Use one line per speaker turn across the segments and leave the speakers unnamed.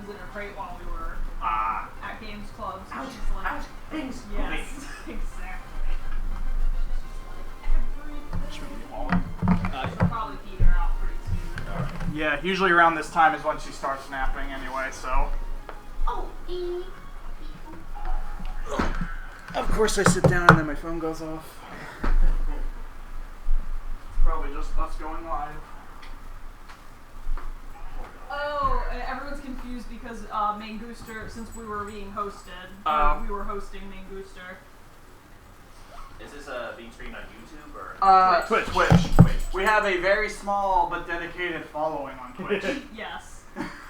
in a crate while we were at games clubs.
Ouch!
Like,
Ouch! Things.
yes, exactly. She'll probably peter out pretty soon.
All right.
Yeah, usually around this time is when she starts napping anyway, so.
Oh,
Of course I sit down and then my phone goes off. It's probably just us going live.
Oh, and everyone's confused because Main Booster, since we were being hosted, we were hosting Main Booster.
Is this being streamed on YouTube or?
Twitch. We have a very small but dedicated following on Twitch.
Yes.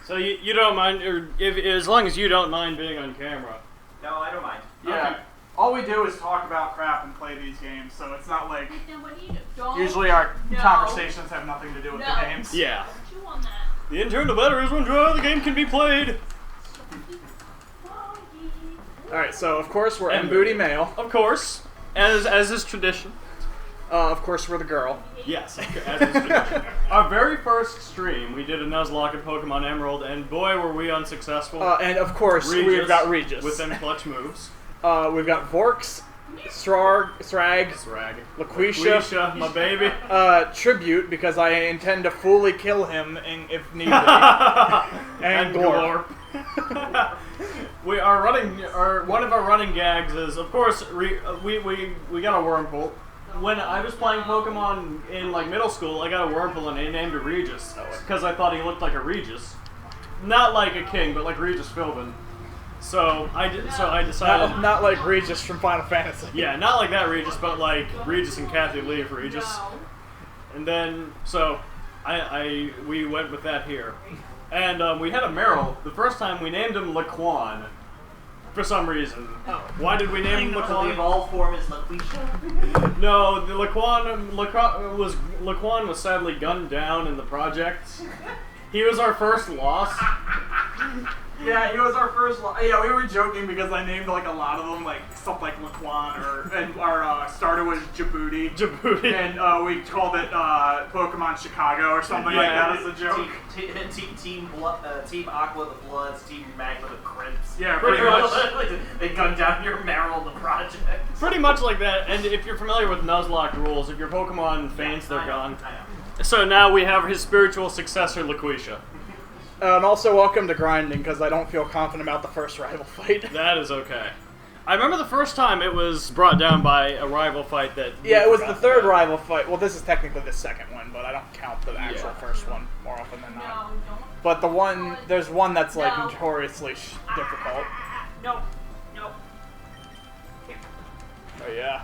So you don't mind, or as long as you don't mind being on camera.
No, I don't mind.
Yeah.
Okay.
All we do is talk about crap and play these games, so it's not like...
Then what do you do? Don't.
Usually our
No.
conversations have nothing to do with the
No.
games.
Yeah.
Don't chew on that.
The internal batteries run dry, the game can be played.
Alright, so of course we're M Booty male.
Of course, as is tradition.
Of course we're the girl.
Yes, as is tradition. Our very first stream, we did a Nuzlocke in Pokemon Emerald, and boy were we unsuccessful.
And of course we've got Regis.
With them clutch moves.
We've got Vorks, Srag,
LaQuisha, my baby.
Tribute, because I intend to fully kill him if need be. and Glorp.
We are running. One of our running gags is, of course, we got a Wurmple. When I was playing Pokemon in like middle school, I got a Wurmple and I named it Regis because I thought he looked like a Regis, not like a king, but like Regis Philbin. So I decided
Not like Regis from Final Fantasy.
Yeah, not like that Regis, but like Regis and Kathy Lee for Regis.
No.
And then we went with that here, and we had a Meryl. The first time we named him Laquan, for some reason.
Oh.
Why did we name him
So the
Laquan?
evolved form is LaQuisha.
No, the Laquan was sadly gunned down in the project. He was our first loss.
Yeah, he was our first. Yeah, we were joking because I named like a lot of them, like stuff like Laquan, and our starter was Djibouti. And we called it Pokemon Chicago or something like that as a joke.
Team Aqua the Bloods, Team Magma the Crimps.
Yeah, pretty much.
They gunned down your Meryl in the project.
Pretty much like that. And if you're familiar with Nuzlocke rules, if your Pokemon faints, they're gone.
I know.
So now we have his spiritual successor, LaQuisha.
And also welcome to grinding, because I don't feel confident about the first rival fight.
That is okay. I remember the first time it was brought down by a rival fight that...
Yeah, it was the third rival fight. Well, this is technically the second one, but I don't count the actual first one more often than not.
No, don't.
But there's one that's like
No.
notoriously difficult.
No.
Oh yeah.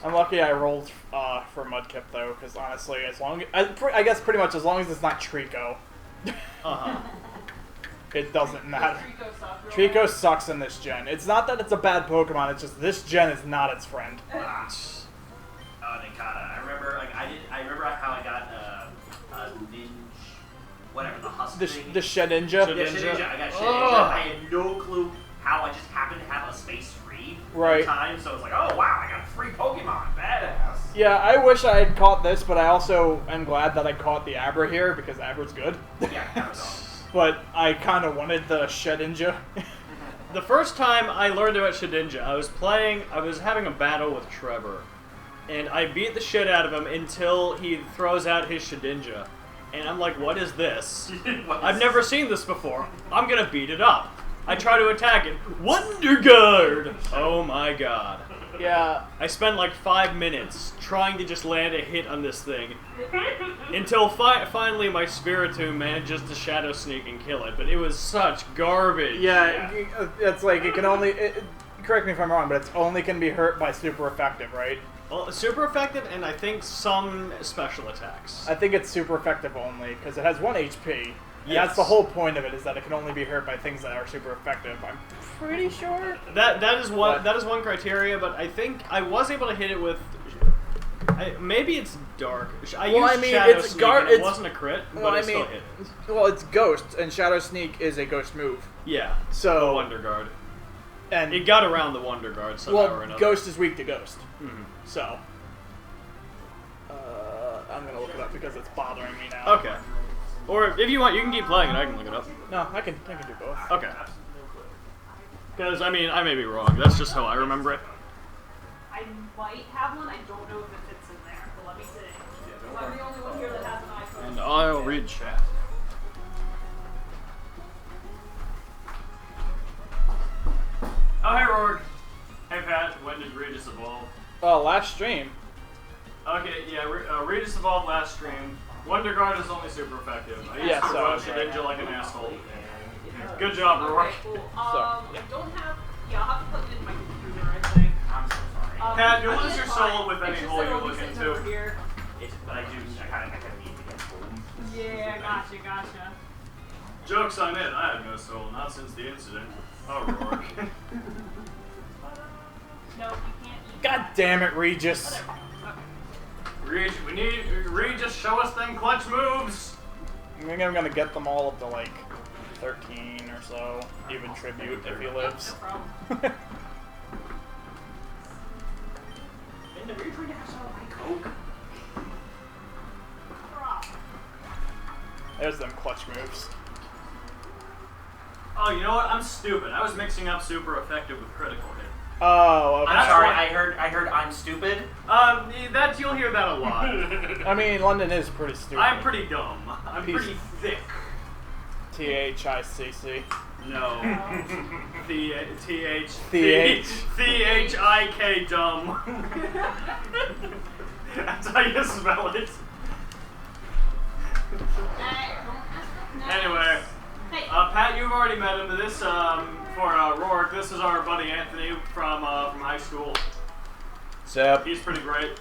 I'm lucky I rolled for Mudkip though, because honestly, I guess pretty much as long as it's not Trico, it doesn't matter. Trico sucks in this gen. It's not that it's a bad Pokemon; it's just this gen is not its friend.
Ninkata. I remember, I remember how I got a ninja, whatever the husk thing.
The Shedinja.
Yeah, Shedinja. I got Shedinja. I had no clue how. I just happened to have a space free at the time, so I was like, oh wow, I got a free Pokemon, badass.
Yeah, I wish I had caught this, but I also am glad that I caught the Abra here because Abra's good.
Yeah, that was awesome.
But I kind of wanted the Shedinja.
The first time I learned about Shedinja, I was having a battle with Trevor. And I beat the shit out of him until he throws out his Shedinja. And I'm like, what is this? I've never seen this before. I'm gonna beat it up. I try to attack it. Wonder Guard! Oh my god.
Yeah.
I spent like 5 minutes trying to just land a hit on this thing. Until finally my Spiritomb manages to Shadow Sneak and kill it. But it was such garbage.
Yeah, it's like it can only... correct me if I'm wrong, but it's only can be hurt by super effective, right?
Well, super effective, and I think some special attacks.
I think it's super effective only, because it has 1 HP. And
Yes.
that's the whole point of it, is that it can only be hurt by things that are super effective. I'm pretty sure.
That is one criteria, but I think I was able to hit it with. Maybe it's dark. I used Shadow Sneak, and it wasn't a crit, but it still hit.
Well, it's Ghost, and Shadow Sneak is a Ghost move.
Yeah.
So
the Wonder Guard.
And
it got around the Wonder Guard somehow or another.
Ghost is weak to Ghost.
Mm-hmm.
So. I'm gonna look it up because it's bothering me now.
Okay. Or if you want, you can keep playing and I can look it up.
No, I can do both.
Okay. Because, I mean, I may be wrong. That's just how I remember it.
I might have one. I don't know if it fits in there, but let me see. I'm the only one here that has an iPhone.
And I'll read chat. Oh, hey, Rourke. Hey, Pat. When did Regis evolve?
Last stream.
Okay, yeah, Regis evolved last stream. Wonder Guard is only super effective. I used to rush Ninja like an asshole. Good job, Rourke.
Okay, cool.
yeah.
I don't have. Yeah, I'll have to plug it into my computer, I think.
I'm so sorry.
Pat, you'll
I mean,
lose your
it's
soul
fine.
with any
It's just
hole
that
you
it'll be
look
sitting
into.
over here.
But I kind of need to get home.
Yeah, gotcha.
Joke's on it. I have no soul, not since the incident. Oh, Rourke.
No, you can't eat.
God damn it, Regis.
Regis, show us them clutch moves.
I think I'm gonna get them all up to like 13 or so, even tribute if he lives.
No problem.
And are you trying to have some of my Coke?
There's them clutch moves.
Oh, you know what? I'm stupid. I was mixing up super effective with critical hit.
Oh, okay.
I'm sorry. I heard I'm stupid.
That you'll hear that a lot.
I mean, London is pretty stupid.
I'm pretty dumb. I'm pretty thick.
THICC.
No.
TH.
THIK dumb. That's how you spell it. Anyway,
Hey.
Pat, you've already met him. But this, for Rourke, this is our buddy Anthony from high school.
So,
He's pretty great.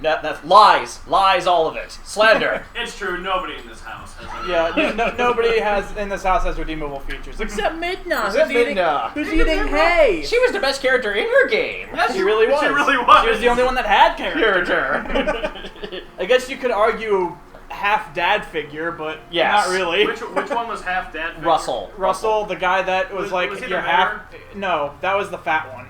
that's lies, all of it, slander.
It's true. Nobody in this house has any.
Yeah, nobody has in this house has redeemable features except Midna.
Except Midna.
Who's eating hay?
She was the best character in her game.
Yeah, she really was.
She really was.
She was the only one that had character.
Character.
I guess you could argue half dad figure, but
Yes.
not really.
Which one was half dad? Figure?
Russell, the guy that was like
was he
your
the
half. No, that was the fat one.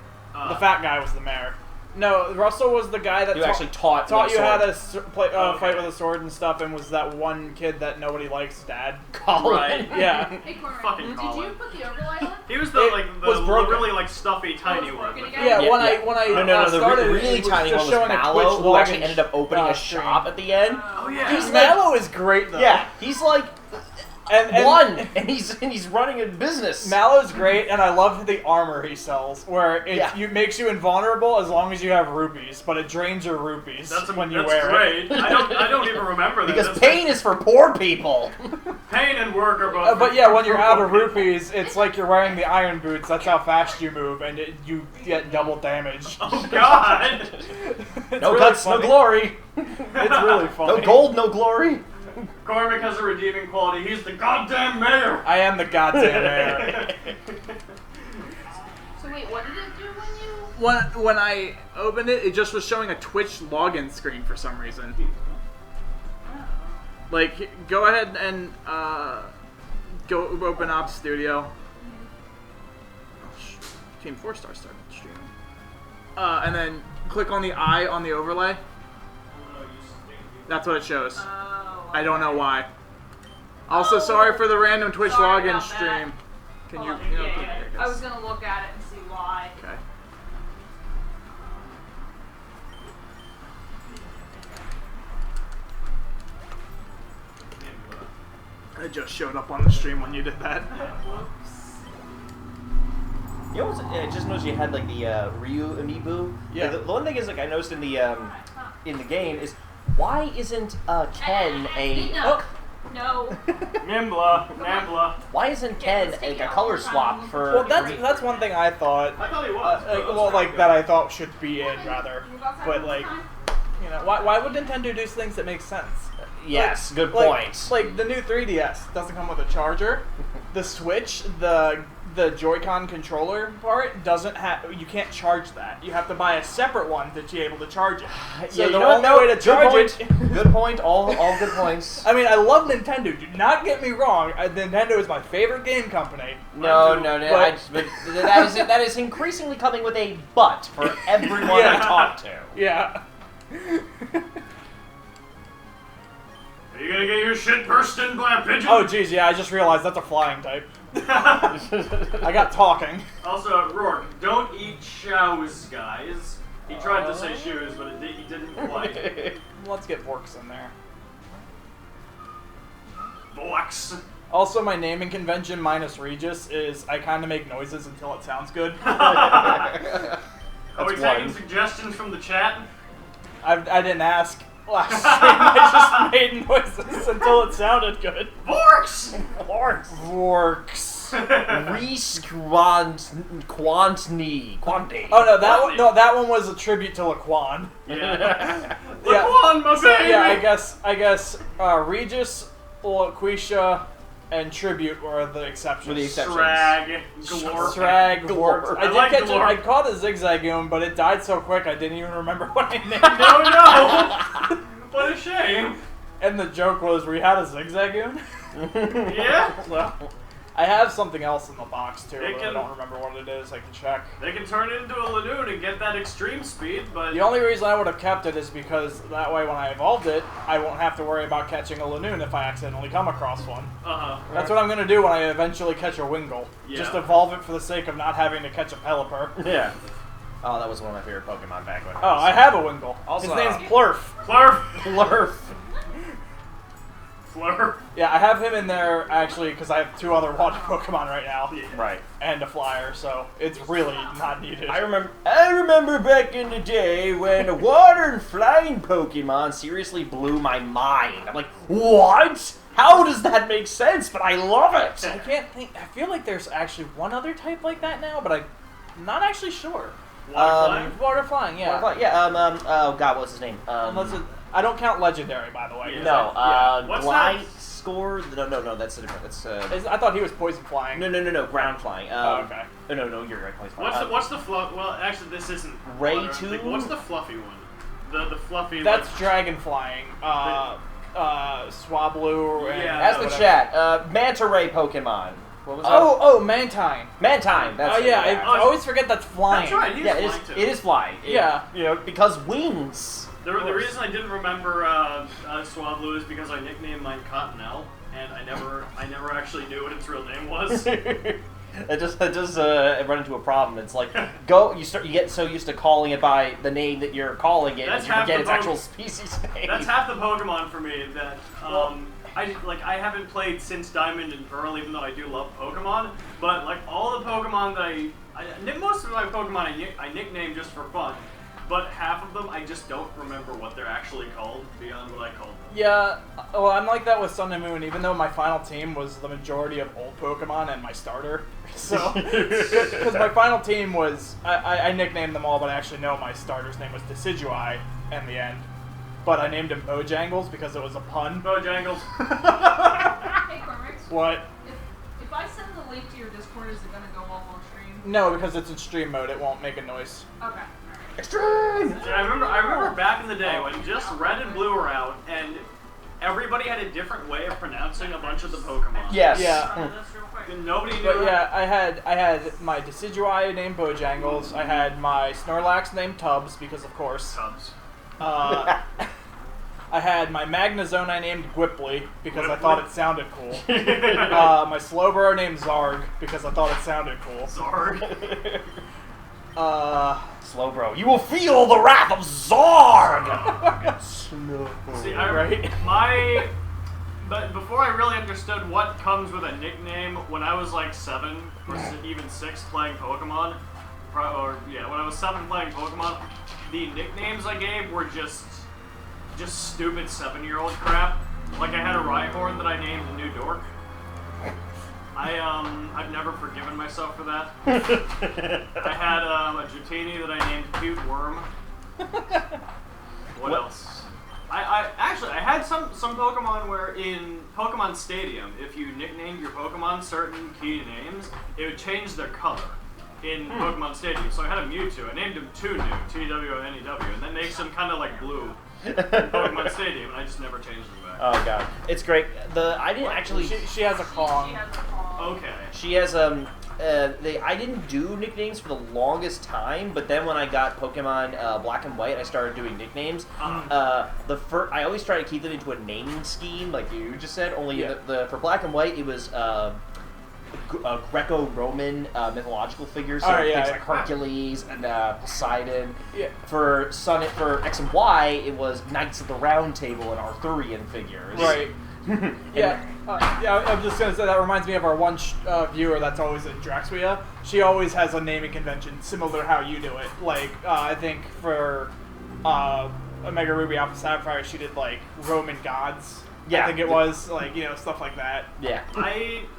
The fat guy was the mayor. No, Russell was the guy that
You actually taught
you how to
Okay.
fight with a sword and stuff, and was that one kid that nobody likes, dad.
Right.
Yeah.
Hey, Cormac,
Fucking
did
Colin.
you put the overlay on?
He was
It
the
was broken.
really like stuffy tiny one.
broken
with-
again?
Yeah,
Yeah,
when
yeah.
I
No, the
started,
really
it was
tiny
just
one
showing
was
a
Mallow,
Twitch
who actually
login
ended up opening a
stream.
shop at the end.
Oh yeah.
He's
Mallow is great though.
Yeah, he's like
and
one, and he's running a business.
Mallow's great, and I love the armor he sells, where it makes you invulnerable as long as you have rupees, but it drains your rupees when you wear
great.
it.
I don't even remember that.
Because
That's
pain is for poor people.
pain and work are both.
But yeah, when you're out of rupees, it's like you're wearing the iron boots. That's how fast you move, and you get double damage.
Oh God.
It's
No
really
guts, no
funny.
glory.
It's really funny.
No gold, no glory.
Cormac has a redeeming quality. He's the goddamn mayor.
I am the goddamn mayor.
So wait, what did it do when you...
When I opened it, it just was showing a Twitch login screen for some reason. Like, go ahead and go open Ops Studio. Oh, Team 4 Star started streaming. And then click on the eye on the overlay. That's what it shows. I don't know why. Also, sorry for the random Twitch
Sorry
login
about
stream. Can you?
Hold on,
You know,
yeah. I was gonna look at it and see why.
Okay. It just showed up on the stream when you did that.
You know, I just noticed you had like the Ryu amiibo.
Yeah.
Like, the one thing is like I noticed in the game is why isn't Ken a
No. No.
Nimbla.
why isn't Ken like a color swap for?
Well, that's one thing I thought.
I thought he was.
Well, like that I thought should be in rather, but like, you know, why would Nintendo do things that make sense?
Yes, good
Like-
point.
Like the new 3DS doesn't come with a charger. The Switch, the Joy-Con controller part doesn't have. You can't charge that. You have to buy a separate one to be able to charge it. So
yeah, you
the
know what?
only way to charge
good point.
it.
Good point. All good points.
I mean, I love Nintendo. Do not get me wrong. Nintendo is my favorite game company.
No.
But-
But that is increasingly coming with a but for everyone I
Yeah.
talk to.
Yeah.
Are you gonna get your shit burst in by a pigeon?
Oh, geez, yeah, I just realized that's a flying type. I got talking.
Also, Rourke, don't eat shows, guys. He tried to say shoes, but he didn't quite.
Let's get Vorks in there.
Vorks.
Also, my naming convention minus Regis is I kind of make noises until it sounds good.
Are we
That's
taking
one.
suggestions from the chat?
I didn't ask. Last stream, I just made noises until it sounded good.
Vorks!
Vorks.
Reese Quantney.
Oh no, that one was a tribute to Laquan.
Yeah.
Yeah.
Laquan, my
So,
baby!
yeah, I guess Regis, Laquisha, and Tribute were the exceptions.
Were the exceptions.
Srag, Glorp.
Srag,
Glorp.
Glorp.
I like
I
Glorp.
caught a Zigzagoon, but it died so quick I didn't even remember what I named it.
No! What a shame.
And the joke was, we had a Zigzagoon?
Yeah?
So, I have something else in the box too,
They
but I
can-
don't remember what it is. I can check.
They can turn it into a Ladoon and get that extreme speed, but...
The only reason I would have kept it is because that way when I evolved it, I won't have to worry about catching a Lanoon if I accidentally come across one.
Uh-huh.
That's what I'm going to do when I eventually catch a Wingull.
Yeah.
Just evolve it for the sake of not having to catch a Pelipper.
Yeah. Oh, that was one of my favorite Pokemon back when.
Oh, I have a Wingull.
Also,
His name's Plurf.
Flurf!
Flurf.
Flurf.
Yeah, I have him in there actually because I have 2 other water Pokemon right now.
Right.
And a flyer, so it's really not needed.
I remember back in the day when a water and flying Pokemon seriously blew my mind. I'm like, what? How does that make sense? But I love it.
I can't think. I feel like there's actually one other type like that now, but I'm not actually sure.
Water flying?
Water flying, yeah.
Oh god, what's his name?
Unless I don't count legendary, by the way.
Yeah.
No,
What's
Glide
that?
Score? No, that's a different. That's
I thought he was poison flying.
no, ground flying.
Oh, okay.
No, you're right. Poison flying.
What's the fluff? Well, actually, this isn't
Ray
water, I think.
2?
What's the fluffy one? The fluffy.
That's
like,
dragon flying. Swablu and
Yeah.
Ask the
whatever.
chat. Manta Ray Pokemon. What was that?
Oh, Mantine.
Mantine. That's
Oh yeah,
it,
I always forget that's flying.
That's right. He's
Yeah, it
flying
is.
too.
It is flying.
Yeah.
You know, because wings.
The reason I didn't remember Swablu is because I nicknamed mine Cottonelle, and I never actually knew what its real name was.
It does run into a problem. It's like you get so used to calling it by the name that you're calling it,
That's
that you
half
forget
the
its actual species name.
That's half the Pokemon for me. That I haven't played since Diamond and Pearl, even though I do love Pokemon. But like all the Pokemon that most of my Pokemon I nickname just for fun. But half of them I just don't remember what they're actually called beyond what I called them.
Yeah, well, I'm like that with Sun and Moon, even though my final team was the majority of old Pokemon and my starter. So, because my final team was, I nicknamed them all, but I actually know my starter's name was Decidueye in the end. But I named him Bojangles because it was a pun.
Bojangles.
Hey, Cormix.
What?
If I send the link to your Discord, is it gonna go off on stream?
No, because it's in stream mode, it won't make a noise.
Okay.
Extreme.
Yeah, I remember back in the day when just Red and Blue were out, and everybody had a different way of pronouncing a bunch of the Pokemon.
Yes.
Yeah.
Try this real quick.
And nobody knew.
But yeah, I had my Decidueye named Bojangles, I had my Snorlax named Tubbs, because of course.
Cubs.
I had my Magnezone I named Gwipley because I thought it sounded cool. My Slowbro named Zarg because I thought it sounded cool.
Sorry.
Slowbro, you will feel the wrath of Zarg.
See,
Right?
But before I really understood what comes with a nickname, when I was like 7 or even 6 playing Pokemon, when I was 7 playing Pokemon, the nicknames I gave were just stupid 7-year-old crap. Like I had a Rhyhorn that I named New Dork. I've never forgiven myself for that. I had a Dratini that I named Cute Worm. What else? I had some Pokemon where in Pokemon Stadium, if you nicknamed your Pokemon certain key names, it would change their color in Pokemon Stadium. So I had a Mewtwo. I named him Tunu, T-W-N-E-W, and that makes him kind of like blue in Pokemon Stadium, and I just never changed them back.
Oh god, it's great. I didn't actually.
She has a Kong.
She has a call.
Okay.
She has I didn't do nicknames for the longest time, but then when I got Pokemon Black and White, I started doing nicknames. I always try to keep them into a naming scheme, like you just said. Only for Black and White, it was Greco-Roman mythological figures, so things like Hercules and Poseidon. Yeah. For X and Y, it was Knights of the Round Table and Arthurian figures.
Right. I'm just gonna say that reminds me of our one viewer that's always in Draxvia. She always has a naming convention similar to how you do it. Like I think for Omega Ruby Alpha Sapphire, she did like Roman gods. Yeah, I think it was like stuff like that. Yeah.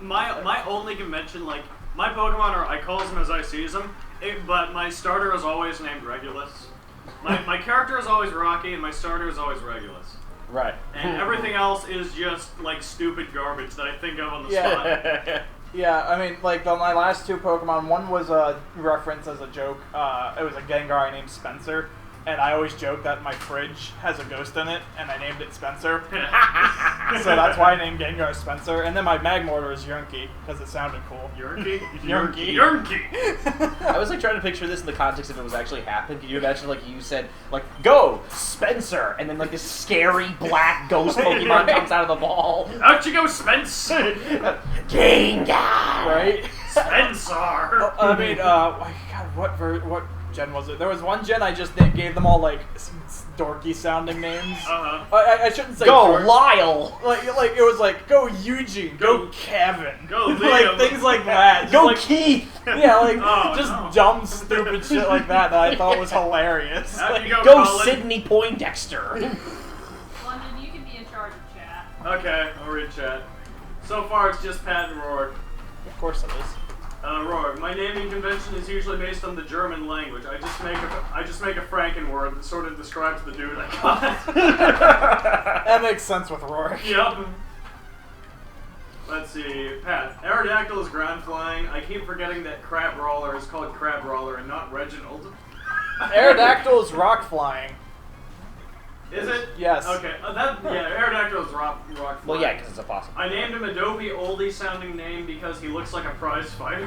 My only convention, like my Pokemon I call them as I sees them, but my starter is always named Regulus. My character is always Rocky, and my starter is always Regulus.
Right.
And everything else is just like stupid garbage that I think of on the spot.
Yeah, I mean, like my last two Pokemon, one was a reference as a joke. It was a Gengar I named Spencer. And I always joke that my fridge has a ghost in it, and I named it Spencer. So that's why I named Gengar Spencer. And then my Magmortar is Yurky, because it sounded cool.
Yurky?
I was like trying to picture this in the context if it was actually happening. Can you imagine like you said, like, go, Spencer, and then like this scary black ghost Pokemon comes out of the ball.
Out you go, Spence!
Gengar!
Right?
Spencer!
I mean, God, what gen was it? There was one gen I just gave them all like dorky sounding names. I shouldn't say
go Lyle.
Like it was like go Eugene, go Kevin,
go Liam.
Like things like that.
Go
like,
Keith.
Yeah, like dumb stupid shit like that I thought was hilarious. Like,
go Sydney Poindexter.
London, you can be in charge of chat.
Okay, I'll read chat. So far it's just Pat and Rourke.
Of course it is.
Rourke, my naming convention is usually based on the German language. I just make a Franken word that sort of describes the dude I got.
That makes sense with Rourke.
Yep. Let's see, Pat. Aerodactyl is ground flying. I keep forgetting that Crab Roller is called Crab Roller and not Reginald.
Aerodactyl is rock flying.
Is it?
Yes.
Okay. Aerodactyl is rock flying.
Well, yeah, because it's a fossil.
I named him a dopey oldie sounding name because he looks like a prize fighter.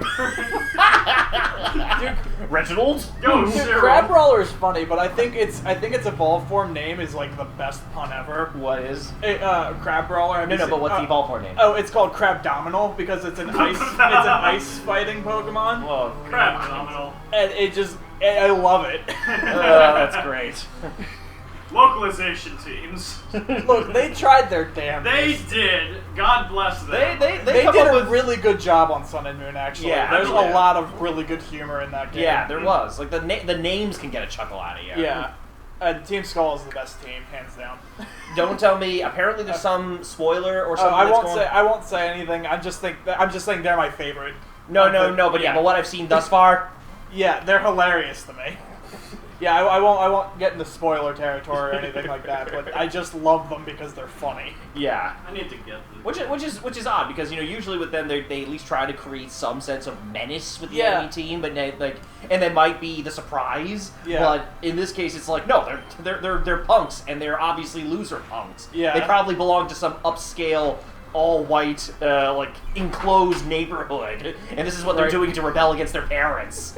Dude,
Reginald?
Go, Cyril.
Crab Roller is funny, but I think its evolved form name is like the best pun ever.
What is?
Crab Roller.
But what's the evolved form name?
Oh, it's called Crabdominal because it's an ice fighting Pokemon.
Whoa.
Crabdominal.
And I love it.
That's great.
Localization teams.
Look, they tried their damn
best. They did. God bless them.
They did a really good job on Sun and Moon, actually.
Yeah,
there's a lot of really good humor in that game.
Yeah, there was. Like, the names can get a chuckle out of you.
Yeah. And Team Skull is the best team, hands down.
Don't tell me. Apparently, there's some spoiler or something.
I won't say anything. I'm just saying they're my favorite.
But what I've seen thus far,
yeah, they're hilarious to me. Yeah, I won't get into spoiler territory or anything like that, but I just love them because they're funny.
Yeah,
I need to get them.
Which is odd because usually with them they at least try to create some sense of menace with the enemy team, but they might be the surprise. Yeah. But in this case, it's like no, they're punks and they're obviously loser punks. Yeah. They probably belong to some upscale, all-white, enclosed neighborhood, and this is what they're doing to rebel against their parents.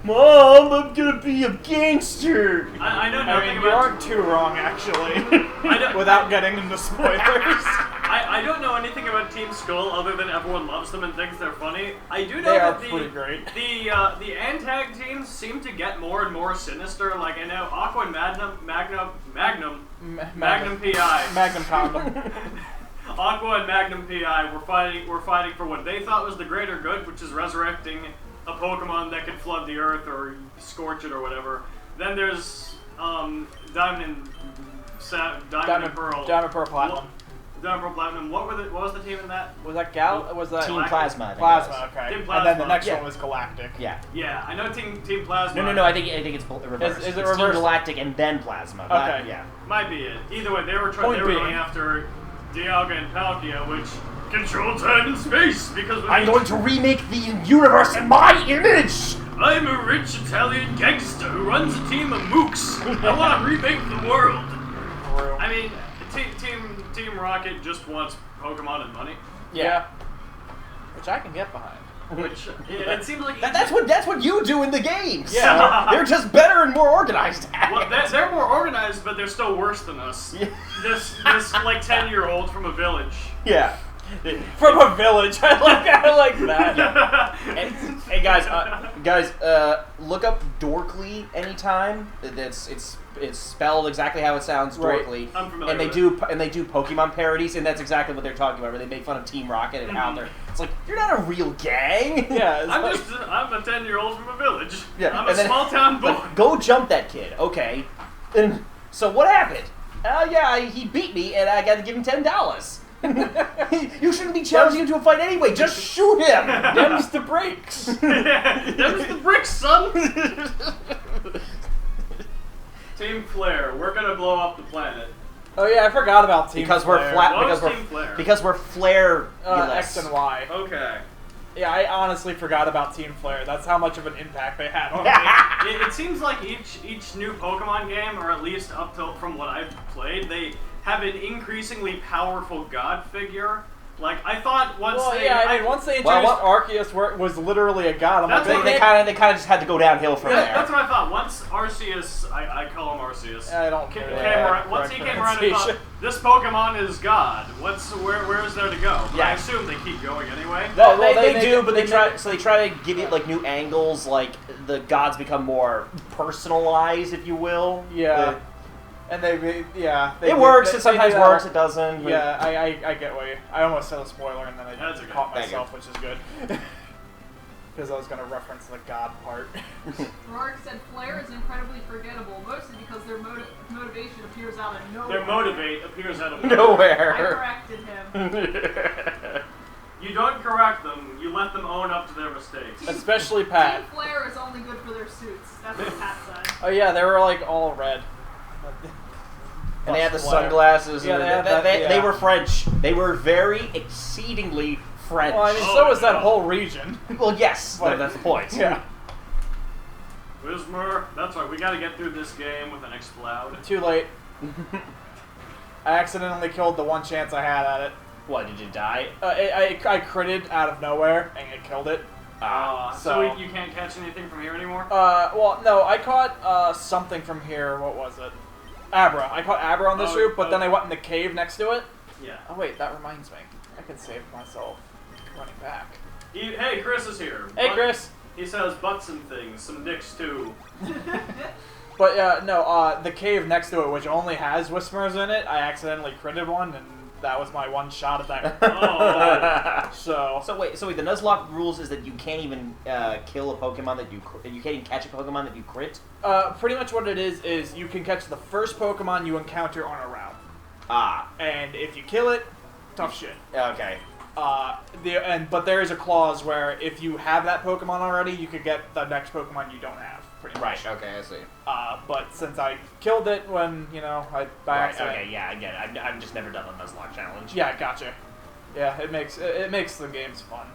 Mom, I'm gonna be a gangster!
I know nothing about...
you aren't too wrong, actually. Without getting into spoilers.
I don't know anything about Team Skull other than everyone loves them and thinks they're funny. I do know
they
that
are pretty great.
The Antag teams seem to get more and more sinister. Like, I know Aqua and Magnum PI.
Magnum Condom.
Aqua and Magnum PI were fighting for what they thought was the greater good, which is resurrecting a Pokemon that could flood the earth or scorch it or whatever. Then there's Diamond and Pearl.
Diamond Pearl Platinum.
Diamond Pearl Platinum. What was the team in that?
Was that Gal? Was that
Team Plasma?
Plasma, okay.
Team
And
Plasma.
then the next one was Galactic.
Yeah.
Yeah, I know Team Plasma.
No. I think it's reversed.
Is it
it's
reversed?
Team Galactic and then Plasma.
Okay.
Yeah.
Might be it. Either way, they were going after Dialga and Palkia, which control time and space because
I'm going to remake the universe in my image.
I'm a rich Italian gangster who runs a team of mooks. I want to remake the world. I mean, Team Rocket just wants Pokemon and money.
Yeah. Which I can get behind.
Which it seems like
That's what you do in the games.
Yeah.
They're just better and more organized at
well,
it.
they're more organized, but they're still worse than us.
Yeah.
This like 10-year-old from a village.
Yeah.
From a village. I like that.
Hey guys, look up Dorkly anytime. It's spelled exactly how it sounds, Dorkly.
I'm familiar
And they
with
do Pokemon parodies, and that's exactly what they're talking about. Where they make fun of Team Rocket and how they're. It's like you're not a real gang.
Yeah.
I'm a 10-year-old from a village.
Yeah,
I'm
and
a
then-
small town boy.
Like, go jump that kid, okay? And so what happened? Yeah, he beat me, and I got to give him $10. You shouldn't be challenging him to a fight anyway. Just shoot him.
Them's the breaks.
Them's the bricks, son. Team Flare, we're gonna blow up the planet.
Oh yeah, I forgot about Team
Because
Flare.
we're flat.
What
Because
was
we're
Team Flare?
because we're flare.
X and Y.
Okay.
Yeah, I honestly forgot about Team Flare. That's how much of an impact they had on me.
It seems like each new Pokemon game, or at least up till from what I've played, they have an increasingly powerful god figure. Like I thought once
Well,
they,
yeah, I mean, once they introduced Arceus, where it was literally a god, I'm
That's
like,
what
They kind of just had to go downhill from there.
that's what I thought. Once Arceus, I call him Arceus.
I don't
Came
care.
around, once he came around, I thought
Pronunciation.
this Pokemon is God. Where is there to go? But
Yeah.
I assume they keep going anyway.
No,
Well,
they
make
do,
it-
but
they
they try.
make-
So they try to give it like new angles, like the gods become more personalized, if you will.
Yeah. And they
It works.
they
It sometimes
do that.
works. It doesn't.
Yeah, I get what you. I almost said a spoiler and then I
That's okay.
caught
Thank you.
myself, which is good. Because I was going to reference the god part.
Rark said Flare is incredibly forgettable, mostly because their motivation appears out of nowhere.
Their motivate appears out of
I
Nowhere.
corrected him.
You don't correct them. You let them own up to their mistakes.
Especially Pat.
Team Flare is only good for their suits. That's what Pat said.
Oh yeah, they were like all red.
And they had the
Plus Flare.
sunglasses.
Yeah,
and
they had that,
they
yeah.
were French. They were very exceedingly French.
Well, I mean,
Oh,
so was that
no.
whole region.
Well, yes,
But-
that's the point.
Yeah.
Wismer, that's right. We got to get through this game with an explode.
Too late. I accidentally killed the one chance I had at it.
What, did you die?
I critted out of nowhere and it killed it.
So
so-
you can't catch anything from here anymore.
Well, no, I caught something from here. What was it? Abra. I caught Abra on this
Oh,
route, but
oh.
then I went in the cave next to it.
Yeah.
Oh wait, that reminds me. I can save myself running back.
Hey, Chris is here.
Hey,
But-
Chris.
He says butts and things, some dicks too.
But no, the cave next to it, which only has Whisperers in it, I accidentally critted one, and that was my one shot at that.
Oh.
So
So wait, the Nuzlocke rules is that you can't even kill a Pokemon that you can't even catch a Pokemon that you crit.
pretty much what it is you can catch the first Pokemon you encounter on a route,
Ah,
and if you kill it, tough shit.
okay.
But there is a clause where if you have that Pokemon already, you could get the next Pokemon you don't have. Pretty much.
Right. Okay, I see.
But since I killed it when by
Right,
accident.
okay, yeah, I get it. I've just never done a Nuzlocke challenge.
Yeah, gotcha. Yeah, it makes the games fun.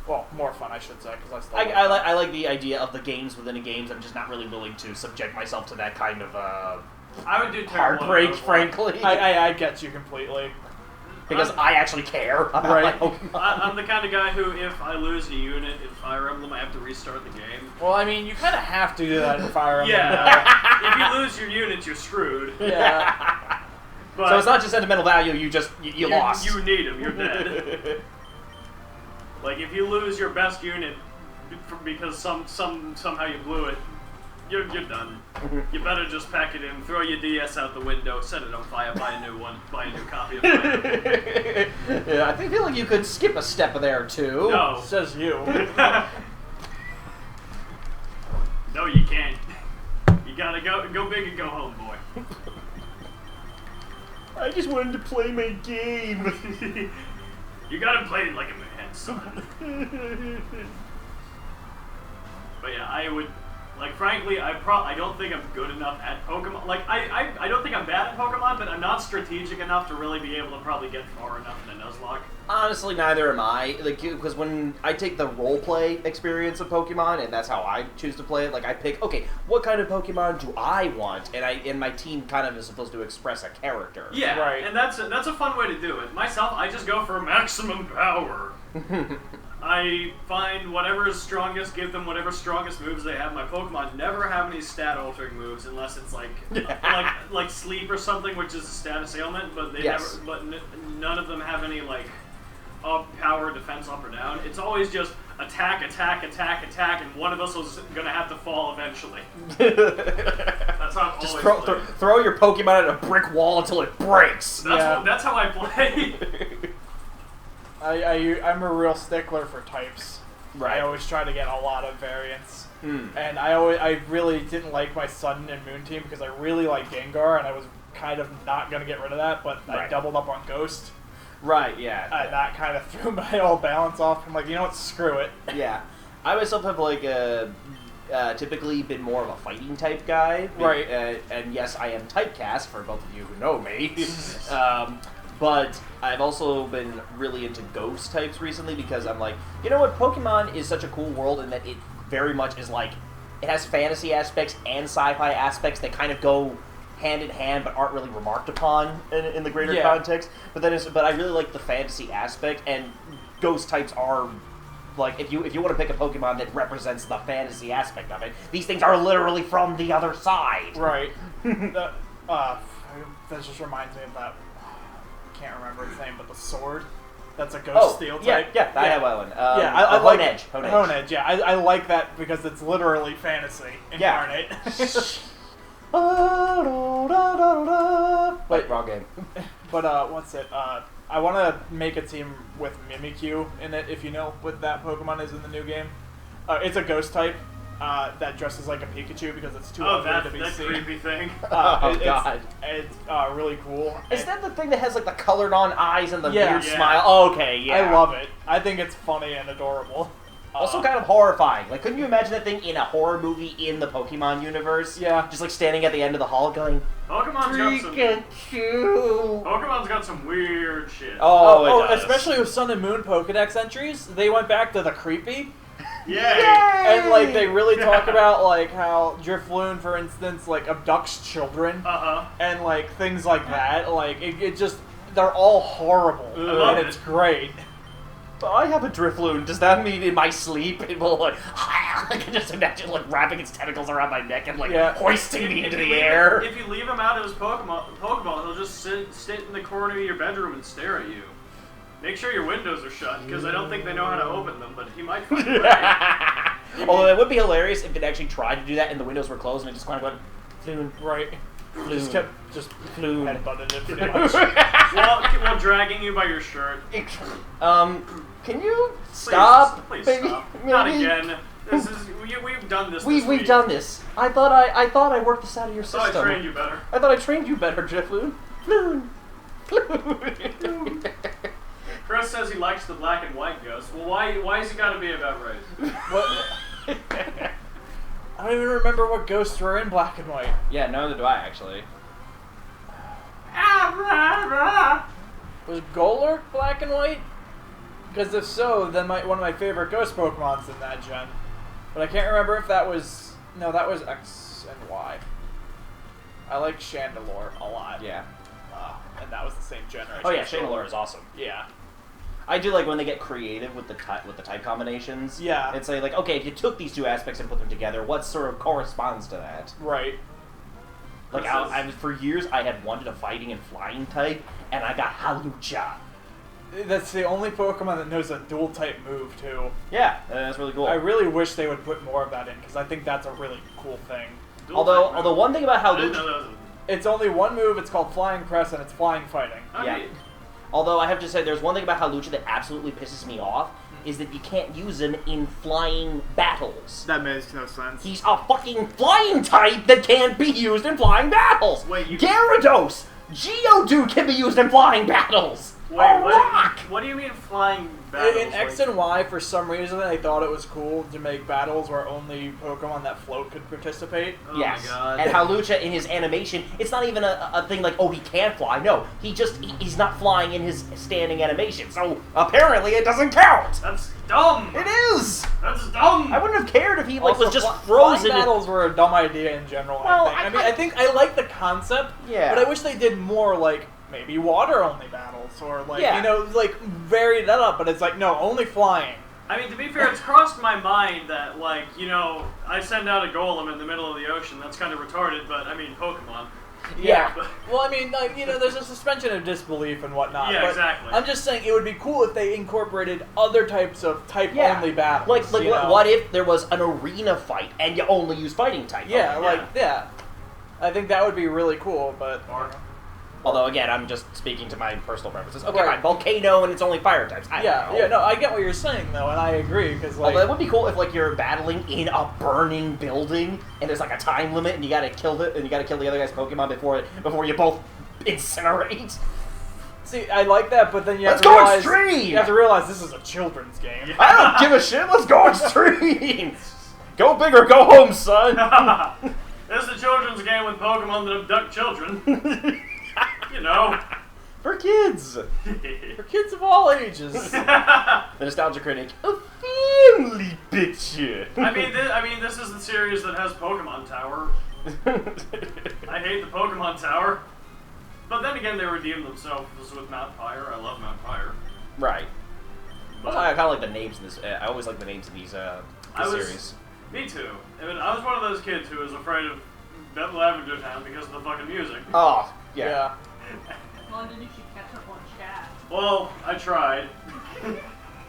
Well, more fun, I should say, because I still.
I like the idea of the games within the games. I'm just not really willing to subject myself to that kind of
I would do tier
heartbreak,
1
frankly.
I get you completely.
because I actually care about
Right.
my Pokemon.
I'm the kind of guy who, if I lose a unit in Fire Emblem, I have to restart the game.
Well, I mean, you kind of have to do that in Fire Emblem.
Yeah. If you lose your units, you're screwed.
Yeah.
But
So it's not just sentimental value. You lost.
You need them. You're dead. Like if you lose your best unit because somehow you blew it, you're done. You better just pack it in, throw your DS out the window, set it on fire, buy a new one, buy a new copy of it.
Yeah, I feel like you could skip a step there too.
No.
Says you.
No, you can't. You gotta go big and go home, boy.
I just wanted to play my game.
You gotta play it like a man, son. But yeah, I would, like, frankly, I don't think I'm good enough at Pokemon. Like, I don't think I'm bad at Pokemon, but I'm not strategic enough to really be able to probably get far enough in a Nuzlocke.
Honestly, neither am I. Like, because when I take the roleplay experience of Pokemon, and that's how I choose to play it, like, I pick, okay, what kind of Pokemon do I want? And my team kind of is supposed to express a character.
Yeah,
Right.
and that's a fun way to do it. Myself, I just go for maximum power. I find whatever is strongest, give them whatever strongest moves they have. My Pokemon never have any stat-altering moves unless it's like sleep or something, which is a status ailment. But they
Yes.
none of them have any like up, power, defense, up or down. It's always just attack, attack, attack, attack, and one of us is gonna have to fall eventually. That's how I've
Just
always
throw your Pokemon at a brick wall until it breaks.
That's how I play.
I'm a real stickler for types.
Right.
I always try to get a lot of variants. And I really didn't like my Sun and Moon team because I really like Gengar, and I was kind of not going to get rid of that, but I doubled up on Ghost.
Right, yeah.
And that kind of threw my whole balance off. I'm like, you know what, screw it.
Yeah. I myself have like typically been more of a fighting type guy.
Right.
And yes, I am typecast, for both of you who know me. But I've also been really into ghost types recently because I'm like, you know what, Pokemon is such a cool world in that it very much is like, it has fantasy aspects and sci-fi aspects that kind of go hand in hand but aren't really remarked upon in the greater context. But I really like the fantasy aspect, and ghost types are like, if you want to pick a Pokemon that represents the fantasy aspect of it, these things are literally from the other side.
Right. That just reminds me of that. I can't remember his name, but the sword. That's a ghost steel type.
Yeah, I have one.
I like
Honedge.
Honedge, yeah. I like that because it's literally fantasy incarnate.
Wait, wrong game.
But what's it? I want to make a team with Mimikyu in it. If you know what that Pokemon is in the new game, it's a ghost type that dresses like a Pikachu because it's too ugly to be seen.
Creepy thing.
God,
it's really cool.
Is that the thing that has like the colored-on eyes and the
Yeah.
weird
Yeah.
smile? Oh, okay, yeah.
I love it. I think it's funny and adorable.
Also kind of horrifying. Like, couldn't you imagine that thing in a horror movie in the Pokemon universe?
Yeah.
Just like standing at the end of the hall going,
Pokemon's got some weird shit.
Oh, it does.
Especially with Sun and Moon Pokedex entries, they went back to the creepy.
Yay!
And like they really talk about like how Drifloon, for instance, like abducts children, and like things like that. Like it just they're all horrible, and it's great.
I have a Drifloon. Does that mean in my sleep it will like I can just imagine like wrapping its tentacles around my neck and like hoisting me into the air?
If you leave him out of his Pokeball, he'll just sit in the corner of your bedroom and stare at you. Make sure your windows are shut, because I don't think they know how to open them, but he might find a way.
Although it would be hilarious if it actually tried to do that and the windows were closed and it just kind of went, Floon.
Right.
Floon.
Just kept
Floon.
headbutted it pretty much.
while dragging you by your shirt.
Can you stop?
Please
baby?
stop.
Maybe?
Not again. We've done this.
We've done this. I thought I worked this out of your system.
I trained you better.
I thought I trained you better, Drifloon. Floon. Floon.
Chris says he likes the black and white ghost. Well, why has it got to be about race?
What? I don't even remember what ghosts were in black and white.
Yeah, neither do I actually.
Was Golurk black and white? Because if so, then one of my favorite ghost Pokemon's in that gen. But I can't remember if that was... No, that was X and Y. I like Chandelure a lot.
Yeah.
And that was the same generation.
Oh yeah, Chandelure is awesome.
Yeah.
I do like when they get creative with the type combinations.
Yeah.
And say like, okay, if you took these two aspects and put them together, what sort of corresponds to that?
Right.
Like for years I had wanted a fighting and flying type, and I got Hawlucha.
That's the only Pokemon that knows a dual type move too.
Yeah, that's really cool.
I really wish they would put more of that in because I think that's a really cool thing.
Although one thing about Hawlucha,
it's only one move. It's called Flying Press, and it's flying fighting.
Yeah. Although I have to say, there's one thing about Hawlucha that absolutely pisses me off, is that you can't use him in flying battles.
That makes no sense.
He's a fucking flying type that can't be used in flying battles!
Wait,
Gyarados! Geodude can be used in flying battles!
Wait, what do you mean flying battles?
In X and Y, for some reason, they thought it was cool to make battles where only Pokemon that float could participate.
Oh
yes.
my god.
And Hawlucha, in his animation, it's not even a thing like, oh, he can fly. No, he's not flying in his standing animation, so apparently it doesn't count!
That's dumb!
It is!
That's dumb!
I wouldn't have cared if he
Also,
was just
flying
frozen.
battles were a dumb idea in general,
Well,
I think. I think I like the concept,
Yeah.
but I wish they did more, like, maybe water-only battles, or, like,
Yeah.
like, varied that up, but it's like, no, only flying.
I mean, to be fair, it's crossed my mind that, like, I send out a golem in the middle of the ocean. That's kind of retarded, but, I mean, Pokemon.
Yeah. Well, I mean, like, there's a suspension of disbelief and whatnot.
Yeah,
but
exactly.
I'm just saying it would be cool if they incorporated other types of type-only battles.
Like what if there was an arena fight and you only use fighting type?
Yeah. I think that would be really cool, but...
Although, again, I'm just speaking to my personal preferences. Okay,
Right.
fine, volcano and it's only fire types. I don't know.
I get what you're saying, though, and I agree, because, like...
Although it would be cool if, like, you're battling in a burning building, and there's, like, a time limit, and you gotta kill it, and you gotta kill the other guy's Pokemon before you both incinerate.
See, I like that, but then you have
Let's
to
go
realize...
extreme!
You have to realize this is a children's game.
I don't give a shit, let's go extreme! Go big or go home, son!
This is a children's game with Pokemon that abduct children.
For kids!
For kids of all ages.
The Nostalgia Critic, a family picture!
I mean, this is the series that has Pokemon Tower. I hate the Pokemon Tower. But then again, they redeemed themselves with Mount Pyre. I love Mount Pyre.
Right.
But
I kind of like the names in this. I always like the names of these series.
Me too. I was one of those kids who was afraid of Lavender Town because of the fucking music.
Oh, yeah.
London, you should catch up on chat.
Well, I tried.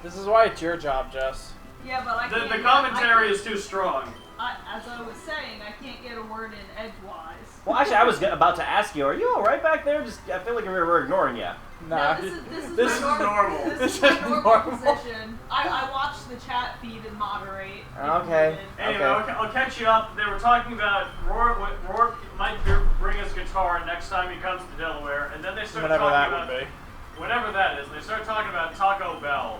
This is why it's your job, Jess.
Yeah, but I can't.
The commentary is too strong.
As I was saying, I can't get a word in edgewise.
Well, actually, I was about to ask you, are you all right back there? I feel like we're ignoring you.
Nah.
No, this
This
is
is
my
normal.
This is my normal position. I watch the chat feed and moderate.
Okay.
Anyway,
Okay.
I'll catch you up. They were talking about Rourke might bring his guitar next time he comes to Delaware, and then they started
Whatever
talking
that
about
would be.
whatever that is. And they started talking about Taco Bell.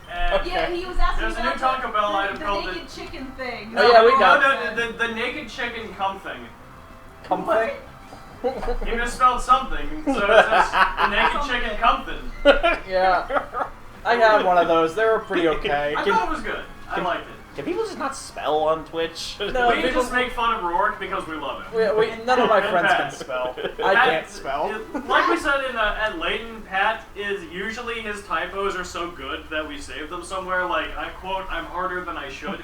And
Yeah, he was asking
There's a
about
new Taco Bell item
the
called
naked chicken thing.
Oh, yeah, we got
the naked chicken cum thing.
Come thing?
He misspelled something, so it says the naked chicken cum thing.
Yeah. I had one of those. They were pretty okay.
I thought it was good. I liked it.
Can people just not spell on Twitch?
No,
We
people-
just make fun of Rourke because we love him.
None of my friends can spell. I
Pat-
can't spell.
Like we said at Layton, Pat is usually his typos are so good that we save them somewhere. Like, I quote, "I'm harder than I should."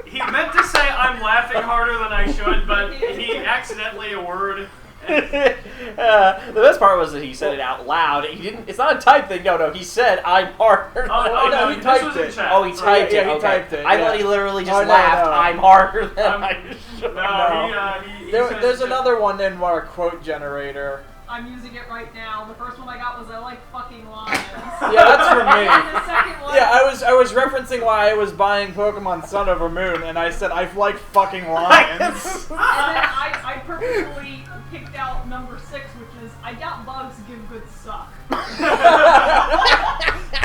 He meant to say "I'm laughing harder than I should," but he accidentally a word.
The best part was that he said it out loud. He didn't. It's not a type thing. No. He said, "I'm harder."
Oh, no,
he
this
typed
was in
it.
chat.
Oh, he typed
yeah,
it.
he
Okay.
typed it,
I
yeah.
thought he literally just
Oh, no,
laughed.
no.
I'm harder than
Um,
I should.
No, he says
There's
that-
another one in our quote generator.
I'm using it right now. The first one I got was I like fucking lions.
Yeah, that's for me.
And the second one.
Yeah, I was referencing why I was buying Pokemon Sun Over Moon, and I said I like fucking lions.
And then I purposefully picked out number 6, which is I doubt bugs give good suck.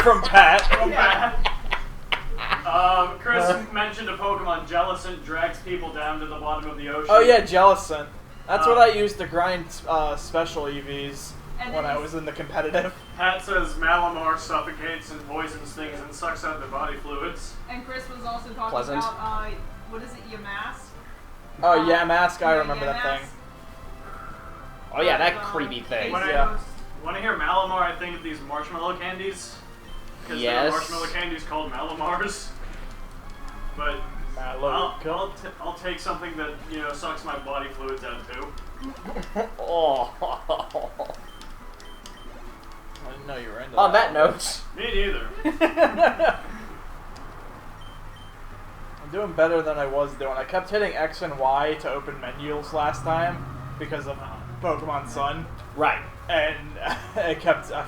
From Pat.
Chris mentioned a Pokemon, Jellicent, drags people down to the bottom of the ocean.
Oh yeah, Jellicent. That's what I used to grind special EVs
And
when
then
I was in the competitive.
Pat says Malamar suffocates and poisons things and sucks out their body fluids.
And Chris was also talking
Pleasant.
about, what is it, Yamask?
Oh yeah, Mask. I
Yeah,
remember that
Yamask.
thing.
Oh yeah, that creepy thing.
When
Yeah.
I hear Malamar, I think of these marshmallow candies. Because there
Yes.
are marshmallow candies called Malamars. But I'll take something that, sucks my body fluids out too.
Oh.
I didn't know you were into
On that note,
Me neither.
I'm doing better than I was doing. I kept hitting X and Y to open menus last time because of Pokemon Sun.
right.
And I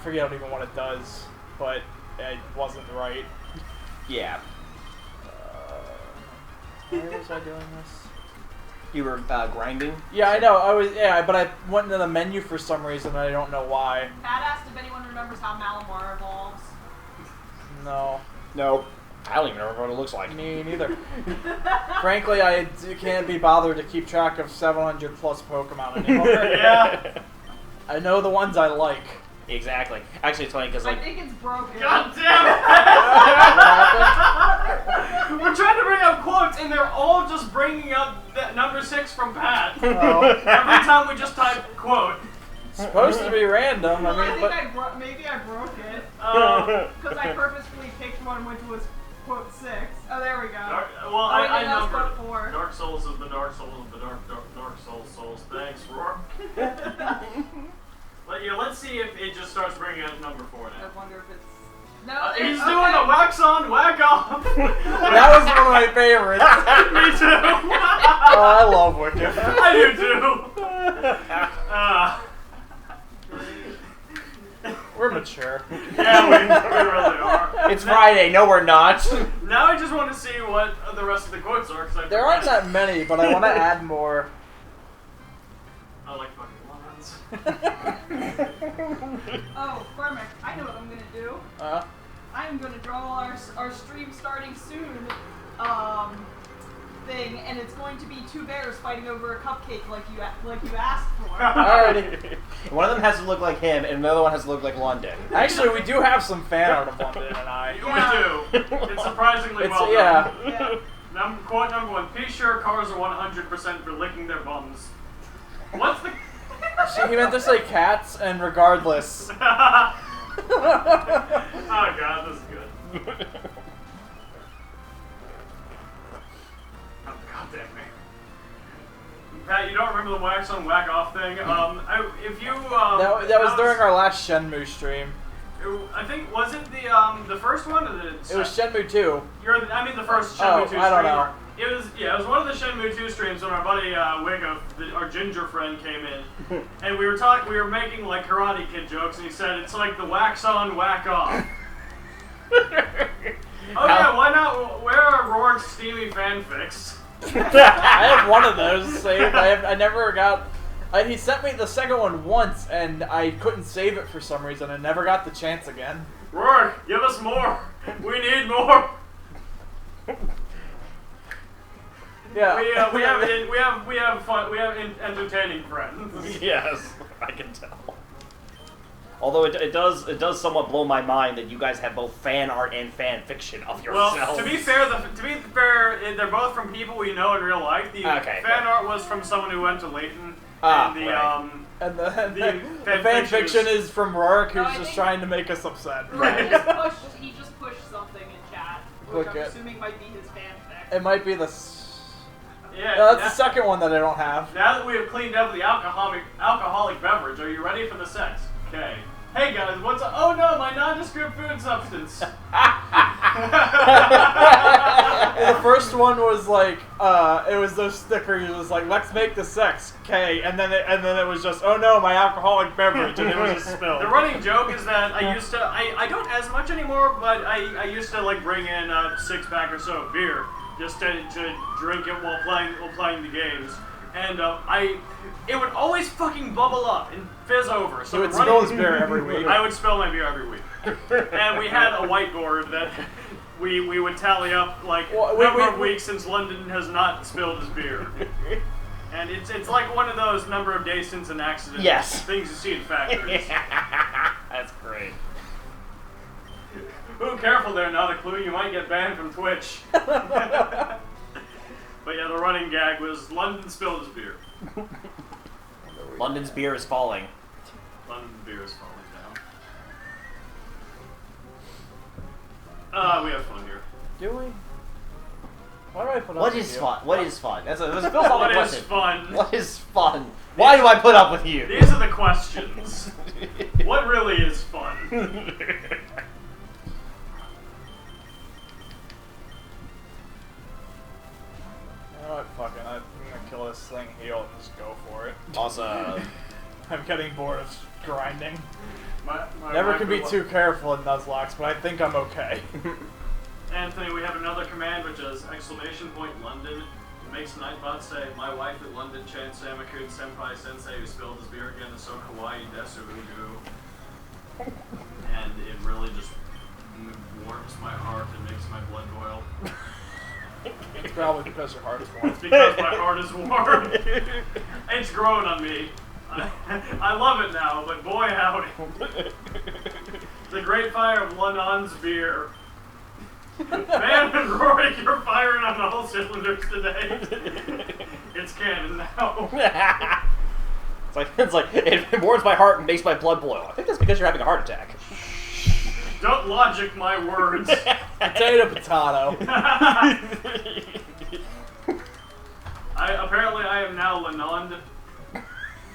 forget even what it does, but it wasn't right.
Yeah.
Why was I doing this?
You were grinding.
Yeah, I know. But I went into the menu for some reason, and I don't know why.
Pat asked if anyone remembers how Malamar evolves.
No,
No. I don't even remember what it looks like.
me neither. Frankly, I can't be bothered to keep track of 700 plus Pokemon anymore.
Yeah.
I know the ones I like.
Exactly. Actually, it's funny because
I think it's broken.
God damn it! We're trying to bring up quotes, and they're all just bringing up that number 6 from Pat.
Oh.
Every time we just type quote.
supposed to be random.
Well,
I mean, but
maybe I broke it. Because I purposefully picked one which was quote 6. Oh, there we go.
I numbered
quote 4.
Dark Souls is the Dark Souls of the Dark Souls. Thanks, Roar. Let's see if it just starts bringing up number 4 now.
I wonder if it's... No,
He's doing a wax on, whack off.
that was one of my favorites.
Me too.
Oh, I love Wicked.
I do too.
We're mature.
Yeah, we really are.
It's Friday. No, we're not.
Now I just want to see what the rest of the quotes are. Cause
There aren't that many, but I want to add more.
I like fucking lines.
Oh, Cormac, I know what I'm gonna do. I'm gonna draw our stream starting soon thing, and it's going to be 2 bears fighting over a cupcake like you asked for.
Alrighty.
One of them has to look like him, and another one has to look like London.
Actually, we do have some fan art of London and I.
We do. It's surprisingly well done.
Yeah.
Quote number 1. Be sure cars are 100% for licking their bums. What's the...
He meant to say cats, and regardless.
Oh god, this is good. Oh god damn me. Pat, you don't remember the wax on, whack off thing? If you
that was during our last Shenmue stream.
I think, was it the first one or the...
It was Shenmue 2.
The first Shenmue 2 stream.
I don't know.
It was one of the Shenmue 2 streams when our buddy Wig, our ginger friend, came in, and we were making like Karate Kid jokes, and he said it's like the wax on, whack off. Yeah, why not? Where are Rourke's steamy fanfics?
I have one of those saved. I never got. He sent me the second one once, and I couldn't save it for some reason. I never got the chance again.
Rourke, give us more. We need more.
Yeah.
We have fun. We have entertaining friends.
Yes, I can tell. Although it does somewhat blow my mind that you guys have both fan art and fan fiction of yourselves.
Well, to be fair, they're both from people we know in real life. The fan art was from someone who went to Leighton. And the
fan fiction is from Rourke, who's just trying to make us upset.
Right. He just pushed something in chat, which I'm assuming might be his fanfic.
It might be the.
Yeah,
no, that's the second one that I don't have.
Now that we have cleaned up the alcoholic beverage, are you ready for the sex? Okay. Hey guys, what's up? Oh no, my nondescript food substance.
The first one was like, it was those stickers. It was like, let's make the sex, okay, and then it was just, oh no, my alcoholic beverage, and it was just spilled.
The running joke is that I don't as much anymore, but I used to like bring in a 6-pack or so of beer just to drink it while playing the games, and it would always fucking bubble up and fizz over. So
you would spill his beer every week.
I would spill my beer every week, and we had a whiteboard that we would tally up like number of weeks since London has not spilled his beer. And it's like one of those number of days since an accident.
Yes.
Things you see in factories.
That's great.
Ooh, careful there, not a clue. You might get banned from Twitch. But yeah, the running gag was London spilled his beer.
London's beer is falling.
London's beer is falling down. We have fun here.
Do we? Why do I put up
What
with
is
you?
fun? What is fun? That's a philosophical
What is
question.
fun?
What is fun? Why do I put up with you?
These are the questions. What really is fun?
You know what? Fucking, I'm gonna kill this thing heal and just go for it.
Awesome.
I'm getting bored of grinding.
My
Never can be too careful in Nuzlocke, but I think I'm okay.
Anthony, we have another command which is !London. It makes Nightbot say, my wife at London Chan Samakun Senpai Sensei who spilled his beer again is so kawaii desu ugu. And it really just warms my heart and makes my blood boil.
It's probably because your heart is warm.
It's because my heart is warm. It's grown on me. I love it now, but boy howdy. The great fire of London's beer. Man and Rory, you're firing on all cylinders today. It's canon now.
It's like it warms my heart and makes my blood boil. I think that's because you're having a heart attack.
Don't logic my words.
Potato, potato.
Apparently I am now Lenond.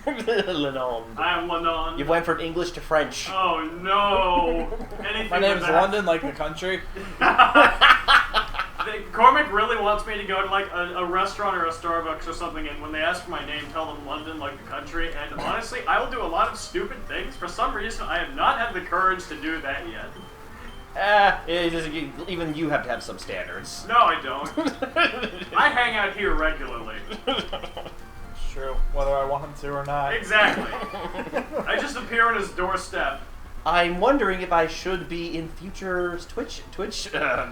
Lenond.
I am Lenond.
You went from English to French.
Oh no! Anything
My name's
with that.
London, like the country.
Cormac really wants me to go to like a restaurant or a Starbucks or something, and when they ask for my name, tell them London, like the country. And honestly, I will do a lot of stupid things. For some reason, I have not had the courage to do that yet.
Even you have to have some standards.
No, I don't. I hang out here regularly.
It's true, whether I want him to or not.
Exactly. I just appear on his doorstep.
I'm wondering if I should be in future Twitch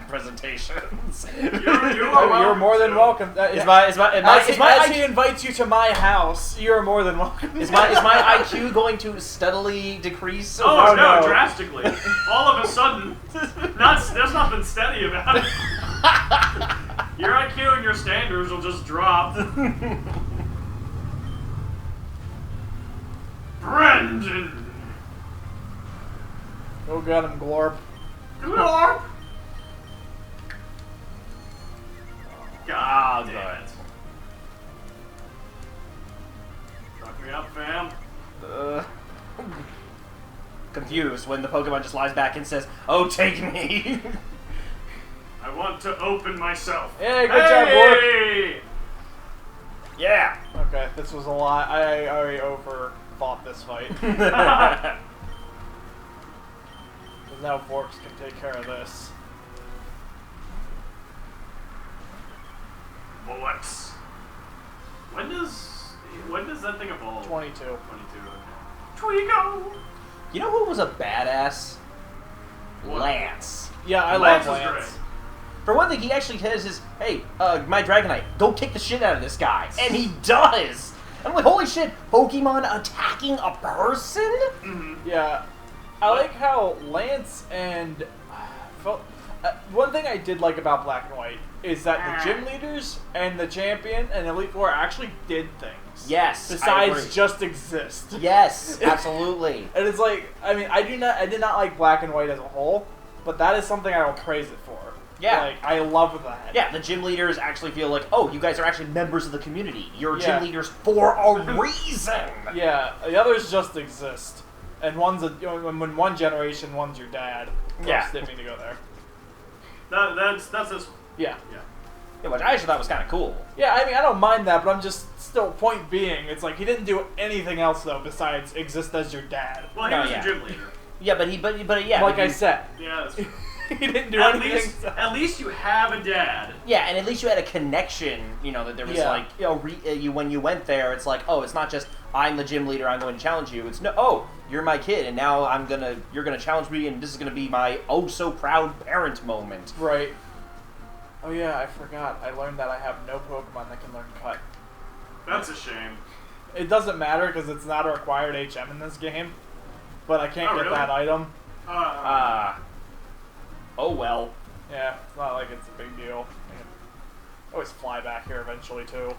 presentations.
You're more than welcome. As he invites you to my house, you're more than welcome.
Is my IQ going to steadily decrease?
Oh no, drastically. All of a sudden, there's nothing steady about it. Your IQ and your standards will just drop. Brendan.
Go get him, Glorp.
Glorp. God damn it. Fuck me up, fam.
Confused when the Pokemon just lies back and says, "Oh, take me."
I want to open myself.
Hey, good job, Glorp.
Yeah.
Okay, this was a lot. I already overthought this fight. Because now Forks can take care of this.
Bullets. When does that thing evolve?
22.
22. Twigo!
You know who was a badass?
What?
Lance.
Yeah, I
Lance
love
is
Lance.
great.
For one thing, he actually says his, "Hey, my Dragonite, go kick the shit out of this guy," and he does. I'm like, holy shit, Pokemon attacking a person?
Mm-hmm.
Yeah, I like how Lance and one thing I did like about Black and White is that the gym leaders and the champion and Elite Four actually did things.
Yes, I
Besides
agree.
just exist.
Yes, absolutely.
And it's like, I mean, I did not like Black and White as a whole, but that is something I will praise it for.
Yeah.
Like, I love that.
Yeah, the gym leaders actually feel like, oh, you guys are actually members of the community. You're
Yeah.
gym leaders for a reason.
Yeah, the others just exist. And when one generation, one's your dad.
Yeah.
Didn't mean to go there.
That's this.
Yeah.
Yeah, which I actually thought was kind of cool.
Yeah, I mean, I don't mind that, but I'm just still, point being, it's like, he didn't do anything else, though, besides exist as your dad.
Well, he
No,
was
yeah.
a gym leader.
Yeah, but yeah.
Like
but
I said.
Yeah, that's true.
He didn't do
At
anything.
at least you have a dad.
Yeah, and at least you had a connection, you know, that there was
Yeah.
like, you know, when you went there, it's like, oh, it's not just, I'm the gym leader, I'm going to challenge you. It's, no, oh, you're my kid, and now you're gonna challenge me, and this is gonna be my oh-so-proud parent moment.
Right. Oh yeah, I forgot. I learned that I have no Pokemon that can learn Cut.
That's a shame.
It doesn't matter, because it's not a required HM in this game. But I can't
Oh,
get
really?
that item.
Oh well.
Yeah, it's not like it's a big deal. I can always fly back here eventually, too.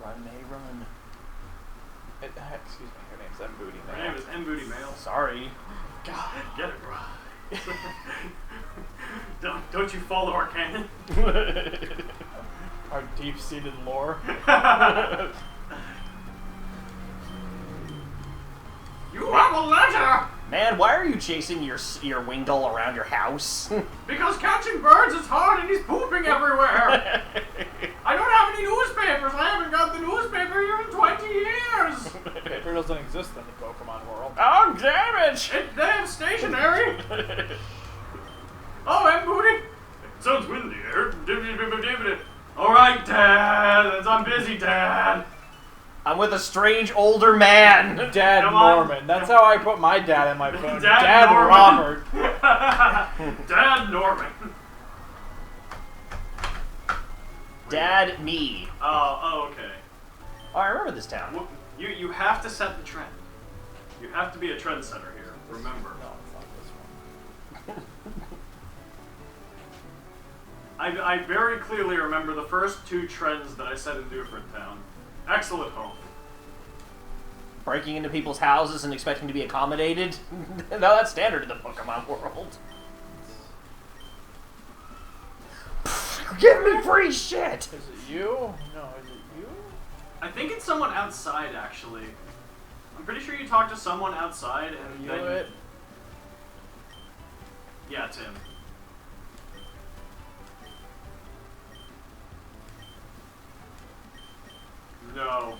Run, May, run.
Excuse me, her name's M Booty
Her
Mail.
name is M Booty Mail.
Sorry.
God.
Get it right. Don't you follow our canon?
Our deep-seated lore.
You have a letter!
Man, why are you chasing your Wingull around your house?
Because catching birds is hard and he's pooping everywhere! I don't have any newspapers! I haven't got the newspaper here in 20 years!
Paper doesn't exist in the Pokemon world.
Oh, damn it!
They have stationery! Oh, M Booty! It sounds windy here. Alright, Dad! I'm busy, Dad!
I'm with a strange older man.
Dad
Come on.
Norman. That's how I put my dad in my phone.
Dad Norman.
Robert.
Dad Norman.
Dad me.
Oh, okay.
Oh, I remember this town.
Well, you have to set the trend. You have to be a trendsetter here. Remember.
No, it's not this one.
I very clearly remember the first 2 trends that I said in Dufferin Town. Excellent home.
Breaking into people's houses and expecting to be accommodated? No, that's standard in the Pokemon world. Give me free shit!
Is it you? No, is it you?
I think it's someone outside, actually. I'm pretty sure you talked to someone outside and
You
then...
it?
Yeah, Tim. No.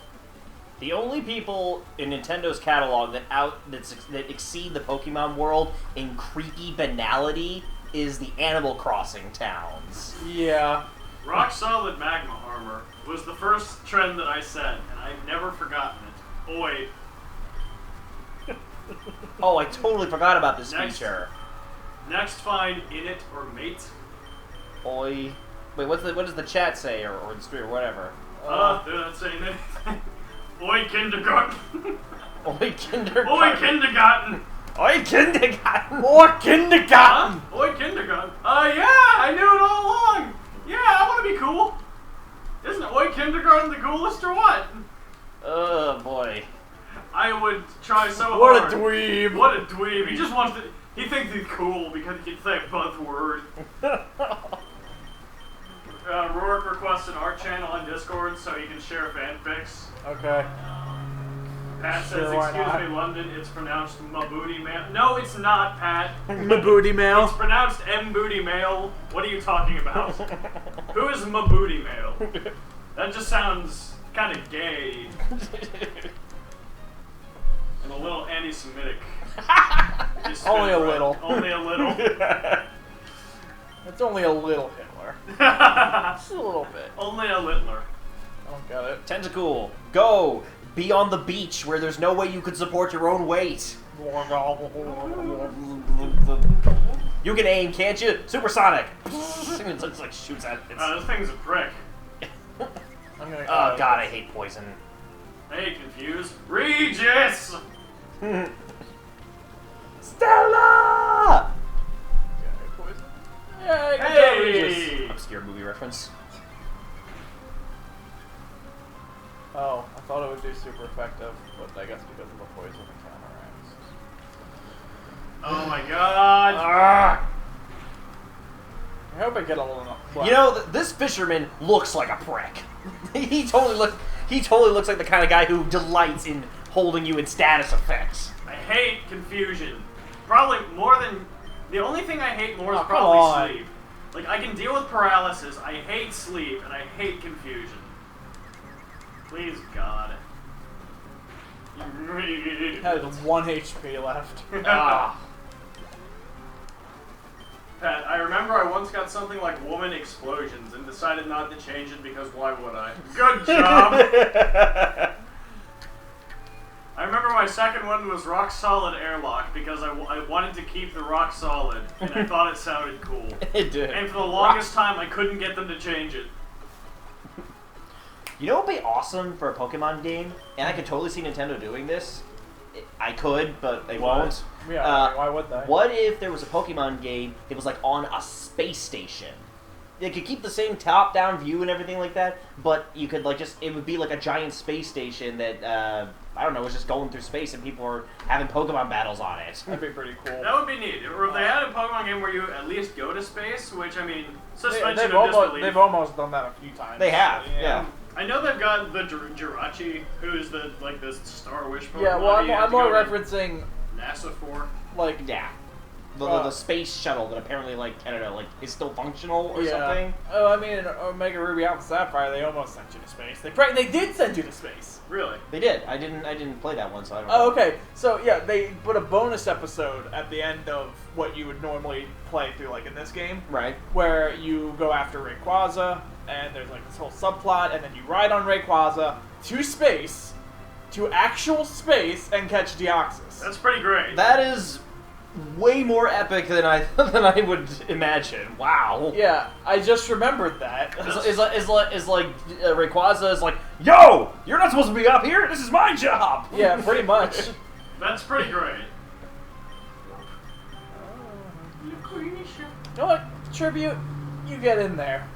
The only people in Nintendo's catalog that exceed the Pokemon world in creepy banality is the Animal Crossing towns.
Yeah.
Rock Solid Magma Armor was the first trend that I said, and I've never forgotten it. Oi.
Oh, I totally forgot about this
Next.
feature.
Next find Init or Mate.
Oi. Wait, what does the chat say, or the stream, or whatever?
They're not saying anything. Oi, kindergarten.
Oi, kindergarten.
Oi, kindergarten.
Oi, kindergarten.
Or kindergarten!
Huh? Oi, kindergarten. Yeah, I knew it all along. Yeah, I want to be cool. Isn't Oi, kindergarten the coolest or what?
Oh, boy.
I would try so
What
hard.
a dweeb!
What a dweeb. He just wants to... He thinks he's cool because he can say a buzzword. Rourke requests an art channel on Discord so he can share fanfics.
Okay.
Pat
Sure,
says,
why
excuse
not?
me, London, it's pronounced Mabooty Mail. No, it's not, Pat.
Mabooty mail.
It's pronounced M-Booty Mail. What are you talking about? Who is Mabooty Mail? That just sounds kind of gay. And a little anti-Semitic. Just
Only a
right.
little.
Only a little.
It's only a little Hitler. Just a little bit.
Only a Littler.
I don't get it.
Tentacool, go! Be on the beach where there's no way you could support your own weight. You can aim, can't you? Supersonic! It looks like shoots at it.
This thing's a prick.
I'm gonna,
Oh god, I hate poison.
Hey, confused. Regis!
Stella!
Yeah, good job, Regis.
Hey!
Obscure movie reference.
Oh, I thought it would do super effective, but I guess because of the poison it counteracts.
Oh my god!
Ah!
I hope I get a little. Well,
You know, this fisherman looks like a prick. he totally looks like the kind of guy who delights in holding you in status effects.
I hate confusion. Probably more than... The only thing I hate more is
Oh, come
probably
on.
sleep. Like, I can deal with paralysis, I hate sleep, and I hate confusion. Please, God.
has 1 HP left.
Ah.
Pat, I remember I once got something like Woman Explosions and decided not to change it because why would I? Good job! I remember my second one was Rock Solid Airlock because I wanted to keep the rock solid and I thought it sounded cool.
It did.
And for the longest time I couldn't get them to change it.
You know what would be awesome for a Pokemon game? And I could totally see Nintendo doing this. I could, but they won't.
Yeah, why would they?
What if there was a Pokemon game that was like on a space station? They could keep the same top-down view and everything like that, but you could like it would be like a giant space station that, I don't know, was just going through space and people were having Pokemon battles on it.
That'd be pretty cool.
That would be neat. Or if they had a Pokemon game where you at least go to space, which I mean, suspension
They've
of disbelief.
they've almost done that a few times.
They have, yeah.
I know they've got the Jirachi, who's the Star Wish Pokemon.
Yeah, well,
you have
I'm
to
more
go to
referencing,
NASA for.
like,
Yeah. The space shuttle that apparently, like, I don't know, like, is still functional or something.
Oh, I mean, in Omega Ruby Alpha Sapphire, they almost sent you to space. They did send you to space.
Really?
They did. I didn't play that one, so I don't know.
Oh, okay. So yeah, they put a bonus episode at the end of what you would normally play through, like in this game,
Right.
where you go after Rayquaza, and there's like this whole subplot, and then you ride on Rayquaza to space, to actual space, and catch Deoxys.
That's pretty great.
That is way more epic than I would imagine. Wow.
Yeah, I just remembered that.
It's like Rayquaza is like, yo, you're not supposed to be up here. This is my job.
Yeah, pretty much.
That's pretty great.
You know what? Tribute. You get in there.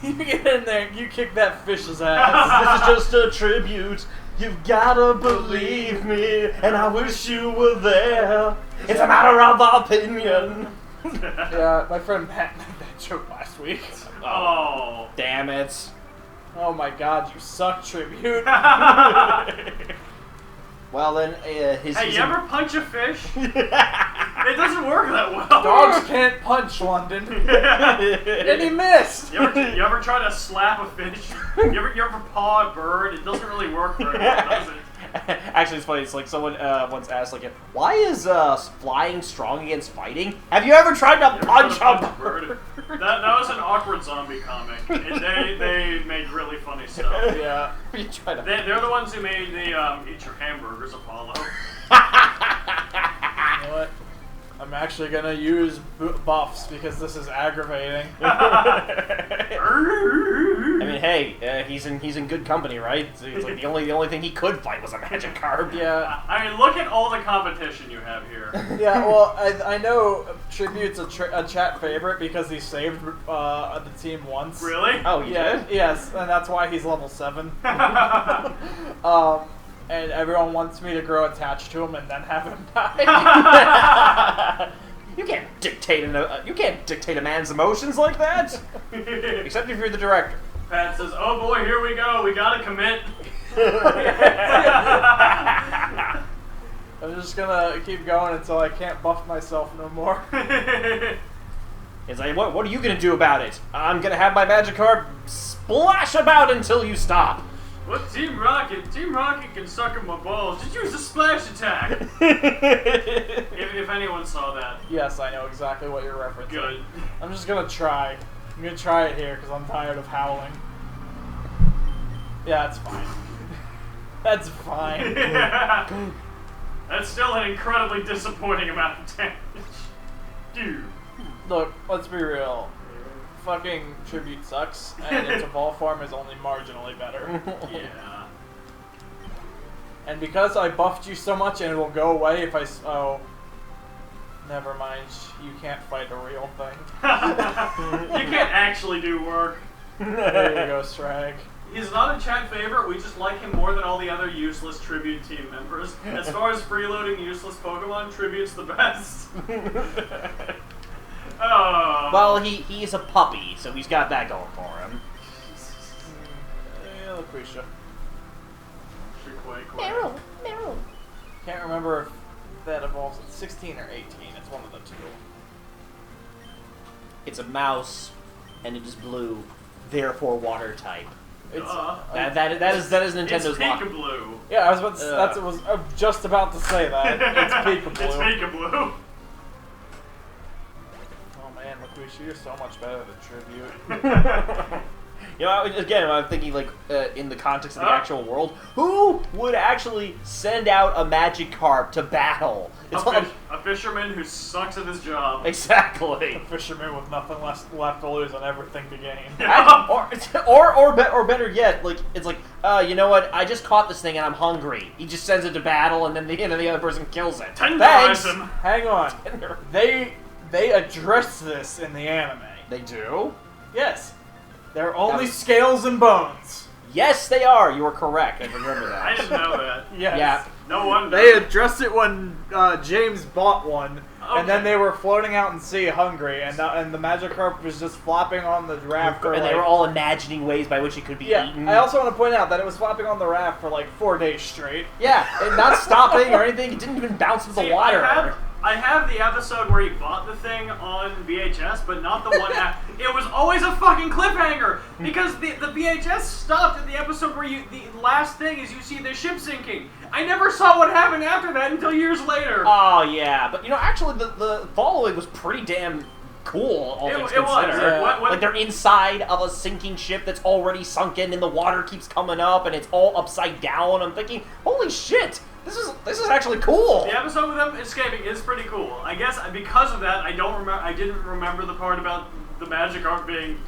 You get in there. You kick that fish's ass.
This is just a tribute. You've gotta believe me, and I wish you were there. It's a matter of opinion.
Yeah, my friend Matt made that joke last week.
Oh.
Damn it.
Oh my god, you suck, tribute.
Well then, his.
Hey,
his
you ever punch a fish? It doesn't work that well.
Dogs can't punch, London. And he missed.
You ever try to slap a fish? You ever paw a bird? It doesn't really work very well, does it?
Actually, it's funny. It's like someone once asked, like, why is flying strong against fighting? Have you ever tried to punch a bird?
That was an awkward zombie comic. They make really funny stuff.
Yeah.
You try to...
They're the ones who made the Eat Your Hamburgers, Apollo.
You know what? I'm actually gonna use buffs because this is aggravating.
I mean, hey, he's in good company, right? It's like the only thing he could fight was a magic carp.
Yeah.
I mean, look at all the competition you have here.
Yeah, well, I know Tribute's a chat favorite because he saved the team once.
Really?
Oh, you
Yeah,
did?
yes, and that's why he's level 7. And everyone wants me to grow attached to him and then have him die.
You can't dictate a man's emotions like that. Except if you're the director.
Pat says, "Oh boy, here we go. We gotta commit."
I'm just gonna keep going until I can't buff myself no more.
It's like, what are you gonna do about it? I'm gonna have my magic carp splash about until you stop.
What Team Rocket? Team Rocket can suck on my balls. Just use a splash attack. if anyone saw that.
Yes, I know exactly what you're referencing.
Good.
I'm just gonna try. I'm gonna try it here because I'm tired of howling. Yeah, that's fine. That's fine.
That's still an incredibly disappointing amount of damage. Dude.
Look, let's be real. Fucking Tribute sucks, and its evolve form is only marginally better.
Yeah.
And because I buffed you so much, and it will go away if I. Oh. Never mind. You can't fight a real thing.
You can't actually do work.
There you go, Strag.
He's not a chat favorite, we just like him more than all the other useless Tribute team members. As far as freeloading useless Pokemon, Tribute's the best. Oh.
Well, he's a puppy, so he's got that going for him.
Yeah, Lucretia.
Meryl.
Can't remember if that evolves at 16 or 18. It's one of the two.
It's a mouse, and it is blue, therefore water type.
It's
That is Nintendo's
It's
lock.
Peekaboo.
yeah. I was about to, I was just about to say that. It's Peekaboo.
It's Peekaboo.
Oh man, Lucretia, you're so much better than Tribute.
You know, again, I'm thinking like in the context of the actual world, who would actually send out a Magikarp to battle? It's like
A fisherman who sucks at his job.
exactly.
A fisherman with nothing left to lose and everything to gain.
Or better yet, like it's like, you know what? I just caught this thing and I'm hungry. He just sends it to battle, and then the other person kills it.
Tenderize him.
Hang on. They address this in the anime.
They do?
Yes. They're only scales and bones.
Yes, they are. You are correct. I remember that.
I didn't know that.
Yes.
Yeah.
No wonder.
They addressed it when James bought one,
Okay.
and then they were floating out in sea hungry, and the Magikarp was just flopping on the raft for
And they were all imagining ways by which it could be eaten.
I also want to point out that it was flopping on the raft for like 4 days straight.
Yeah, and not stopping or anything. It didn't even bounce into the
See,
water.
I have the episode where he bought the thing on VHS, but not the one after. It was always a fucking cliffhanger because the VHS stopped at the episode where the last thing is you see the ship sinking. I never saw what happened after that until years later.
Oh yeah, but you know, actually, the following was pretty damn cool. All things considered.
Yeah.
What-
Like they're inside of a sinking ship that's already sunken, and the water keeps coming up, and it's all upside down. I'm thinking, holy shit, this is actually cool.
The episode with them escaping is pretty cool. I guess because of that, I didn't remember the part about the Magikarp being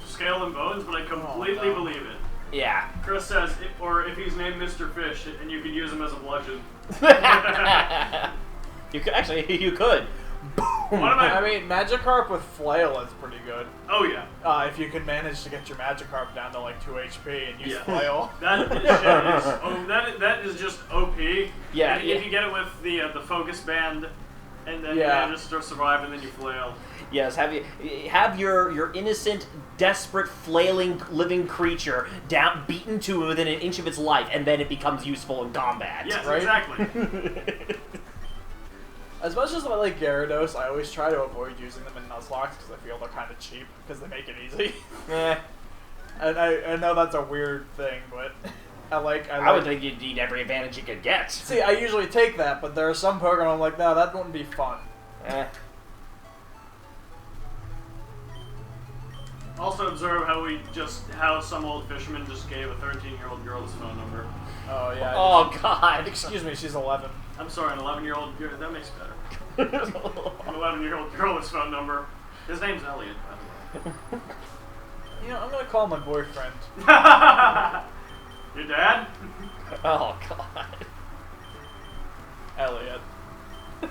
scale and bones, but I completely believe it.
Yeah.
Chris says, or if he's named Mr. Fish, and you could use him as a bludgeon.
You could.
I mean, Magikarp with Flail is pretty good.
Oh yeah.
If you can manage to get your Magikarp down to like 2 HP and use Flail.
That is just OP.
Yeah.
If you get it with the focus band, and then you manage to survive, and then you flail.
Yes, have your innocent, desperate, flailing, living creature beaten to within an inch of its life, and then it becomes useful in combat.
Yes,
right?
exactly.
As much as I like Gyarados, I always try to avoid using them in Nuzlocke because I feel they're kind of cheap because they make it easy. And I know that's a weird thing, but I
would think you'd need every advantage you could get.
See, I usually take that, but there are some Pokemon I'm like, no, that wouldn't be fun.
Also observe how some old fisherman just gave a 13-year-old girl his phone number.
Oh yeah.
Oh God.
Excuse me, she's 11.
I'm sorry, an 11-year-old girl. That makes it better. An 11-year-old girl his phone number. His name's Elliot, by the way.
You know, I'm gonna call my boyfriend.
Your dad?
Oh God.
Elliot.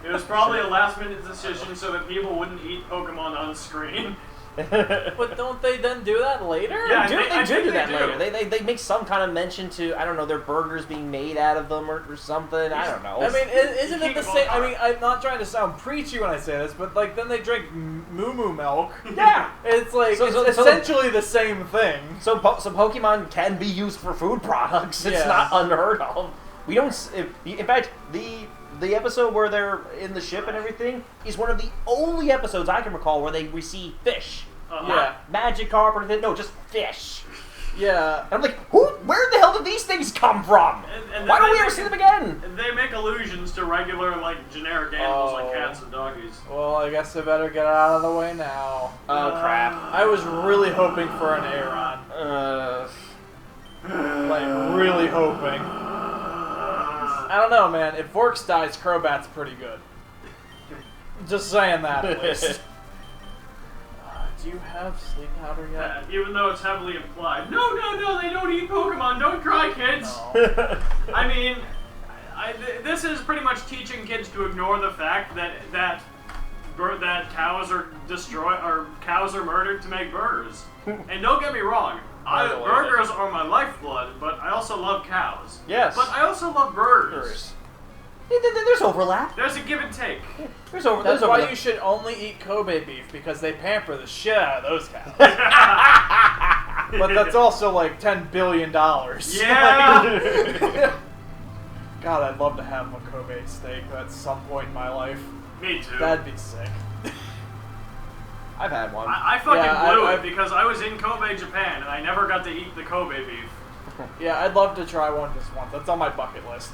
It was probably a last-minute decision so that people wouldn't eat Pokemon on screen.
But don't they then do that later?
Yeah,
They do that
do.
later. They make some kind of mention to, I don't know, their burgers being made out of them or something. I don't know.
I mean, isn't it the same? I mean, I'm not trying to sound preachy when I say this, but like then they drink moo milk.
Yeah.
It's like
So
essentially the same thing.
So Pokemon can be used for food products. It's
Yeah.
not unheard of. We don't. In fact, the episode where they're in the ship and everything is one of the only episodes I can recall where they receive fish.
Yeah.
Magikarp or anything. No, just fish.
Yeah.
And I'm like, where the hell did these things come from?
And
Why don't we ever see them again?
They make allusions to regular, like, generic animals like cats and doggies.
Well, I guess I better get out of the way now.
Oh crap!
I was really hoping for an Aeron. Like really hoping. I don't know, man. If Vorks dies, Crobat's pretty good. Just saying that at least. Do you have sleep powder yet?
Even though it's heavily implied. No, they don't eat Pokemon. Don't cry, kids.
No.
I mean, this is pretty much teaching kids to ignore the fact that cows are destroyed or cows are murdered to make burgers. And don't get me wrong, burgers are my lifeblood, but I also love cows.
Yes.
But I also love burgers.
There's overlap.
There's a give and take.
That's why you should only eat Kobe beef, because they pamper the shit out of those cows. But that's also like $10 billion.
Yeah.
God, I'd love to have a Kobe steak at some point in my life.
Me too.
That'd be sick.
I've had one.
I fucking blew it because I was in Kobe, Japan, and I never got to eat the Kobe beef.
Yeah, I'd love to try one just once. That's on my bucket list.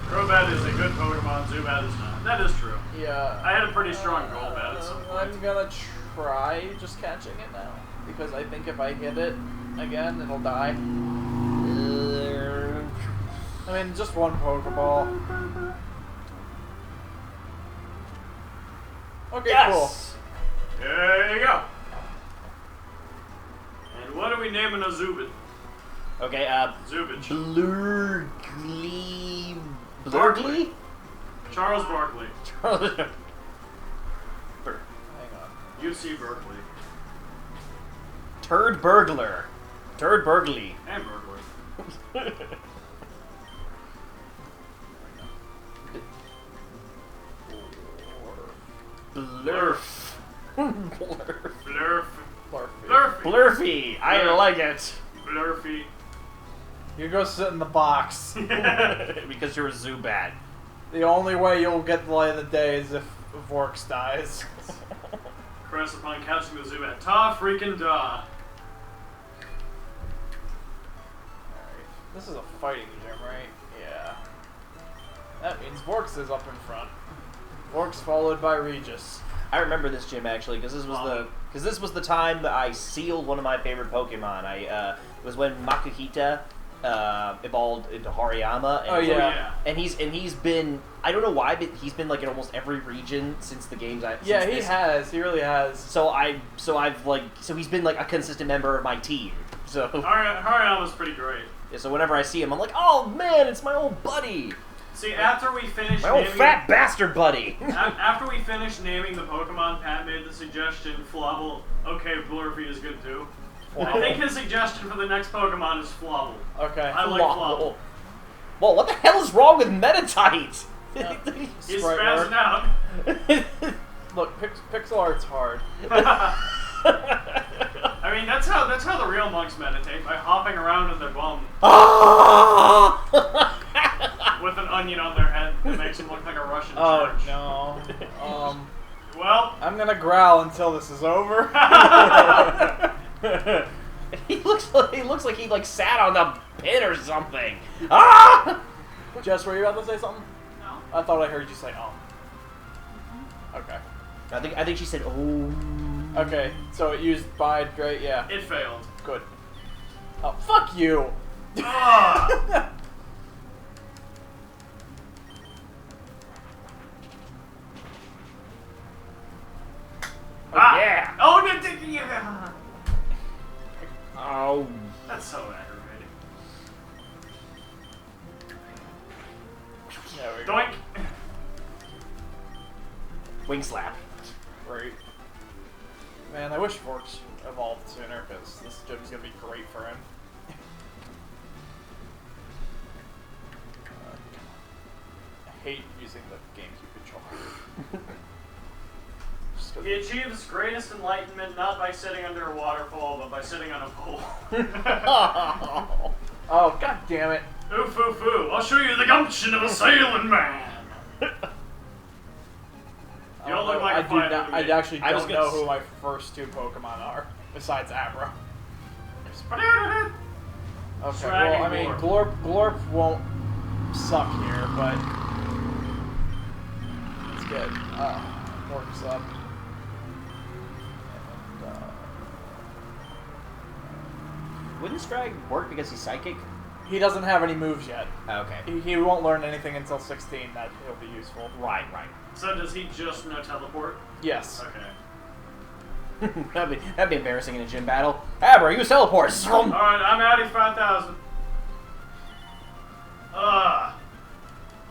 Crobat is a good Pokemon, Zubat is not. That is true.
Yeah.
I had a pretty strong Golbat at some point.
I'm gonna try just catching it now. Because I think if I hit it again, it'll die. I mean, just one Pokeball. Okay,
Yes!
Cool. There you go. And what are we naming a Zubin?
Okay,
Zubich.
Blurgly?
Charles Barkley.
Hang on.
UC Berkeley.
Turd Burglar. Turd Burgley.
And Burglar.
Blurf.
Blurf.
Blurfy.
Blurfy.
Blurfy. I like it.
Blurfy.
You go sit in the box.
Because you're a Zubat.
The only way you'll get the light of the day is if Vorks dies.
Press upon catching the Zubat. Ta freaking da.
This is a fighting gym, right? Yeah. That means Vorks is up in front. Vorks followed by Regis.
I remember this gym actually because this was the time that I sealed one of my favorite Pokemon. It was when Makuhita evolved into Hariyama. And and he's been, I don't know why, but he's been like in almost every region since the games.
He has. He really has.
So he's been like a consistent member of my team. So
Hariyama's pretty great.
yeah, so whenever I see him, I'm like, oh man, it's my old buddy.
See, after we finished
My old
naming...
fat bastard buddy!
After we finished naming the Pokemon, Pat made the suggestion, Flubble. Okay, Blurfy is good too. I think his suggestion for the next Pokemon is Flubble.
Okay.
I like Flubble.
Well, what the hell is wrong with Metatite?
He's
Sprite
spazzing
work.
out.
Look, pixel art's hard.
I mean, that's how the real monks meditate, by hopping around in their bum with an onion on their head that makes them look like a Russian church.
No.
Well,
I'm gonna growl until this is over.
he looks like he like sat on the pit or something. Ah!
Jess, were you about to say something?
No.
I thought I heard you say Okay.
I think she said, "Oh."
Okay, so it used bide, great, yeah.
it failed.
Good. Oh, fuck you!
Ah!
Oh, yeah.
Oh, no, yeah.
Oh.
That's so aggravating.
There we go.
Doink.
Wing slap.
Great. Man, I wish Forks evolved sooner, because this gym's gonna be great for him. I hate using the GameCube controller. Just 'cause
He achieves greatest enlightenment not by sitting under a waterfall, but by sitting on a pole.
Oh, god damn it.
Ooh, foo, foo. I'll show you the gumption of a sailing man. You don't look like a fighter to me.
I actually
I was
don't
gonna
know who my first two Pokemon are, besides Abra. Okay,
Dragon
well, I mean, Glorp won't suck here, but it's good. Works up. And,
Wouldn't Strag work because he's psychic?
he doesn't have any moves yet.
Okay.
He won't learn anything until 16 that he'll be useful.
Right.
So does he just know teleport?
Yes.
Okay.
that'd be embarrassing in a gym battle. Abra, use teleport.
Alright, I'm adding 5,000.
Of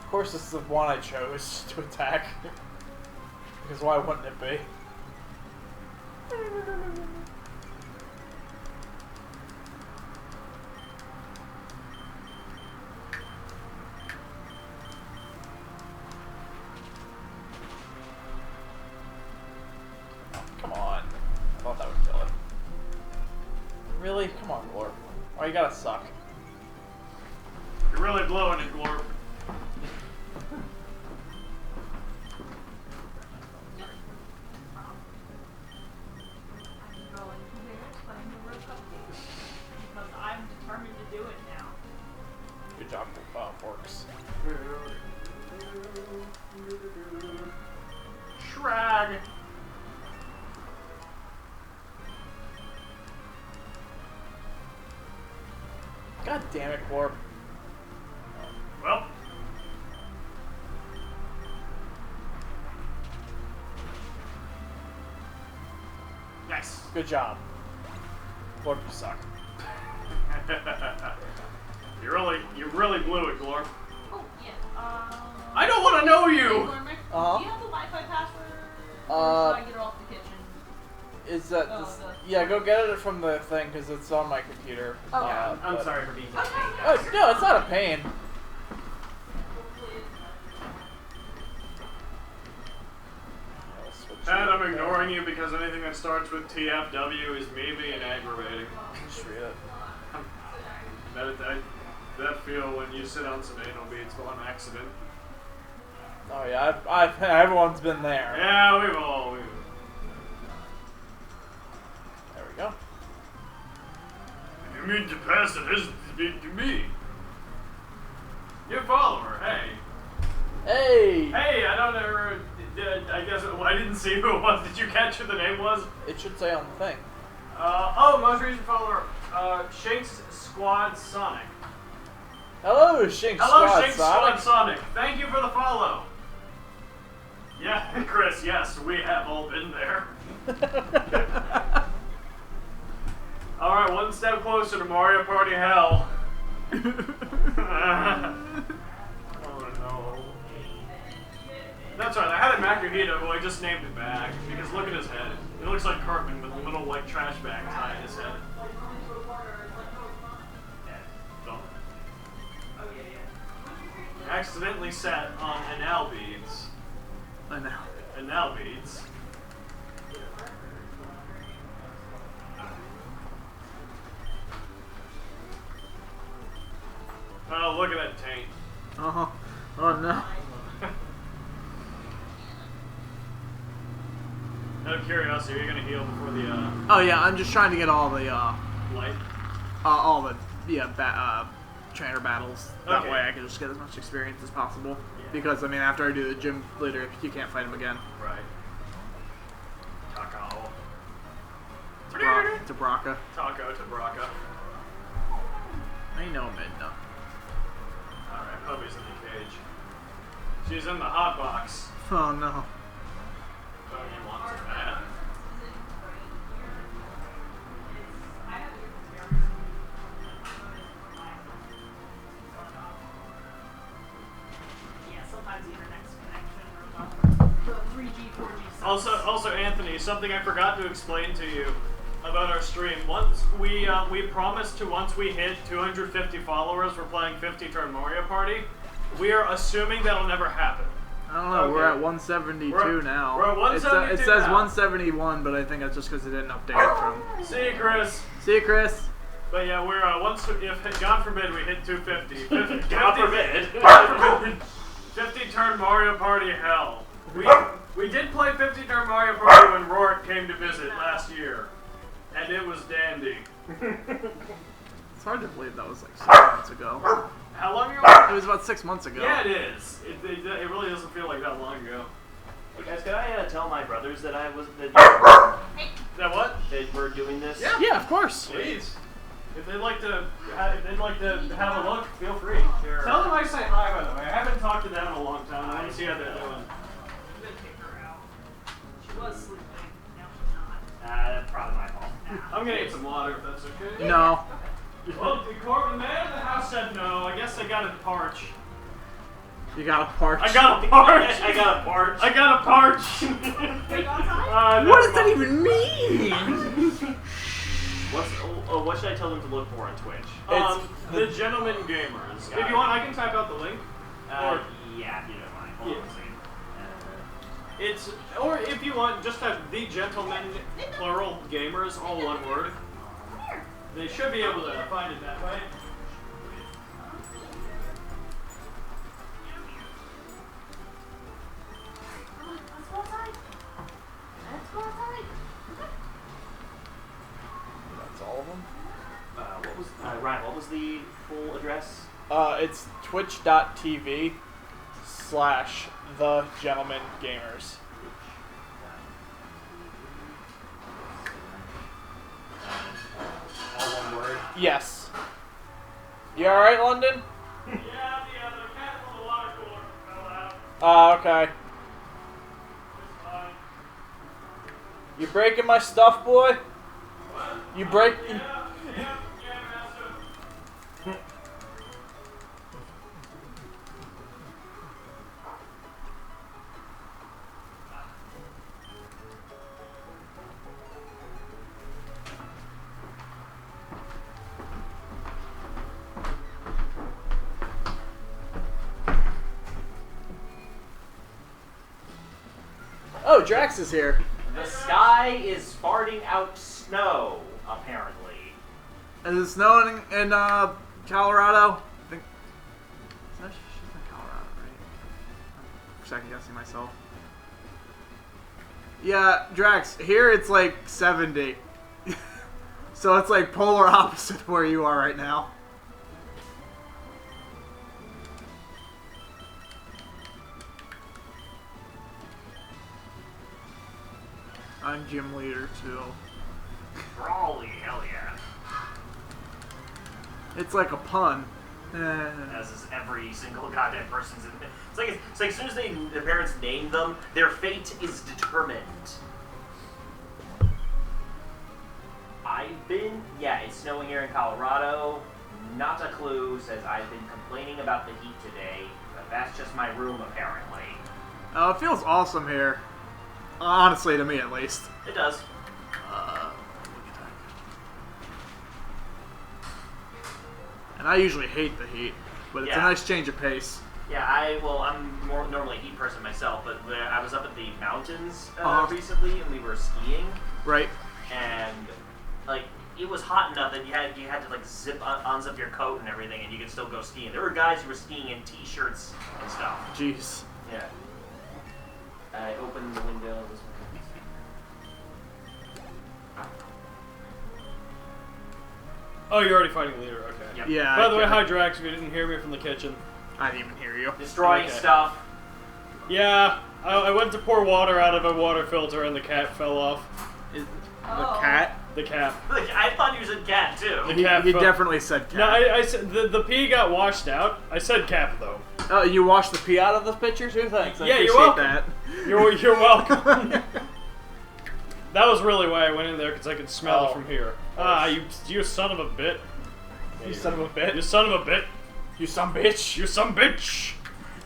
course, this is the one I chose to attack. Because why wouldn't it be? Come on. I thought that would kill it. Really? Come on, Glorp. Why you gotta suck?
You're really blowing it, Glorp.
I'm going there playing the World Cup game. Because I'm determined to do it now.
Good job, Forks.
Shrag.
God damn it, Glorp.
Well. Nice.
Good job. Glorp, you suck.
you really blew it, Glorp.
Oh, yeah.
I don't want to know
Hey,
you!
Gormick,
Uh-huh.
do you have the Wi-Fi password? Or should I get it off the kitchen?
Is that
Oh,
this?
the-
Yeah, go get it from the thing because it's on my computer.
Okay.
I'm
but-
sorry for being such a pain,
Oh,
guys.
no, it's not a pain.
Hopefully
And I'm ignoring you because anything that starts with TFW is me being aggravating.
Just read it.
That feel when you sit on some anal beads on accident.
Oh yeah, everyone's been there.
Yeah, we've all.
There we go.
You mean to pass it as to me? Your follower, hey.
Hey!
Hey, I don't ever. I guess I didn't see who it was. Did you catch who the name was?
It should say on the thing.
Most recent follower, Shank's Squad Sonic.
Hello, Shink
Hello,
Squad
Shank's Squad
Sonic.
Sonic. Thank you for the follow. Yeah, Chris, yes, we have all been there. Alright, one step closer to Mario Party Hell. Oh no. Makuhita, who I just named it back, because look at his head. It looks like Cartman with a little, like, trash bag tied in his head. Don't. Accidentally sat on anal beads. Anal beads. Oh, look at that taint.
Uh-huh. Oh, no.
Out of curiosity, are you gonna heal before the,
Oh, yeah, I'm just trying to get all the,
light?
trainer battles. That
Okay.
way I can just get as much experience as possible. Because, I mean, after I do the gym leader, you can't fight him again.
Right. Taco.
To Braka.
Taco to Braca.
I know Midna.
Alright, Puppy's in the cage. She's in the hot box.
Oh, no.
Doggy wants her bad.
Yeah, sometimes the internet's connection or the 3G, 4G.
Also, Anthony, something I forgot to explain to you about our stream. Once we promised to once we hit 250 followers, we're playing 50-turn Mario Party. We are assuming that'll never happen.
I don't know,
Okay.
we're at 172 now.
we're at 172
It says
now.
171, but I think that's just because it didn't update from...
See you, Chris.
See you, Chris.
But yeah, we're if God forbid we hit 250.
God forbid.
50-turn Mario Party hell. We did play 50-turn Mario Party when Rourke came to visit last year, and it was dandy.
It's hard to believe that was like 6 months ago.
How long ago?
It was about 6 months ago.
Yeah, it is. It really doesn't feel like that long ago.
Hey guys, can I tell my brothers that
That what?
that we're doing this?
Yeah, of course.
Please. If they'd like to have a look, feel free.
Sure.
Tell them I say hi, by the way. I haven't talked to them in a long time. I want to see how they're doing.
I'm gonna kick her out. She was sleeping. Now she's not.
That's probably my fault.
I'm gonna eat some water if that's okay.
No.
Well, the man in the house said no. I guess I got a parch.
You got a parch.
I got a parch.
I got a parch.
I got a parch.
Wait, outside?
What does that even mean?
What should I tell them to look for on Twitch?
The Gentleman Gamers. If you want, I can type out the link.
Yeah, if you don't mind. Hold on a second.
It's, or if you want, just have the Gentleman plural gamers, all one word. They should be able to find it that way.
Let's go outside. Let's go outside.
That's all of them?
What was Ryan? What was the full address?
It's twitch.tv/thegentlemangamers.
All one word.
Yes. You alright, London?
Yeah, the cat from the water cooler fell out.
Okay.
It's fine.
You breaking my stuff, boy?
What?
You break...
Yeah, master.
Oh, Drax is here.
The sky is farting out snow, apparently.
Is it snowing in Colorado? I think... She's in Colorado, right? I'm second guessing myself. Yeah, Drax, here it's like 70. So it's like polar opposite of where you are right now. I'm gym leader too.
Brawly, hell yeah.
It's like a pun.
As is every single goddamn person's in it. It's like as soon as their parents name them, their fate is determined. It's snowing here in Colorado. Not a clue, says I've been complaining about the heat today, but that's just my room apparently.
It feels awesome here. Honestly, to me at least.
It does.
And I usually hate the heat, but it's a nice change of pace.
Yeah, I'm more normally a heat person myself, but I was up at the mountains recently, and we were skiing.
Right.
And like it was hot enough that you had to like unzip your coat and everything, and you could still go skiing. There were guys who were skiing in t-shirts and stuff.
Jeez.
Yeah. I opened the window.
Oh, you're already fighting leader. Okay.
Yep.
Yeah.
By the way, hi Drax. If you didn't hear me from the kitchen.
I didn't even hear you.
Destroying stuff.
Yeah, I went to pour water out of a water filter and the cap fell off.
The cat?
The cap.
I thought you said cat too.
The cap.
You
fell.
definitely said cat.
No, I said the pee got washed out. I said cap though.
Oh, you washed the pee out of the pitcher too? Thanks. I
Yeah, you're
appreciate
welcome.
that.
You're welcome. That was really why I went in there, because I could smell it from here. Ah, you son of a bit.
You son of a bit.
You son of a bit.
You some bitch.
You some bitch.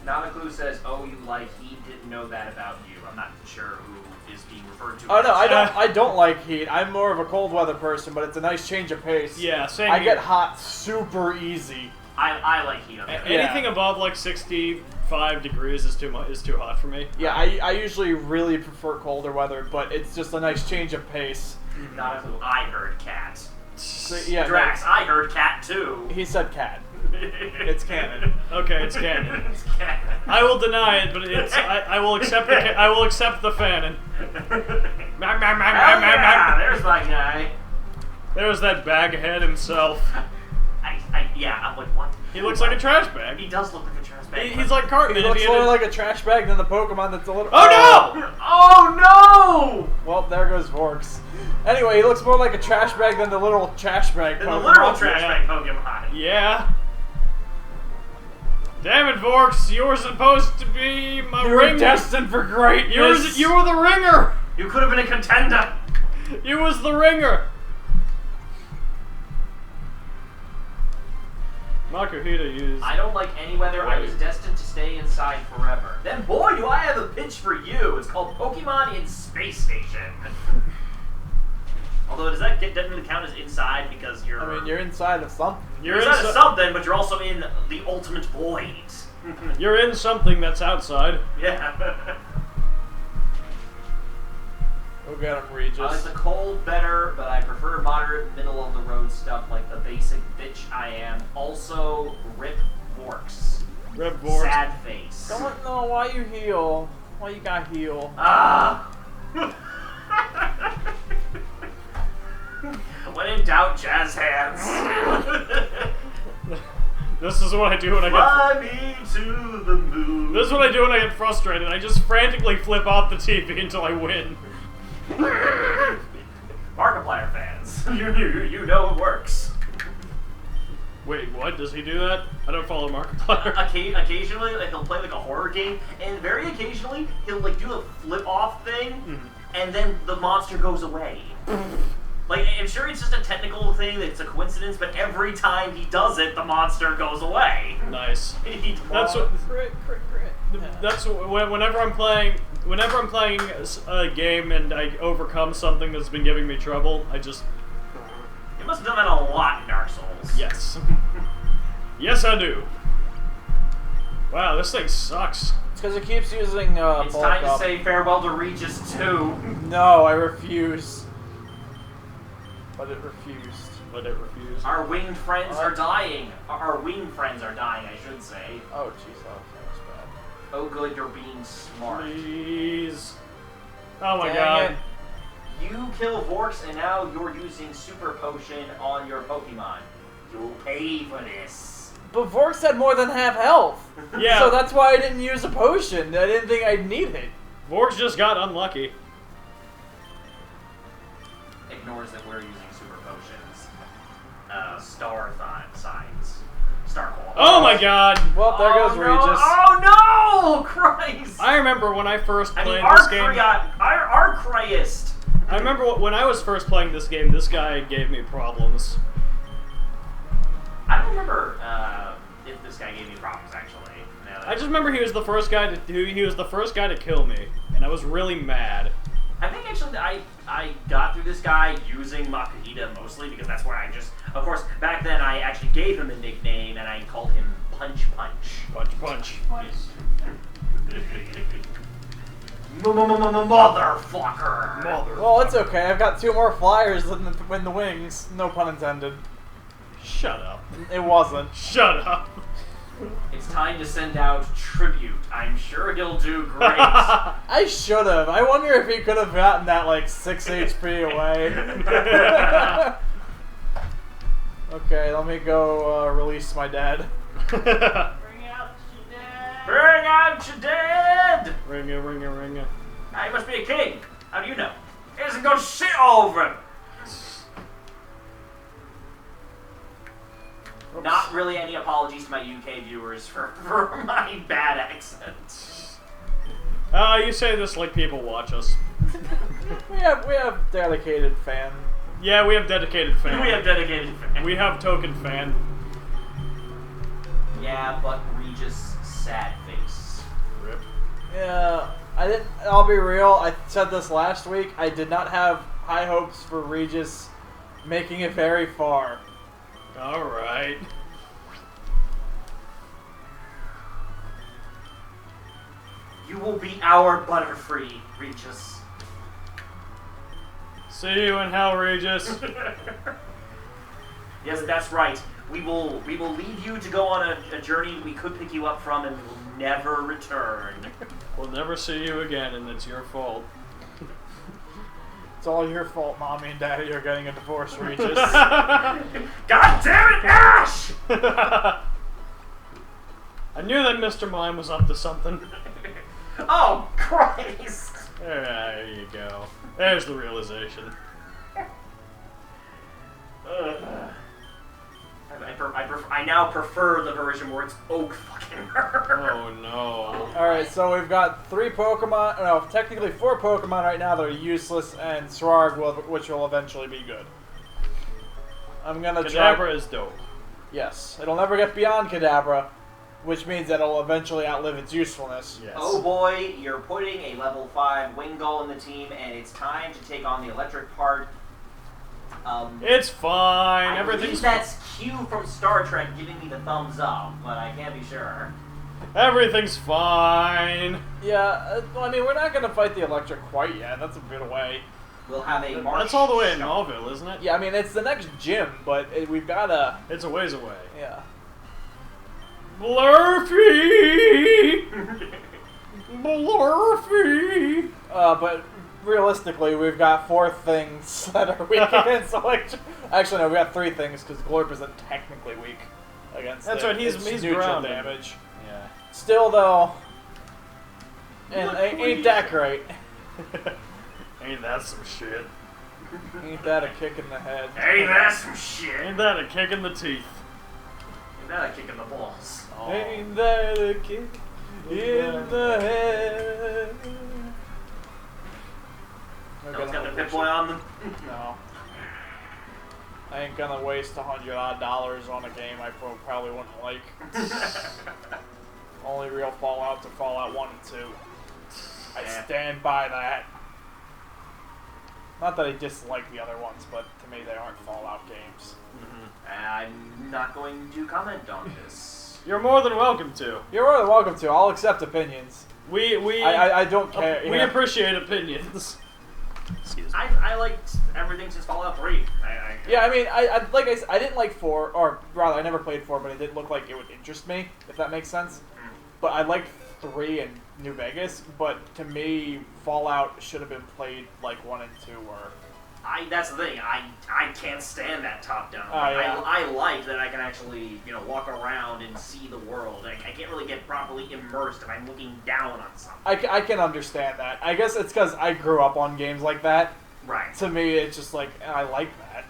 Nanaklu says, "Oh, you like heat? Didn't know that about you." I'm not sure who is being referred to.
Oh no, I don't like heat. I'm more of a cold weather person, but it's a nice change of pace.
Yeah, same
I
here.
get hot super easy.
I like heat.
Anything above like 65 degrees is too hot for me.
Yeah, I usually really prefer colder weather, but it's just a nice change of pace.
Nanaklu, I heard cat.
So, yeah,
Drax, I heard cat too.
He said cat.
It's canon.
Okay, it's canon.
It's cat.
I will deny it, but it's I will accept I will accept the fanon.
Yeah, there's my guy.
There's that baghead himself.
I'm like, what?
He looks like a trash bag.
He does look like a trash bag.
He's like Cartman.
He looks more like a trash bag than the Pokemon that's a little.
Oh no!
Oh no!
Well, there goes Vorks. Anyway, he looks more like a trash bag than the little trash bag
Than
Pokemon.
the literal trash bag Pokemon.
Yeah. Damn it, Vorks! You were supposed to be my
You were
ringer.
destined for greatness.
You were the ringer.
You could have been a contender.
You was the ringer. Makuhita used.
I don't like any weather. I was destined to stay inside forever. Then, boy, do I have a pitch for you. It's called Pokemon in Space Station. Although, does that doesn't really count as inside because you're...
I mean, you're inside of something.
You're inside of something, but you're also in the ultimate void.
You're in something that's outside.
Yeah.
Go get him, Regis.
I like the cold better, but I prefer moderate, middle-of-the-road stuff like the basic bitch I am. Also, Rip Vorks.
Rip Vorks.
Sad face.
Don't know why you heal. Why you got heal?
Ah! When in doubt, jazz hands.
This is what I do when I
Fly me to the moon.
This is what I do when I get frustrated. I just frantically flip off the TV until I win.
Markiplier fans, you know it works.
Wait, what? Does he do that? I don't follow Markiplier.
Occasionally, like, he'll play like a horror game, and very occasionally he'll like do a flip off thing, and then the monster goes away. Like, I'm sure it's just a technical thing, it's a coincidence, but every time he does it, the monster goes away.
Nice. That's what. That's whenever I'm playing a game and I overcome something that's been giving me trouble, I just.
You must have done that a lot in Dark Souls.
Yes. Yes, I do. Wow, this thing sucks.
It's because it keeps using
It's time to say farewell to Regis 2.
No, I refuse. But it refused.
Our winged friends are dying. Our winged friends are dying, I should say.
Oh, jeez, that was bad.
Oh, good, you're being smart.
Please. Oh my
Dang
god.
it.
You kill Vorks, and now you're using Super Potion on your Pokemon. You'll pay for this.
But Vorks had more than half health.
Yeah.
So that's why I didn't use a potion. I didn't think I'd need it.
Vorks just got unlucky.
Ignores that we're using Super Potions. Star signs. Star Claw.
Oh my god.
Well, there goes
no.
Regis.
Oh no! Christ!
I remember when I first played
I mean,
this game.
Archriest.
I remember when I was first playing this game, this guy gave me problems.
I don't remember if this this guy gave me problems, actually.
I just remember he was the first guy to kill me, and I was really mad.
I think actually I got through this guy using Makuhita mostly because that's where I just, of course, back then I actually gave him a nickname and I called him Punch Punch.
Punch Punch.
Motherfucker.
Well, it's okay. I've got 2 more flyers than the wings. No pun intended.
Shut up.
It wasn't.
Shut up.
It's time to send out tribute. I'm sure he'll do great.
I should have. I wonder if he could have gotten that like 6 HP away. Okay, let me go release my dad.
Bring out your dad.
Bring out your dead!
Ring it, ring it, ring it.
He must be a king. How do you know? He doesn't go shit all over him. Not really any apologies to my UK viewers for my bad accent.
You say this like people watch us.
we have dedicated fan.
Yeah, we have dedicated fan.
We have dedicated fans.
We have token fan.
Yeah, but Regis, sad face.
Rip.
Yeah, I didn't. I'll be real. I said this last week. I did not have high hopes for Regis making it very far.
Alright.
You will be our Butterfree, Regis.
See you in hell, Regis.
Yes, that's right. We will leave you to go on a journey we could pick you up from and we will never return.
We'll never see you again, and it's your fault.
It's all your fault, Mommy and Daddy are getting a divorce, Regis.
God damn it, Ash!
I knew that Mr. Mime was up to something.
Oh, Christ!
There you go. There's the realization.
I now prefer the version where it's Oak fucking her.
Oh no.
Alright, so we've got 3 Pokemon, no, technically 4 Pokemon right now that are useless, and Swarg, which will eventually be good. I'm gonna
Kadabra is dope.
Yes, it'll never get beyond Kadabra, which means that it'll eventually outlive its usefulness.
Yes.
Oh boy, you're putting a level 5 Wingull in the team, and it's time to take on the electric part.
It's fine.
I
Everything's
believe that's Q from Star Trek giving me the thumbs up, but I can't be sure.
Everything's fine.
Yeah, I mean, we're not gonna fight the electric quite yet. That's a bit away.
We'll have a March.
That's all the way in Malville, isn't it?
Yeah, I mean, it's the next gym, but we've gotta...
It's a ways away.
Yeah.
Blurfy! Blurfy!
But realistically, we've got 4 things that are weak against electric. Actually, no, we got 3 things because Glorp isn't technically weak against.
That's
it.
right. He's
neutral
grounded.
damage.
Yeah.
Still though, and ain't that great?
Ain't that some shit?
Ain't that a kick in the head?
Hey, that's some shit.
Ain't that a kick in the teeth?
Ain't that a kick in the balls?
Oh.
Ain't that a kick in the head?
Someone's got the Pip-Boy on them.
No. I ain't gonna waste $100 odd on a game I probably wouldn't like. Only real Fallout to Fallout 1 and 2. I stand by that. Not that I dislike the other ones, but to me they aren't Fallout games.
I'm not going to comment on this.
You're more than welcome to.
You're more than welcome to. I'll accept opinions. I don't care.
We appreciate opinions. Excuse me.
I liked everything since Fallout 3.
Yeah, I mean, I like I said, I didn't like 4, or rather, I never played 4, but it didn't look like it would interest me, if that makes sense. But I liked 3 in New Vegas, but to me, Fallout should have been played like 1 and 2 were.
That's the thing. I can't stand that top-down.
Yeah.
I like that I can actually, walk around and see the world. I can't really get properly immersed if I'm looking down on something.
I can understand that. I guess it's because I grew up on games like that.
Right.
To me, it's just like, I like that.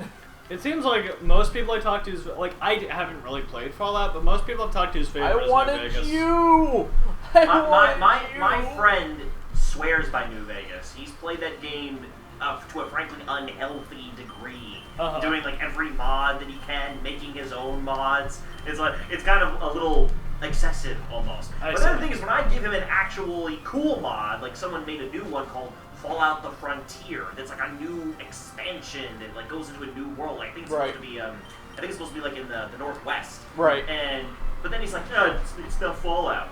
It seems like most people I talk to is like I haven't really played Fallout, but most people I've talked to is favorite
I
is New
wanted
Vegas.
you!
My friend swears by New Vegas. He's played that game to a frankly unhealthy degree.
Uh-huh.
Doing like every mod that he can, making his own mods. It's kind of a little excessive almost. But the other thing is, when I give him an actually cool mod, like someone made a new one called Fallout the Frontier, that's like a new expansion that like goes into a new world. I think it's supposed to be like in the Northwest.
Right.
But then he's like, no, it's not Fallout.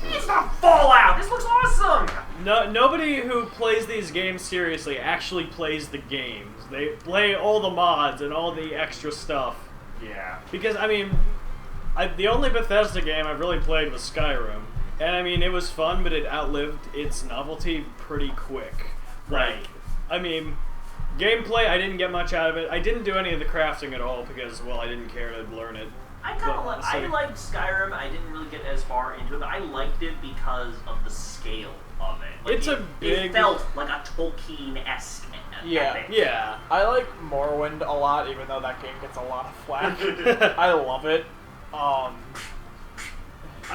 It's not Fallout! This looks awesome!
No, nobody who plays these games seriously actually plays the games. They play all the mods and all the extra stuff.
Yeah.
Because, I mean, the only Bethesda game I've really played was Skyrim. And, I mean, it was fun, but it outlived its novelty pretty quick.
Right.
Like, I mean, gameplay, I didn't get much out of it. I didn't do any of the crafting at all because, well, I didn't care to learn it.
I liked Skyrim. I didn't really get as far into it, but I liked it because of the scale of it. Like, it felt like a Tolkien-esque epic.
Yeah.
I like Morrowind a lot, even though that game gets a lot of flack. I love it.
I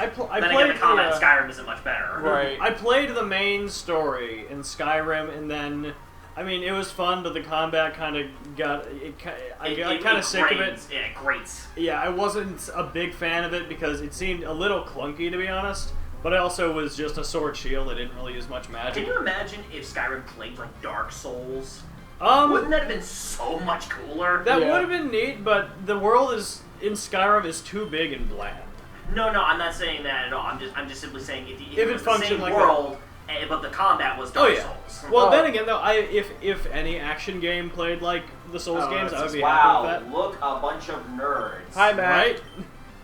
played the combat in Skyrim isn't much better.
Right.
I played the main story in Skyrim, and then, I mean, it was fun, but the combat kind of got kind of sick of it.
Yeah, it grates.
Yeah, I wasn't a big fan of it because it seemed a little clunky, to be honest. But it also was just a sword shield. I didn't really use much magic.
Can you imagine if Skyrim played like Dark Souls?
Wouldn't
that have been so much cooler?
That would have been neat, but the world in Skyrim is too big and bland.
No, I'm not saying that at all. I'm just simply saying if it was the
functioned
same
like
world, but the combat was Dark Souls.
Well, then again, though, if any action game played like the Souls games, I would be happy with that.
Look, a bunch of nerds.
Hi, Matt.
Right?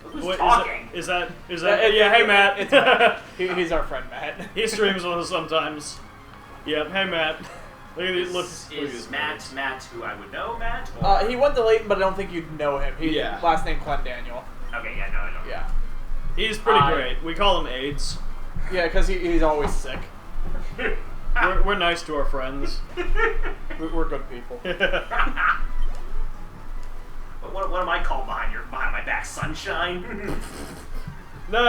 Who's talking?
Is that? Yeah, hey, Matt.
It's Matt. He's our friend, Matt.
He streams with us sometimes. Yep, hey, Matt.
Is Matt who I would know, Matt?
He went to Leighton, but I don't think you'd know him. Last name Clem Daniel.
Okay, yeah, no, I don't.
Yeah.
He's pretty great. We call him AIDS.
Yeah, because he's always sick.
We're nice to our friends.
We're good people.
What am I called behind my back? Sunshine?
No,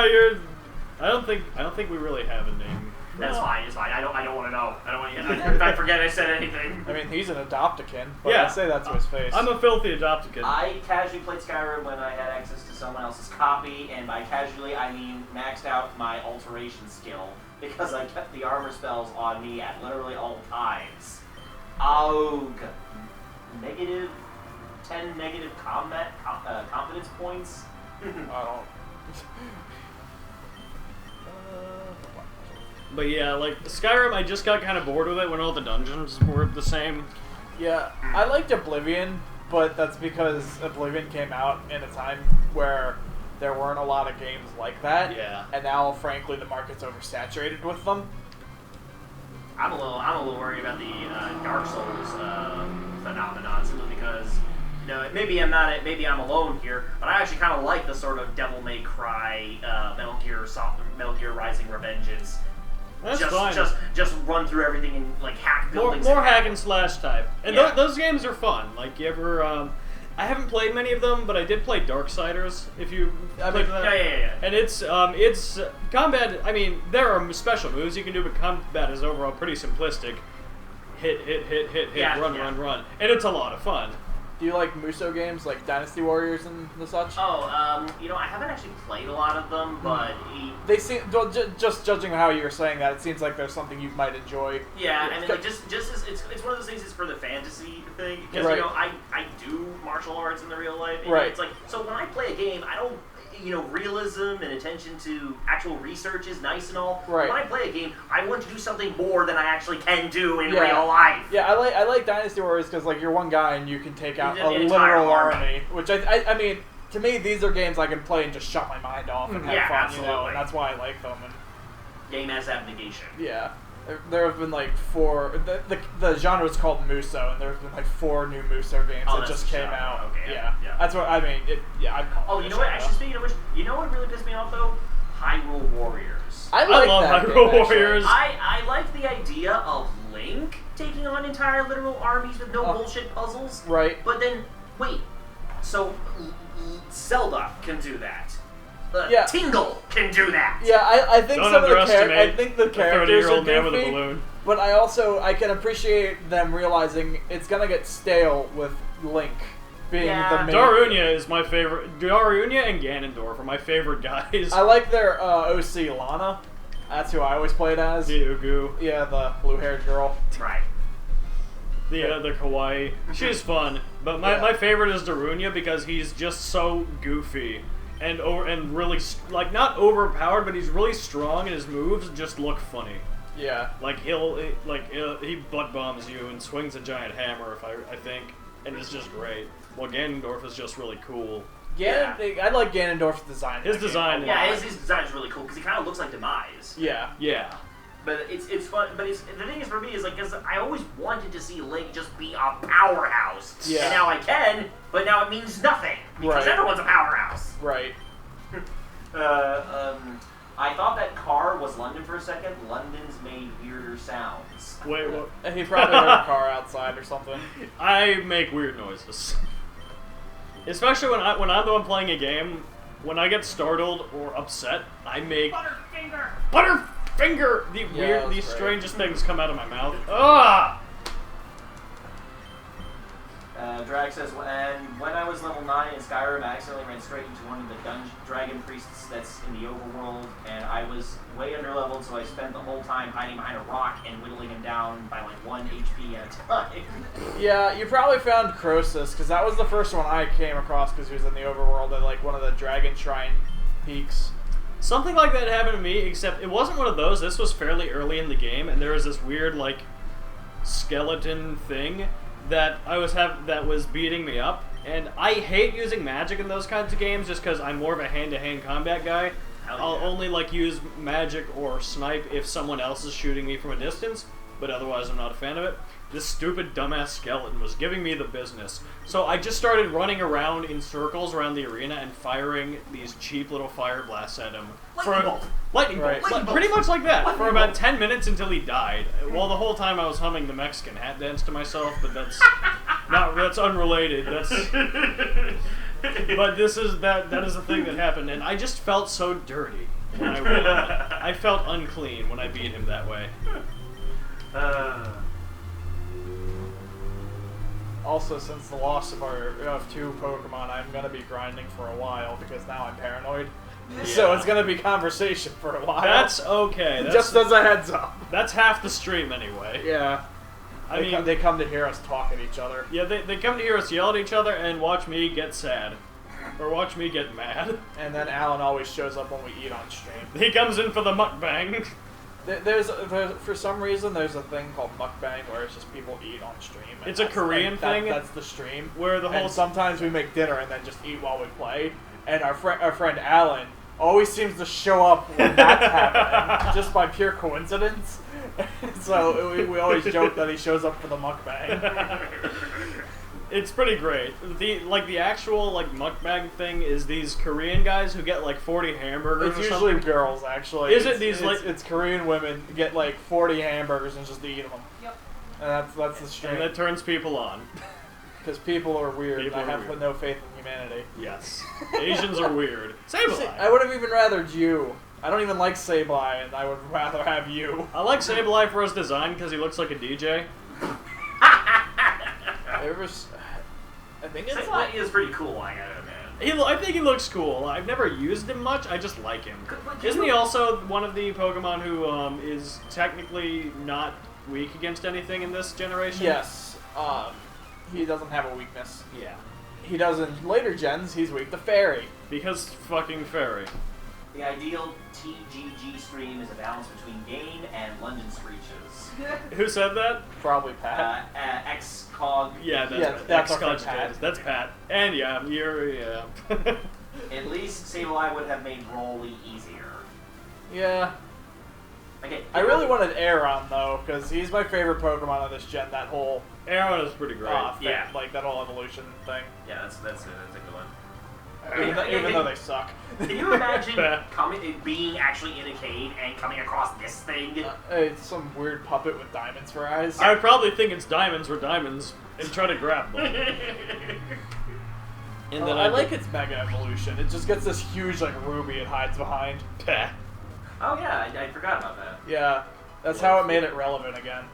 I don't think we really have a name.
That's fine. It's fine. I don't want to know. I don't want you. If I forget I said anything.
I mean, he's an adoptican, but I say that to his face.
I'm a filthy adoptican.
I casually played Skyrim when I had access to someone else's copy, and by casually I mean maxed out my alteration skill because I kept the armor spells on me at literally all times. -10 negative combat confidence points.
But yeah, like Skyrim, I just got kind of bored with it when all the dungeons were the same.
Yeah, I liked Oblivion, but that's because Oblivion came out in a time where there weren't a lot of games like that.
Yeah.
And now, frankly, the market's oversaturated with them.
I'm a little worried about the Dark Souls phenomenon simply because maybe I'm alone here, but I actually kind of like the sort of Devil May Cry, Metal Gear Rising Revengeance.
That's fine.
Just run through everything and like hack buildings.
More hack and slash type, and those games are fun. Like you ever, I haven't played many of them, but I did play Darksiders. If you played that,
yeah.
And it's combat. I mean, there are special moves you can do, but combat is overall pretty simplistic. Hit, run, and it's a lot of fun.
Do you like Muso games like Dynasty Warriors and the such?
I haven't actually played a lot of them, but
they seem just judging how you're saying that, it seems like there's something you might enjoy.
Yeah, I mean, like, just as it's one of those things. It's for the fantasy thing because
right.
I do martial arts in the real life. And
right.
It's like so when I play a game, I don't. Realism and attention to actual research is nice and all.
Right.
When I play a game, I want to do something more than I actually can do in real life.
Yeah, I like Dynasty Warriors because like you're one guy and you can take out a
literal
army. Which I mean, to me, these are games I can play and just shut my mind off and have fun.
Absolutely.
And that's why I like them. And
game as abnegation.
Yeah. There have been like 4. The genre is called Muso, and there's been like 4 new Muso games that just came out.
Okay,
yeah, that's what I mean. I'd call it.
You know what? Actually, speaking of which, you know what really pissed me off though? Hyrule Warriors.
I love that
Hyrule
game,
Warriors.
I like the idea of Link taking on entire literal armies with no bullshit puzzles.
Right.
But then wait, so Zelda can do that. Tingle can do that.
Yeah, I think
Don't
some of the
underestimate
the characters are
30-year-old man with a
goofy,
balloon.
But I can appreciate them realizing it's gonna get stale with Link being the main.
Darunia is my favorite. Darunia and Ganondorf are my favorite guys.
I like their OC Lana. That's who I always played as.
The Ugu.
Yeah, the blue-haired girl.
Right.
The kawaii. She's fun, but my favorite is Darunia because he's just so goofy and really like not overpowered, but he's really strong and his moves just look funny.
Yeah.
Like he butt bombs you and swings a giant hammer, I think, and it's just great. Well, Ganondorf is just really cool.
I like Ganondorf's design.
His design.
Yeah, his design is really cool because he kind of looks like Demise.
Yeah.
Yeah.
But it's fun. But the thing is for me is like, cause I always wanted to see Link just be a powerhouse.
Yeah.
And now I can, but now it means nothing because everyone's a powerhouse.
Right.
I thought that car was London for a second. London's made weirder sounds.
Wait, what?
He probably heard a car outside or something.
I make weird noises. Especially when I'm the one playing a game, when I get startled or upset, I make Butterfinger! The strangest things come out of my mouth. Ah!
Drag says, and when I was level 9 in Skyrim, I accidentally ran straight into one of the dragon priests that's in the overworld, and I was way underleveled, so I spent the whole time hiding behind a rock and whittling him down by like 1 HP at a time.
Yeah, you probably found Croesus, because that was the first one I came across, because he was in the overworld at like one of the dragon shrine peaks.
Something like that happened to me, except it wasn't one of those. This was fairly early in the game, and there was this weird, like, skeleton thing that that was beating me up, and I hate using magic in those kinds of games just because I'm more of a hand-to-hand combat guy. I'll only like use magic or snipe if someone else is shooting me from a distance, but otherwise I'm not a fan of it. This stupid dumbass skeleton was giving me the business, so I just started running around in circles around the arena and firing these cheap little fire blasts at him. Lightning bolt. Pretty much like that, for about 10 minutes until he died. Well, the whole time I was humming the Mexican hat dance to myself, but that's unrelated. But that is the thing that happened, and I just felt so dirty when I won. I felt unclean when I beat him that way.
Also, since the loss of 2 Pokemon, I'm gonna be grinding for a while because now I'm paranoid. Yeah. So it's gonna be conversation for a while.
That's okay.
Just as a heads up.
That's half the stream anyway.
Yeah. They come to hear us talk at each other.
Yeah, they come to hear us yell at each other and watch me get sad. Or watch me get mad.
And then Alan always shows up when we eat on stream.
He comes in for the mukbang.
There's for some reason there's a thing called mukbang where it's just people eat on stream.
It's a Korean thing.
That's the stream.
Where the whole
and sometimes we make dinner and then just eat while we play. And our friend Alan always seems to show up when that's happening, just by pure coincidence. So we always joke that he shows up for the mukbang.
It's pretty great. The actual mukbang thing is these Korean guys who get like 40 hamburgers.
It's usually girls, actually. It's Korean women get like 40 hamburgers and just eat them.
Yep.
And that's the stream.
And that turns people on.
Because people are weird. I have no faith in humanity.
Yes. Asians are weird. Sableye.
I would have even rathered you. I don't even like Sableye, and I would rather have you.
I like Sableye for his design because he looks like a DJ.
I think it's
Sableye is pretty cool, I gotta admit.
I think he looks cool. I've never used him much. I just like him. Isn't he also one of the Pokemon who is technically not weak against anything in this generation?
Yes. He doesn't have a weakness.
Yeah.
He does in later gens. He's weak to Fairy.
Because fucking Fairy.
The ideal TGG stream is a balance between game and London screeches.
Who said that?
Probably Pat.
Xcog.
Yeah, that's Pat. That's Pat. And yeah.
At least Sableye would have made Broly easier.
Yeah.
Okay,
I really wanted Aeron though, because he's my favorite Pokemon of this gen. That whole
Aeron is pretty great.
Yeah,
like that whole evolution thing.
Yeah, that's a good one.
Even though they suck.
Can you imagine being actually in a cave and coming across this thing?
It's some weird puppet with diamonds for eyes.
I would probably think it's diamonds or diamonds and try to grab them.
And then I like its mega evolution. It just gets this huge ruby it hides behind.
Oh yeah, I forgot about that.
Yeah. That's how it made it relevant again.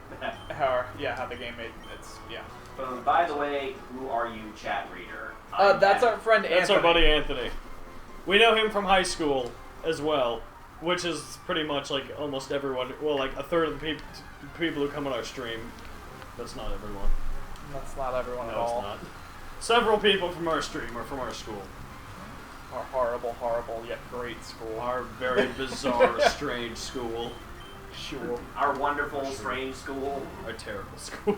How the game made it's
By the way, who are you, chat reader?
That's our friend Anthony.
That's our buddy Anthony. We know him from high school as well, which is pretty much like almost everyone. Well, like a third of the people who come on our stream. That's not everyone.
That's not everyone at
No,
all.
it's not. Several people from our stream are from our school.
Our horrible, yet great school.
Our very bizarre, strange school.
Sure.
Our wonderful, strange school.
Our terrible school.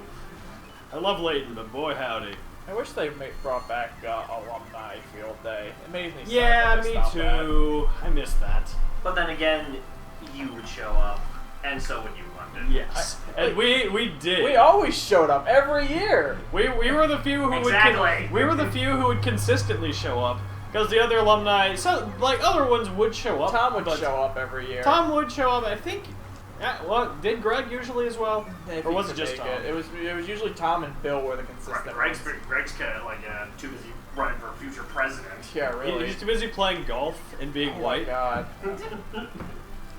I love Layton, but boy howdy.
I wish they brought back alumni field day. It made me sad
Yeah,
that they
me
stopped
too. I miss that.
But then again, you would show up, and so would you, London.
Yes. And we did.
We always showed up every year.
We were the few who
Exactly.
we were the few who would consistently show up because the other alumni, so like other ones would show up.
Tom would
but
show up every year.
Tom would show up. I think. Well, did Greg usually as well,
If
or
he
was it
could
just
make
Tom?
It was usually Tom and Bill were the consistent.
Greg's
ones.
kind of like too busy running for future president.
Yeah, really.
He's too busy playing golf and being
Oh my
white.
God.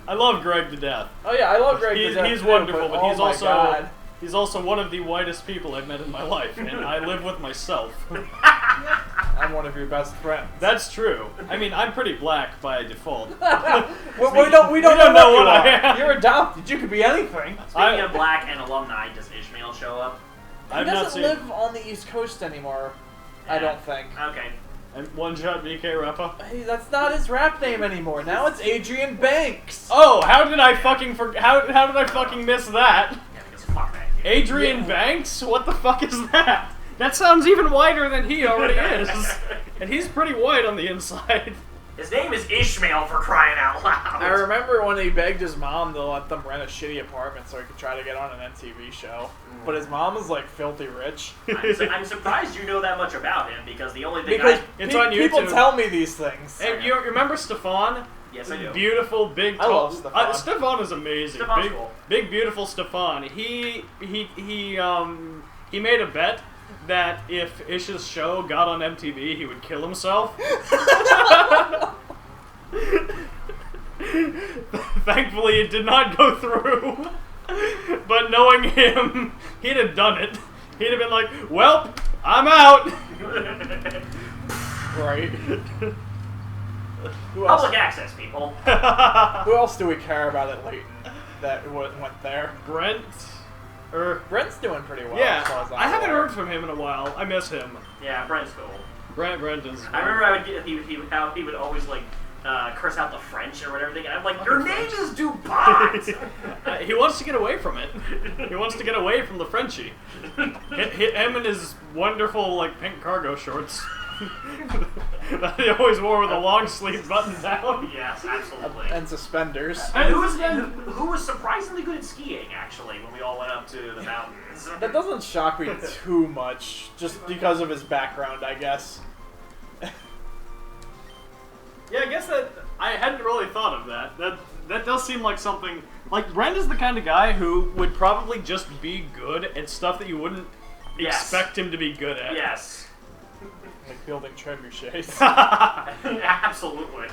I love Greg to death.
Oh yeah, I love Greg.
He's wonderful, but
oh
he's
my
also
God.
he's also one of the whitest people I've met in my life, and I live with myself.
I'm one of your best friends.
That's true. I mean, I'm pretty black by default.
we don't know what
I
you are.
am.
You're adopted. You could be anything.
Speaking of black and alumni, does Ishmael show up?
He
I've not
doesn't
seen.
live on the East Coast anymore. I don't think.
Okay.
And one shot BK Rappa.
Hey, that's not his rap name anymore. Now it's Adrian Banks.
Oh, how did I fucking how did I fucking miss that?
Yeah, because fuck that kid.
Adrian Banks? What the fuck is that? That sounds even whiter than he already is. And he's pretty white on the inside.
His name is Ishmael, for crying out loud.
I remember when he begged his mom to let them rent a shitty apartment so he could try to get on an MTV show. But his mom was like filthy rich.
I'm surprised you know that much about him, because the only thing
Because
It's on
people
YouTube.
tell me these things.
And you remember Stefan?
Yes, I do.
Beautiful, big,
I
tall.
love Stefan.
Stefan is amazing.
Stefan's cool.
Big, beautiful Stefan. He made a bet that if Ish's show got on MTV, he would kill himself. Thankfully, it did not go through. But knowing him, he'd have done it. He'd have been like, "Well, I'm out."
Right. Who else?
Public access, people.
Who else do we care about at Leighton that went there?
Brent,
Brent's doing pretty well.
yeah,
as far as I'm
I haven't
aware.
heard from him in a while. I miss him.
Yeah, Brent's cool.
Brent is.
I remember he would always like curse out the French or whatever, and I'm like, your name is Dupont!
He wants to get away from it. He wants to get away from the Frenchie. Him and his wonderful like pink cargo shorts that he always wore with a long sleeve button down.
Yes, absolutely.
And suspenders.
And who was surprisingly good at skiing, actually, when we all went up to the mountains.
That doesn't shock me too much, just because of his background, I guess.
Yeah, I guess that I hadn't really thought of that. That does seem like something. Like Brent is the kind of guy who would probably just be good at stuff that you wouldn't expect him to be good at.
Yes.
Like building trebuchets.
Absolutely.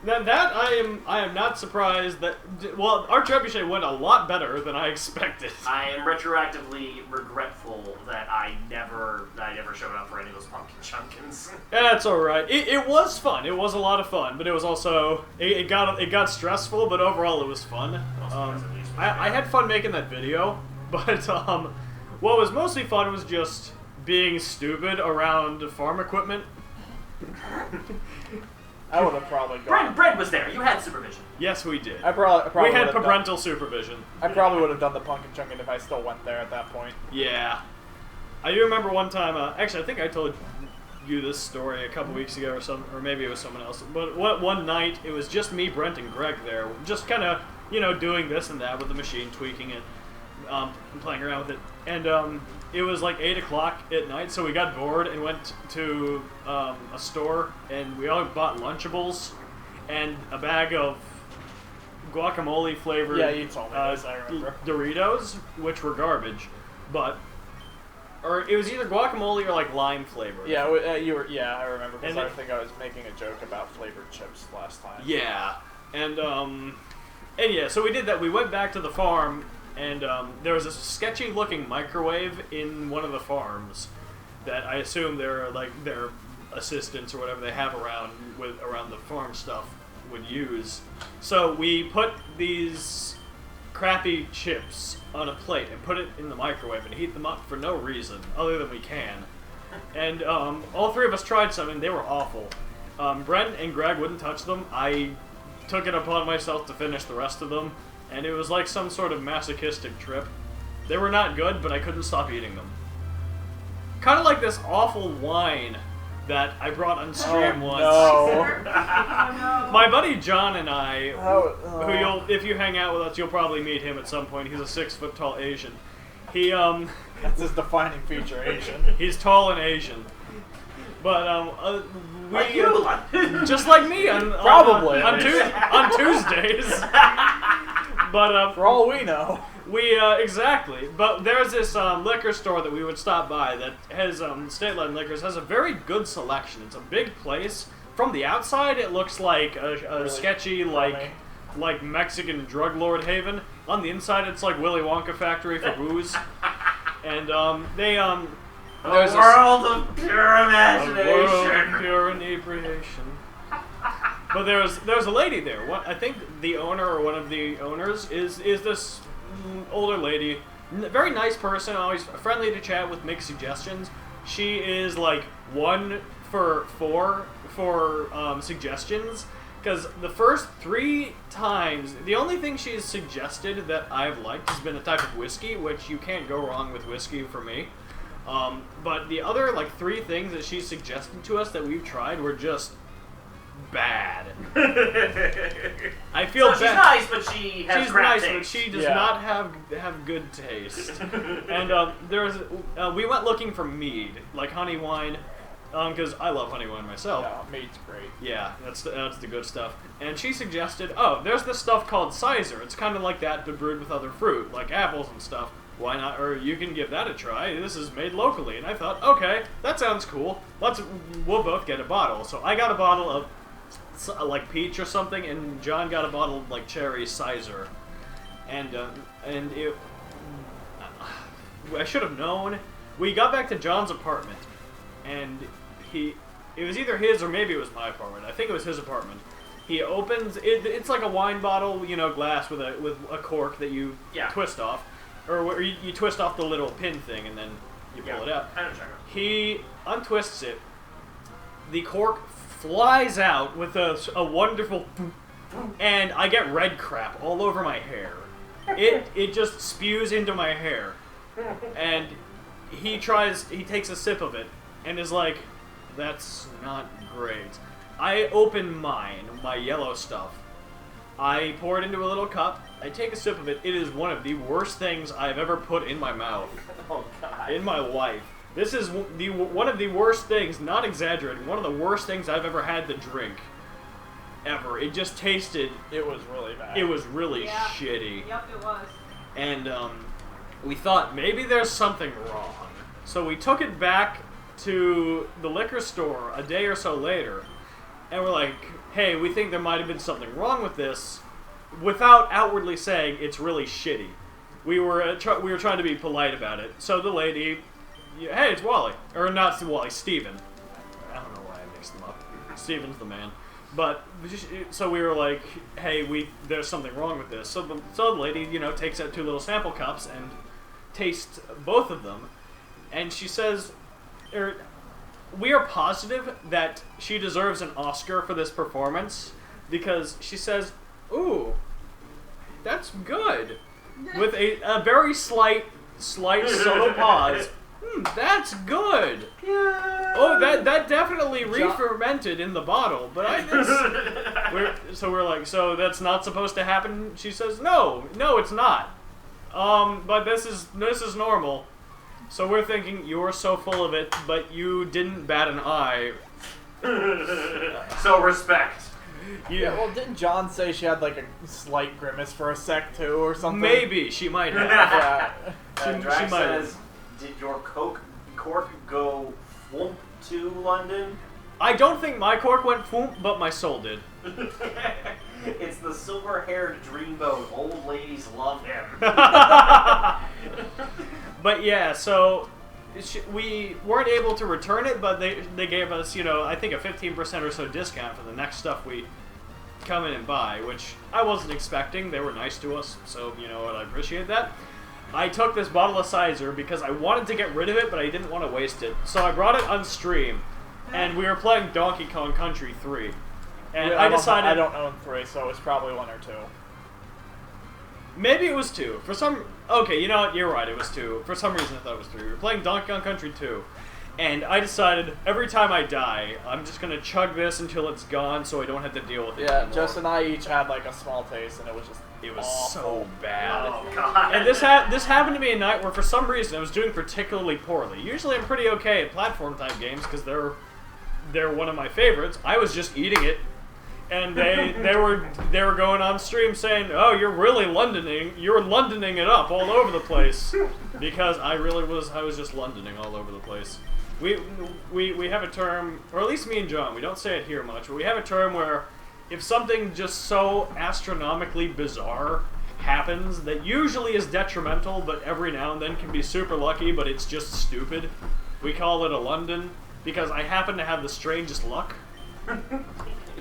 Now that I am not surprised that our trebuchet went a lot better than I expected.
I am retroactively regretful that I never showed up for any of those pumpkin chunkins.
Yeah, that's all right. It was fun. It was a lot of fun, but it was also it got stressful. But overall, it was fun. I had fun making that video, but what was mostly fun was just being stupid around farm equipment.
I would have probably gone.
Brent was there. You had supervision.
Yes, we did.
I probably
We had
would've
parental supervision.
I probably would have done the pumpkin chunking if I still went there at that point.
Yeah. I do remember one time, actually I think I told you this story a couple weeks ago or maybe it was someone else. But one night, it was just me, Brent, and Greg there. Just kind of, doing this and that with the machine, tweaking it, and playing around with it. And it was like 8 o'clock at night, so we got bored and went to a store, and we all bought Lunchables and a bag of guacamole flavored
You told me this, I remember.
Doritos, which were garbage, or it was either guacamole or like lime flavored.
Yeah, I remember because
And
I think I was making a joke about flavored chips last time.
Yeah, and And yeah, so we did that. We went back to the farm, and there was a sketchy-looking microwave in one of the farms that I assume their assistants or whatever they have around the farm stuff would use. So we put these crappy chips on a plate and put it in the microwave and heat them up for no reason other than we can. And all three of us tried some and they were awful. Brent and Greg wouldn't touch them. I took it upon myself to finish the rest of them, and it was like some sort of masochistic trip. They were not good, but I couldn't stop eating them. Kind of like this awful wine that I brought on stream once.
No.
My buddy John and I, who if you hang out with us, you'll probably meet him at some point. He's a 6 foot tall Asian.
That's his defining feature, Asian.
He's tall and Asian. But
Like you.
just like me on Tuesdays. But
For all we know.
we exactly. But there's this liquor store that we would stop by that has State Line Liquors has a very good selection. It's a big place. From the outside, it looks like a
Really
sketchy like Mexican drug lord haven. On the inside, it's like Willy Wonka factory for booze. And they there's
a world of pure
a
imagination.
world of pure inebriation. But there's a lady there. I think the owner or one of the owners is this older lady. Very nice person, always friendly to chat with, make suggestions. She is like 1 for 4 for suggestions. Because the first 3 times, the only thing she's suggested that I've liked has been a type of whiskey, which you can't go wrong with whiskey for me. But the other 3 things that she's suggested to us that we've tried were just bad. I feel
so
bad.
She's nice, but she has
She's
crap
nice,
taste.
but she does not have good taste. And we went looking for mead, like honey wine, because I love honey wine myself.
Yeah, mead's great.
Yeah, that's the good stuff. And she suggested, there's this stuff called Sizer. It's kind of like that, but brewed with other fruit, like apples and stuff. Why not? Or you can give that a try. This is made locally. And I thought, okay, that sounds cool. We'll both get a bottle. So I got a bottle of like peach or something, and John got a bottle of like cherry Sizer. And it, I should have known. We got back to John's apartment, and it was either his or maybe it was my apartment. I think it was his apartment. He opens it. It's like a wine bottle, glass with a cork that you twist off. Or you twist off the little pin thing and then you pull it out. He untwists it. The cork flies out with a wonderful boop, and I get red crap all over my hair. It just spews into my hair. And he takes a sip of it and is like, that's not great. I open my yellow stuff. I pour it into a little cup. I take a sip of it. It is one of the worst things I've ever put in my mouth.
Oh, God.
In my life. This is one of the worst things, not exaggerating, one of the worst things I've ever had to drink. Ever. It just tasted...
It was really bad.
It was really shitty.
Yep, it was.
And we thought maybe there's something wrong. So we took it back to the liquor store a day or so later. And we're like, hey, we think there might have been something wrong with this, without outwardly saying it's really shitty. We were trying to be polite about it. So the lady, hey, it's Wally. Or not Wally, Steven. I don't know why I mixed them up. Steven's the man. But, so we were like, hey, there's something wrong with this. So the lady, takes out 2 little sample cups and tastes both of them. And she says, we are positive that she deserves an Oscar for this performance because she says, ooh, that's good. With a very slight subtle pause. That's good. Yeah. Oh, that definitely re-fermented in the bottle, but we're like, so that's not supposed to happen? She says, no, it's not. But this is normal. So we're thinking, you're so full of it, but you didn't bat an eye.
So respect.
Yeah, well, didn't John say she had like a slight grimace for a sec too, or something?
Maybe she might have.
Yeah.
Drax
she might have.
says, did your cork go whoomp to London?
I don't think my cork went foom, but my soul did.
It's the silver-haired dreamboat. Old ladies love him.
But yeah, so we weren't able to return it, but they gave us, I think a 15% or so discount for the next stuff we come in and buy, which I wasn't expecting. They were nice to us, so you know what, I appreciate that. I took this bottle of Sizer because I wanted to get rid of it, but I didn't want to waste it. So I brought it on stream, and we were playing Donkey Kong Country 3. And I decided...
I don't own 3, so it's probably 1 or 2.
Maybe it was 2. For some... Okay, you know what? You're right, it was 2. For some reason I thought it was 3. We were playing Donkey Kong Country 2. And I decided, every time I die, I'm just going to chug this until it's gone so I don't have to deal with it anymore.
Jess and I each had like a small taste, and it was just awful.
So bad.
Oh, God.
And this happened to me a night where, for some reason, I was doing particularly poorly. Usually I'm pretty okay at platform-type games, because they're one of my favorites. I was just eating it. And they were going on stream saying, "Oh, you're really Londoning it up all over the place," because I was just Londoning all over the place. We have a term, or at least me and John, we don't say it here much, but we have a term where if something just so astronomically bizarre happens that usually is detrimental, but every now and then can be super lucky, but it's just stupid, we call it a London, because I happen to have the strangest luck.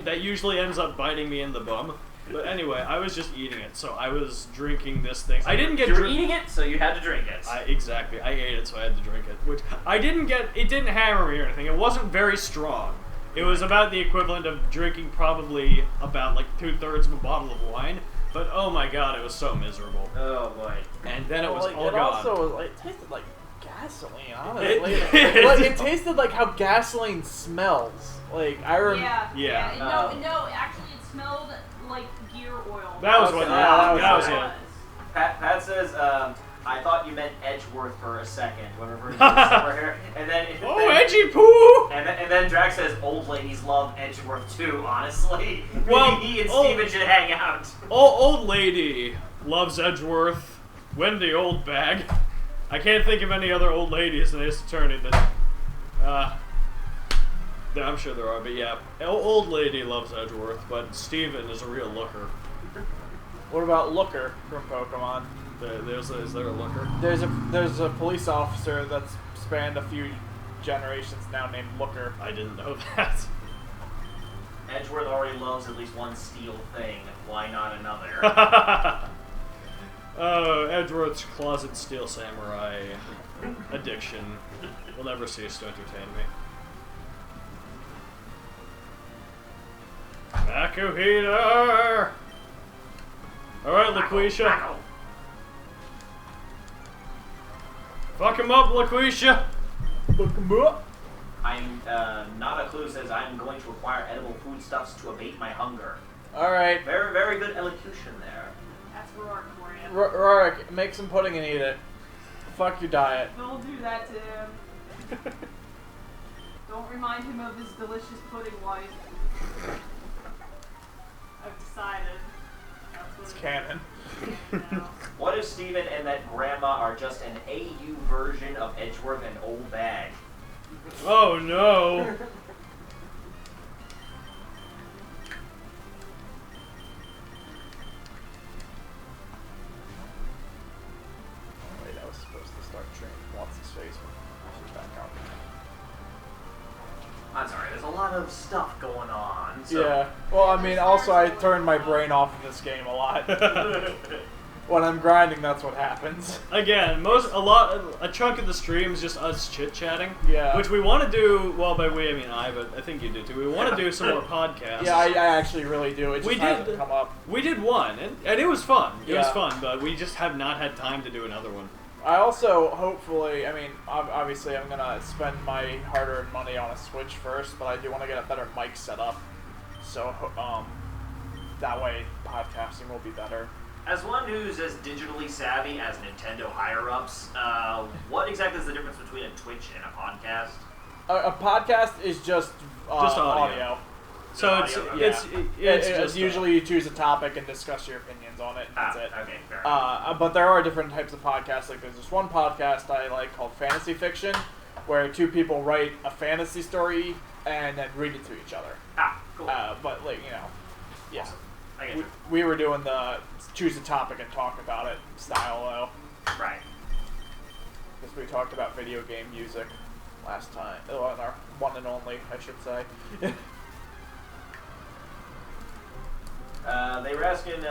That usually ends up biting me in the bum. But anyway, I was just eating it, so I was drinking this thing. I didn't get...
You were eating it, so you had to drink it.
Exactly. I ate it, so I had to drink it. Which I didn't get... It didn't hammer me or anything. It wasn't very strong. It was about the equivalent of drinking probably about like 2/3 of a bottle of wine. But oh my god, it was so miserable.
Oh boy.
And then it was all
it
gone.
Also, it tasted like gasoline, honestly. It tasted like how gasoline smells. Like, I remember...
Yeah.
No, actually it smelled like gear oil.
That was what... That was it.
Pat says, I thought you meant Edgeworth for a second. Whenever he was over here, and then
Edgy poo!
And then Drag says, old ladies love Edgeworth too. Honestly,
well,
he and Steven should hang out.
Old lady loves Edgeworth. Wendy old bag. I can't think of any other old ladies in Ace Attorney that. I'm sure there are, but yeah, old lady loves Edgeworth, but Steven is a real looker.
What about Looker from Pokemon?
Is there a looker?
There's a police officer that's spanned a few generations now named Looker.
I didn't know that.
Edgeworth already loves at least one steel thing. Why not another?
Edgeworth's closet steel samurai addiction will never cease to entertain me. Makuhita! Alright, LaQuisha. Fuck him up, LaQuisha!
Fuck him up!
I'm, not a clue says I'm going to require edible foodstuffs to abate my hunger.
Alright.
Very, very good elocution there.
That's Rorik for you.
Rorik, make some pudding and eat it. Fuck your diet.
Don't do that to him. Don't remind him of his delicious pudding wife. I've decided. That's what
It's canon.
now.
What if Steven and that grandma are just an AU version of Edgeworth and Old Bag?
Oh no!
Wait, I was supposed to start training. What's his face? Back out.
I'm sorry, there's a lot of stuff going on. So.
Yeah. Well, I mean, also I turned my brain off in this game a lot. When I'm grinding, that's what happens.
Again, a chunk of the stream is just us chit-chatting.
Yeah.
Which we want to do, well, by we, I mean I, but I think you do too. We want to do some more podcasts.
Yeah, I actually really do. It just hasn't come up.
We did one, and it was fun. It was
Yeah.
fun, but we just have not had time to do another one.
I also, hopefully, I mean, obviously I'm going to spend my hard-earned money on a Switch first, but I do want to get a better mic set up. So, that way podcasting will be better.
As one who's as digitally savvy as Nintendo higher-ups, what exactly is the difference between a Twitch and a podcast?
A podcast is just audio.
So it's just
usually you choose a topic and discuss your opinions on it. And that's it.
Okay, fair enough.
But there are different types of podcasts. Like there's this one podcast I like called Fantasy Fiction, where two people write a fantasy story and then read it to each other.
Cool.
But like yeah.
Awesome. I get you.
We were doing the choose a topic and talk about it style, though.
Right.
Because we talked about video game music last time. Oh, on our one and only, I should say.
They were asking,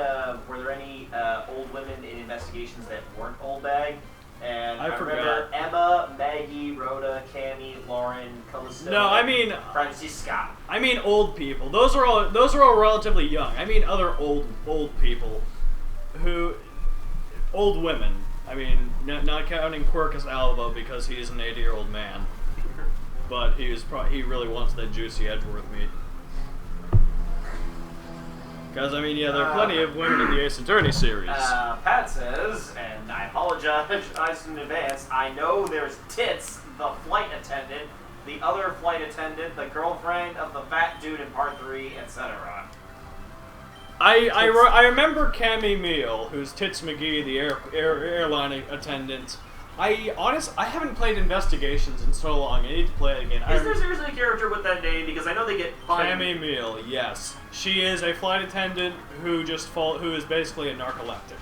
were there any old women in investigations that weren't old bag? And
I forgot.
remember Emma, Maggie, Rhoda, Cammy, Lauren, Callisto.
No, I mean
Francisca.
I mean old people. Those are all relatively young. I mean other old people who old women. I mean not counting Quercus Alba because he's an 80-year-old man. But he really wants that juicy Edgeworth meat. Because, I mean, yeah, there are plenty of women in the Ace Attorney series.
Pat says, and I apologize in advance, I know there's Tits, the flight attendant, the other flight attendant, the girlfriend of the fat dude in part 3, etc.
I remember Cammy Meal, who's Tits McGee, the airline attendant. I haven't played Investigations in so long. I need to play it again.
Is there seriously a character with that name? Because I know they get fun.
Cammy Meal, yes. She is a flight attendant who is basically a narcoleptic.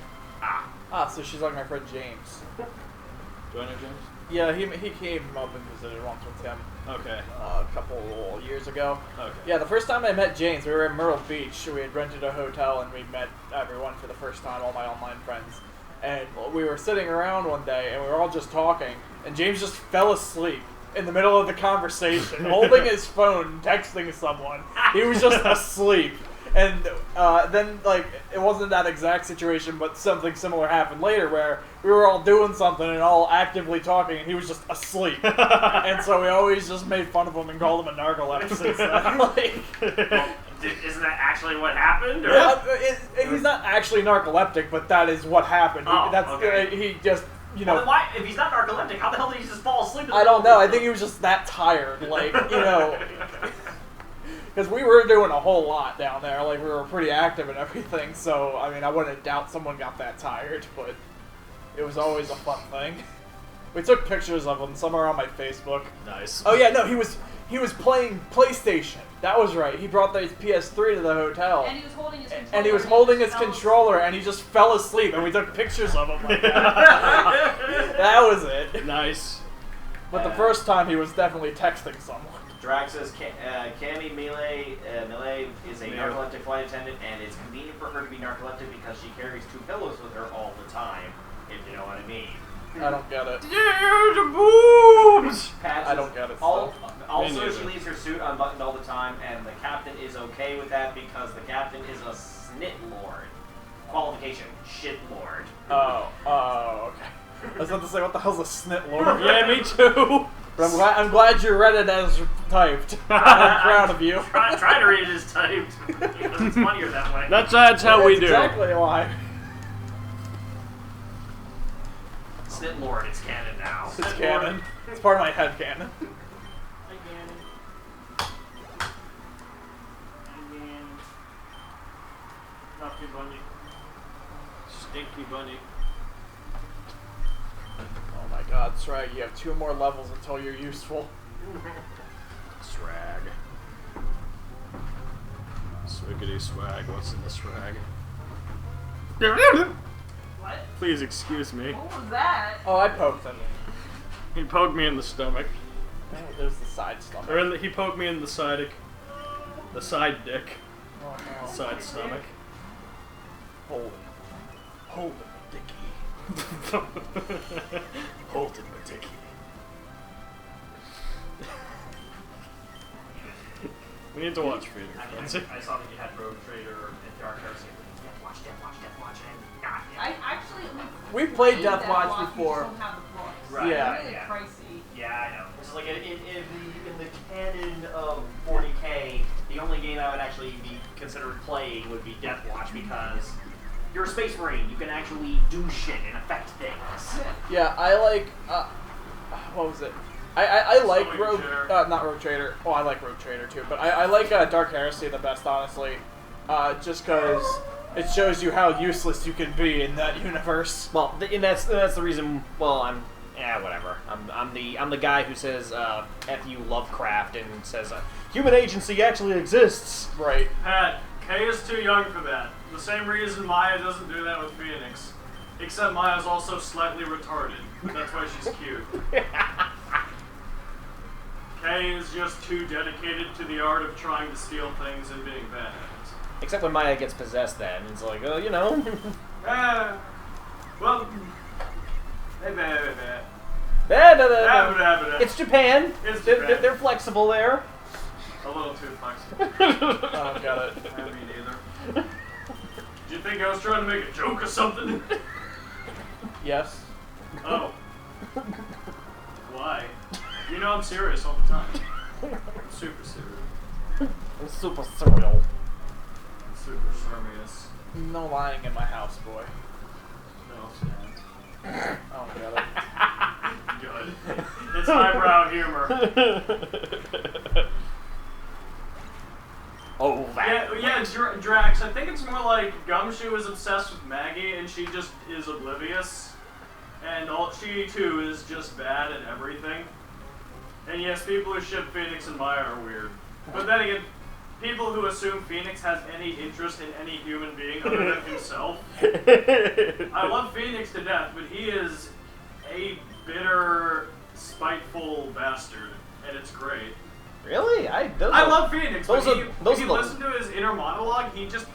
So she's like my friend James.
Do I know James?
Yeah, he came up and visited once with him.
Okay.
A couple years ago.
Okay.
Yeah, the first time I met James, we were in Myrtle Beach. We had rented a hotel and we met everyone for the first time, all my online friends. And we were sitting around one day and we were all just talking, and James just fell asleep in the middle of the conversation, holding his phone, texting someone. He was just asleep. And then, like, it wasn't that exact situation, but something similar happened later where we were all doing something and all actively talking, and he was just asleep. And so we always just made fun of him and called him a narcoleptic since then. Like,
isn't that actually what happened? Or?
Yeah, he's not actually narcoleptic, but that is what happened. He just, you know...
Well, then why, if he's not narcoleptic, how the hell did he just fall asleep?
I don't know. I think he was just that tired. Like, you know... Because we were doing a whole lot down there. Like, we were pretty active and everything. So, I mean, I wouldn't doubt someone got that tired, but it was always a fun thing. We took pictures of him. Some are on my Facebook.
Nice.
Oh, yeah, no, he was playing PlayStation. That was right. He brought the PS3 to the hotel.
And he was holding his controller.
And he was holding his controller, and he just fell asleep, and we took pictures of him like that. That was it.
Nice.
But the first time, he was definitely texting someone.
Drax says Cammy Melee is a narcoleptic flight attendant, and it's convenient for her to be narcoleptic because she carries 2 pillows with her all the time, if you know what I mean.
I don't get it.
Yeah, the boobs!
I don't get it.
Also, she leaves her suit unbuttoned all the time, and the captain is okay with that because the captain is a snit lord. Qualification, shit lord.
Oh, okay. I was about to say, what the hell's a snit lord?
Yeah, me too.
But I'm glad you read it as typed. I'm proud of you.
Try to read it as typed. Because it's funnier that way.
That's how we do.
Exactly why.
Snit lord, it's canon now.
It's canon. It's part of my head canon.
Naughty bunny.
Stinky bunny.
Oh my god, Srag, you have 2 more levels until you're useful.
Swag. Swiggity swag, what's in the swag?
What?
Please excuse me.
What was that?
Oh, I poked him.
He poked me in the stomach.
Oh, there's the side stomach.
Or he poked me in the side dick.
Oh, no.
The side stomach.
Hold it, Dickie.
Hold it, my dicky. We need to watch Freedom Frenzy.
I saw that you had Road Trader and Dark Heresy. Watch, and God damn.
I actually...
We played Death Watch before.
We just don't have the books.
Right,
Yeah.
They're really
yeah.
pricey.
Yeah, I know. It's like in the canon of 40K, the only game I would actually be considered playing would be Death Watch because you're a space marine. You can actually do shit and affect things.
Yeah, I like, what was it? I like
Sewing
Rogue,
chair.
not Rogue Trader. Oh, I like Rogue Trader too, but I like Dark Heresy the best, honestly. Just because it shows you how useless you can be in that universe.
Well, and that's the reason. Well, whatever. I'm the guy who says F you Lovecraft and says human agency actually exists.
Right.
Pat, K is too young for that. The same reason Maya doesn't do that with Phoenix. Except Maya's also slightly retarded. But that's why she's cute. Kay is just too dedicated to the art of trying to steal things and being bad at it.
Except when Maya gets possessed then. It's like, oh, you know.
Well...
It's Japan.
It's Japan.
They're flexible there.
A little too flexible.
Oh, got it.
I mean, either. Did you think I was trying to make a joke or something?
Yes.
Oh. Why? You know I'm serious all the time. I'm super serious.
I'm super surreal.
I'm super serious.
No lying in my house, boy.
No, stand.
Oh, got it.
Good. It's highbrow humor.
Oh, that.
Yeah, Drax. I think it's more like Gumshoe is obsessed with Maggie and she just is oblivious. And she too is just bad at everything. And yes, people who ship Phoenix and Maya are weird. But then again, people who assume Phoenix has any interest in any human being other than himself. I love Phoenix to death, but he is a bitter, spiteful bastard, and it's great.
Really? I
love Phoenix, but if you
the...
listen to his inner monologue, he just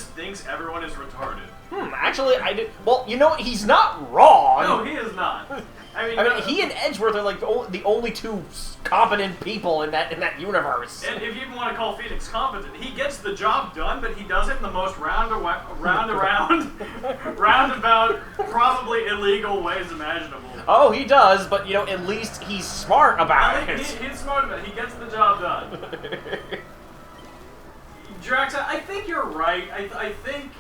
thinks everyone is retarded.
Actually, I did. Well, you know, he's not wrong.
No, he is not. I mean,
he and Edgeworth are like the only two competent people in that universe.
And if you even want to call Phoenix competent, he gets the job done, but he does it in the most roundabout, probably illegal ways imaginable.
Oh, he does, but you know, at least he's smart about it.
He's smart about it. He gets the job done. Drax, I think you're right. I think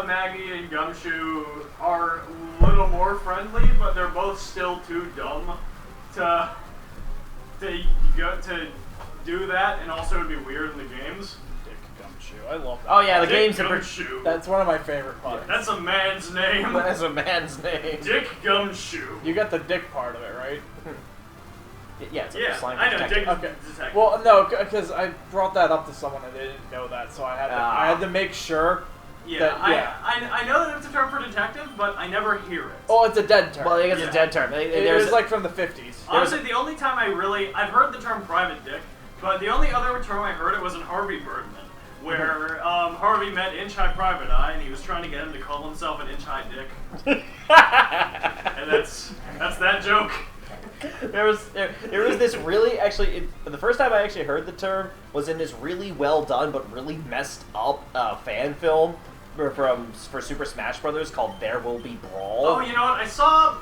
Maggie and Gumshoe are a little more friendly, but they're both still too dumb to do that, and also it'd be weird in the games.
Dick Gumshoe. I love that.
Oh yeah, the
Dick
games
Gumshoe.
That's one of my favorite parts.
That's a man's name.
That's a man's name.
Dick Gumshoe.
You got the dick part of it, right?
Yeah, it's
Yeah,
slime
I know.
detective.
Dick
Okay.
detective.
Well, no, because I brought that up to someone and they didn't know that, so I had to make sure.
Yeah,
that,
I know that it's a term for detective, but I never hear it.
Oh, it's a dead term.
Well, I guess it's a dead term.
it was like from the 50s.
Honestly, the only time I've heard the term private dick, but the only other term I heard it was in Harvey Birdman, where Harvey met Inch High Private Eye, and he was trying to get him to call himself an Inch High Dick. And that's that joke.
There was this really the first time I actually heard the term was in this really well done but really messed up fan film for Super Smash Brothers called There Will Be Brawl.
Oh, you know what? I saw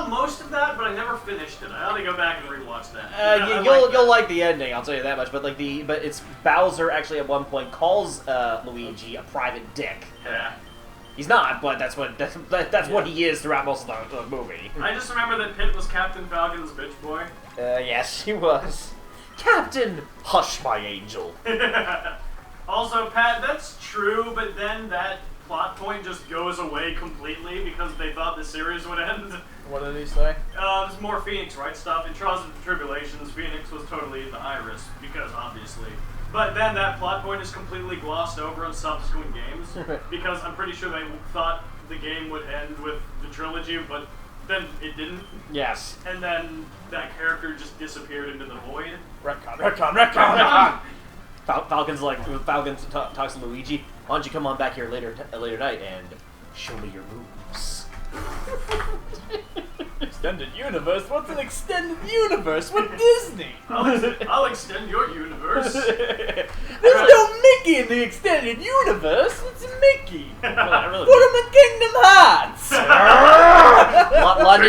most of that, but I never finished it. I ought to go back and rewatch that.
You'll like the ending, I'll tell you that much. But it's Bowser actually at one point calls Luigi a private dick.
Yeah.
He's not, but that's what he is throughout most of the movie.
I just remember that Pit was Captain Falcon's bitch boy.
Yes, he was. Captain, hush, my angel.
Also, Pat, that's true, but then that plot point just goes away completely because they thought the series would end.
What did he say?
There's more Phoenix Wright stuff. In Trials and Tribulations, Phoenix was totally the Iris, because obviously. But then that plot point is completely glossed over in subsequent games, because I'm pretty sure they thought the game would end with the trilogy, but then it didn't.
Yes.
And then that character just disappeared into the void.
Retcon.
Falcon's talks to Luigi. Why don't you come on back here later night and show me your moves?
Extended universe? What's an extended universe? What Disney?
I'll extend your universe.
There's no Mickey in the extended universe. It's Mickey. Put him in Kingdom Hearts.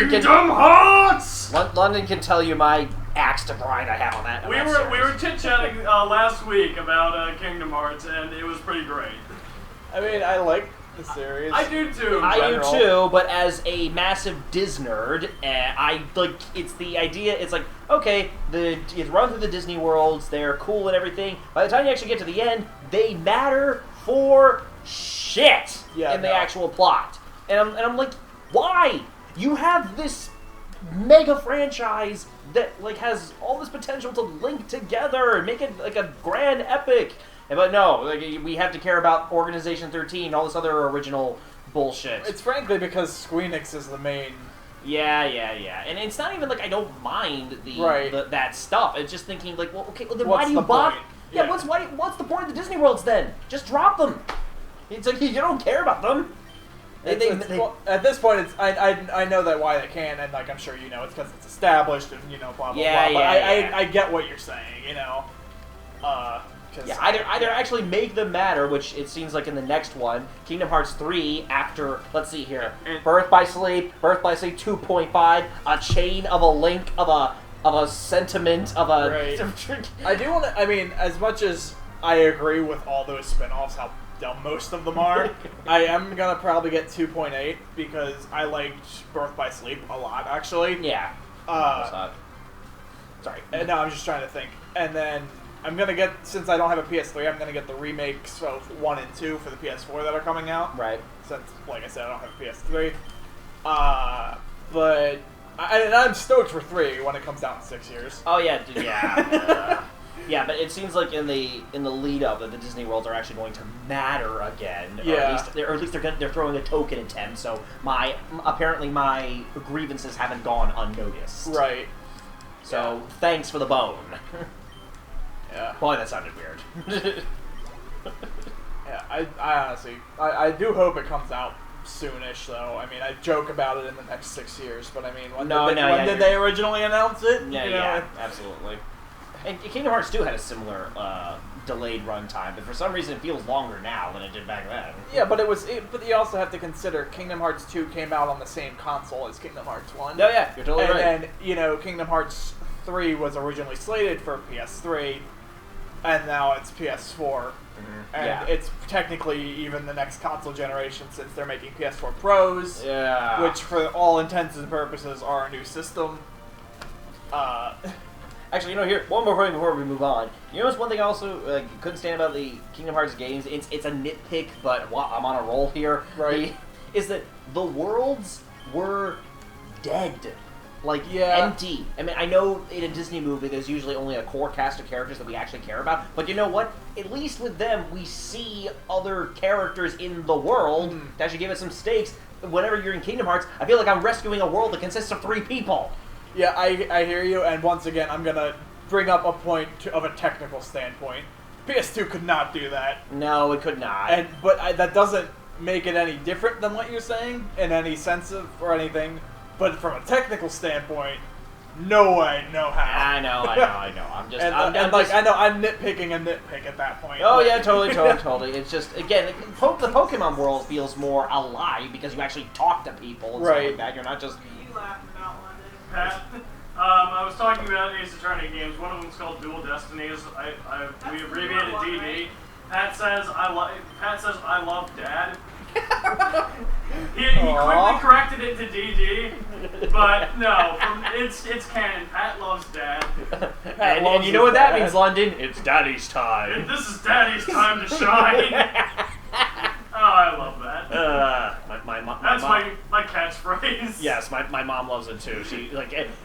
Kingdom Hearts.
London can tell you my axe to grind I have on that.
We were chit-chatting last week about Kingdom Hearts, and it was pretty great.
I mean, I like the series.
I do too.
I do too, but as a massive Diz nerd, it's the idea. It's like, okay, you run through the Disney worlds, they're cool and everything. By the time you actually get to the end, they matter for shit in the actual plot. And I'm like, why? You have this mega franchise that has all this potential to link together and make it like a grand epic. But no, like, we have to care about Organization 13, all this other original bullshit.
It's frankly because Squeenix is the main.
Yeah. And it's not even like I don't mind that stuff. It's just thinking like, well, okay, well, then why do you buy? Yeah, what's the point of the Disney Worlds then? Just drop them. It's like you don't care about them.
Well, at this point, it's I know that why they can, and like I'm sure you know, it's because it's established and blah blah blah. But I get what you're saying,
Either actually make them matter, which it seems like in the next one, Kingdom Hearts 3. After let's see here, Birth by Sleep 2.5, a chain of a link of a sentiment of a.
Right. I do want to. I mean, as much as I agree with all those spin-offs, how dumb most of them are, I am gonna probably get 2.8 because I liked Birth by Sleep a lot, actually.
Yeah.
Sorry. No, I'm just trying to think. And then I'm gonna get, since I don't have a PS3, I'm gonna get the remakes of 1 and 2 for the PS4 that are coming out.
Right.
Since, like I said, I don't have a PS3. But I'm stoked for 3 when it comes out in 6 years.
Oh yeah, yeah, but it seems like in the lead up that the Disney Worlds are actually going to matter again.
Yeah.
Or at least they're throwing a token at them. So apparently my grievances haven't gone unnoticed.
Right.
So thanks for the bone.
Yeah.
Boy, that sounded weird.
Yeah, I honestly, I do hope it comes out soonish, though. I mean, I joke about it in the next 6 years, but I mean, when did they originally announce it?
Yeah, absolutely. And Kingdom Hearts 2 had a similar delayed runtime, but for some reason it feels longer now than it did back then.
Yeah, but but you also have to consider Kingdom Hearts 2 came out on the same console as Kingdom Hearts 1.
No, yeah, you're totally right.
And then, Kingdom Hearts 3 was originally slated for PS3, and now it's PS4.
Mm-hmm.
And it's technically even the next console generation since they're making PS4 Pros, which for all intents and purposes are a new system.
Actually, here, one more thing before we move on. You know what's one thing I also couldn't stand about the Kingdom Hearts games? It's a nitpick, but I'm on a roll here.
Right.
Is that the worlds were dead. Empty. I mean, I know in a Disney movie there's usually only a core cast of characters that we actually care about, but you know what? At least with them, we see other characters in the world to actually give it some stakes. Whenever you're in Kingdom Hearts, I feel like I'm rescuing a world that consists of 3 people.
Yeah, I hear you, and once again, I'm going to bring up a point of a technical standpoint. PS2 could not do that.
No, it could not.
But that doesn't make it any different than what you're saying, in any sense or anything. But from a technical standpoint, no way, no how.
I know. I'm just...
I'm nitpicking a nitpick at that point.
Oh, yeah, totally. It's just, again, the Pokemon world feels more alive because you actually talk to people and stuff like that. You're not just...
You laughed about London.
Pat, I was talking about Ace Attorney games. One of them's called Dual Destinies. We abbreviated DD. Pat says I love Dad. He quickly corrected it to DD, but no, it's canon. Pat loves Dad.
And you know what that means, London? It's Daddy's time.
And this is Daddy's time to shine. Oh, I love that. That's my catchphrase.
Yes, my mom loves it too. She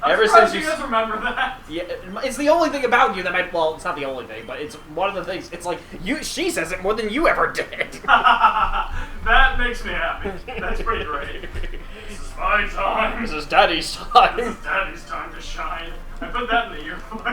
ever since you guys remember that.
Yeah, it's the only thing about you that it's not the only thing, but it's one of the things. It's like she says it more than you ever did.
That makes me happy. That's pretty great. This is my time.
This is Daddy's time.
This is Daddy's time to shine. I put that in the yearbook.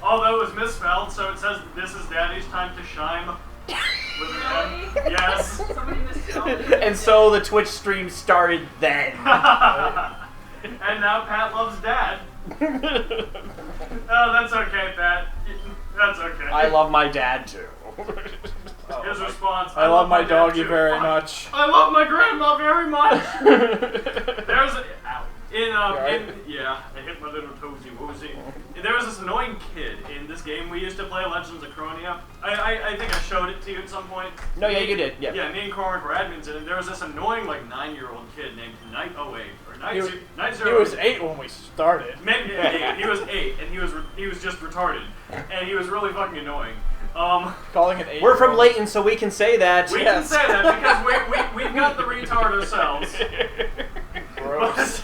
Although it was misspelled, so it says this is Daddy's time to shine. With an M. Yes.
Somebody misspelled it.
And so the Twitch stream started then.
And now Pat loves Dad. Oh, that's okay, Pat. That's okay.
I love my dad too.
His response.
I love my doggy very much.
I love my grandma very much. There's yeah, I hit my little toesy woosy. There was this annoying kid in this game we used to play, Legends of Chronia. I think I showed it to you at some point.
No, yeah, you did. Yeah.
Yeah, me and Cormac were admins in it. There was this annoying 9-year-old kid named Night 08 or Night 08.
He was 8 when we started.
Maybe 8. He was 8, and he was just retarded, and he was really fucking annoying.
Calling it 8.
We're from Layton, so we can say that.
We can say that because we've got the retard ourselves.
Gross.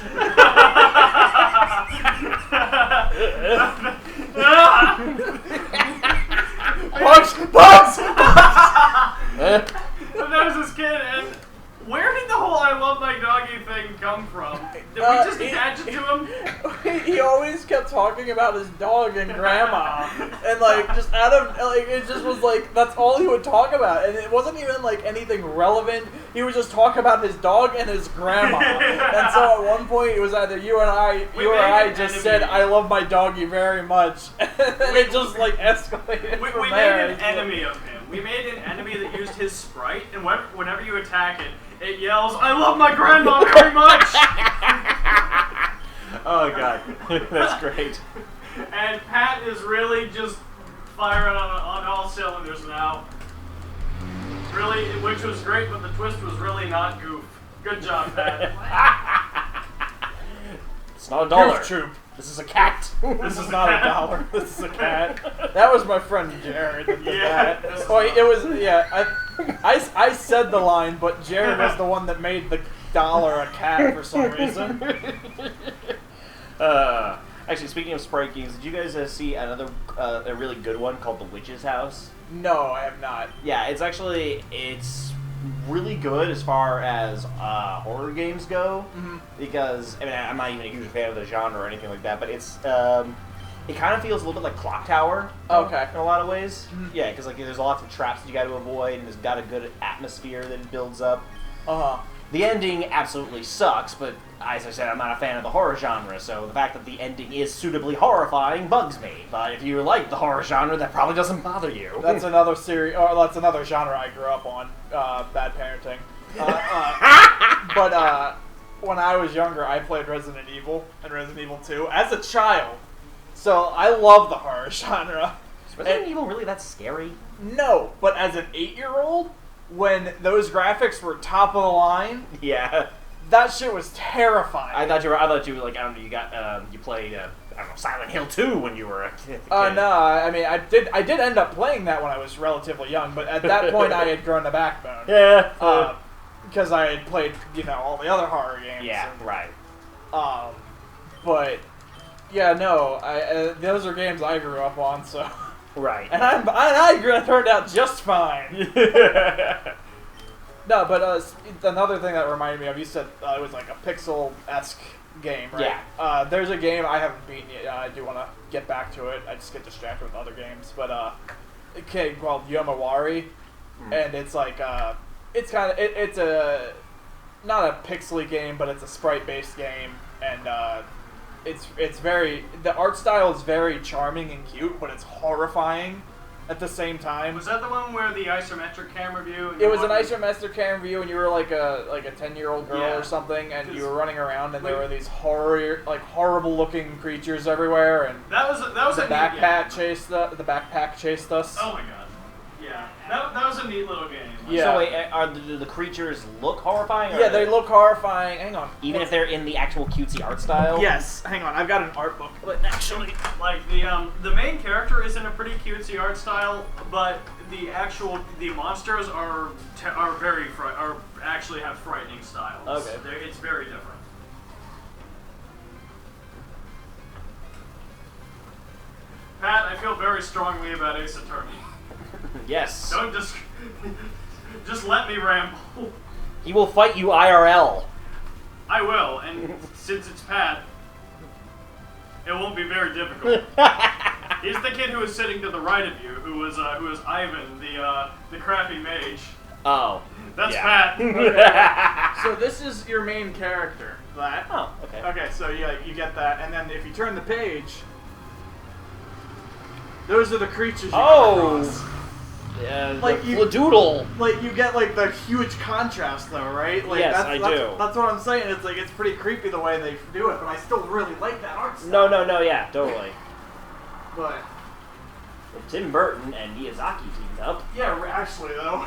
dog and grandma, and like just out of like it just was like that's all he would talk about, and it wasn't even like anything relevant. He would just talk about his dog and his grandma, and so at one point it was either you or I just said I love my doggy very much, and it just like escalated.
We
from
made
there.
an enemy of him. We made an enemy that used his sprite, and whenever you attack it, it yells, "I love my grandma very much."
Oh god, that's great.
And Pat is really just firing on all cylinders now. Really, which was great, but the twist was really not goof. Good job, Pat.
It's not $1.
Goof troop.
This is a cat.
This is not $1. This is a cat. That was my friend Jared that did
Yeah,
that. Oh, it was, yeah. I said the line, but Jared was the one that made the dollar a cat for some reason.
Actually, speaking of sprite games, did you guys see another a really good one called The Witch's House?
No, I have not.
Yeah, it's really good as far as horror games go, because I mean I'm not even a huge fan of the genre or anything like that, but it's it kind of feels a little bit like Clock Tower.
Okay.
In a lot of ways. Yeah, because like there's lots of traps that you got to avoid, and it's got a good atmosphere that it builds up. The ending absolutely sucks, but as I said, I'm not a fan of the horror genre, so the fact that the ending is suitably horrifying bugs me. But if you like the horror genre, that probably doesn't bother you.
That's another series, or that's another genre I grew up on. Bad parenting. But when I was younger, I played Resident Evil and Resident Evil 2 as a child. So I love the horror genre.
Is Resident Evil really that scary?
No, but as an 8-year-old, when those graphics were top of the line,
Yeah.
that shit was terrifying.
I thought you were like, I don't know, you played, I don't know, Silent Hill 2 when you were a kid.
No, I mean, I did end up playing that when I was relatively young, but at that point I had grown a backbone.
Yeah.
Because I had played, all the other horror games.
Yeah,
and,
right.
But, yeah, no, those are games I grew up on, so...
Right.
And I turned out just fine. No, but another thing that reminded me of, you said it was like a pixel-esque game, right?
Yeah.
There's a game I haven't beaten yet. I do want to get back to it. I just get distracted with other games. But a game called Yomawari, and it's like it's kind of it's a not a pixely game, but it's a sprite-based game, and it's very the art style is very charming and cute, but it's horrifying at the same time.
Was that the one where the isometric camera view? And
It was an isometric camera view, and you were like a 10-year-old girl
Yeah.
or something, and you were running around, and there were these horrible-looking creatures everywhere, and
that was
the
a
backpack
neat,
the backpack chased us.
Oh my god. Yeah. That was a neat little game.
Yeah.
So wait, are the creatures look horrifying? Or
Yeah, they look horrifying. Hang on.
even if they're in the actual cutesy art style.
Yes. Hang on. I've got an art book. But actually,
Like the main character is in a pretty cutesy art style, but the monsters are actually have frightening styles.
Okay.
It's very different. Pat, I feel very strongly about Ace Attorney.
Yes.
Don't just let me ramble.
He will fight you IRL.
I will, and since it's Pat, it won't be very difficult. He's the kid who was sitting to the right of you, who was Ivan, the crappy mage.
Oh.
That's
yeah.
Pat.
So this is your main character. That.
Oh, okay.
Okay, so you get that, and then if you turn the page, those are the creatures you come across.
Yeah,
Like
the
you-
Fladoodle.
Like you get like the huge contrast though, right? Like
Yes,
that's,
I
that's,
do.
That's what I'm saying. It's like it's pretty creepy the way they do it, but I still really like that art style.
No, yeah, totally.
But
If Tim Burton and Miyazaki teamed up.
yeah, actually though.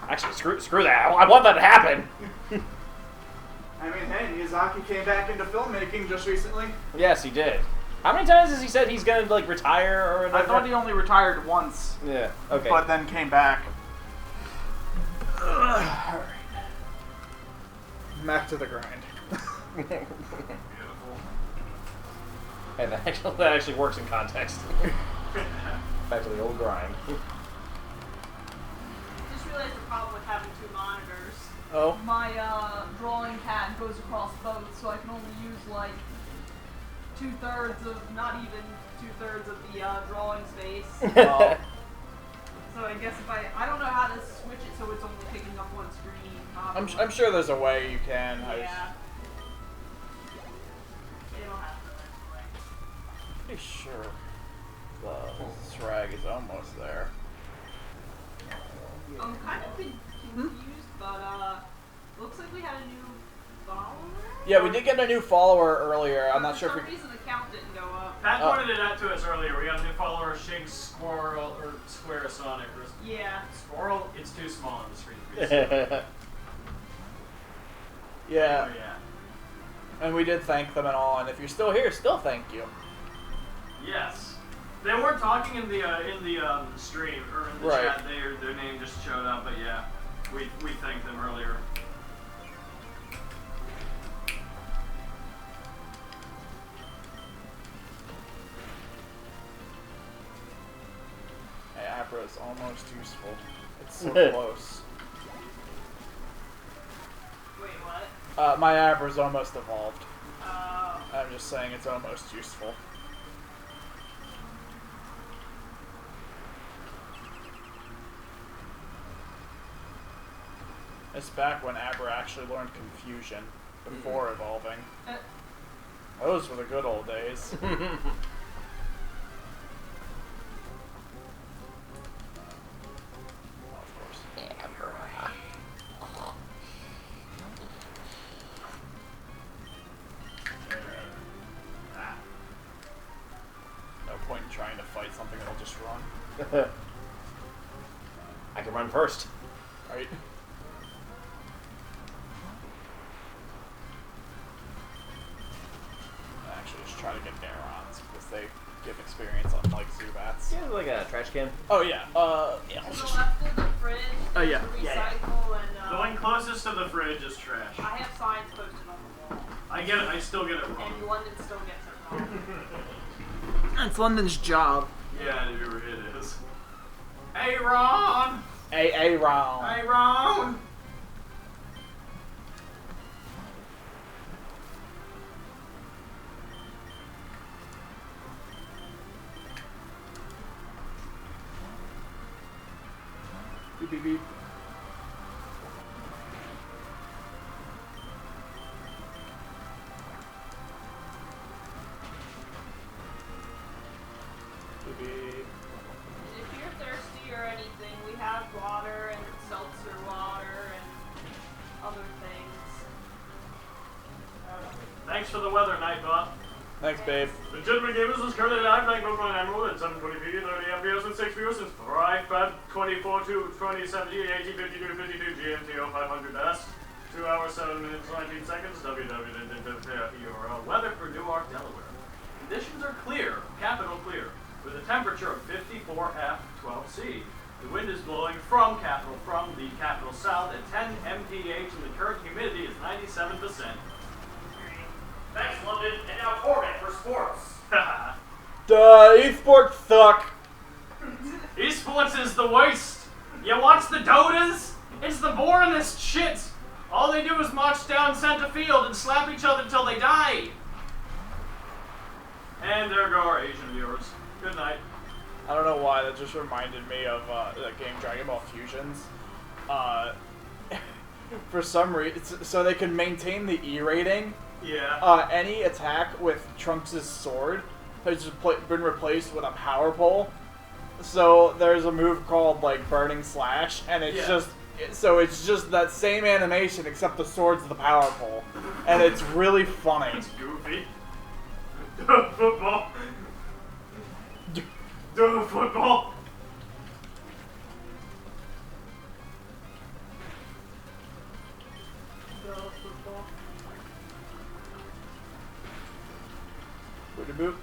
Actually, screw that. I want that to happen.
I mean, hey, Miyazaki came back into filmmaking just recently.
Yes, he did. How many times has he said he's gonna like retire or whatever?
I thought he only retired once,
Yeah. Okay.
but then came back. Alright. Back to the grind.
And that actually works in context. Back to the old grind.
Just realized the problem with having two monitors.
Oh.
My drawing pad goes across both, so I can only use like not even 2/3 of the drawing space. So I guess if I don't know how to switch it so it's only picking up one screen.
I'm sure there's a way you can.
Yeah. It'll happen anyway.
Pretty sure the Shrag is almost there.
I'm kind of confused, but looks like we had a new follower.
Yeah, we did get a new follower earlier. I'm not sure if
For some reason the count didn't go up.
Pat pointed it out to us earlier. We got a new follower, Shig Squirrel, or Square Sonic, or
Yeah.
Squirrel. It's too small on the screen.
Yeah,
Oh, yeah.
and we did thank them and all. And if you're still here, still thank you.
Yes. They weren't talking in the stream or in the
Right.
chat. Their name just showed up, but yeah, we thanked them earlier.
Hey, Abra is almost useful. It's so close.
Wait, what?
My Abra's almost evolved.
Uh,
I'm just saying it's almost useful. It's back when Abra actually learned confusion before evolving. Those were the good old days. No point in trying to fight something that'll just run.
I can run first.
Right? Actually, just try to get Garons because they give experience unlike Zubats.
Yeah, like a trash can.
Oh yeah. Yeah.
to the left of the fridge.
Oh, yeah.
Recycle
Yeah,
and.
The one closest to the fridge is trash.
I have signs posted on the wall,
I get it. I still get it wrong.
and London still gets it wrong.
It's London's job.
Yeah, it is. Hey, Ron!
A round.
Hey, Ron!
Beep beep beep. Beep beep.
If you're thirsty or anything, we have water and seltzer water and other things.
Thanks for the weather, Nightbot.
Thanks, babe.
Legitimate Gamers is currently live playing Pokemon Emerald at 720p, 30 FPS with 6 viewers since 24 to 2017, 1852 52 GMT 0500S. 2 hours, 7 minutes, 19 seconds. www.URL. Weather for Newark, Delaware. Conditions are clear, capital clear, with a temperature of 54 F 12C. The wind is blowing from the capital south at 10 mph, and the current humidity is 97%. Thanks, London, and now Corbett for sports.
Duh, esports suck.
Esports is the worst. You watch the Dotas? It's the boringest shit. All they do is march down center field and slap each other until they die. And there go our Asian viewers. Good night.
I don't know why, that just reminded me of the game Dragon Ball Fusions. For some reason, so they can maintain the E rating.
Yeah.
Any attack with Trunks' sword has just been replaced with a power pole. So there's a move called like Burning Slash, and it's it's just that same animation except the sword's the power pole, and it's really funny.
It's goofy. Duh, football. Duh, football.
Booty boop.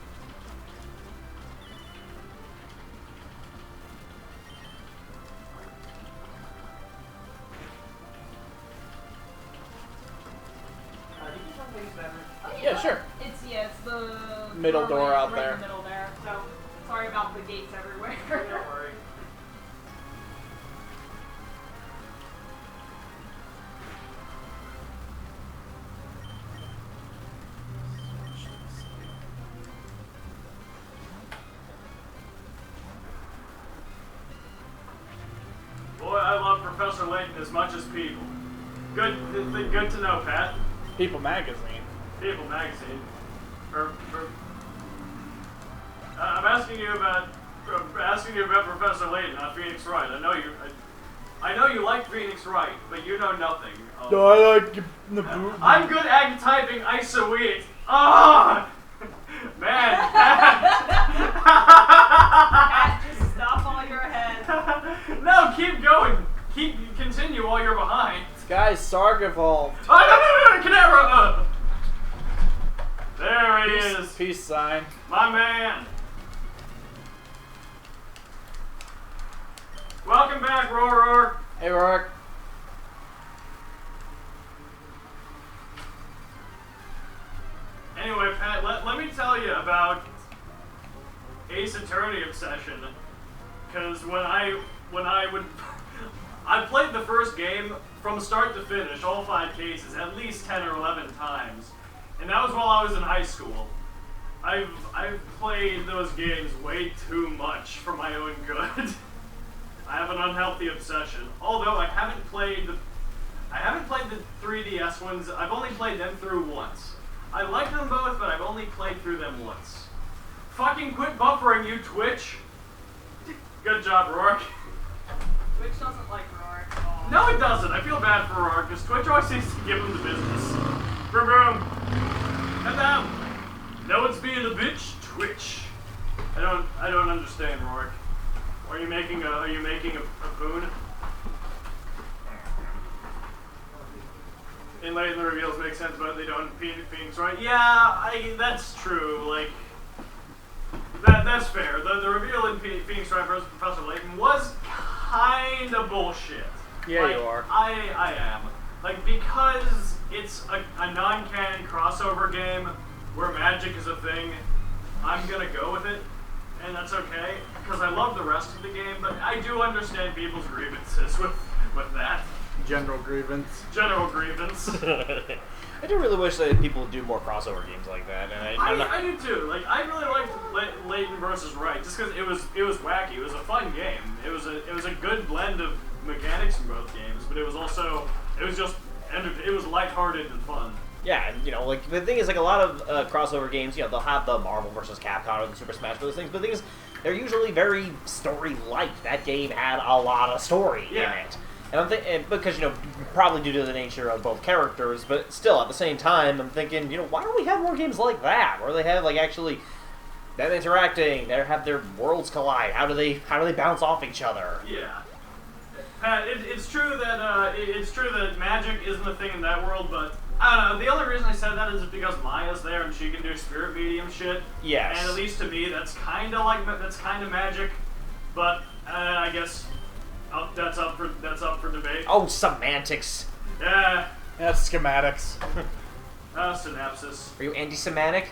Yeah, sure.
It's the
Middle door out
right
there.
In the middle there. So sorry about the gates everywhere.
Don't worry. as much as People. Good to know, Pat.
People Magazine.
People Magazine. I'm asking you about Professor Layton, not Phoenix Wright. I know you like Phoenix Wright, but you know nothing.
No, I like Naboo.
I'm good at typing isoeat. Ah, man.
Pat, just stop while you're ahead.
No, keep going. Continue while you're behind.
Guys, Sarg evolved.
Oh, no, Canara! There he is.
Peace sign.
My man. Welcome back, Roar.
Hey, Rourke.
Anyway, Pat, let me tell you about Ace Attorney obsession. Because when I played the first game from start to finish, all 5 cases, at least 10 or 11 times. And that was while I was in high school. I've played those games way too much for my own good. I have an unhealthy obsession. Although I haven't played the 3DS ones. I've only played them through once. I like them both, but I've only played through them once. Fucking quit buffering, you Twitch. Good job, Rourke.
Twitch doesn't like Roar.
No, it doesn't. I feel bad for Rourke, because Twitch always seems to give him the business. Boom, boom. And down. No one's being a bitch. Twitch. I don't understand, Rourke. Are you making a poon? And later the reveals make sense, but they don't. Phoenix, right? Yeah, that's true. Like that's fair. The reveal in Phoenix Wright versus Professor Layton was kind of bullshit.
Yeah,
like,
you are.
I am. Like, because it's a non-canon crossover game where magic is a thing, I'm gonna go with it, and that's okay, because I love the rest of the game, but I do understand people's grievances with that.
General grievance.
General grievance.
I do really wish that people would do more crossover games like that. And
I do too. Like, I really liked Layton versus Wright just because it was wacky. It was a fun game. It was a good blend of mechanics in both games, but it was lighthearted and fun.
Yeah, and like the thing is, like a lot of crossover games, they'll have the Marvel versus Capcom or the Super Smash Bros. Things, but the thing is, they're usually very story-like. That game had a lot of story in it. And I'm thinking, because, probably due to the nature of both characters, but still, at the same time, I'm thinking, why don't we have more games like that, where they have, like, actually them interacting, they have their worlds collide, how do they bounce off each other?
Yeah. Pat, it's true that magic isn't a thing in that world, but I don't know, the only reason I said that is because Maya's there and she can do spirit medium shit.
Yes.
And at least to me, that's kind of magic, but I guess... that's up for debate.
Oh, semantics.
Yeah.
That's schematics.
Synapsis.
Are you anti-Semitic?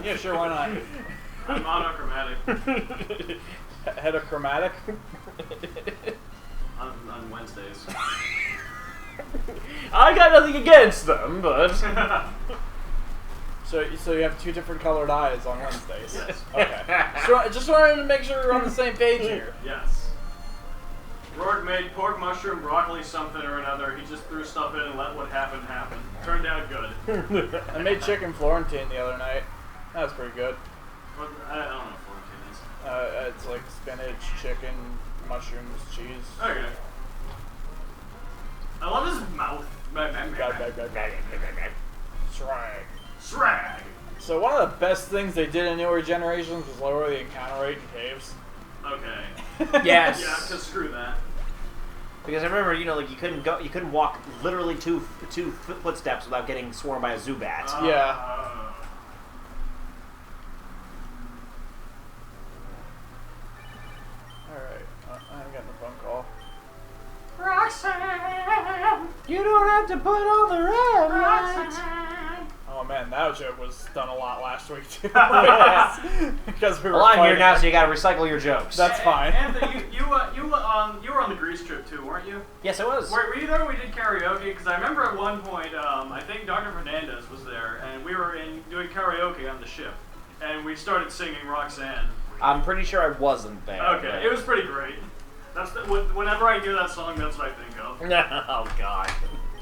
Yeah, sure, why not?
I'm monochromatic.
Heterochromatic?
on Wednesdays.
I got nothing against them, but...
So you have 2 different colored eyes on Wednesdays?
Yes.
Okay. So just wanted to make sure we're on the same page here.
Yes. Rourke made pork, mushroom, broccoli, something or another. He just threw stuff in and let what happened happen. Turned out good.
I made chicken Florentine the other night. That was pretty good.
I don't know what Florentine is.
It's like spinach, chicken, mushrooms, cheese.
Okay. I love his mouth.
Shrag.
Shrag.
So one of the best things they did in newer generations was lower the encounter rate in caves.
Okay.
Yes.
Yeah, because screw that.
Because I remember, like you couldn't walk literally two footsteps without getting swarmed by a Zubat.
Yeah. Alright, I haven't gotten a phone call.
Roxanne, you don't have to put on the red lights.
Oh man, that joke was done a lot last week too. Because we were
Well, I'm here
fighting.
now, so you gotta recycle your jokes.
That's fine.
Anthony, you were on the Grease trip too, weren't you?
Yes, I was.
Were you there when we did karaoke? Because I remember at one point, I think Dr. Fernandez was there, and we were doing karaoke on the ship, and we started singing Roxanne.
I'm pretty sure I wasn't there.
Okay, it was pretty great. That's Whenever I hear that song, that's what I think of.
Oh God.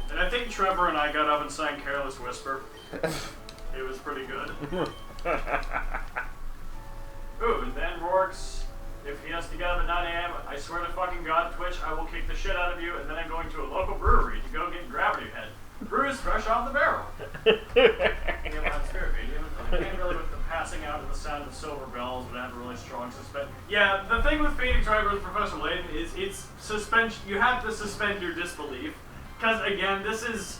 And I think Trevor and I got up and sang Careless Whisper. It was pretty good. Ooh, and then Rourke's, if he has to get up at 9 a.m., I swear to fucking God, Twitch, I will kick the shit out of you, and then I'm going to a local brewery to go get Gravity Head. Brews fresh off the barrel. I can't really with the passing out of the sound of silver bells, but I have a really strong suspension. Yeah, the thing with Phoenix Wright versus Professor Layton is it's suspension. You have to suspend your disbelief. Because, again, this is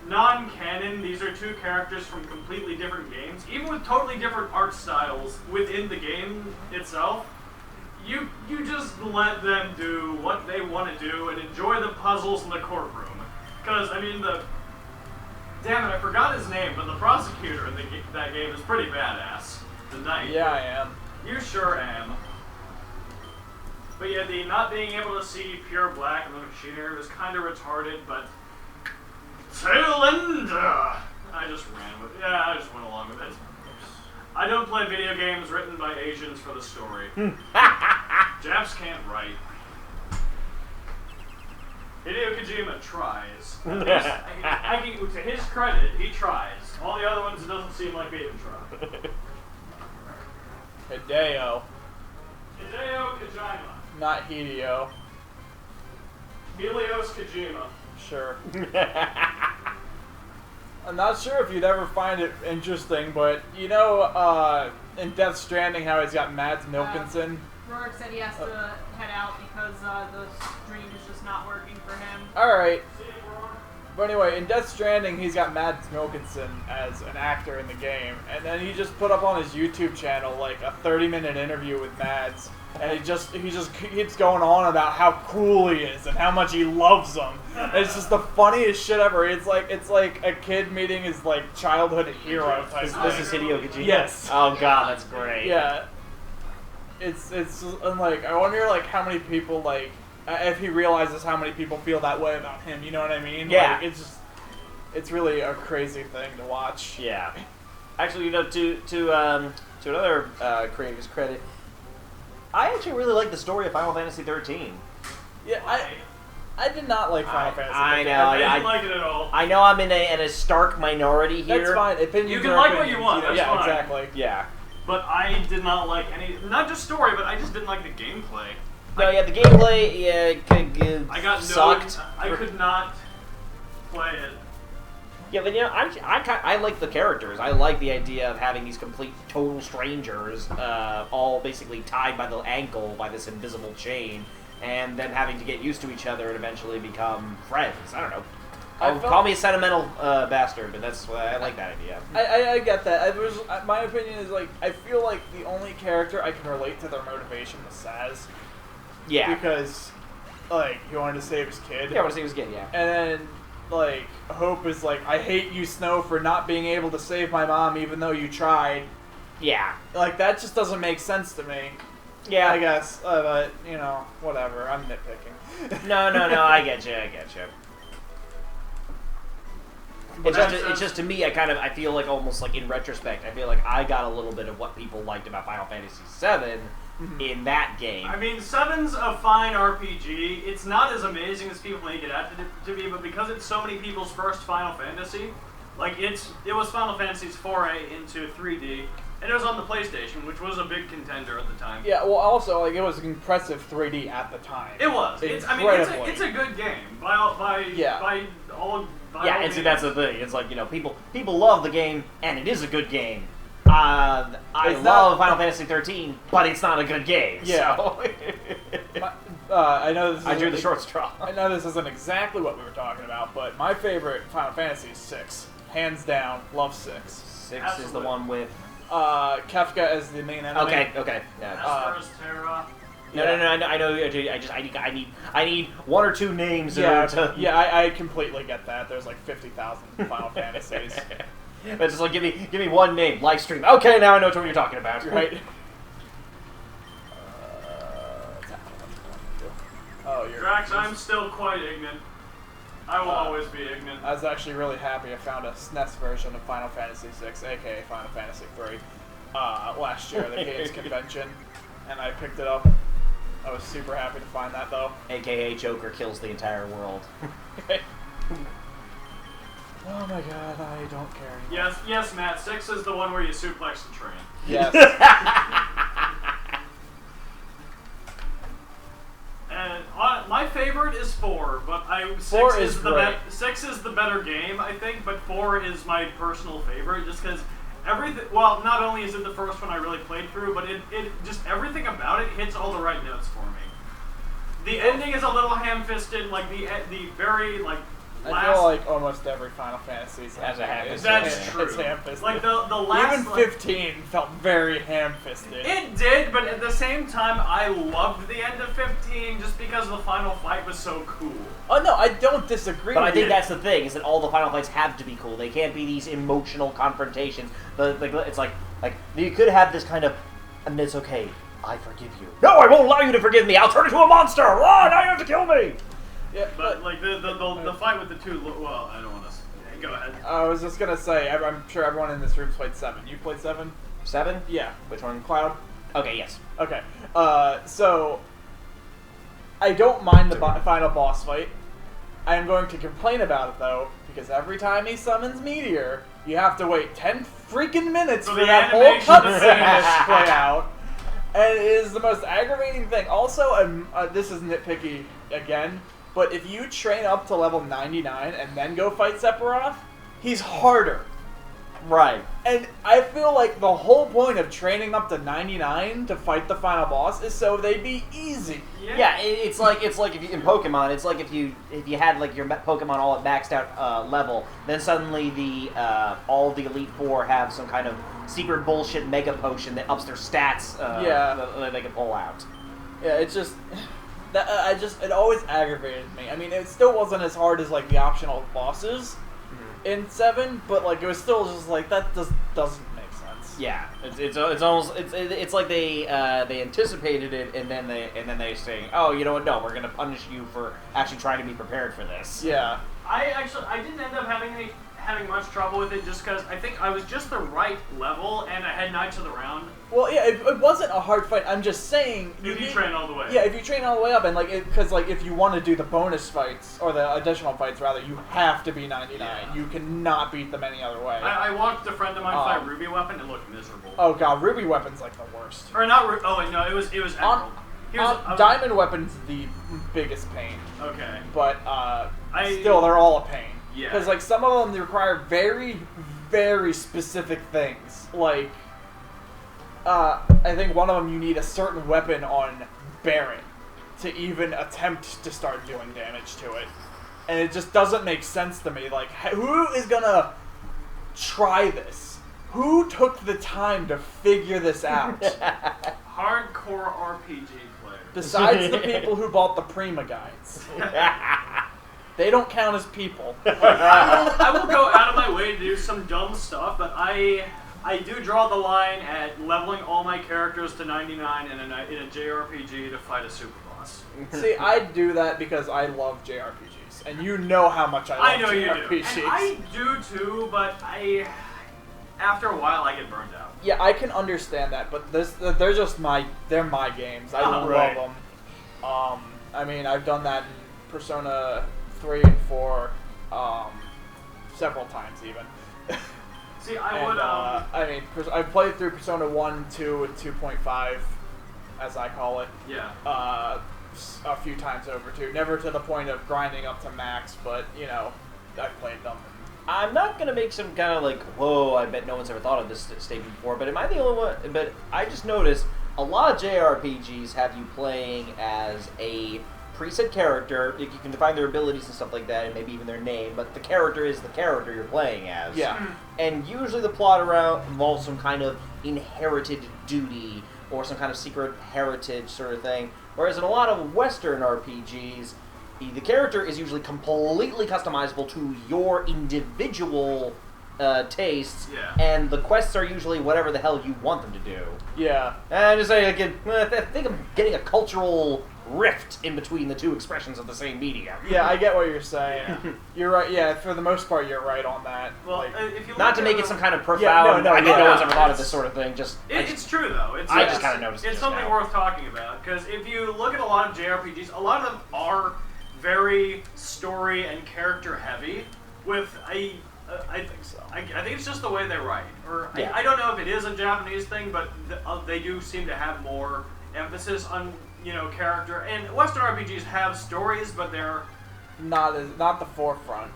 non-canon. These are two characters from completely different games. Even with totally different art styles within the game itself, you just let them do what they want to do and enjoy the puzzles in the courtroom. Because, I mean, damn it, I forgot his name, but the prosecutor in that game is pretty badass. The knight.
Yeah, I am.
You sure am. But yeah, the not being able to see pure black in the machinery was kind of retarded, but... Tailender! I just ran with it. Yeah, I just went along with it. I don't play video games written by Asians for the story. Japs can't write. Hideo Kojima tries. To his credit, he tries. All the other ones, it doesn't seem like they even try.
Hideo.
Hideo Kojima.
Not Hideo.
Helios Kojima.
Sure. I'm not sure if you'd ever find it interesting, but you know, in Death Stranding, how he's got Mads Mikkelsen.
Rourke said he has to head out because the stream is just not working for him.
Alright. But anyway, in Death Stranding, he's got Mads Mikkelsen as an actor in the game, and then he just put up on his YouTube channel like a 30-minute interview with Mads, and he just keeps going on about how cool he is and how much he loves him. And it's just the funniest shit ever. It's like a kid meeting his like childhood hero type.
This is Hideo Kojima.
Yes.
Oh God, that's great.
Yeah. It's and like I wonder like how many people like if he realizes how many people feel that way about him. You know what I mean?
Yeah.
Like, it's really a crazy thing to watch.
Yeah. Actually, you know, to another creator's credit, I actually really like the story of Final Fantasy 13.
Yeah, I did not like Final Fantasy.
I know.
I didn't like it at all.
I know I'm in a stark minority here.
That's fine. Opinions
You can
are
like what
opinions,
you want,
know?
that's
yeah,
fine.
exactly.
Yeah.
But I did not like any, not just story, but I just didn't like the gameplay.
No, yeah, the gameplay
I got
sucked.
I could not play it.
Yeah, but you know, I like the characters. I like the idea of having these complete total strangers, all basically tied by the ankle by this invisible chain, and then having to get used to each other and eventually become friends. I don't know. Call me a sentimental bastard, but that's I like that idea.
I get that. My opinion is like I feel like the only character I can relate to their motivation was Saz.
Yeah.
Because like he wanted to save his kid.
Yeah, I want to see who's getting. Yeah.
And then like Hope is like, I hate you, Snow, for not being able to save my mom even though you tried.
Yeah.
Like that just doesn't make sense to me.
Yeah.
I guess, but you know, whatever. I'm nitpicking.
No, I get you. It's just to me, I feel like almost like in retrospect, I feel like I got a little bit of what people liked about Final Fantasy VII in that game.
I mean, 7's a fine RPG. It's not as amazing as people make it out to be, but because it's so many people's first Final Fantasy, like it was Final Fantasy's foray into 3D, and it was on the PlayStation, which was a big contender at the time.
Yeah, well, also like it was impressive 3D at the time.
It was. It's a good game by all.
Yeah, and see, that's the thing. It's like, you know, people love the game, and it is a good game. I love Final Fantasy 13, but it's not a good game.
Yeah.
So.
I know this.
I drew the short straw.
I know this isn't exactly what we were talking about, but my favorite Final Fantasy is 6, hands down. Love 6.
6 is the one with
Kefka as the main enemy.
Okay. Yeah.
Asper's Terra.
No. I know. I need one or two names.
I completely get that. There's like 50,000 Final Fantasies.
But just like give me one name. Livestream. Okay, now I know what you're talking about.
Right.
Drax, I'm still quite ignorant. I will always be ignorant.
I was actually really happy I found a SNES version of Final Fantasy VI, aka Final Fantasy III, last year at the games convention, and I picked it up. I was super happy to find that though.
AKA Joker kills the entire world.
Oh my god, I don't care anymore.
Yes, Matt. 6 is the one where you suplex the train.
Yes.
And my favorite is 4, but
4 is great.
6 is the better game, I think, but 4 is my personal favorite, just because everything. Well, not only is it the first one I really played through, but it just everything about it hits all the right notes for me. The ending is a little ham-fisted, like the very like.
I feel like almost every Final Fantasy has a ham-fisted.
That's true.
It's ham-fisted.
Like the last.
Even 15 felt very ham-fisted.
It did, but at the same time, I loved the end of 15 just because the final fight was so cool.
Oh no, I don't disagree.
But I
with
think
you.
that's the thing, is that all the final fights have to be cool. They can't be these emotional confrontations. It's like you could have this kind of, and it's okay, I forgive you. No, I won't allow you to forgive me. I'll turn into a monster. Ah, now you have to kill me.
Yeah,
But like the fight with the two. Well, I don't want to. Go ahead.
I was just gonna say, I'm sure everyone in this room's played 7. You played 7?
7?
Yeah.
Which one?
Cloud?
Okay, yes.
Okay. So I don't mind the final boss fight. I am going to complain about it though, because every time he summons Meteor, you have to wait 10 freaking minutes for that whole cutscene to play out. And it is the most aggravating thing. Also, this is nitpicky again, but if you train up to level 99 and then go fight Sephiroth, he's harder.
Right.
And I feel like the whole point of training up to 99 to fight the final boss is so they'd be easy.
Yeah, it's like if you, in Pokemon, it's like if you had like your Pokemon all at maxed out level, then suddenly the all the Elite Four have some kind of secret bullshit Mega Potion that ups their stats. That they can pull out.
Yeah, it's just it always aggravated me. I mean, it still wasn't as hard as like the optional bosses in 7, but like it was still just like that just doesn't make sense.
Yeah, it's almost it's like they anticipated it and then they saying, oh, you know what? No, we're gonna punish you for actually trying to be prepared for this.
Yeah.
I didn't end up having much trouble with it just because I think I was just the right level and I had Knights of the Round.
Well, yeah, it wasn't a hard fight. I'm just saying.
If you train all the way.
Yeah, if you train all the way up, and like, because like if you want to do the bonus fights or the additional fights rather, you have to be 99.
Yeah.
You cannot beat them any other way.
I watched a friend of mine fight Ruby Weapon and looked miserable.
Oh god, Ruby Weapon's like the worst.
Or not Ruby. Oh wait, no, it was Emerald.
Diamond Weapon's the biggest pain.
Okay.
But still, they're all a pain.
Yeah.
Because like some of them require very, very specific things. Like, I think one of them you need a certain weapon on Baron to even attempt to start doing damage to it, and it just doesn't make sense to me. Like, who is gonna try this? Who took the time to figure this out?
Hardcore RPG players.
Besides the people who bought the Prima guides. They don't count as people.
I will go out of my way to do some dumb stuff, but I do draw the line at leveling all my characters to 99 in a JRPG to fight a super boss.
See, I do that because I love JRPGs, and you know how much I love JRPGs.
You do. And I do too, but after a while I get burned out.
Yeah, I can understand that, but they're just my games. I love them. I mean, I've done that in Persona 3 and 4 several times even.
See, I
mean, I've played through Persona 1, 2, and 2.5, as I call it.
Yeah.
A few times over too. Never to the point of grinding up to max, but you know, I've played them.
I'm not gonna make some kind of like, whoa, I bet no one's ever thought of this statement before, but am I the only one? But I just noticed a lot of JRPGs have you playing as a preset character. You can define their abilities and stuff like that, and maybe even their name, but the character is the character you're playing as.
Yeah.
And usually the plot around involves some kind of inherited duty or some kind of secret heritage sort of thing. Whereas in a lot of Western RPGs, the character is usually completely customizable to your individual tastes, and the quests are usually whatever the hell you want them to do.
Yeah.
And just say, I think I'm getting a cultural rift in between the two expressions of the same medium.
Yeah, I get what you're saying.
Yeah.
You're right. Yeah, for the most part, you're right on that.
Well,
Like,
if you
Not
look
to
at
make
the-
it some kind of profound.
Yeah,
I mean, no one's ever thought of
it's-
this sort of thing. Just
It's true though.
I just kinda noticed it
It's
just
something
now.
worth talking about because if you look at a lot of JRPGs, a lot of them are very story and character heavy. With I think
so.
I think it's just the way they write. Or
Yeah.
I don't know if it is a Japanese thing, but they do seem to have more emphasis on character. And Western RPGs have stories, but they're
not the forefront.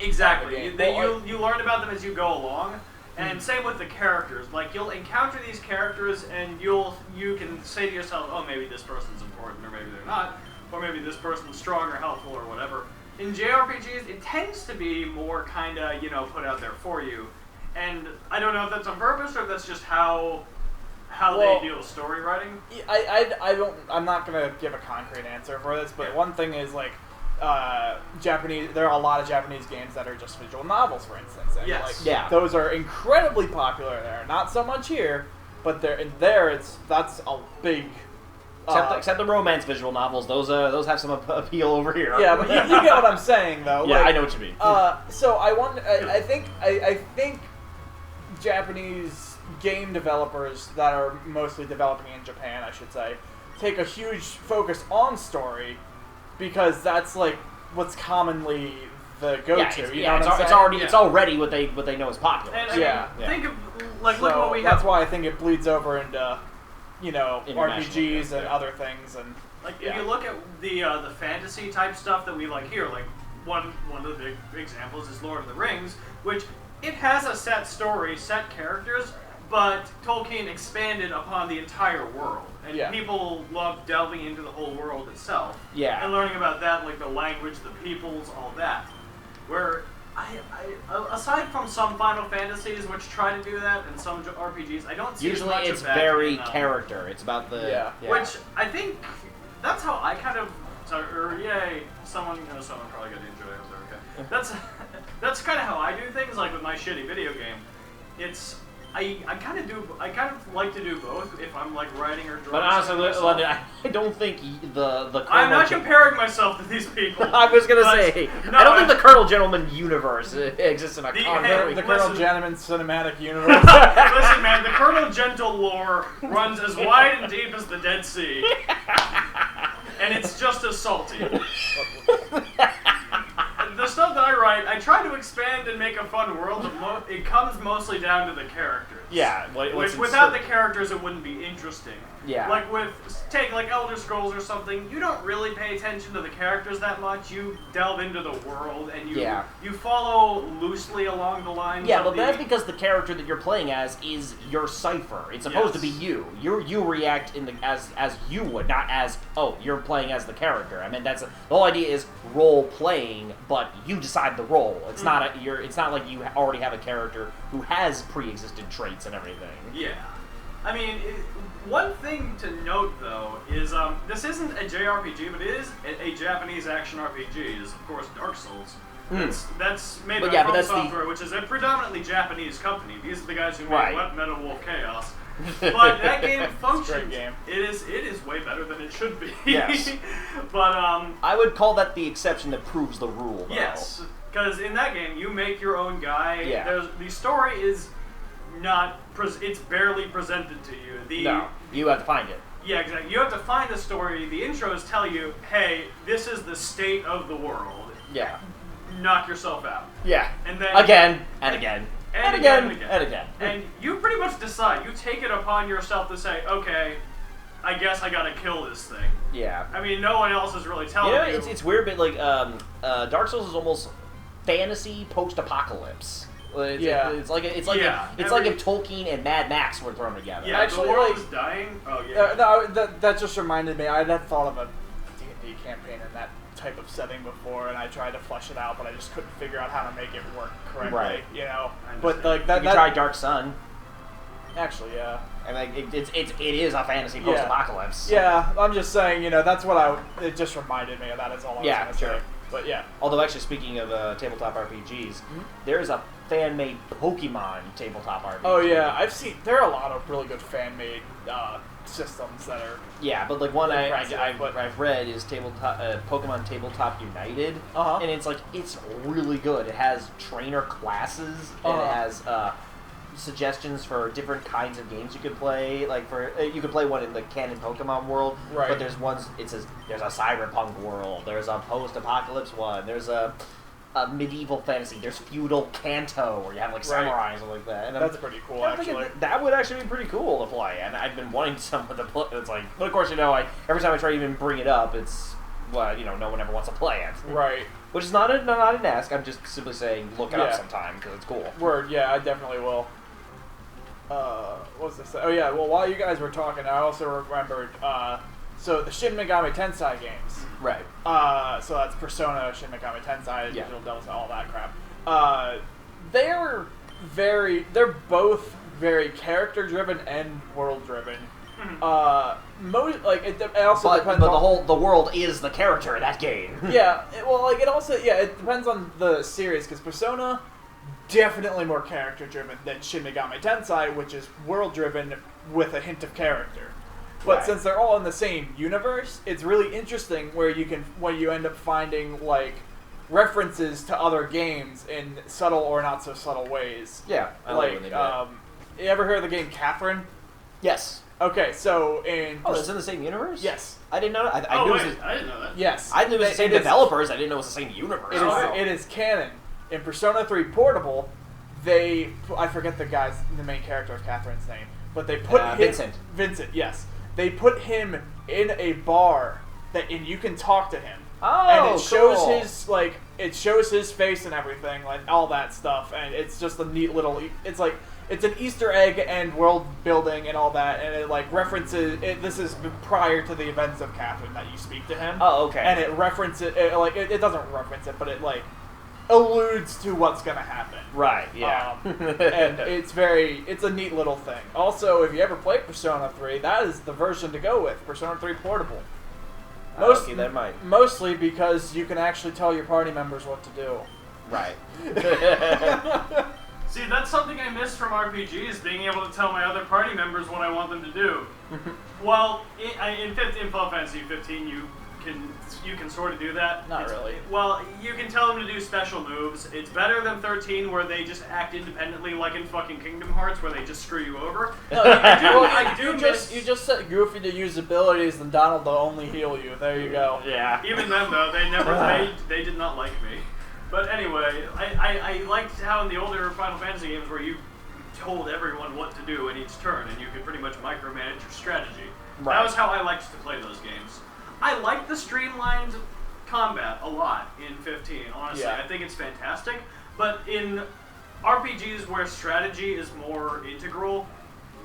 exactly
Well,
you learn about them as you go along. And same with the characters. Like you'll encounter these characters, and you can say to yourself, "Oh, maybe this person's important, or maybe they're not, or maybe this person's strong or helpful or whatever." In JRPGs, it tends to be more kind of put out there for you, and I don't know if that's on purpose or if that's just how
Well,
they deal with story writing.
I'm not gonna give a concrete answer for this, but
Yeah.
one thing is like Japanese. There are a lot of Japanese games that are just visual novels, for instance. And
Yes.
like,
Yeah.
those are incredibly popular there. Not so much here, but that's a big.
except the romance visual novels, those have some appeal over here.
Yeah, but you get what I'm saying, though.
Yeah,
Like,
I know what you mean.
So I think Japanese game developers that are mostly developing in Japan, I should say, take a huge focus on story because that's like what's commonly the go-to.
It's,
you
yeah,
know what I'm
it's
saying?
already it's already what they know is popular.
And
So,
Yeah.
think of like
So
look what we
that's
have.
why I think it bleeds over into
International
RPGs
games,
and
yeah.
other things and
Like
yeah.
if you look at the fantasy type stuff that we like here, like one of the big examples is Lord of the Rings, which it has a set story, set characters, but Tolkien expanded upon the entire world, and
Yeah.
people love delving into the whole world itself.
Yeah.
And learning about that, like the language, the peoples, all that. Where aside from some Final Fantasies which try to do that, and some RPGs, I don't see as
Usually
much
it's
of that
very
in,
character. It's about the
Yeah.
which I think that's how I kind of. Yay! Someone probably got enjoy it. Okay. That's kind of how I do things. Like with my shitty video game, it's I kind of like to do both if I'm like writing or drawing.
But honestly,
something myself.
London, I don't think the
I'm not
Colonel
comparing myself to these people.
I was gonna
but-
say,
no,
I don't think the Colonel Gentleman universe exists in a
The-
concrete.
the
Listen.
Colonel Gentleman cinematic universe.
Listen, man, the Colonel Gentle lore runs as wide and deep as the Dead Sea, and it's just as salty. The stuff that I write, I try to expand and make a fun world, but it comes mostly down to the characters.
Yeah,
Which without the characters, it wouldn't be interesting.
Yeah.
Like take like Elder Scrolls or something, you don't really pay attention to the characters that much. You delve into the world and you follow loosely along the lines.
Yeah,
of
but
the,
that's because the character that you're playing as is your cipher. It's supposed to be
Yes.
you. You react as you would, not as you're playing as the character. I mean, that's the whole idea is role playing, but you decide the role. It's not it's not like you already have a character who has pre-existing traits and everything.
Yeah. I mean, one thing to note though is this isn't a JRPG, but it is a Japanese action RPG. Is of course Dark Souls. That's made
But
by
yeah, but
From
that's the-
Software, which is a predominantly Japanese company. These are the guys who made
Right.
What Metal Wolf Chaos. But that game functions.
great game.
It is way better than it should be.
Yes.
But
I would call that the exception that proves the rule. Though.
yes, because in that game you make your own guy.
Yeah.
The story is not. It's barely presented to you.
No, you have to find it.
Yeah, exactly. You have to find the story. The intros tell you, hey, this is the state of the world.
Yeah.
Knock yourself out.
Yeah.
And then
Again and again.
And
again,
again, and again.
and again.
And you pretty much decide. You take it upon yourself to say, okay, I guess I gotta kill this thing.
Yeah.
I mean, no one else is really telling
Yeah,
you.
it's weird, but like Dark Souls is almost fantasy post-apocalypse. It's like if Tolkien and Mad Max were thrown together.
Yeah,
Actually,
the world
like-
is dying. Oh yeah.
No, that just reminded me. I had thought of a D&D campaign in that type of setting before, and I tried to flesh it out, but I just couldn't figure out how to make it work correctly.
Right.
You know,
I
but like
You
that.
could try Dark Sun.
Actually, yeah.
I mean, it is a fantasy post-apocalypse.
Yeah, I'm just saying. You know, that's what it just reminded me of that. Is all I was
Yeah,
gonna
sure.
say. But yeah.
Although, actually, speaking of tabletop RPGs, there's a fan-made Pokemon tabletop RPG.
Oh yeah, I've seen. There are a lot of really good fan-made systems that are.
Yeah, but like one
impressive,
I've read is Pokemon Tabletop United, and it's really good. It has trainer classes, and it has suggestions for different kinds of games you could play. Like you could play one in the canon Pokemon world,
right?
But there's ones. There's a cyberpunk world. There's a post-apocalypse one. There's a medieval fantasy. There's feudal Kanto where you have like samurai and stuff like that. And
that's pretty cool. Actually,
that would actually be pretty cool to play. And I've been wanting someone to play. It's like, but of course, every time I try to even bring it up, it's no one ever wants to play it.
Right.
Which is not an ask. I'm just simply saying look it up sometime because it's cool.
Word. Yeah, I definitely will. What was this? Oh yeah. Well, while you guys were talking, I also remembered. So the Shin Megami Tensei games.
Right.
So that's Persona, Shin Megami Tensei, Digital Devils, all that crap. They're both very character driven and world driven. It also depends
on the world is the character of that game.
It depends on the series because Persona definitely more character driven than Shin Megami Tensei, which is world driven with a hint of character. But since they're all in the same universe, it's really interesting where you end up finding like references to other games in subtle or not so subtle ways.
Yeah, I like when they do that.
You ever heard of the game Catherine?
Yes.
Okay, so
it's in the same universe?
Yes.
I didn't know that.
I didn't know that.
Yes.
I knew it was the same developers. I didn't know it was the same universe.
It is canon. In Persona 3 Portable, I forget the main character of Catherine's name, but they put
Vincent.
Vincent, yes. They put him in a bar and you can talk to him.
Oh,
and it shows
cool.
it shows his face and everything, like all that stuff, and it's just a neat little. It's an Easter egg and world building and all that, and it references. This is prior to the events of Catherine that you speak to him.
Oh, okay.
And it references it doesn't reference it, but it alludes to what's gonna happen.
Right. Yeah.
And it's a neat little thing. Also, if you ever play Persona 3, that is the version to go with. Persona 3 Portable.
That might.
Mostly because you can actually tell your party members what to do.
Right.
See, that's something I miss from RPGs, being able to tell my other party members what I want them to do. Well, in Final Fantasy 15, you can sort of do that.
Not really.
Well, you can tell them to do special moves. It's better than 13, where they just act independently, like in fucking Kingdom Hearts, where they just screw you over.
No, you just set Goofy to use abilities, and Donald to only heal you. There you go.
Yeah.
Even then, though, they did not like me. But anyway, I liked how in the older Final Fantasy games where you told everyone what to do in each turn, and you could pretty much micromanage your strategy. Right. That was how I liked to play those games. I like the streamlined combat a lot in 15, honestly. Yeah. I think it's fantastic. But in RPGs where strategy is more integral,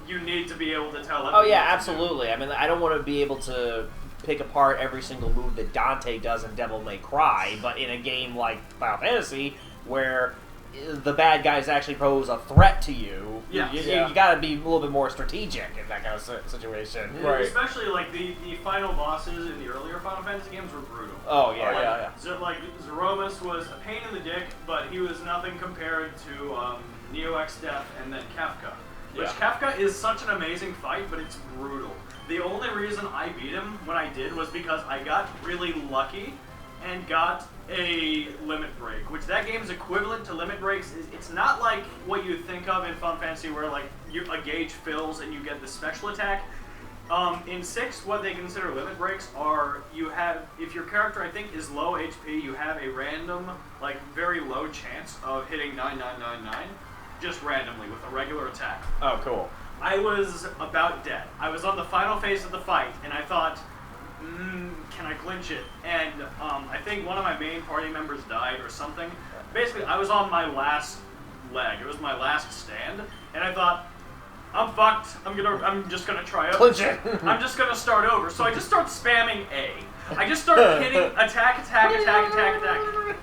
you need to be able to tell everyone.
Oh, yeah, absolutely. I mean, I don't want to be able to pick apart every single move that Dante does in Devil May Cry, but in a game like Final Fantasy, where the bad guys actually pose a threat to you, you got to be a little bit more strategic in that kind of situation.
Right. Especially the final bosses in the earlier Final Fantasy games were brutal.
Oh yeah,
So Zeromus was a pain in the dick, but he was nothing compared to Neo X Death and then Kafka. Which Kafka is such an amazing fight, but it's brutal. The only reason I beat him when I did was because I got really lucky and got a limit break, which that game's equivalent to limit breaks. It's not like what you think of in Final Fantasy where a gauge fills and you get the special attack. In 6, what they consider limit breaks are if your character I think is low HP, you have a random, very low chance of hitting 9999 just randomly with a regular attack.
Oh, cool.
I was about dead. I was on the final phase of the fight, and I thought, can I clinch it? And I think one of my main party members died or something. Basically, I was on my last leg. It was my last stand, and I thought, I'm fucked. I'm just gonna try out.
Clinch it.
I'm just gonna start over. So I just start spamming A. I just start hitting attack,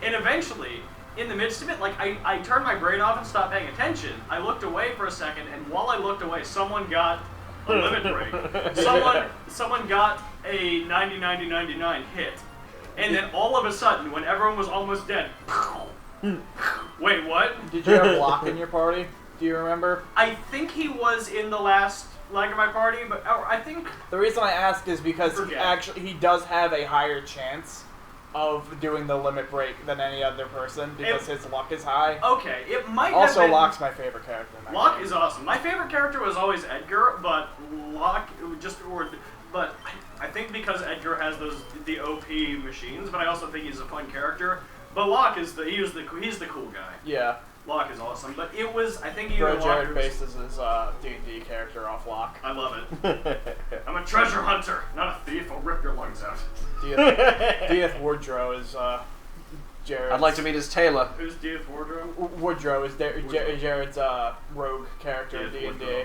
and eventually, in the midst of it, I turned my brain off and stopped paying attention. I looked away for a second, and while I looked away, someone got a limit break. Someone got a 90-90-99 hit. And then all of a sudden, when everyone was almost dead, wait, what?
Did you have Locke in your party? Do you remember?
I think he was in the last leg of my party, but I think...
The reason I ask is because
Forget.
he does have a higher chance of doing the limit break than any other person because his luck is high.
Okay, it might
Also,
have been...
Locke's my favorite character in that
Locke
game.
is awesome. My favorite character was always Edgar, but Locke but I think because Edgar has the OP machines, but I also think he's a fun character. But Locke is he's the cool guy.
Yeah.
Locke is awesome, but it was I think either
Bro,
Locke
Jared
or-
bases his D&D character off Locke.
I love it. I'm a treasure hunter, not a thief. I'll rip your lungs out.
Deeth Woodrow is Jared's...
I'd like to meet his tailor.
Who's Deeth Wardrobe?
Woodrow is Jared's rogue character in
Deeth
D&D.
Woodrow.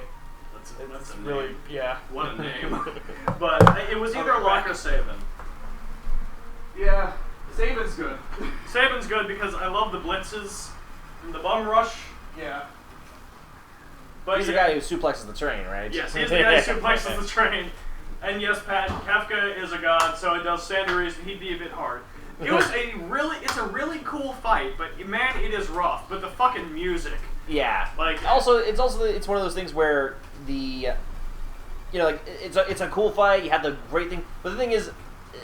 That's
It's
a
really,
name.
yeah.
What a name. But it was either Locke or Saban.
Yeah, Saban's good.
Saban's good because I love the blitzes and the bum rush.
Yeah.
But
He's the guy who suplexes the train, right?
Yes, he's the guy who suplexes the train. And yes, Pat, Kafka is a god, so it does stand to reason he'd be a bit hard. It's a really cool fight, but man, it is rough. But the fucking music.
Yeah.
Like
It's one of those things where it's a cool fight. You have the great thing, but the thing is,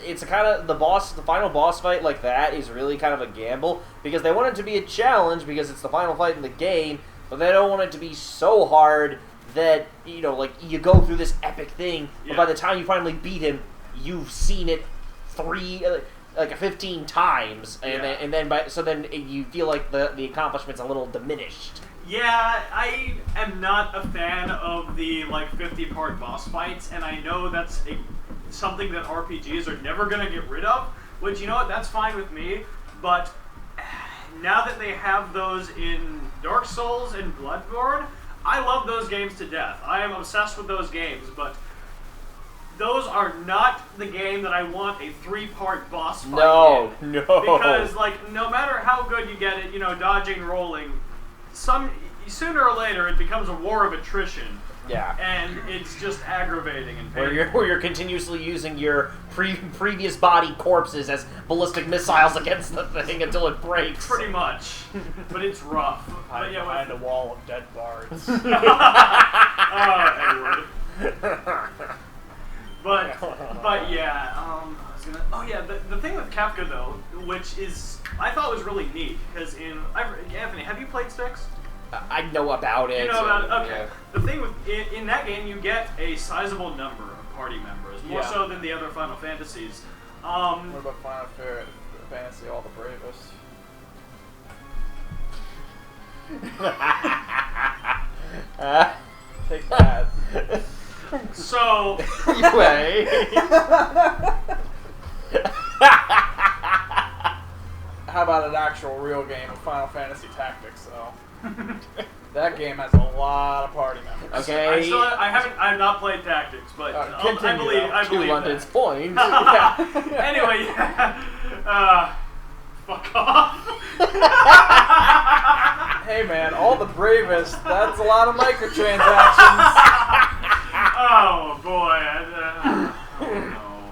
it's a kind of the final boss fight like that is really kind of a gamble because they want it to be a challenge because it's the final fight in the game, but they don't want it to be so hard that you go through this epic thing, but by the time you finally beat him, you've seen it 15 times, and then you feel like the accomplishment's a little diminished.
Yeah, I am not a fan of the 50-part boss fights, and I know that's something that RPGs are never gonna get rid of. Which, you know what, that's fine with me. But now that they have those in Dark Souls and Bloodborne, I love those games to death. I am obsessed with those games, but those are not the game that I want a 3-part boss fight in.
No.
Because no matter how good you get it, dodging, rolling, sooner or later it becomes a war of attrition.
Yeah.
And it's just aggravating and painful.
Where you're continuously using your previous body corpses as ballistic missiles against the thing until it breaks.
Pretty much. But it's rough.
Hide behind a wall of dead bards.
Edward. But yeah, the thing with Kafka though, which is I thought was really neat, because Anthony, have you played Styx?
I know about it.
You know about it? Okay.
Yeah.
The thing with in that game, you get a sizable number of party members, more so than the other Final Fantasies.
What about Final Fantasy All the Bravest? Take that.
So
Anyway.
How about an actual real game of Final Fantasy Tactics, though? That game has a lot of party members.
Okay.
I have not played Tactics, but I believe
To London's
that.
point.
Anyway, fuck off.
Hey man, All the Bravest, that's a lot of microtransactions.
Oh boy. Oh no.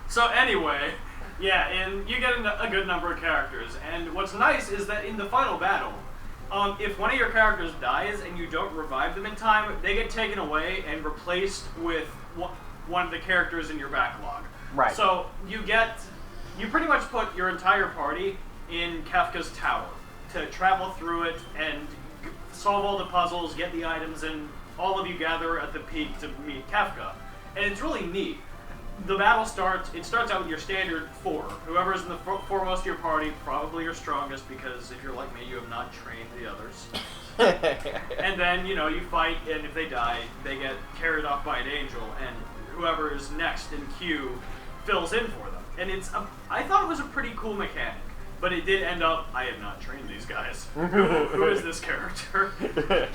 So anyway, yeah, and you get a good number of characters, and what's nice is that in the final battle, if one of your characters dies and you don't revive them in time, they get taken away and replaced with one of the characters in your backlog.
Right.
So you pretty much put your entire party in Kafka's tower to travel through it and solve all the puzzles, get the items, and all of you gather at the peak to meet Kafka. And it's really neat. The battle starts out with your standard 4. Whoever's in the foremost of your party, probably your strongest, because if you're like me, you have not trained the others. And then, you fight, and if they die, they get carried off by an angel, and whoever is next in queue fills in for them. And I thought it was a pretty cool mechanic. But it did end up, I have not trained these guys. Who is this character?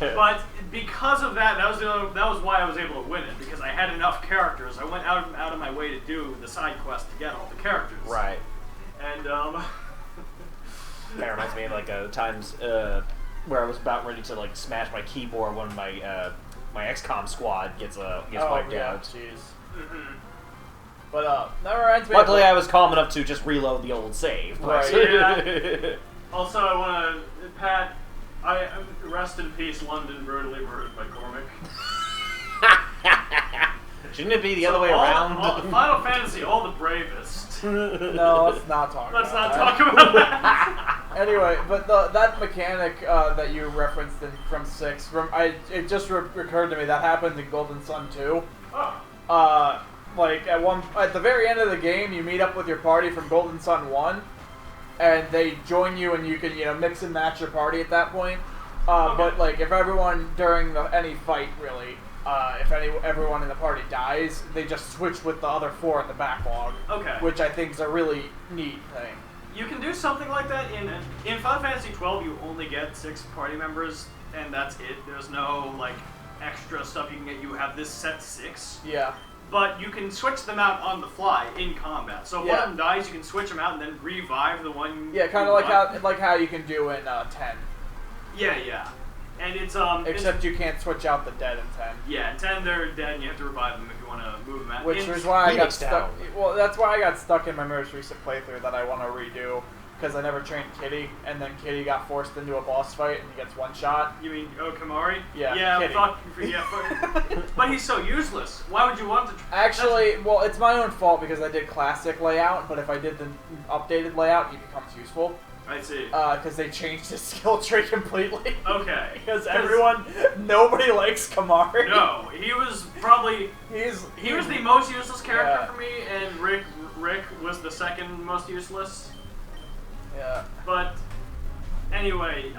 But because of that, that was why I was able to win it, because I had enough characters. I went out of my way to do the side quest to get all the characters.
Right.
And
That reminds me of times where I was about ready to smash my keyboard when my XCOM squad gets wiped out.
Jeez.
mm-hmm.
But that reminds me.
Luckily, I was calm enough to just reload the old save.
Right.
Yeah. Also, I want to Pat. Rest in peace, London, brutally murdered by Cormac.
Shouldn't it be the other way around?
Final Fantasy, all the bravest.
No, let's not talk.
Let's
about
not
that.
talk about that.
Anyway, but that mechanic that you referenced from 6, it just recurred to me that happened in Golden Sun 2.
Oh.
Like at the very end of the game, you meet up with your party from Golden Sun 1, and they join you, and you can mix and match your party at that point.
Okay.
But like if everyone during any fight really, if everyone in the party dies, they just switch with the other 4 in the backlog.
Okay.
Which I think is a really neat thing.
You can do something like that in Final Fantasy 12. You only get 6 party members, and that's it. There's no like extra stuff you can get. You have this set 6.
Yeah.
But you can switch them out on the fly in combat. So if one of them dies, you can switch them out and then revive the one.
Yeah, kind of like how you can do in 10.
Yeah. And it's
Except you can't switch out the dead in 10.
Yeah, in 10 they're dead, and you have to revive them if you want to move them out.
Which is why I got stuck. Well, that's why I got stuck in my most recent playthrough that I want to redo, because I never trained Kitty, and then Kitty got forced into a boss fight and he gets one shot.
You mean Kamari?
Yeah.
Yeah, but he's so useless. Why would you want to?
Actually, well, it's my own fault because I did classic layout, but if I did the updated layout, he becomes useful.
I see.
Because they changed his skill tree completely.
Okay.
Because nobody likes Kamari.
No, he was probably
he
was the most useless character for me, and Rick was the second most useless.
Yeah.
But anyway,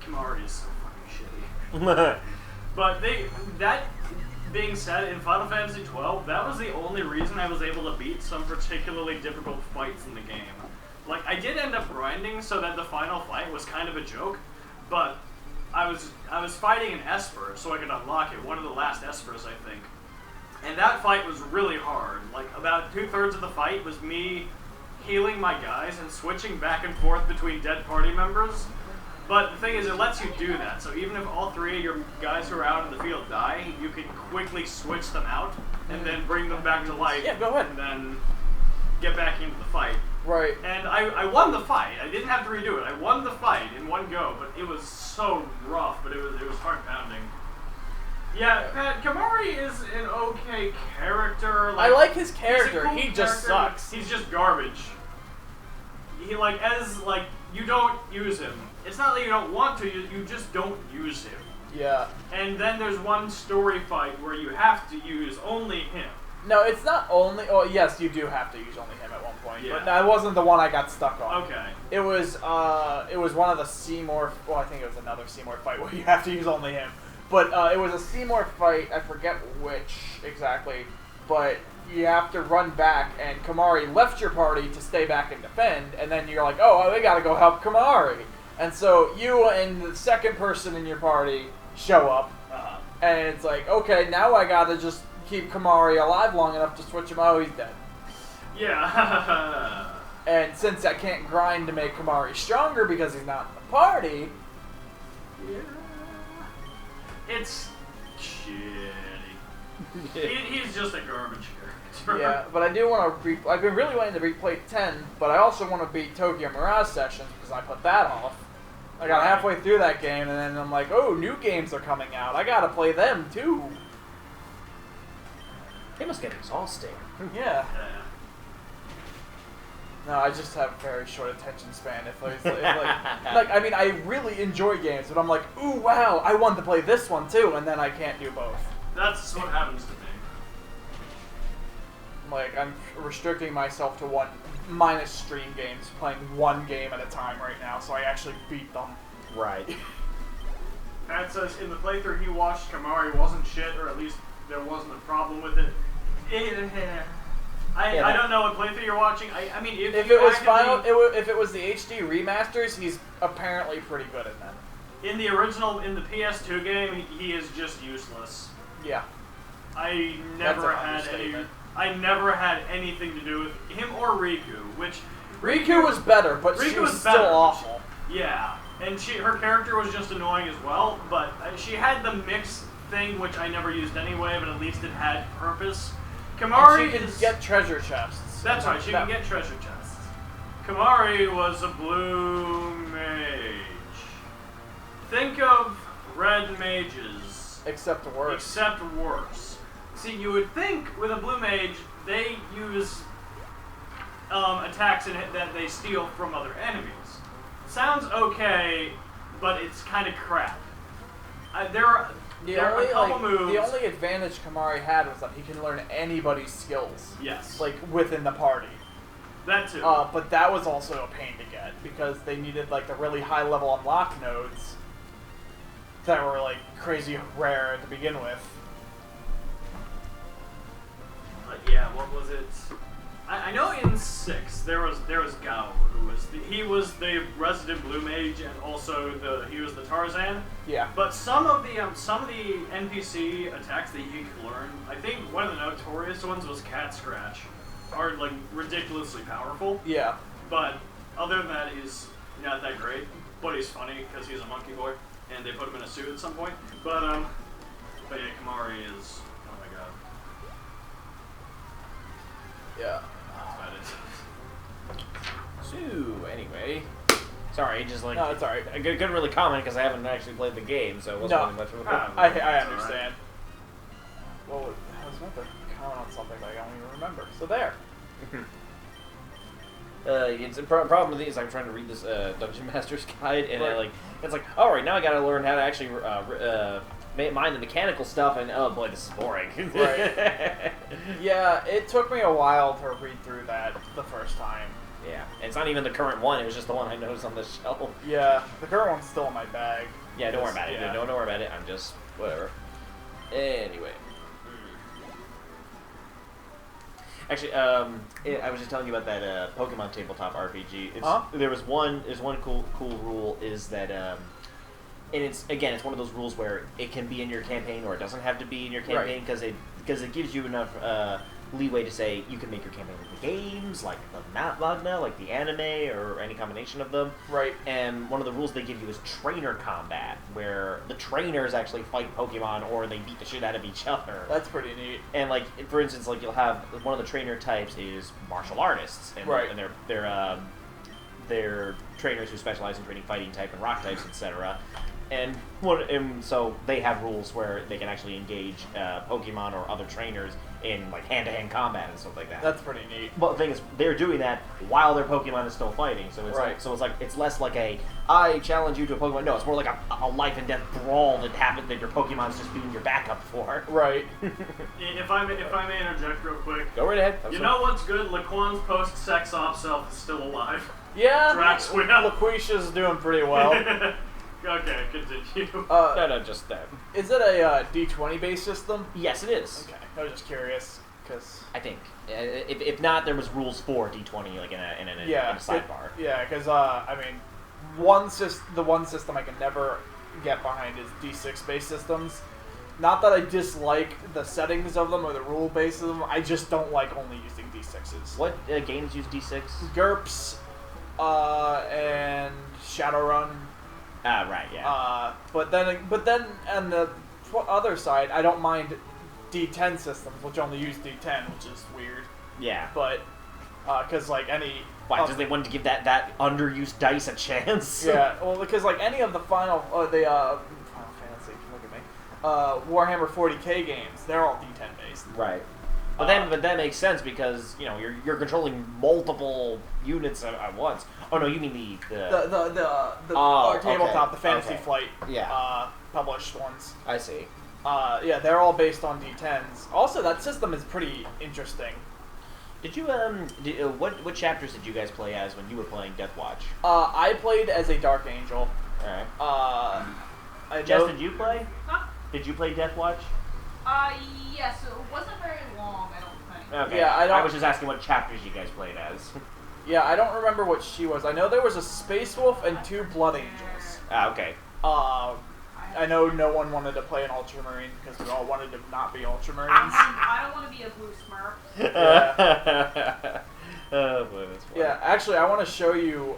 Kamari is so fucking shitty. But that being said, in Final Fantasy 12, that was the only reason I was able to beat some particularly difficult fights in the game. Like, I did end up grinding so that the final fight was kind of a joke, but I was fighting an Esper so I could unlock it, one of the last Espers, I think. And that fight was really hard. Like, about 2/3 of the fight was me healing my guys and switching back and forth between dead party members. But the thing is, it lets you do that, so even if all 3 of your guys who are out in the field die, you can quickly switch them out and then bring them back to life.
Yeah, go ahead.
And then get back into the fight.
Right.
And I won the fight. I didn't have to redo it. I won the fight in one go, but it was so rough, but it was heart pounding. Yeah, Pat, Kamari is an okay character.
I like his character.
He's a cool
He just
character,
sucks.
but he's just garbage. You don't use him. It's not that you don't want to, you just don't use him.
Yeah.
And then there's one story fight where you have to use only him.
No, it's not only. Oh, yes, you do have to use only him at one point.
Yeah.
But that wasn't the one I got stuck on.
Okay.
It was one of the Seymour. Well, I think it was another Seymour fight where you have to use only him. But it was a Seymour fight. I forget which exactly. But you have to run back, and Kamari left your party to stay back and defend. And then you're like, oh, we gotta go help Kamari. And so you and the second person in your party show up, and it's like, okay, now I gotta just keep Kamari alive long enough to switch him. Oh, he's dead.
Yeah.
And since I can't grind to make Kamari stronger because he's not in the party,
It's shitty. He's just a garbage character.
yeah. But I do want to. I've been really wanting to replay 10, but I also want to beat Tokyo Mirage Sessions because I put that off. I got halfway through that game, and then I'm like, oh, new games are coming out. I gotta play them too.
They must get exhausting.
Yeah. No, I just have very short attention span. I mean, I really enjoy games, but I'm like, ooh, wow, I want to play this one too, and then I can't do both.
That's what happens to me.
Like, I'm restricting myself to one, minus stream games, playing one game at a time right now, so I actually beat them.
Right.
Pat says in the playthrough he watched, Kamari wasn't shit, or at least there wasn't a problem with it. I don't know what playthrough you're watching. I mean, if
it
you
was
actively,
if it was the HD remasters, he's apparently pretty good at them.
in the original, in the PS2 game, he is just useless.
Yeah.
I
That's
never
an
had
understatement.
I never had anything to do with him or Riku, which
Riku was better, but she
Riku
was
was
still
better.
awful.
Yeah, and her character was just annoying as well, but she had the mix thing, which I never used anyway, but at least it had purpose. Kamari
And she can get treasure chests.
That's right, she can get treasure chests. Kamari was a blue mage. Think of red mages.
Except worse.
Except worse. See, you would think with a blue mage, they use attacks that they steal from other enemies. Sounds okay, but it's kind of crap. There are a couple moves.
The only advantage Kamari had was that he can learn anybody's skills.
Yes.
Like, within the party.
That too.
But that was also a pain to get, because they needed, like, the really high-level unlock nodes that were, like, crazy rare to begin with.
Yeah, what was it? I know in 6 there was Gao, he was the resident blue mage and also he was the Tarzan.
Yeah.
But some of the NPC attacks that you can learn, I think one of the notorious ones was Cat Scratch, are like ridiculously powerful.
Yeah.
But other than that, he's not that great. But he's funny because he's a monkey boy, and they put him in a suit at some point. But yeah, Kamari is, oh my god.
Yeah.
So, anyway. Sorry, just like...
No, it's alright.
I couldn't really comment because I haven't actually played the game, so it wasn't really much of a...
I understand. Well, I was about to comment on something that I don't even remember. So there.
It's a problem with these. I'm trying to read this Dungeon Master's Guide, and it's like, all right, now I got to learn how to actually mind the mechanical stuff, and oh boy, this is boring.
Right. Yeah, it took me a while to read through that the first time.
Yeah, and it's not even the current one. It was just the one I noticed on the shelf.
Yeah, the current one's still in my bag.
Yeah, don't worry about it.
Yeah.
Don't worry about it. I'm just whatever. Anyway. Actually, I was just telling you about that Pokemon tabletop RPG. There's one cool rule is that, and it's one of those rules where it can be in your campaign or it doesn't have to be in your campaign because it gives you enough leeway to say you can make your campaign like the games, like the Magna, like the anime, or any combination of them.
Right.
And one of the rules they give you is trainer combat, where the trainers actually fight Pokemon or they beat the shit out of each other.
That's pretty neat.
And like, for instance, like you'll have one of the trainer types is martial artists, and, and they're trainers who specialize in training fighting type and rock types, etc. And so they have rules where they can actually engage Pokemon or other trainers in like hand-to-hand combat and stuff like that.
That's pretty neat.
But the thing is, they're doing that while their Pokemon is still fighting. So it's it's less like a I challenge you to a Pokemon. No, it's more like a life and death brawl that happens that your Pokemon's just being your backup for.
Right.
If I may interject real quick.
Go right ahead.
You know what's good? Laquan's post-sex op self is still alive.
Yeah.
LaQuisha's
doing pretty well.
Okay, continue.
No, just that.
Is it a D20 based system?
Yes, it is.
Okay, I was just curious because
I think if not, there was rules for D20 like in a sidebar.
Because I mean, the one system I can never get behind is D6 based systems. Not that I dislike the settings of them or the rule base of them. I just don't like only using D6s.
What games use D6?
GURPS, and Shadowrun.
Right, yeah.
But then on the other side, I don't mind D10 systems, which only use D10, which is weird.
Yeah.
But, because like any...
Why, because they wanted to give that underused dice a chance?
Yeah, well, because like any of the Final Fantasy, look at me, Warhammer 40k games, they're all D10 based.
Right. But that makes sense because you're controlling multiple units at once. Oh no, you mean
our tabletop, the Fantasy Flight, published ones.
I see.
Yeah, they're all based on D10s. Also, that system is pretty interesting.
Did you what chapters did you guys play as when you were playing Deathwatch?
I played as a Dark Angel.
All right. Jess, did you play?
Huh?
Did you play Deathwatch?
Yes, it wasn't very long, I don't think.
Okay.
Yeah,
I was just asking what chapters you guys played as.
Yeah, I don't remember what she was. I know there was a Space Wolf and 2 Blood Angels.
Okay.
I know no one wanted to play an Ultramarine because we all wanted to not be Ultramarines.
I don't want to be a blue Smurf.
Yeah.
Oh boy, that's funny.
Yeah, actually, I want to show you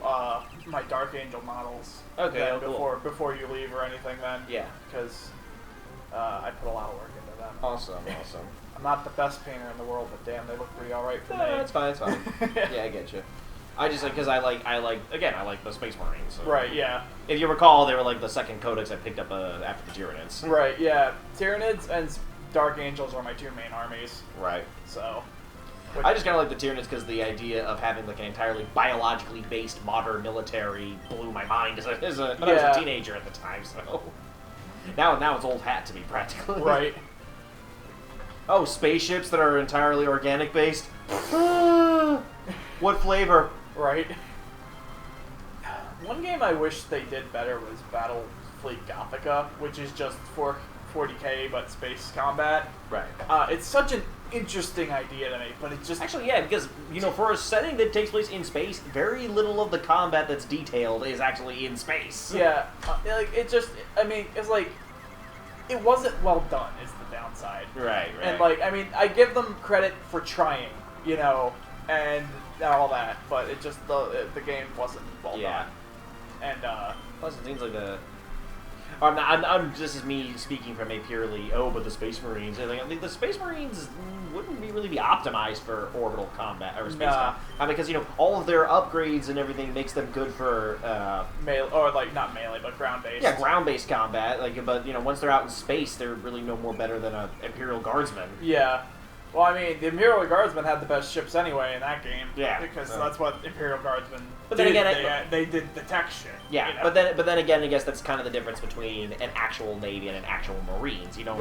my Dark Angel models.
Okay,
before you leave or anything. Then.
Yeah.
Because I put a lot of work into them.
Awesome.
I'm not the best painter in the world, but damn, they look pretty alright for me.
It's fine, it's fine. Yeah, I get you. I just, because I like the Space Marines. So.
Right, yeah.
If you recall, they were like the second codex I picked up after the Tyranids.
Right, yeah. Tyranids and Dark Angels are my two main armies.
Right.
So...
I just kind of like the Tyranids because the idea of having like an entirely biologically based modern military blew my mind when I was a teenager at the time. So now it's old hat to me practically.
Right.
Oh, spaceships that are entirely organic based. What flavor?
Right. One game I wish they did better was Battlefleet Gothica, which is just for 40k but space combat.
Right.
It's such an interesting idea to me, but it just...
Actually, yeah, because, for a setting that takes place in space, very little of the combat that's detailed is actually in space.
Yeah. It just... I mean, it's like... It wasn't well done, is the downside.
Right.
And, I give them credit for trying, and all that, but it just... The game wasn't well done. And,
plus it seems like I'm this is me speaking from a purely but the Space Marines. I think the Space Marines wouldn't really be optimized for orbital combat or space combat because all of their upgrades and everything makes them good for
melee, or not melee but ground based.
Yeah, ground based combat. But once they're out in space, they're really no more better than an Imperial Guardsman.
Yeah. Well, I mean, the Imperial Guardsmen had the best ships anyway in that game.
Yeah.
Because that's what Imperial Guardsmen
but
did.
Then again,
they did the tech shit.
Yeah, but then again, I guess that's kind of the difference between an actual Navy and an actual Marines. You don't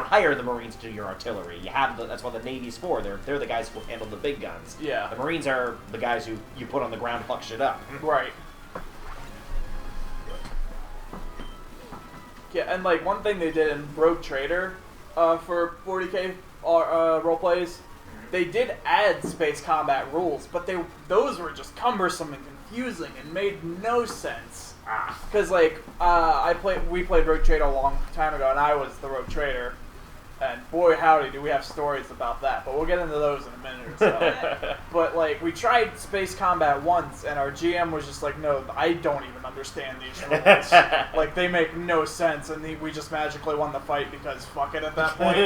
hire the Marines to do your artillery. That's what the Navy's for. They're the guys who handle the big guns.
Yeah.
The Marines are the guys who you put on the ground to fuck shit up.
Right. Yeah, and one thing they did in Rogue Trader for 40k role plays, they did add space combat rules, but those were just cumbersome and confusing and made no sense. Because we played Rogue Trader a long time ago, and I was the Rogue Trader, and boy howdy do we have stories about that. But we'll get into those in a minute or so. But we tried space combat once, and our GM was just like, "No, I don't even understand these rules. They make no sense." And we just magically won the fight because fuck it at that point.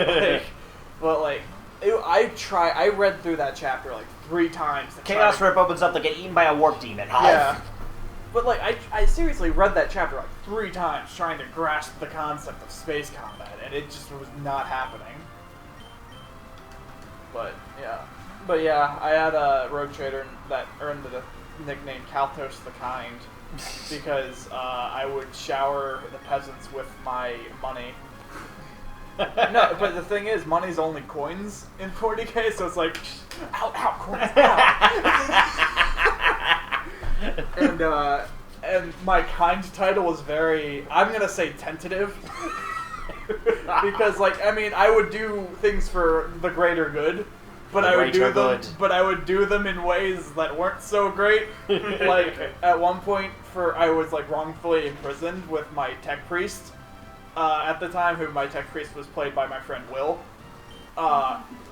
I read through that chapter 3 times.
Chaos Rip opens up to get eaten by a warp demon.
Yeah. But I seriously read that chapter 3 times trying to grasp the concept of space combat, and it just was not happening. But yeah, I had a Rogue Trader that earned the nickname Kalthos the Kind because I would shower the peasants with my money. No, but the thing is, money's only coins in 40k, so it's ow, coins, ow. And my kind title was very, I'm gonna say tentative, because I would do things for the greater good, but I would do them in ways that weren't so great. At one point, I was wrongfully imprisoned with my tech priest. At the time, my tech priest was played by my friend Will.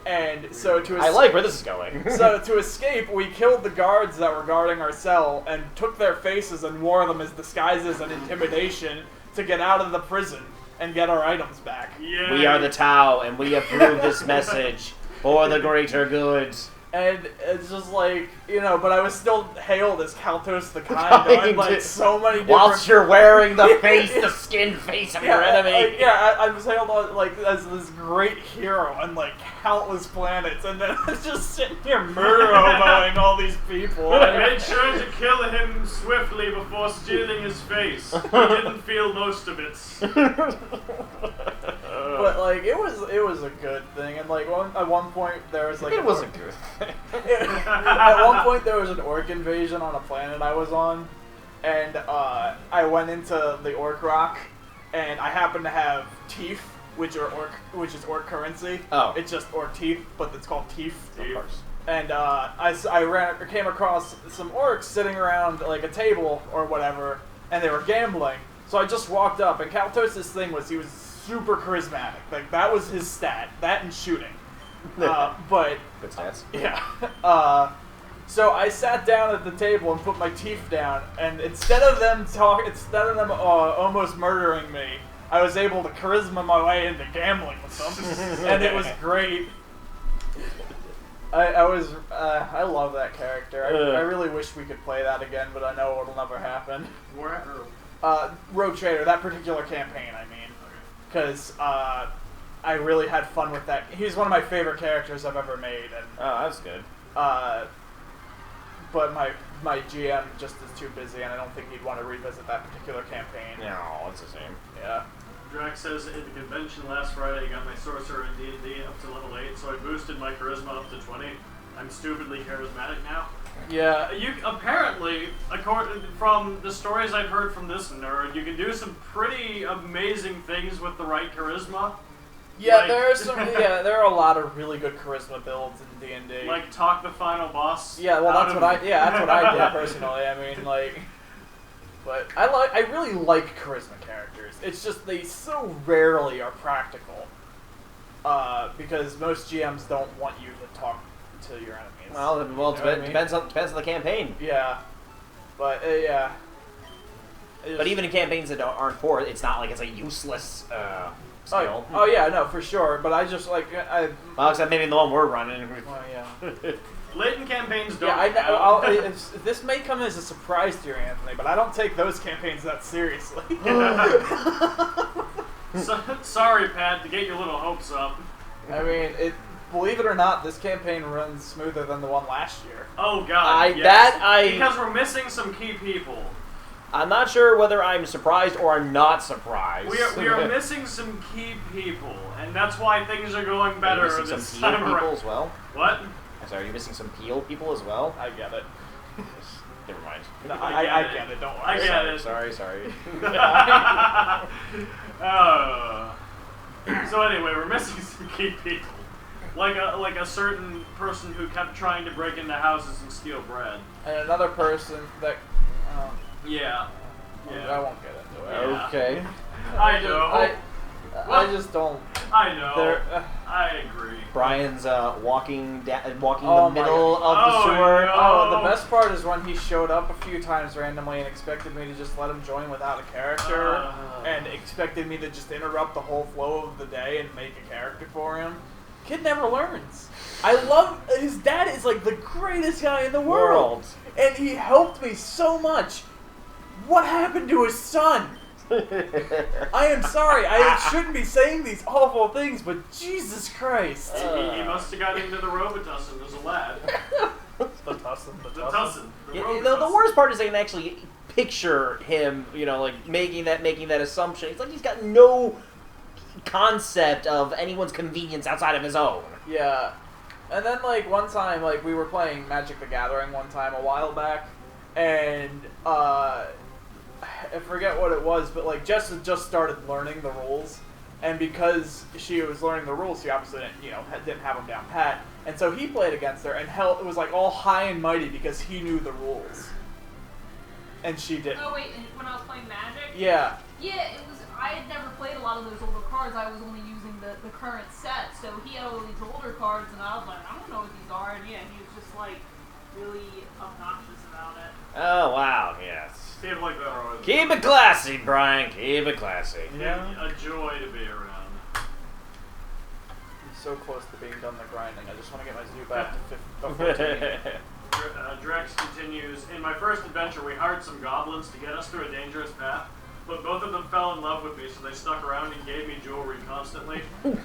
And so
I like where this is going.
So to escape, we killed the guards that were guarding our cell and took their faces and wore them as disguises and intimidation to get out of the prison and get our items back.
Yay.
We are the Tau, and we approve this message for the greater good.
And it's just but I was still hailed as Kalthos the Kind on so many different...
Whilst you're wearing the skin face of your enemy.
I was hailed as this great hero on countless planets, and then I was just sitting here murder-oboing all these people.
Made sure to kill him swiftly before stealing his face. He didn't feel most of it.
But it was a good thing, and at one point there was
it was a good thing.
At one point there was an orc invasion on a planet I was on, and I went into the orc rock, and I happened to have teeth, which is orc currency.
Oh,
it's just orc teeth, but it's called teeth.
Of course.
And I came across some orcs sitting around a table or whatever, and they were gambling. So I just walked up, and Kalthos' thing was he was super charismatic. That was his stat. That and shooting. But
good stats.
Yeah. So I sat down at the table and put my teeth down, and instead of them almost murdering me, I was able to charisma my way into gambling with them, and it was great. I love that character. I really wish we could play that again, but I know it'll never happen.
Where?
Road Trader, that particular campaign, I mean. Because I really had fun with that. He's one of my favorite characters I've ever made. And,
Oh, that's good.
but my GM just is too busy, and I don't think he'd want to revisit that particular campaign.
No, it's the same.
Yeah.
Drax says, at the convention last Friday, I got my sorcerer in D&D up to level 8, so I boosted my charisma up to 20. I'm stupidly charismatic now.
Yeah.
You apparently, according from the stories I've heard from this nerd, you can do some pretty amazing things with the right charisma.
Yeah,
Like-
there are a lot of really good charisma builds in D&D.
Like talk the final boss.
Yeah, well,
out
that's
of-
what I did personally. I mean, like, but I really like charisma characters. It's just they so rarely are practical, because most GMs don't want you to talk to your enemies.
Well,
You know what I mean?
depends on the campaign.
Yeah, but yeah.
But even in campaigns that aren't poor, it's not like it's a useless skill.
Oh yeah, no, for sure. But I just like
Well, except maybe in the one we're running.
well, yeah.
Latent campaigns don't
Yeah, I
count.
know. This may come as a surprise to you, Anthony, but I don't take those campaigns that seriously.
Sorry, Pat, to get your little hopes up.
I mean, believe it or not, this campaign runs smoother than the one last year.
Oh God, yes. Because we're missing some key people.
I'm not sure whether I'm surprised or I'm not surprised.
We are missing some key people, and that's why things are going better
Are you missing
this
some Peel
time
people
around.
as well?
What?
I'm sorry, are you missing some Peel people as well?
I get it.
Never mind.
No,
I
I
get
get it. Don't worry.
I get it.
Sorry.
So anyway, we're missing some key people, like a certain person who kept trying to break into houses and steal bread.
And another person that.
Yeah.
I won't get into it.
Yeah.
Okay.
I know.
I just don't.
I know.
There.
I agree.
Brian's walking
Oh
the
my
middle
God.
of the
Oh,
sewer.
no.
Oh, the best part is when he showed up a few times randomly and expected me to just let him join without a character, and expected me to just interrupt the whole flow of the day and make a character for him. Kid never learns. I love his dad is like the greatest guy in the world, and he helped me so much. What happened to his son? I am sorry. I shouldn't be saying these awful things, but Jesus Christ.
He must have got into the Robitussin as a lad.
The Tussin.
The Tussin. The
Yeah,
Robitussin.
the worst part is I can actually picture him, like making that assumption. It's like he's got no concept of anyone's convenience outside of his own.
Yeah. And then, like, one time, like, we were playing Magic the Gathering one time a while back, and, I forget what it was, but, like, Jess had just started learning the rules, and because she was learning the rules, she obviously didn't have them down pat, and so he played against her, and it was, like, all high and mighty because he knew the rules. And she didn't.
Oh wait, and when I was playing Magic?
Yeah.
Yeah, it was. I had never played a lot of those older cards. I was only using the current set. So he had all these older cards, and I was like, I don't know what these are. And yeah, he was just like really obnoxious about it.
Oh wow, yes.
People like that are always
Keep it classy, Brian. Keep it classy.
Yeah.
a joy to be around.
I'm so close to being done the grinding. I just want to get my zoo back to 14.
Drex continues, in my first adventure we hired some goblins to get us through a dangerous path, but both of them fell in love with me, so they stuck around and gave me jewelry constantly. And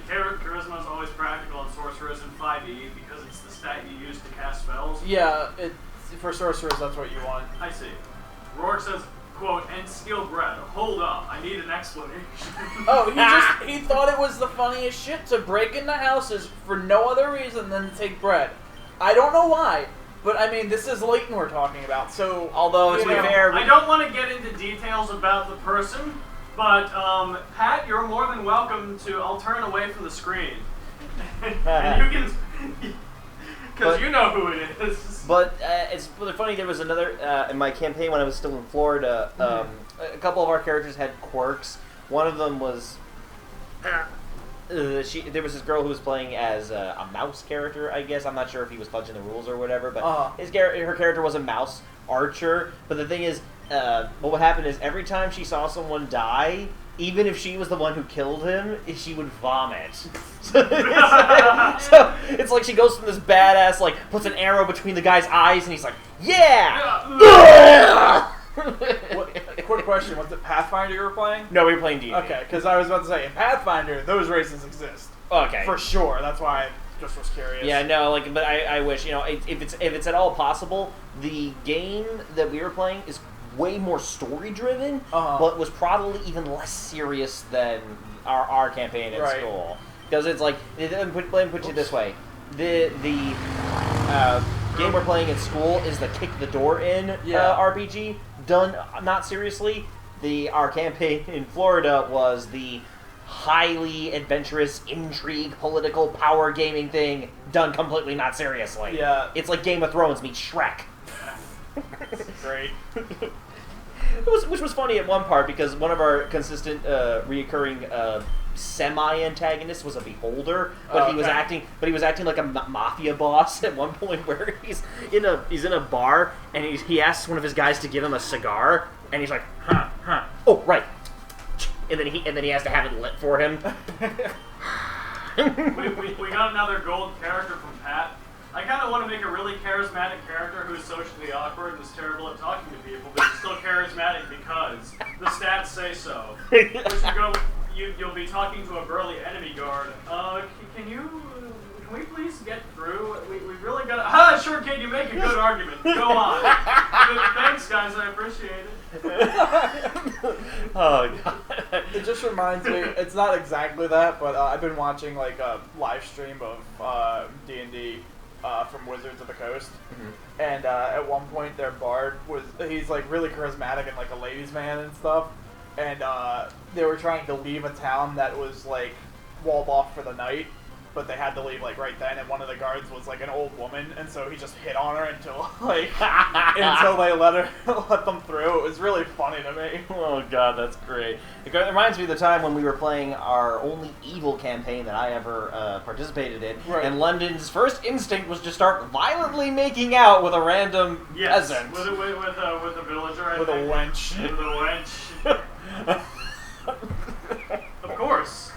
charisma is always practical and sorcerers in 5e because it's the stat you use to cast spells.
Yeah, for sorcerers, that's what you want.
I see. Rourke says, quote, and steal bread. Hold up, I need an explanation.
Oh, he thought it was the funniest shit to break into houses for no other reason than to take bread. I don't know why, but I mean, this is Leighton we're talking about, so...
Although, to be fair...
I don't want to get into details about the person, but, Pat, you're more than welcome to... I'll turn away from the screen. And you can... Because you know who it is.
But it's really funny, there was another... in my campaign when I was still in Florida, a couple of our characters had quirks. One of them was... there was this girl who was playing as a mouse character, I guess. I'm not sure if he was fudging the rules or whatever, but her character was a mouse archer. But the thing is, what would happen is every time she saw someone die, even if she was the one who killed him, she would vomit. So it's like she goes from this badass, like, puts an arrow between the guy's eyes, and he's like, yeah!
Quick question, was it Pathfinder you were playing?
No, we were playing D&D.
Okay, because I was about to say, in Pathfinder, those races exist.
Okay.
For sure, that's why I just was curious.
Yeah, no, like, but I wish, you know, if it's at all possible, the game that we were playing is way more story-driven, but was probably even less serious than our campaign at school. Because it's like, let me put it this way. The game we're playing in school is the kick the door in RPG, done not seriously. Our campaign in Florida was the highly adventurous, intrigue, political, power gaming thing, done completely not seriously.
Yeah.
It's like Game of Thrones meets Shrek.
Great.
Which was funny at one part because one of our consistent, reoccurring semi-antagonists was a beholder, but he was acting like a mafia boss at one point where he's in a bar and he asks one of his guys to give him a cigar and he's like, oh right, and then he has to have it lit for him.
we got another gold character from Pat. I kind of want to make a really charismatic character who's socially awkward and is terrible at talking to people, but he's still charismatic because the stats say so. Which would go, you'll be talking to a burly enemy guard. Can we please get through? We really gotta. Sure, kid, you make a good argument. Go on. Thanks, guys. I appreciate it.
Oh god.
It just reminds me. It's not exactly that, but I've been watching like a live stream of D&D. From Wizards of the Coast, and at one point their bard he's like really charismatic and like a ladies' man and stuff, and they were trying to leave a town that was like walled off for the night, but they had to leave like right then, and one of the guards was like an old woman, and so he just hit on her until like until they let them through. It was really funny to me.
Oh god, that's great. It reminds me of the time when we were playing our only evil campaign that I ever participated in, and London's first instinct was to start violently making out with a random peasant.
With a villager,
with a wench.
With a wench. Of course.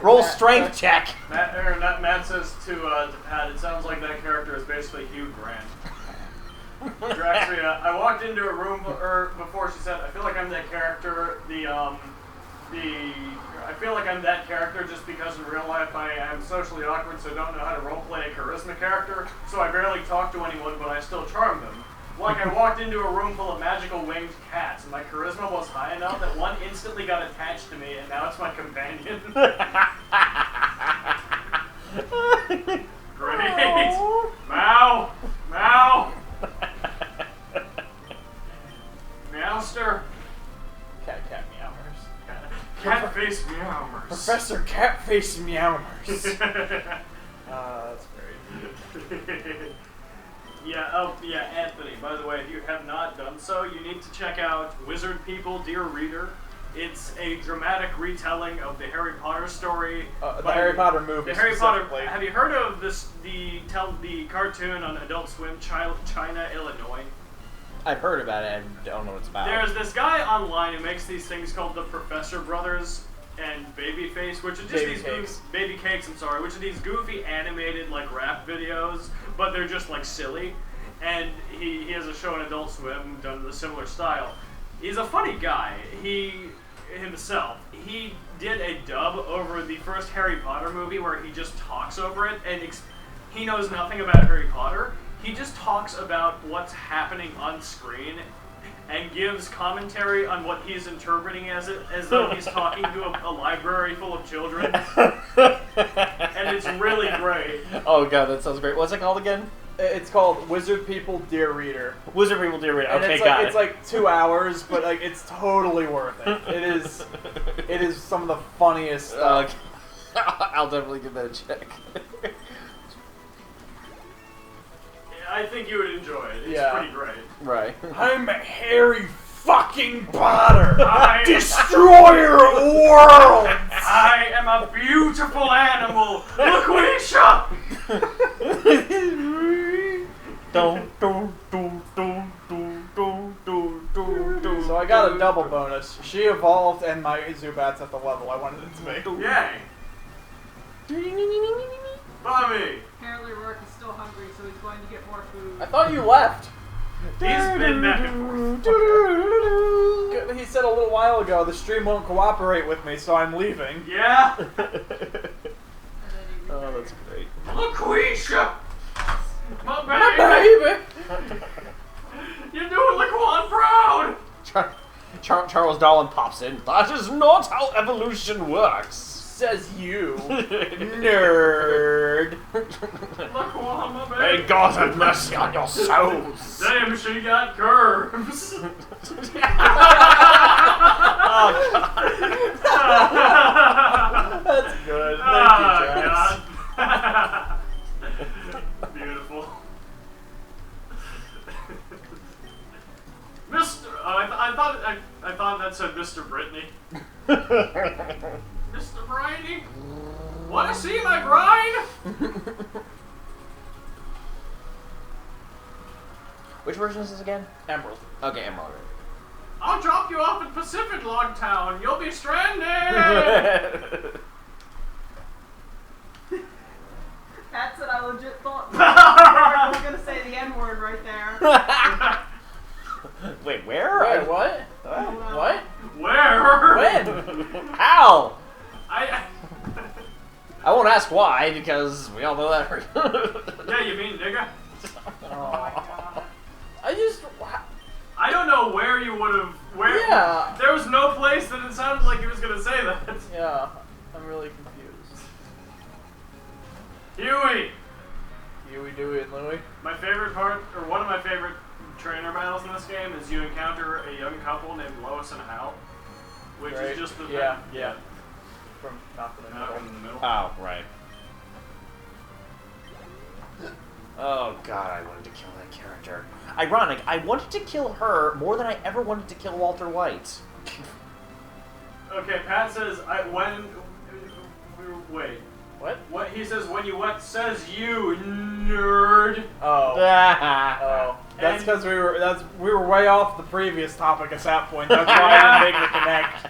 Roll strength check.
Matt says to Pat, it sounds like that character is basically Hugh Grant. Draxia, I walked into a room before she said, I feel like I'm that character. I feel like I'm that character just because in real life I am socially awkward, so don't know how to roleplay a charisma character. So I barely talk to anyone, but I still charm them. Like I walked into a room full of magical winged cats, and my charisma was high enough that one instantly got attached to me, and now it's my companion. Great! Meow! Meow! Meowster!
Cat meowers.
Catface meowers.
Professor Catface meowers. That's great.
Yeah, Anthony, by the way, if you have not done so, you need to check out Wizard People, Dear Reader. It's a dramatic retelling of the Harry Potter story.
The Harry Potter movie.
The Harry Potter. Have you heard of the cartoon on Adult Swim, China, Illinois?
I've heard about it. I don't know what it's about.
There's this guy online who makes these things called the Professor Brothers and Babyface, which are just Baby Cakes, which are these goofy animated like rap videos, but they're just like silly. And he has a show on Adult Swim done in a similar style. He's a funny guy. He did a dub over the first Harry Potter movie where he just talks over it, and he knows nothing about Harry Potter. He just talks about what's happening on screen and gives commentary on what he's interpreting as though he's talking to a library full of children. And it's really great.
Oh god, that sounds great. What's it called again?
It's called Wizard People, Dear Reader.
Wizard People, Dear Reader. Okay,
it's like 2 hours, but like it's totally worth it. It is some of the funniest stuff.
I'll definitely give that a check.
I think you would enjoy it. It's pretty great.
Right.
I'm Harry fucking Potter,
destroyer of worlds. I am a beautiful animal, Laquisha.
So I I got a double bonus. She evolved, and my Zubat's at the level I wanted it to be.
Yay! Bobby!
Apparently Rourke is still hungry, so he's going to get more food.
I thought you left.
He's been back and forth.
He said a little while ago the stream won't cooperate with me, so I'm leaving.
Yeah?
And then he
Oh, that's great.
LaQuisha! My
My
baby!
baby!
You're doing Laquan proud!
Charles Darwin pops in. That is not how evolution works.
Says you. Nerd.
Laquan, my baby!
May God have mercy on your souls.
Damn, she got curves!
Oh,
That's good. Thank
Oh,
you, Jax.
God. Beautiful. Mr. I thought that said Mr. Brittany. Mr. Briney? Wanna see my brine?
Which version is this again?
Emerald.
Okay, Emerald.
I'll drop you off at Pacific Log Town. You'll be stranded.
Pat said I legit thought I was going to say the N-word right there.
Wait, where?
Wait, what? What?
Where?
When?
How?
I
won't ask why, because we all know that.
yeah, you mean nigga?
Oh my god.
I don't know where you would have. Where?
Yeah.
There was no place that it sounded like he was gonna say that.
Yeah, I'm really confused.
Huey.
Huey, Dewey, and Louie.
My favorite part, or one of my favorite trainer battles in this game, is you encounter a young couple named Lois and Hal, which
Right.
is just the
Yeah. From Malcolm in the
Malcolm
Middle.
in the middle.
Oh, right. Oh god, I wanted to kill that character. Ironic, I wanted to kill her more than I ever wanted to kill Walter White.
Okay, Pat says wait.
What?
What he says when you went says you nerd.
Oh. Oh. That's because we were way off the previous topic at that point. That's why I didn't make the connect.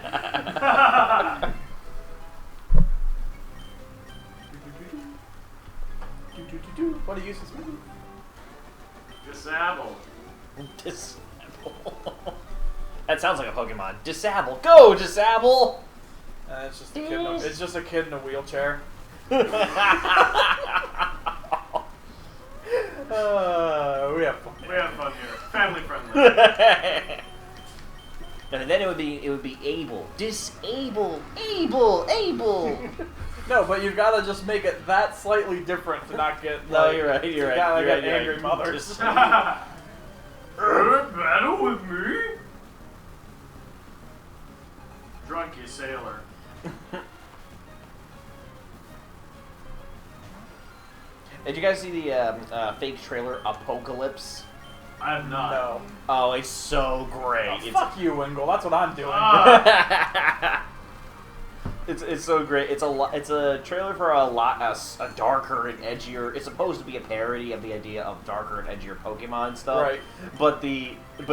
What a useless move.
Disable.
Disable. That sounds like a Pokemon. Disable. Go, Disable!
It's just a kid. It's just a kid in a wheelchair. We have fun.
We have fun here. Family friendly.
And then it would be able. Disable. Able.
No, but you've got to just make it that slightly different to not get.
No, you're right.
You gotta get angry
right.
mothers.
Battle with me? Drunky sailor.
Did you guys see the fake trailer Apocalypse?
I have not.
No.
Oh, it's so great.
Oh, fuck you, Wingle. That's what I'm doing.
It's so great. It's a trailer for a darker and edgier. It's supposed to be a parody of the idea of darker and edgier Pokemon stuff.
Right.
But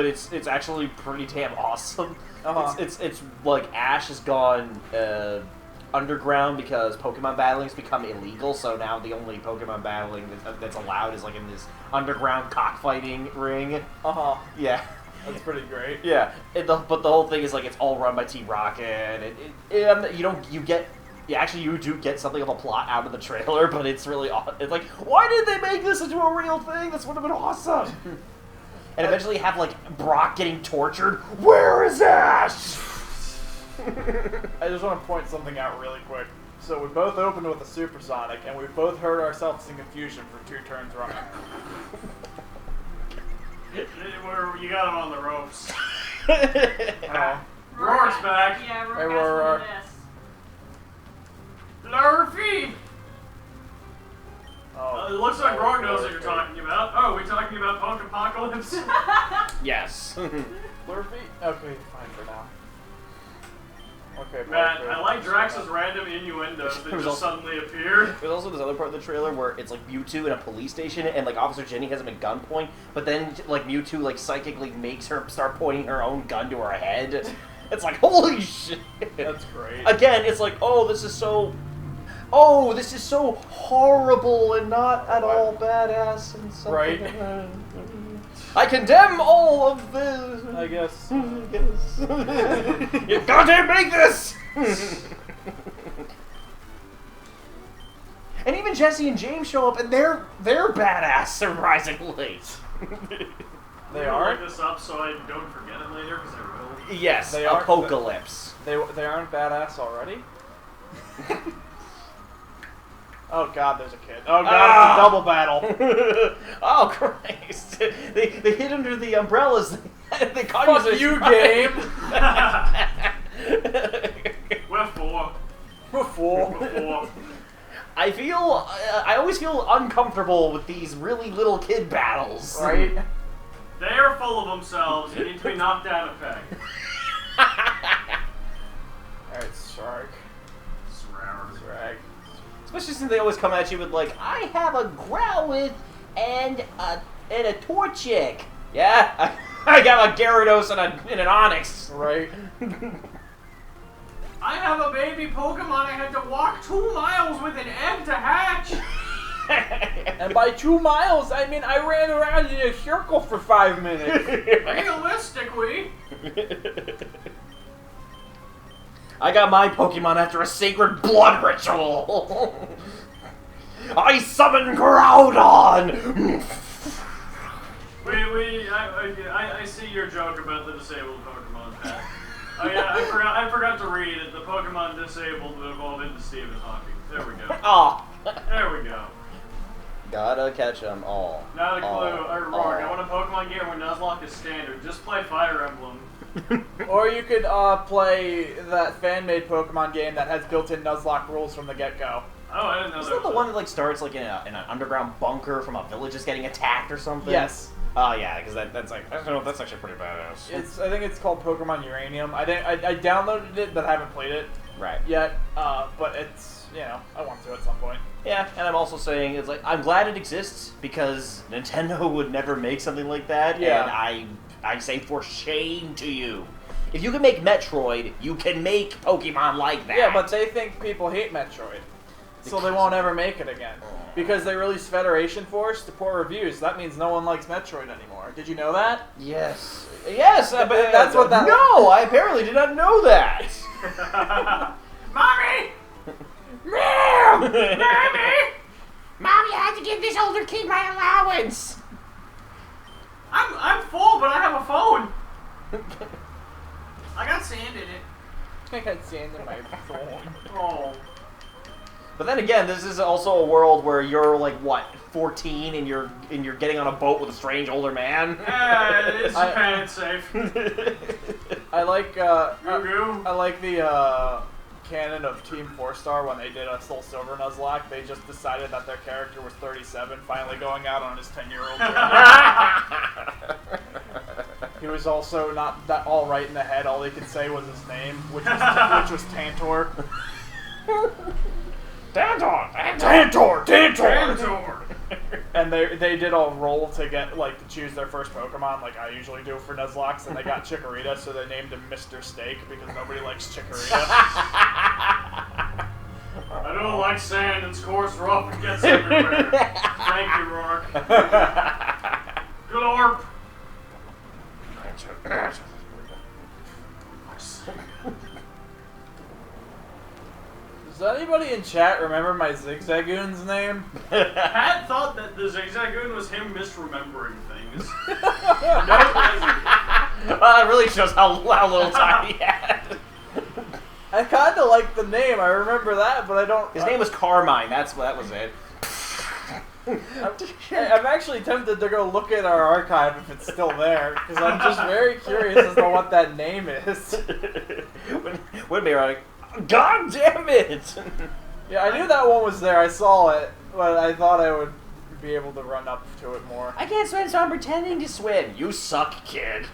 it's actually pretty damn awesome.
Uh-huh.
It's like Ash has gone underground because Pokemon battling's become illegal. So now the only Pokemon battling that's allowed is like in this underground cockfighting ring.
Uh-huh.
Yeah.
That's pretty great.
Yeah, but the whole thing is like it's all run by Team Rocket, and you do get something of a plot out of the trailer, but it's really it's like, why did they make this into a real thing? This would have been awesome. And eventually have like Brock getting tortured. Where is Ash?
I just want to point something out really quick. So we both opened with a supersonic, and we both hurt ourselves in confusion for 2 turns running.
You got him on the ropes.
Rourke's
back.
Yeah, Rourke
Hey,
has
Rourke.
one of this.
Lurfy!
Oh.
It looks like Rourke knows what you're talking about. Oh, are we talking about
Okay,
Matt,
perfect.
I like Drax's random innuendos that
There's
just
also-
suddenly appear.
There's also this other part of the trailer where it's like Mewtwo in a police station, and like Officer Jenny has him at gunpoint, but then like Mewtwo like psychically makes her start pointing her own gun to her head. It's like, holy shit!
That's great.
Again, it's like, this is so horrible and not at all badass and something.
Right.
I condemn all of this.
I guess.
You gotta make this. And even Jesse and James show up, and they're badass, surprisingly.
They
I'll
are?
look this up so I don't forget it later, because I will.
Yes,
They are-
Apocalypse.
They aren't badass already? Oh god, there's a kid. Oh god, it's a double battle.
Oh Christ! They hid under the umbrellas. They caught
Fuck you, game.
We're four.
Before.
I always feel uncomfortable with these really little kid battles.
Right?
They are full of themselves. You need to be knocked down a peg.
Alright, Shrag. Shrag.
Especially since they always come at you with like, I have a Growlithe and a Torchic. Yeah, I got a Gyarados and an Onix.
Right?
I have a baby Pokemon I had to walk 2 miles with an egg to hatch.
And by 2 miles, I mean I ran around in a circle for 5 minutes.
Realistically.
I got my Pokemon after a sacred blood ritual. I summon Groudon.
I see your joke about the disabled Pokemon pack. Oh yeah, I forgot to read it. The Pokemon disabled would evolve into Stephen Hawking. There we go.
Oh.
There we go.
Gotta catch them all.
Not a clue.
All.
I want a Pokemon game where Nuzlocke is standard. Just play Fire Emblem.
Or you could play that fan-made Pokemon game that has built-in Nuzlocke rules from the get-go.
Oh, I didn't know
Isn't
that
that the
was
one that like starts like in an underground bunker from a village just getting attacked or something?
Yes.
Oh yeah, because that's like I don't know, that's actually pretty badass.
I think it's called Pokemon Uranium. I downloaded it, but haven't played it
Right.
yet. But it's, I want to at some point.
Yeah, and I'm also saying it's like I'm glad it exists because Nintendo would never make something like that.
Yeah.
And I say for shame to you. If you can make Metroid, you can make Pokemon like that.
Yeah, but they think people hate Metroid. So they won't ever make it again. Because they released Federation Force to poor reviews. That means no one likes Metroid anymore. Did you know that?
Yes. Yes, but
That's what that-
No, I apparently did not know that.
Mommy!
Mommy! Mommy, I had to give this older kid my allowance.
I'm full, but I have a phone. I got sand in it.
I got sand in my phone.
Oh.
But then again, this is also a world where you're like what, 14, and you're getting on a boat with a strange older man.
It's Japan, it's safe.
I like
Goo-goo.
I like the canon of Team 4-Star when they did a Soul Silver Nuzlocke. They just decided that their character was 37, finally going out on his 10-year-old journey. He was also not that all right in the head. All they could say was his name, which was Tantor.
Tantor.
And they did a roll to get to choose their first Pokemon, like I usually do for Nuzlocks, and they got Chikorita, so they named him Mr. Steak because nobody likes Chikorita.
I don't like sand. It's coarse, rough, and gets everywhere. Thank you, Rourke. Good orp.
Does anybody in chat remember my Zigzagoon's name?
Pat thought that the Zigzagoon was him misremembering things.
Well, it really shows how little time he had.
I kind of like the name. I remember that, but I don't.
His name was Carmine. That was it.
I'm actually tempted to go look at our archive if it's still there, because I'm just very curious as to what that name is.
Would be like, God damn it!
Yeah, I knew that one was there. I saw it, but I thought I would be able to run up to it more.
I can't swim, so I'm pretending to swim. You suck, kid.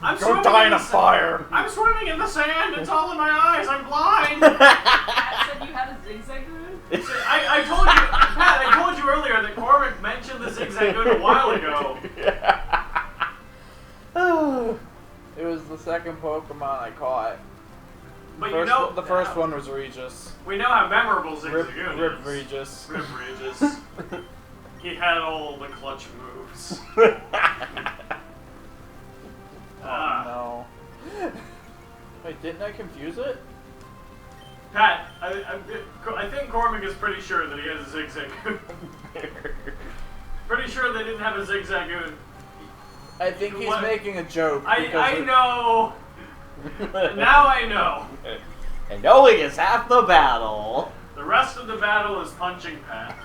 I'm
Go
swimming
die in
the
a fire.
I'm swimming in the sand. It's all in my eyes. I'm blind.
Pat said you had a zigzag moon?
I told you, Pat. I told you earlier that Cormac mentioned the zigzag a while ago.
It was the second Pokemon I caught.
But
First,
you know,
the first one was Regis.
We know how memorable
Rip
Zigzagoon is.
Regis.
Rip Regis. He had all the clutch moves.
Oh no. Wait, didn't I confuse it?
Pat, I think Cormac is pretty sure that he has a Zigzagoon. Pretty sure they didn't have a Zigzagoon.
I think he's
What?
making a joke.
I know. Now I know.
And knowing is half the battle.
The rest of the battle is punching Pat.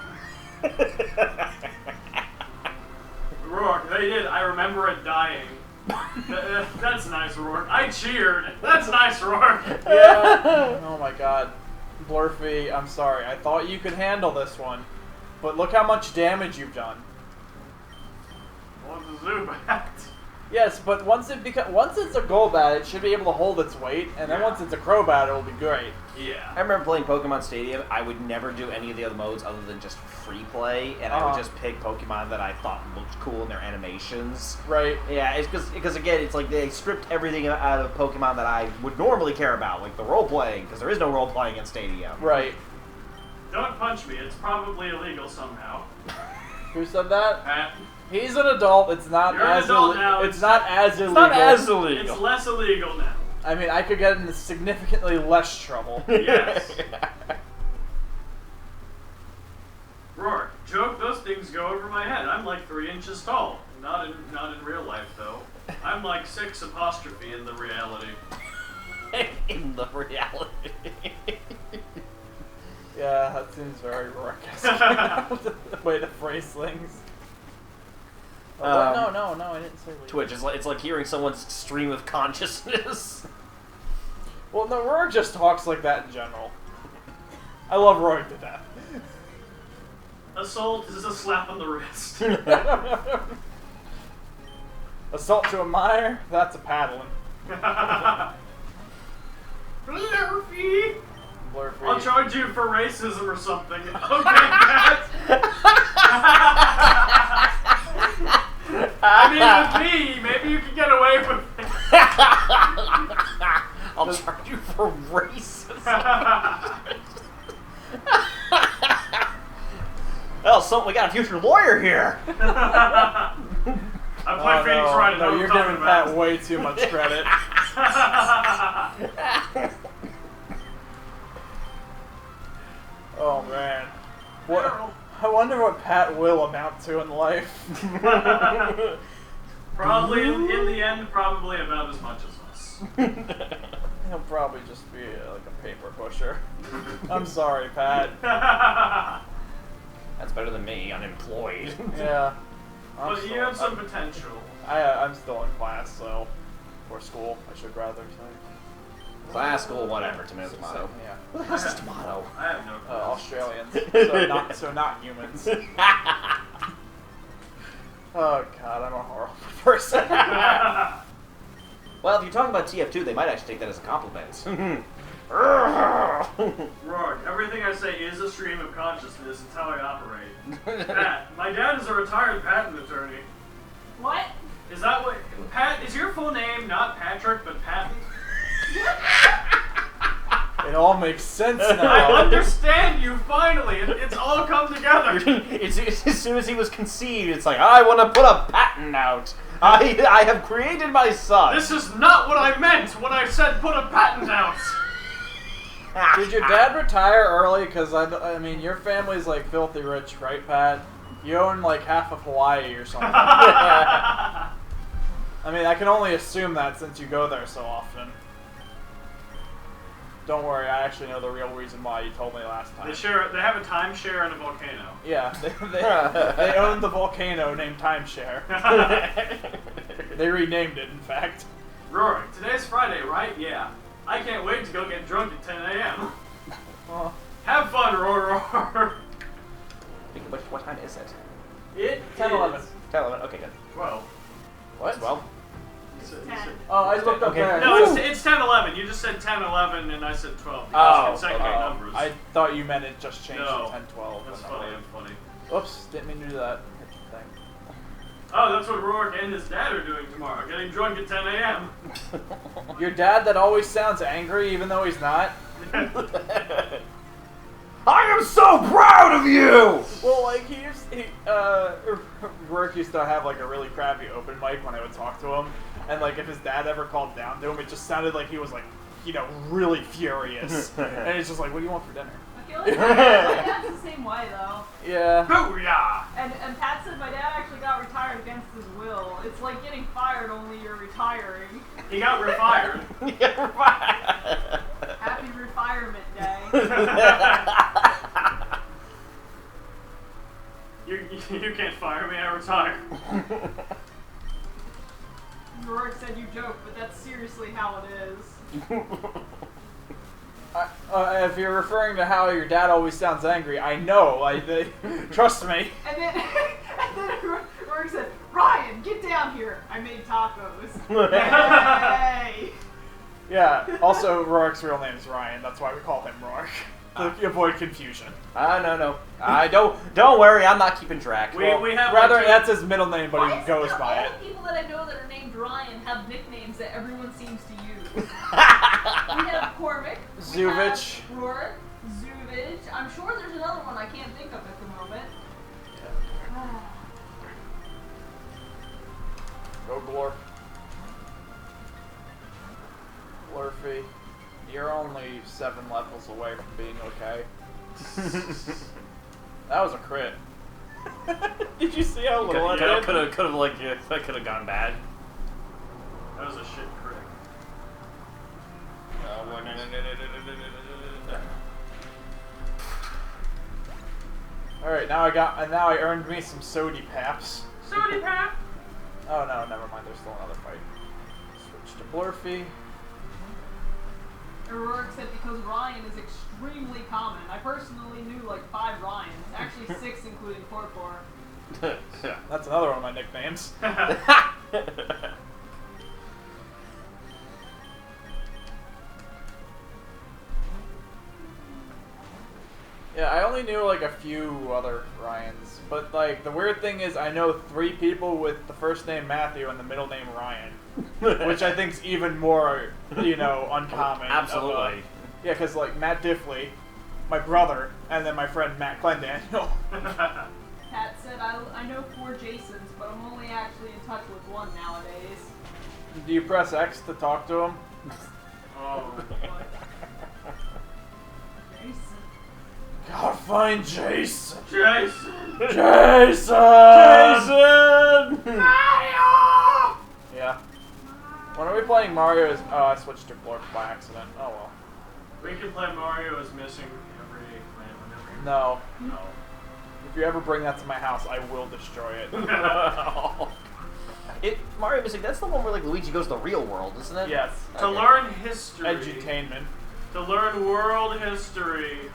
Rourke, they did. I remember it dying. That's nice, Rourke. I cheered. That's nice, Rourke.
Yeah. Oh my god. Blurfy, I'm sorry. I thought you could handle this one. But look how much damage you've done.
What's a Zubat?
Yes, but once it's a Golbat, it should be able to hold its weight, and then
Yeah.
once it's a Crobat, it'll be great.
Yeah.
I remember playing Pokemon Stadium. I would never do any of the other modes other than just free play, and I would just pick Pokemon that I thought looked cool in their animations.
Right.
Yeah, it's because again, it's like they stripped everything out of Pokemon that I would normally care about, like the role playing, because there is no role playing in Stadium.
Right.
Don't punch me. It's probably illegal somehow.
Who said that?
Pat.
He's an adult. It's not
You're an
as
adult now.
It's not as illegal.
It's not as illegal.
It's less illegal now.
I mean, I could get into significantly less trouble.
Yes. Rourke, joke, those things go over my head. I'm like 3 inches tall. Not in real life though. I'm like 6 apostrophe in the reality.
In the reality.
Yeah, that seems very raucous. The way to phrase things. Oh, no, I didn't say legal.
Twitch, it's like hearing someone's stream of consciousness.
Well, no, Rourke just talks like that in general. I love Rourke to death.
Assault is a slap on the wrist.
Assault to a mire, that's a paddling.
Blurfy!
Blurfy.
I'll charge you for racism or something. Okay, Pat. I mean, with me, maybe you can get away with it.
I'll charge you for racism. Well, so we got a future lawyer here.
I play Phoenix Wright.
No, you're giving Pat way too much credit. Oh man. What? I wonder what Pat will amount to in life.
Probably, in the end, probably about as much as us.
He'll probably just be like a paper pusher. I'm sorry, Pat.
That's better than me, unemployed.
Yeah.
But you have some potential.
I'm still in class, so or school, I should rather say.
Class, school, whatever. Tomato, tomato.
Yeah.
What the hell is tomato?
I have no clue.
Australians, so not humans. Oh god, I'm a horrible person.
Well, if you're talking about TF2, they might actually take that as a compliment.
Rourke, everything I say is a stream of consciousness. It's how I operate. Pat, my dad is a retired patent attorney.
What?
Is that what... Pat, is your full name not Patrick, but Patent?
It all makes sense
I
now.
understand you, finally! It's all come together!
it's as soon as he was conceived, it's like, I want to put a patent out. I have created my son.
This is not what I meant when I said put a patent out!
Did your dad retire early? Because, I mean, your family's like filthy rich, right, Pat? You own like half of Hawaii or something. I mean, I can only assume that since you go there so often. Don't worry, I actually know the real reason why you told me last time.
They have a timeshare and a volcano.
Yeah, they own the volcano named Timeshare. They renamed it, in fact.
Rory, today's Friday, right? Yeah. I can't wait to go get drunk at 10 a.m.
Well,
Have fun, Roar.
What time is it?
It
10, 11.
is
10, 11. Okay, good.
12.
What?
12?
It's
10.
Oh, I looked up
Okay.
there.
No, it's 10-11. You just said 10-11, and I said 12.
Oh,
Consecutive numbers.
I thought you meant it just changed
No.
to 10-12.
That's
but
funny.
no.
That's funny.
Oops, didn't mean to do that. Thing.
Oh, that's what Rourke and his dad are doing tomorrow. Getting drunk at 10 a.m.
Your dad that always sounds angry even though he's not?
I am so proud of you!
Well, like, Rourke used to have, like, a really crappy open mic when I would talk to him. And, like, if his dad ever called down to him, it just sounded like he was, like, you know, really furious. And it's just like, what do you want for dinner?
I feel like my dad's the same way, though.
Yeah.
Booyah!
And Pat said my dad actually got retired against his will. It's like getting fired, only you're retiring.
He got refired.
Happy retirement day.
You can't fire me, I retire.
Rourke said you joke, but that's seriously how it is.
If you're referring to how your dad always sounds angry, I know. Trust me.
And then Rourke said, Ryan, get down here. I made tacos. Yay!
Yeah. Also, Rourke's real name is Ryan. That's why we call him Rourke. To avoid confusion.
No. I don't worry, I'm not keeping track.
We have
Rather,
like
that's his middle name, but
Why
he
is it
goes
that
by
all
it.
the people that I know that are named Ryan have nicknames that everyone seems to use? We have Cormac.
Zuvich.
We have Rourke. Zuvich. I'm sure there's another one I can't think of at the moment.
Go Glorf. Glorfy. You're only 7 levels away from being okay. That was a crit. Did you see how little I did?
That could have gone bad.
That was a shit crit.
Alright, now I earned me some sody paps.
Sody pap!
Oh no, never mind, there's still another fight. Switch to Blurfy.
Rourke said because Ryan is extremely common. I personally knew like 5 Ryans. Actually 6 including Corcor.
That's another one of my nicknames. Yeah, I only knew like a few other Ryans, but like the weird thing is I know 3 people with the first name Matthew and the middle name Ryan, which I think's even more, you know, uncommon.
Absolutely.
Yeah, because like Matt Diffley, my brother, and then my friend Matt Glendaniel.
Pat said I know 4 Jasons, but I'm only actually in touch with 1 nowadays.
Do you press X to talk to him?
Oh.
Jason.
Gotta find Jason.
Jason!
Jason!
Mario!
Yeah. When are we playing Mario? Oh, I switched to Glorf by accident. Oh well.
We can play Mario as missing every plan whenever you
No.
No.
If you ever bring that to my house, I will destroy it.
Mario Missing, that's the one where like Luigi goes to the real world, isn't it?
Yes.
To learn history.
Edutainment.
To learn world history.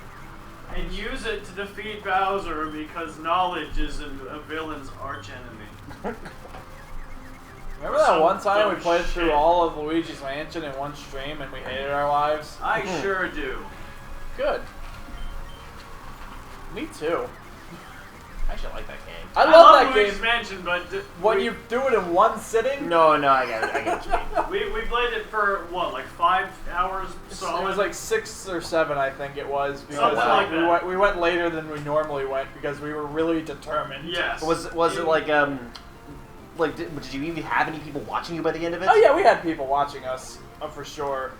And use it to defeat Bowser because knowledge is a villain's archenemy.
Remember that one time we
dumb
played through
shit.
all of Luigi's Mansion in one stream and we hated our lives?
I sure do.
Good. Me too.
I actually like that game.
I love that
Luigi's
game.
Mansion, but
When you do it in one sitting?
No, I get what you mean.
we played it for what, like 5 hours solid?
It was like 6 or 7, I think it was, because
Something like that.
we went later than we normally went because we were really determined.
Yes.
Was it like did you even have any people watching you by the end of it?
Oh yeah, we had people watching us for sure.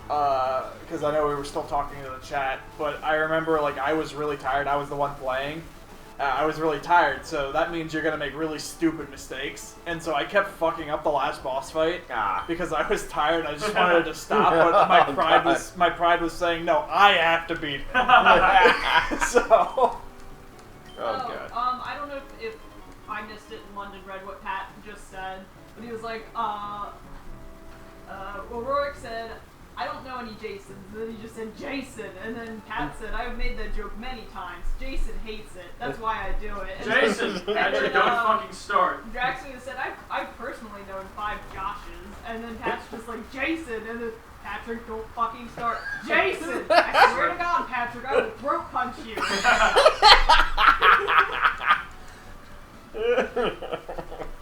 Because I know we were still talking to the chat, but I remember like I was really tired. I was the one playing. I was really tired, so that means you're gonna make really stupid mistakes. And so I kept fucking up the last boss fight because I was tired. I just wanted to stop, but my pride was saying no. I have to beat him. So.
Oh god.
I don't know if I missed it in London read what Pat just said, but he was like, well, Rourke said,
I don't know any Jasons. And then he just said Jason, and then Pat said, I've made that joke many times. Jason hates it. That's why I do it. And
Jason, Patrick, don't fucking start.
Jackson said, I've personally known 5 Joshes, and then Pat's just like, Jason, and then Patrick, don't fucking start. Jason! I swear to God, Patrick, I will throat punch you.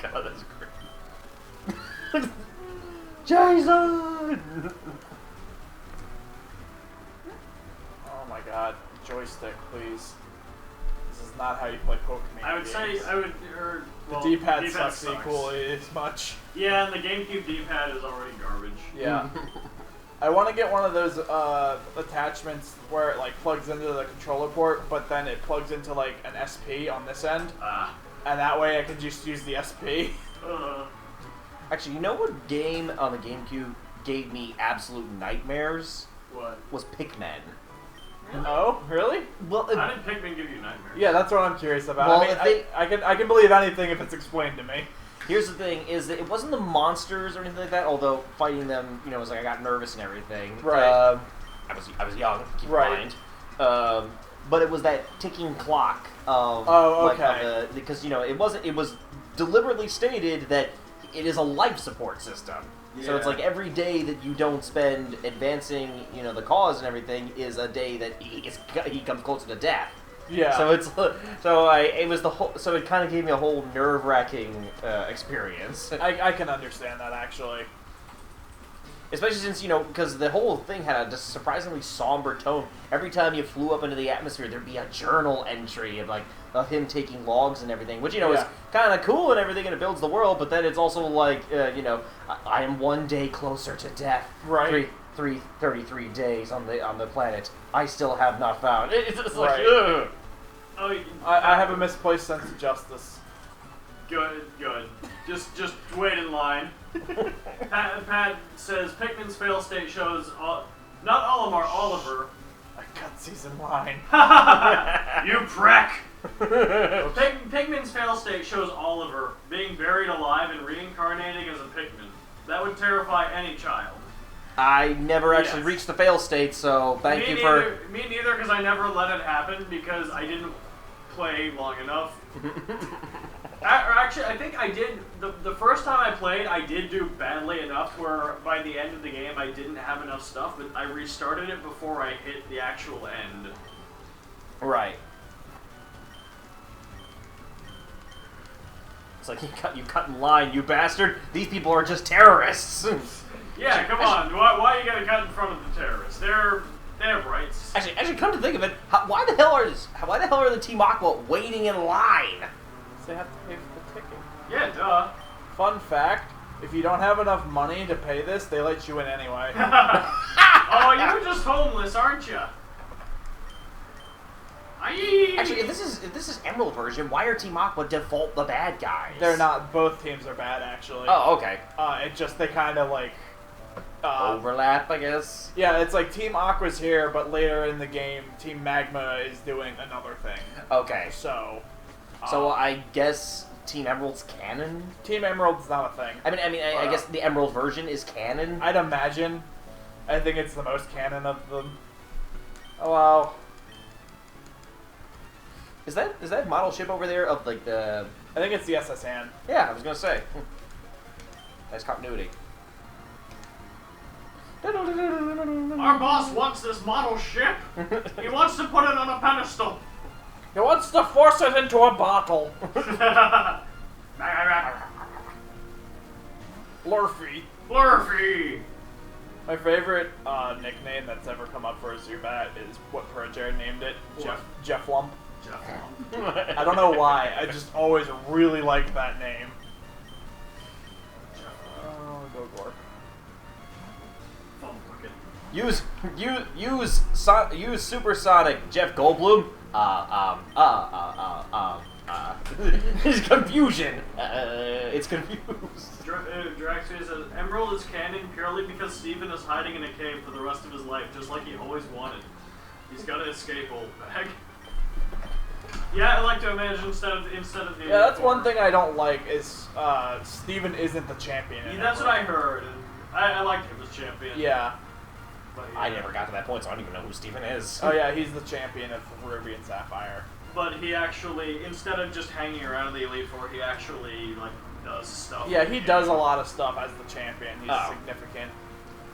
God, that's great. Jason!
Oh my god, joystick, please. This is not how you play Pokemon.
I would say,
the D-pad sucks equally as much.
Yeah, and the GameCube D-pad is already garbage.
Yeah. I want to get one of those attachments where it like plugs into the controller port, but then it plugs into like an SP on this end, and that way I can just use the SP.
Actually, you know what game on the GameCube gave me absolute nightmares?
What?
Was Pikmin.
Oh, really?
Well,
How did Pikmin give you nightmares?
Yeah, that's what I'm curious about.
Well,
I mean, I can believe anything if it's explained to me.
Here's the thing: is that it wasn't the monsters or anything like that. Although fighting them, you know, was like I got nervous and everything.
Right.
I was young. Keep in
Right.
mind. But it was that ticking clock of because you know it was deliberately stated that it is a life support system. Yeah. So it's like every day that you don't spend advancing, you know, the cause and everything is a day that he comes closer to death.
Yeah.
So it kind of gave me a whole nerve-wracking experience.
I can understand that actually.
Especially since, you know, because the whole thing had a surprisingly somber tone. Every time you flew up into the atmosphere, there'd be a journal entry of him taking logs and everything, which, you know, is kind of cool and everything, and it builds the world, but then it's also like, you know, I am one day closer to death.
Right.
33 days on the planet. I still have not found. It's like,
right.
Oh,
I have a misplaced sense of justice.
Good. Just wait in line. Pat says Pikmin's fail state shows not Olimar, Oliver.
I cut season line.
You prick! Pikmin's fail state shows Oliver being buried alive and reincarnating as a Pikmin. That would terrify any child.
I never actually reached the fail state, so thank you for...
Me neither, because I never let it happen, because I didn't play long enough. Actually, I think I did, the first time I played, I did do badly enough where by the end of the game I didn't have enough stuff, but I restarted it before I hit the actual end.
Right. It's like, you cut in line, you bastard! These people are just terrorists!
Yeah, come on. Why you gotta cut in front of the terrorists? They have rights.
Actually, come to think of it, why the hell are the Team Aqua waiting in line?
They have to pay for the ticket.
Yeah, duh.
Fun fact: if you don't have enough money to pay this, they let you in anyway.
Oh, you're just homeless, aren't you?
Actually, if this is Emerald version, why are Team Aqua default the bad guys?
They're not. Both teams are bad, actually.
Oh, okay.
It just they kind of like
overlap, I guess.
Yeah, it's like Team Aqua's here, but later in the game, Team Magma is doing another thing.
Okay.
So
I guess Team Emerald's canon?
Team Emerald's not a thing.
I guess the Emerald version is canon?
I'd imagine. I think it's the most canon of them. Oh, wow.
Is that model ship over there of like the...
I think it's the SS Hand.
Yeah, I was gonna say. Nice continuity.
Our boss wants this model ship. He wants to put it on a pedestal.
He wants to force it into a bottle.
Blurfy.
My favorite nickname that's ever come up for a Zubat is what Projair named it. Jeff Lump. I don't know why. I just always really liked that name. Oh, go Gore.
Use Supersonic Jeff Goldblum. It's confusion. It's confused.
Drax says Emerald is canon purely because Steven is hiding in a cave for the rest of his life, just like he always wanted. He's got to escape, old bag. Yeah, I like to imagine instead of the.
Yeah, that's one thing I don't like is Steven isn't the champion.
Yeah, that's what I heard. And I liked him as champion.
Yeah.
But,
I never got to that point, so I don't even know who Steven is.
Oh yeah, he's the champion of Ruby and Sapphire.
But he actually, instead of just hanging around in the Elite Four, he actually like does stuff.
Yeah, he does a lot of stuff as the champion. He's significant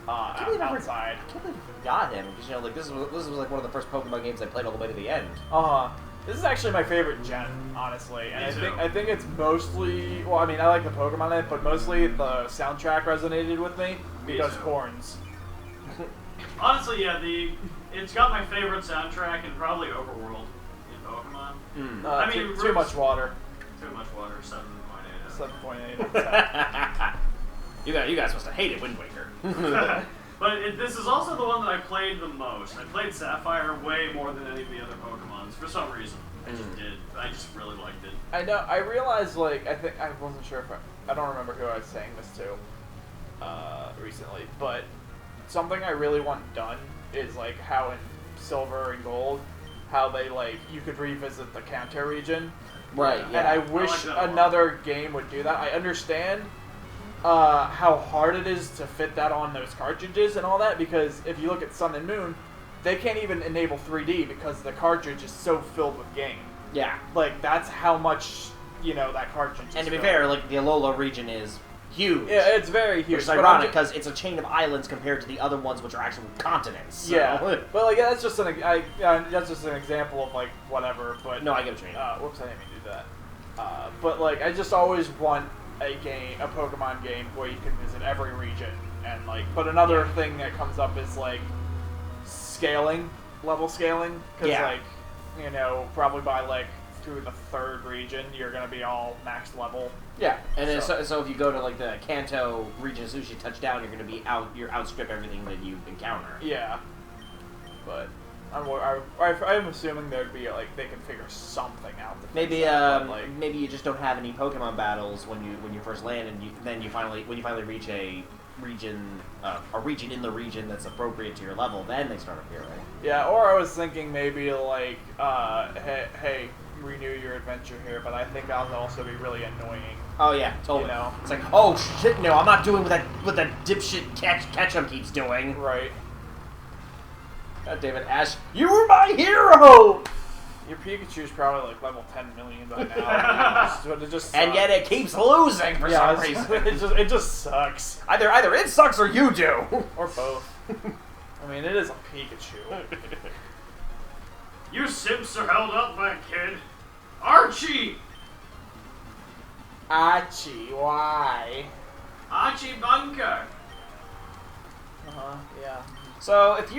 outside.
I can't believe I got him, because, you know, like, this was like one of the first Pokemon games I played all the way to the end.
This is actually my favorite gen, honestly, and
Me too.
I think it's mostly, well, I mean, I like the Pokemon in it, but mostly the soundtrack resonated with me because
too.
horns.
Honestly, yeah, it's got my favorite soundtrack and probably Overworld in Pokemon. I mean,
too much water.
Too much water. 7.8.
7.8.
You guys must have hated Wind Waker.
But this is also the one that I played the most. I played Sapphire way more than any of the other Pokemons for some reason. I just did. I just really liked it.
I know. I realized, like, I wasn't sure if I don't remember who I was saying this to recently, but something I really want done is like how in Silver and Gold, how they like you could revisit the Kanto region.
Right.
And I wish
like that a lot.
another game would do that. I understand how hard it is to fit that on those cartridges and all that, because if you look at Sun and Moon, they can't even enable 3D because the cartridge is so filled with game.
Yeah.
Like, that's how much, you know, that cartridge is
And to be
filled.
fair, like, the Alola region is huge.
Yeah, it's very huge.
Which is
but I'm
ironic,
ju-
because it's a chain of islands compared to the other ones, which are actual continents. So.
Yeah, but like that's just that's just an example of like whatever. But
No, I get what you mean.
whoops, I didn't mean to do that. But like I just always want a Pokemon game where you can visit every region and like. But another thing that comes up is like level scaling, because
Yeah.
like you know probably by like through the third region you're gonna be all max level.
Yeah, and then so if you go to like the Kanto region as soon as you touch down, you're gonna be outstrip everything that you encounter.
Yeah, but I'm assuming there'd be like they can figure something out. To fix
Maybe
that, but, like,
maybe you just don't have any Pokemon battles when you first land, and when you finally reach a region in the region that's appropriate to your level, then they start appearing.
yeah, or I was thinking maybe like hey, renew your adventure here, but I think that would also be really annoying.
Oh yeah, totally.
You know?
It's like, oh shit, no, I'm not doing what that dipshit Ketchum keeps doing.
Right.
God damn it, Ash, you were my hero!
Your Pikachu's probably like level 10 million by now. But it just
And
sucks.
yet it keeps losing for some
it's-
reason.
it just sucks.
Either it sucks or you do.
Or both. I mean, it is a Pikachu.
You simps are held up by a kid. Archie!
Achi, why?
Archie Bunker!
Yeah.
So if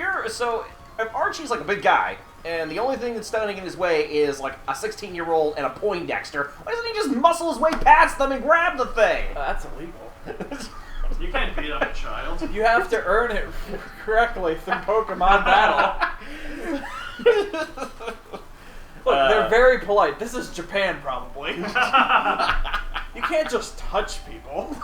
Archie's like a big guy, and the only thing that's standing in his way is like a 16-year-old and a Poindexter, why doesn't he just muscle his way past them and grab the thing?
That's illegal.
You can't beat up a child.
You have to earn it correctly through Pokemon battle. Look, they're very polite. This is Japan, probably. You can't just touch people.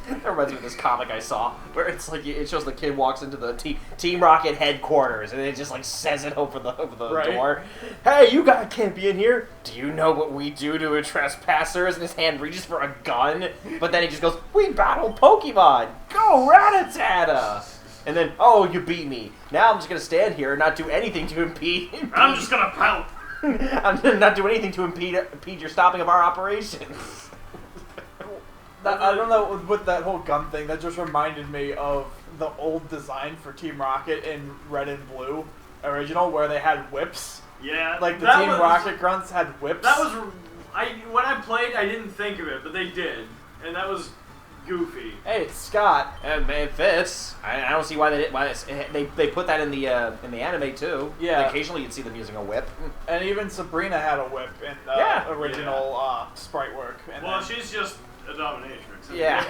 That reminds me of this comic I saw, where it's like it shows the kid walks into the Team Rocket headquarters, and it just like says it over the
Right.
door. Hey, you guys can't be in here. Do you know what we do to trespassers? And his hand reaches for a gun, but then he just goes, "We battle Pokemon. Go Rattata!" And then, oh, you beat me. Now I'm just gonna stand here and not do anything to impede.
I'm just gonna pout.
I'm gonna not do anything to impede your stopping of our operations.
I don't know, with that whole gun thing, that just reminded me of the old design for Team Rocket in Red and Blue original, where they had whips.
Yeah.
Like, the
that
Team
was-
Rocket grunts had whips.
That was... when I played, I didn't think of it, but they did. And that was goofy.
Hey, it's Scott.
And it fits. I don't see why they put that in the anime too.
Yeah.
And occasionally you'd see them using a whip.
And even Sabrina had a whip in the
Yeah.
original sprite work. And
Well,
then,
she's just a dominatrix.
Yeah.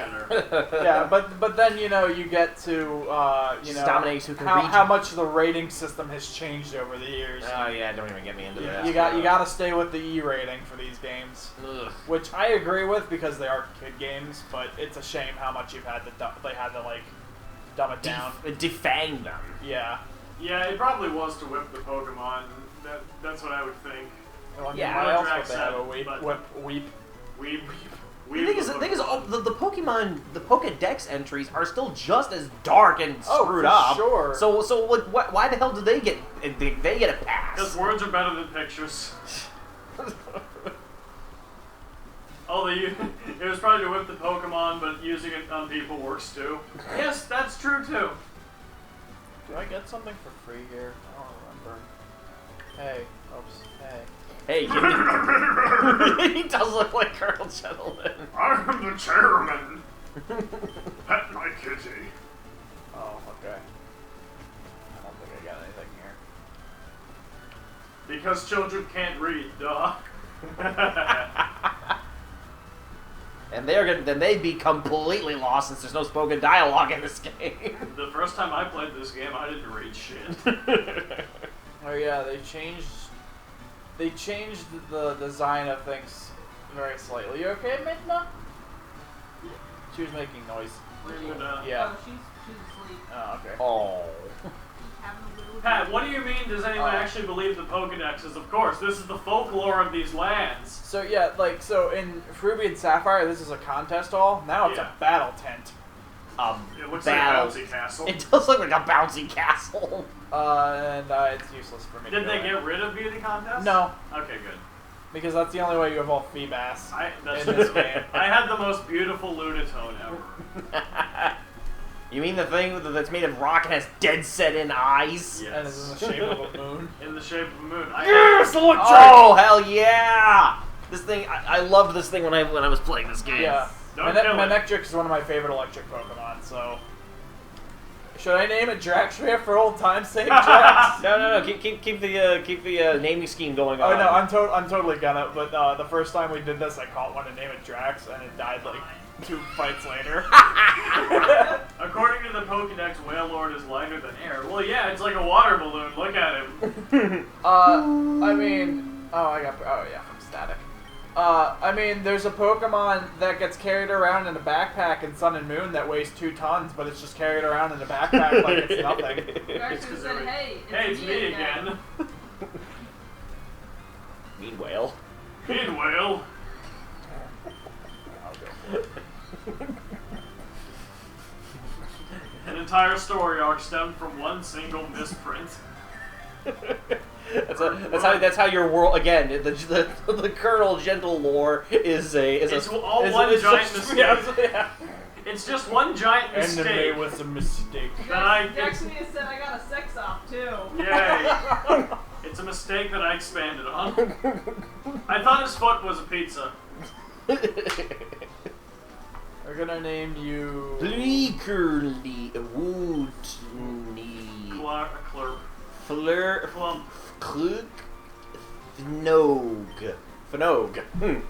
yeah, but then, you know, you get to, you know,
Dominatrix who can reach.
how much the rating system has changed over the years.
Oh yeah, don't even get me into that.
You got to stay with the E rating for these games,
Ugh.
which I agree with because they are kid games. But it's a shame how much they had to like dumb it down.
Defang them.
Yeah.
Yeah, it probably was to whip the Pokemon. That's what I would think.
Well, I mean,
Yeah,
why else would
Drax
they have a
said,
weep?
but-
Weep.
Weep.
The thing is, the Pokemon Pokemon, the Pokedex entries are still just as dark and screwed
for
up.
sure.
So like, why the hell did they get a pass?
Because words are better than pictures. Although it was probably to whip the Pokemon, but using it on people works too. Yes, that's true too.
Do I get something for free here? I don't remember. Hey. Oops. Hey.
Hey, he does look like Colonel Gentleman.
I'm the chairman. Pet my kitty.
Oh, okay. I don't think I got anything here.
Because children can't read, duh.
And they'd be completely lost since there's no spoken dialogue in this game.
The first time I played this game, I didn't read shit.
Oh yeah, they changed the design of things very slightly. You okay, Midna? She was making noise. Yeah.
Oh, she's asleep.
Oh, okay.
Oh.
Having a little
Pat, what do you mean does anyone
Oh.
actually believe the Pokedexes? Of course, this is the folklore of these lands.
So yeah, so in Ruby and Sapphire, this is a contest hall. Now it's
Yeah.
a battle tent.
It looks
Battle.
like a bouncy castle.
It does look like a bouncy castle.
And it's useless for me.
Did
to
they
go
get rid of beauty contests?
in. No,
Okay, good.
because that's the only way you evolve Feebas.
That's
In this game.
I had the most beautiful Lunatone ever.
You mean the thing that's made of rock and has dead set in eyes?
Yes.
And it's in the shape of a moon.
In the shape of a moon.
Oh hell yeah! This thing, I loved this thing when I was playing this game.
Yeah.
Don't kill it.
Manectric is one of my favorite electric Pokemon, so... Should I name it Draxria for old time's sake, Drax?
No. Keep the naming scheme going on.
Oh no, I'm totally gonna. But the first time we did this, I caught one to name it Drax, and it died like 2 fights later.
According to the Pokedex, Wailord is lighter than air. Well, yeah, it's like a water balloon. Look at him.
I mean, oh yeah, from Static. I mean, there's a Pokemon that gets carried around in a backpack in Sun and Moon that weighs 2 tons, but it's just carried around in a backpack like it's nothing.
You actually said, hey,
It's me again.
Meanwhile.
Meanwhile. An entire story arc stemmed from one single misprint.
That's how your world again. The Colonel Gentle lore is
It's all
is
one giant
just-
mistake.
Yeah.
It's just one giant mistake.
Anime was a mistake.
Jacksonia said I got a sex op too.
Yay. It's a mistake that I expanded on. I thought his foot was a pizza.
We're gonna name you.
Bleakerly Wootney
Clerp.
Fleur
Plump.
Klug Fnog Fnog Flu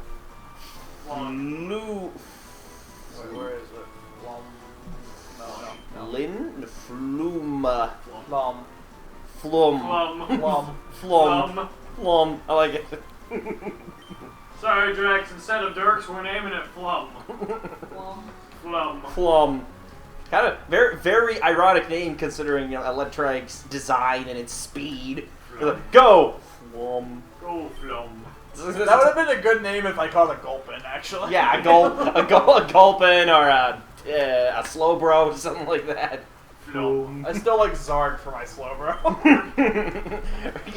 Wait, where is it? Flum. No.
Lin Fluma
Flum.
Flum
Flum.
Flum Flum. I like it.
Sorry, Drax. Instead of Dirks, we're naming it Flum. Flum.
Flum. Kind of very, very ironic name considering Electrike's design and its speed. Go! Flum.
Go Flum.
That would have been a good name if I called it Gulpin, actually.
Yeah, a Gulpin or a Slowbro, something like that.
Flum.
I still like Zarg for my Slowbro.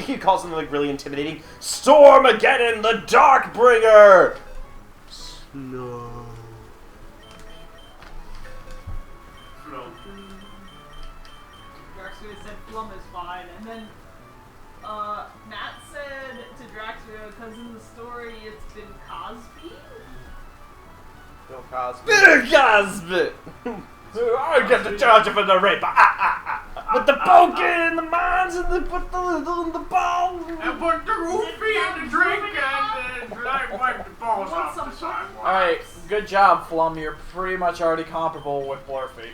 You call something like really intimidating. Stormageddon, the Darkbringer! Snow.
Flum.
Draxria said Flum is fine, and then Matt said to Draxria, because in the story it's been Cosby.
Bill Cosby.
Bitter Cosby!
I get the charge for the rape.
With the poker and the mines and the put the ball.
And put the roofie in the drink and wipe the balls
Want
off
some
the sidewalk.
Alright, good job, Flum. You're pretty much already comparable with Blurfy.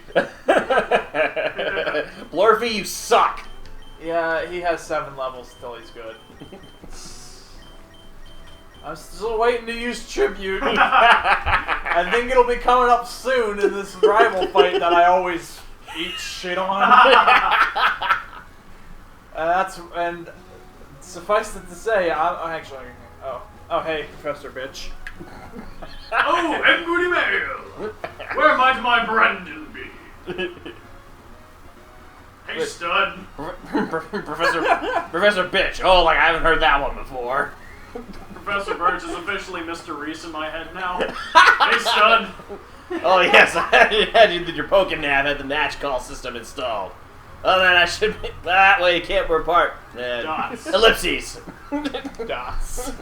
Blurfy, you suck.
Yeah, he has 7 levels, still he's good. I'm still waiting to use Tribute. I think it'll be coming up soon in this rival fight that I always eat shit on. And suffice it to say, I'm actually... Oh, hey, Professor Bitch.
Oh, and Booty Mail! Where might my Brendan be? Hey, stud.
Professor Bitch. Oh, like I haven't heard that one before.
Professor Birch is officially Mr. Reese in my head now. Hey, stud.
Oh yes, I imagine that your Pokénav had the match call system installed. Oh, then I should be, that way you can't wear apart.
Dots.
Ellipses.
Dots.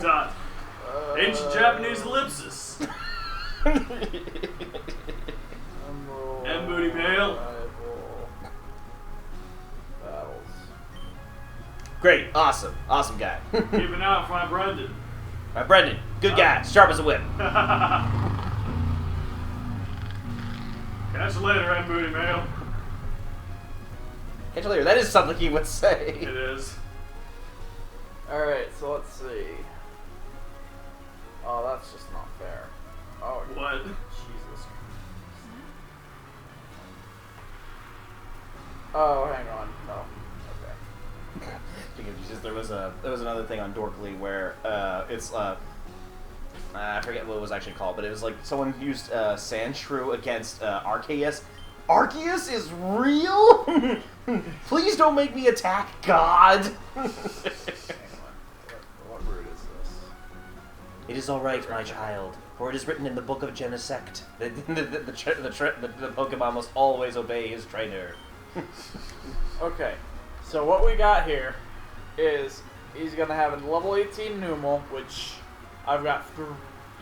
Dot. Ancient Japanese ellipsis. And booty mail.
Battles.
Great, awesome guy.
Keep an eye out for my Brendan.
My Brendan, good guy, sharp as a whip.
Catch you later, and booty mail.
Catch you later. That is something he would say.
It is.
Alright, so let's see. Oh, that's just not fair. Oh,
What?
Jesus. Oh, hang on. No. Okay.
Speaking of Jesus, there was another thing on Dorkly where it's I forget what it was actually called, but it was like someone used Sandshrew against Arceus. Arceus is real? Please don't make me attack God.
Hang on. What route is this?
It is all right, my child, for it is written in the book of Genesect that the Pokemon must always obey his trainer.
Okay, so what we got here is he's gonna have a level 18 Numel, which I've got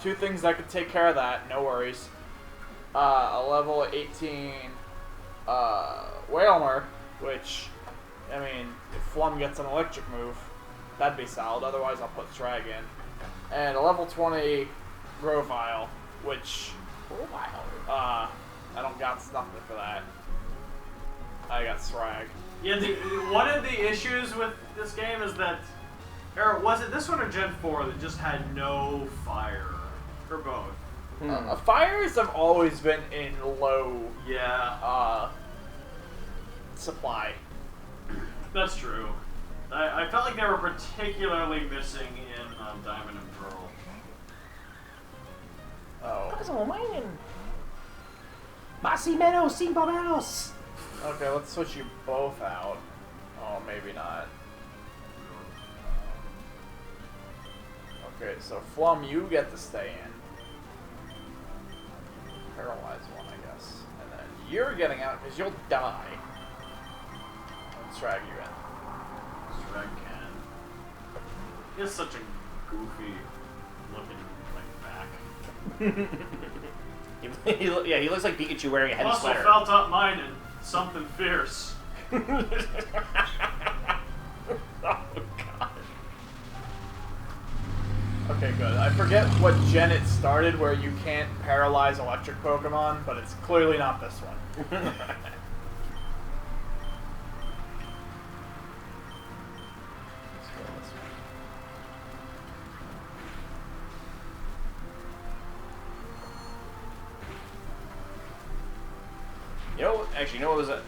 two things that could take care of that, no worries. A level 18 Wailmer, which, I mean, if Flum gets an electric move, that'd be solid, otherwise I'll put Strag in. And a level 20 Grovyle, which, I don't got nothing for that. I got Strag.
Yeah, one of the issues with this game is that, or was it this one or Gen 4 that just had no fire? Or both?
Fires have always been in low
Yeah,
supply.
that's true. I felt like they were particularly missing in Diamond and Pearl.
Oh. Okay, let's switch you both out. Oh, maybe not. Okay, so Flum, you get to stay in. Paralyze one, I guess. And then you're getting out because you'll die. Let's drag you in.
Strike can. He has such a goofy looking back.
He looks like Pikachu wearing a heavy
Muscle
sweater.
felt up mine and something fierce.
Oh god.
Okay, good. I forget what gen it started where you can't paralyze electric Pokemon, but it's clearly not this one.
You know what was I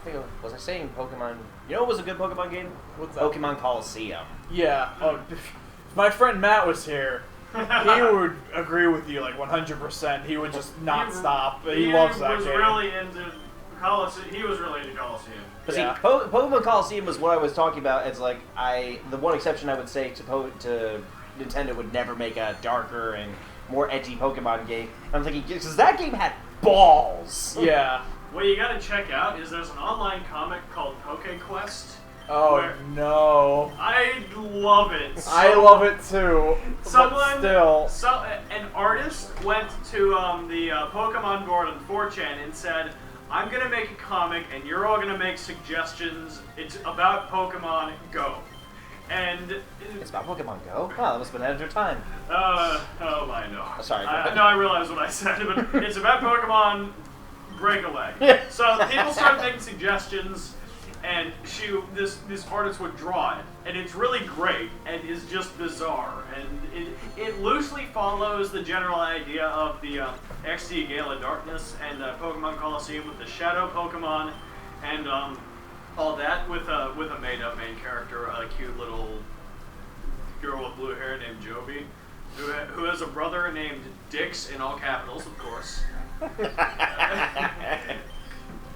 think was I saying Pokemon? You know what was a good Pokemon game?
What's that?
Pokemon Coliseum.
Yeah. Oh, if my friend Matt was here, he would agree with you like 100%. He would just not stop. He loves that
was
game.
really into Coliseum. He was really into Coliseum.
But
Yeah.
see, Pokemon Coliseum was what I was talking about. As like the one exception I would say to Nintendo would never make a darker and more edgy Pokemon game. I'm thinking because that game had balls.
Yeah.
What you gotta check out is there's an online comic called PokeQuest.
Oh
Where-
no.
I love it.
I love it too.
Someone,
but still.
an artist went to the Pokemon board on 4chan and said, I'm gonna make a comic and you're all gonna make suggestions. It's about Pokemon Go. And
It's about Pokemon Go. Wow, that must have been ahead of your time.
oh, I know.
Sorry.
I realize what I said, but it's about Pokemon Break a Leg. So people started making suggestions, and this artist would draw it, and it's really great, and is just bizarre, and it loosely follows the general idea of the XD Gala Darkness and Pokemon Coliseum with the Shadow Pokemon, and all that with a made-up main character, a cute little girl with blue hair named Joby. who has a brother named Dix in all capitals, of course.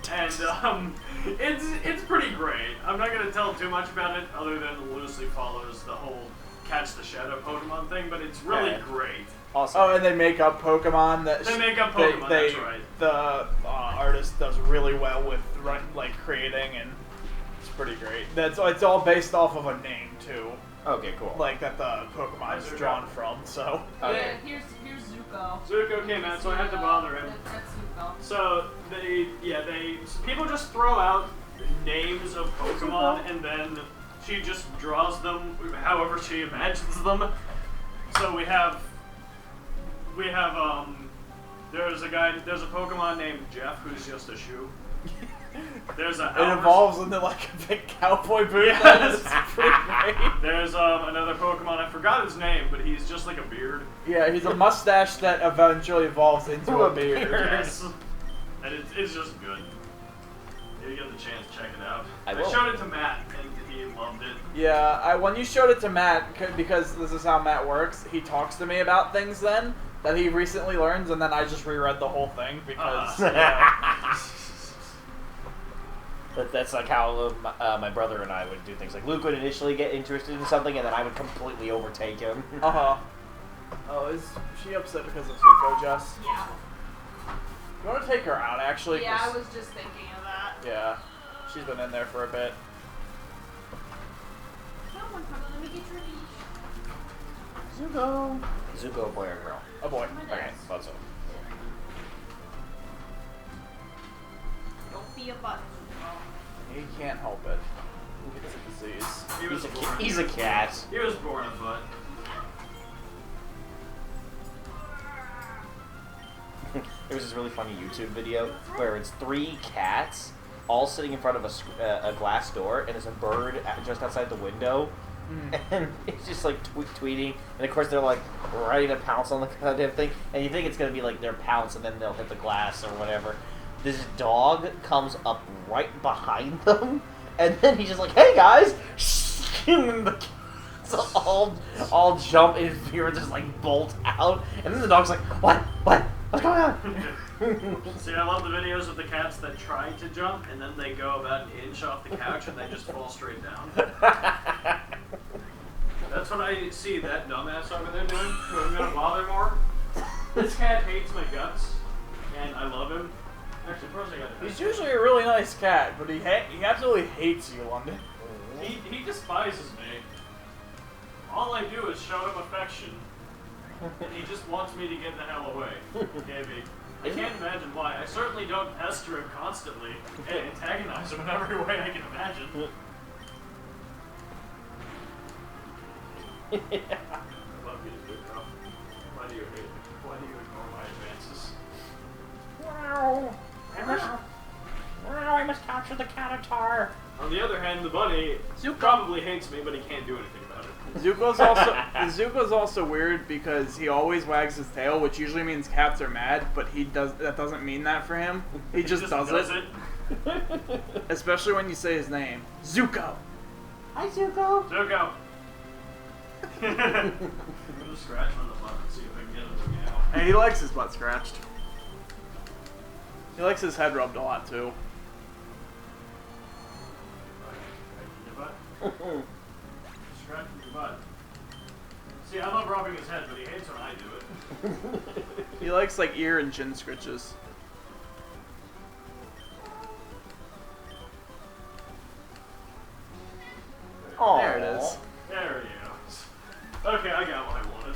And it's pretty great. I'm not gonna tell too much about it, other than it loosely follows the whole catch the shadow Pokemon thing, but it's really great.
Awesome. Oh, and they make up Pokemon that
they make up Pokemon. That's right.
The artist does really well with creating, and it's pretty great. It's all based off of a name too.
Okay, cool.
Like that the Pokemon is drawn from. So.
Okay. Yeah, here's Zuko.
Zuko came out, so I had to bother him.
That's Zuko.
So people just throw out names of Pokemon, and then she just draws them however she imagines them. So we have there's a Pokemon named Jeff who's just a shoe. There's a
It evolves into like a big cowboy boot.
Yes.
It's pretty great.
There's another Pokemon, I forgot his name, but he's just like a beard.
Yeah, he's a mustache that eventually evolves into a beard.
Yes. And it's just good. If you get the chance, check it out.
I
I
will.
showed it to Matt, and he loved it.
Yeah, when you showed it to Matt, because this is how Matt works, he talks to me about things then that he recently learns, and then I just reread the whole thing because.
That's like how my brother and I would do things. Like Luke would initially get interested in something, and then I would completely overtake him.
Oh, is she upset because of Zuko, Jess?
Yeah.
You want to take her out, actually?
Yeah, I was just thinking of that.
Yeah, she's been in there for a bit.
Come on, Papa, let me get your leash.
Zuko.
Zuko, boy or girl?
A boy.
Okay, thought so.
Don't be a butt.
He can't help it. It's a disease.
He's a cat.
He was born a butt.
There was this really funny YouTube video where it's 3 cats all sitting in front of a glass door, and there's a bird just outside the window, and it's just like tweeting, and of course they're like ready to pounce on the goddamn thing, and you think it's gonna be like their pounce, and then they'll hit the glass or whatever. This dog comes up right behind them, and then he's just like, "Hey guys!" And then the cats all jump in fear and just like bolt out, and then the dog's like, "What? What's going on?"
See, I love the videos of the cats that try to jump, and then they go about an inch off the couch, and they just fall straight down. That's what I see that dumbass over there doing, who I'm gonna bother more. This cat hates my guts, and I love him. Actually, first I got
He's usually a really nice cat, but he absolutely hates you, London.
He despises me. All I do is show him affection. And he just wants me to get the hell away. Maybe. I can't imagine why. I certainly don't pester him constantly and antagonize him in every way I can imagine. I love you, Zuko. Why do you hate me? Why do you ignore my advances?
I must capture the Catatar.
On the other hand, the bunny probably hates me, but he can't do anything about it.
Zuko's also weird because he always wags his tail, which usually means cats are mad, but that doesn't mean that for him. He just does it. Especially when you say his name. Zuko!
Hi, Zuko.
Zuko! I'm gonna scratch on the butt and see if I can get him to meow.
And he likes his butt scratched. He likes his head rubbed a lot, too.
Your butt? Scratching your butt. See, I love rubbing his head, but he hates when I do it.
He likes, like, ear and chin scritches.
Aww.
There it is.
There he goes. Okay, I got what I wanted.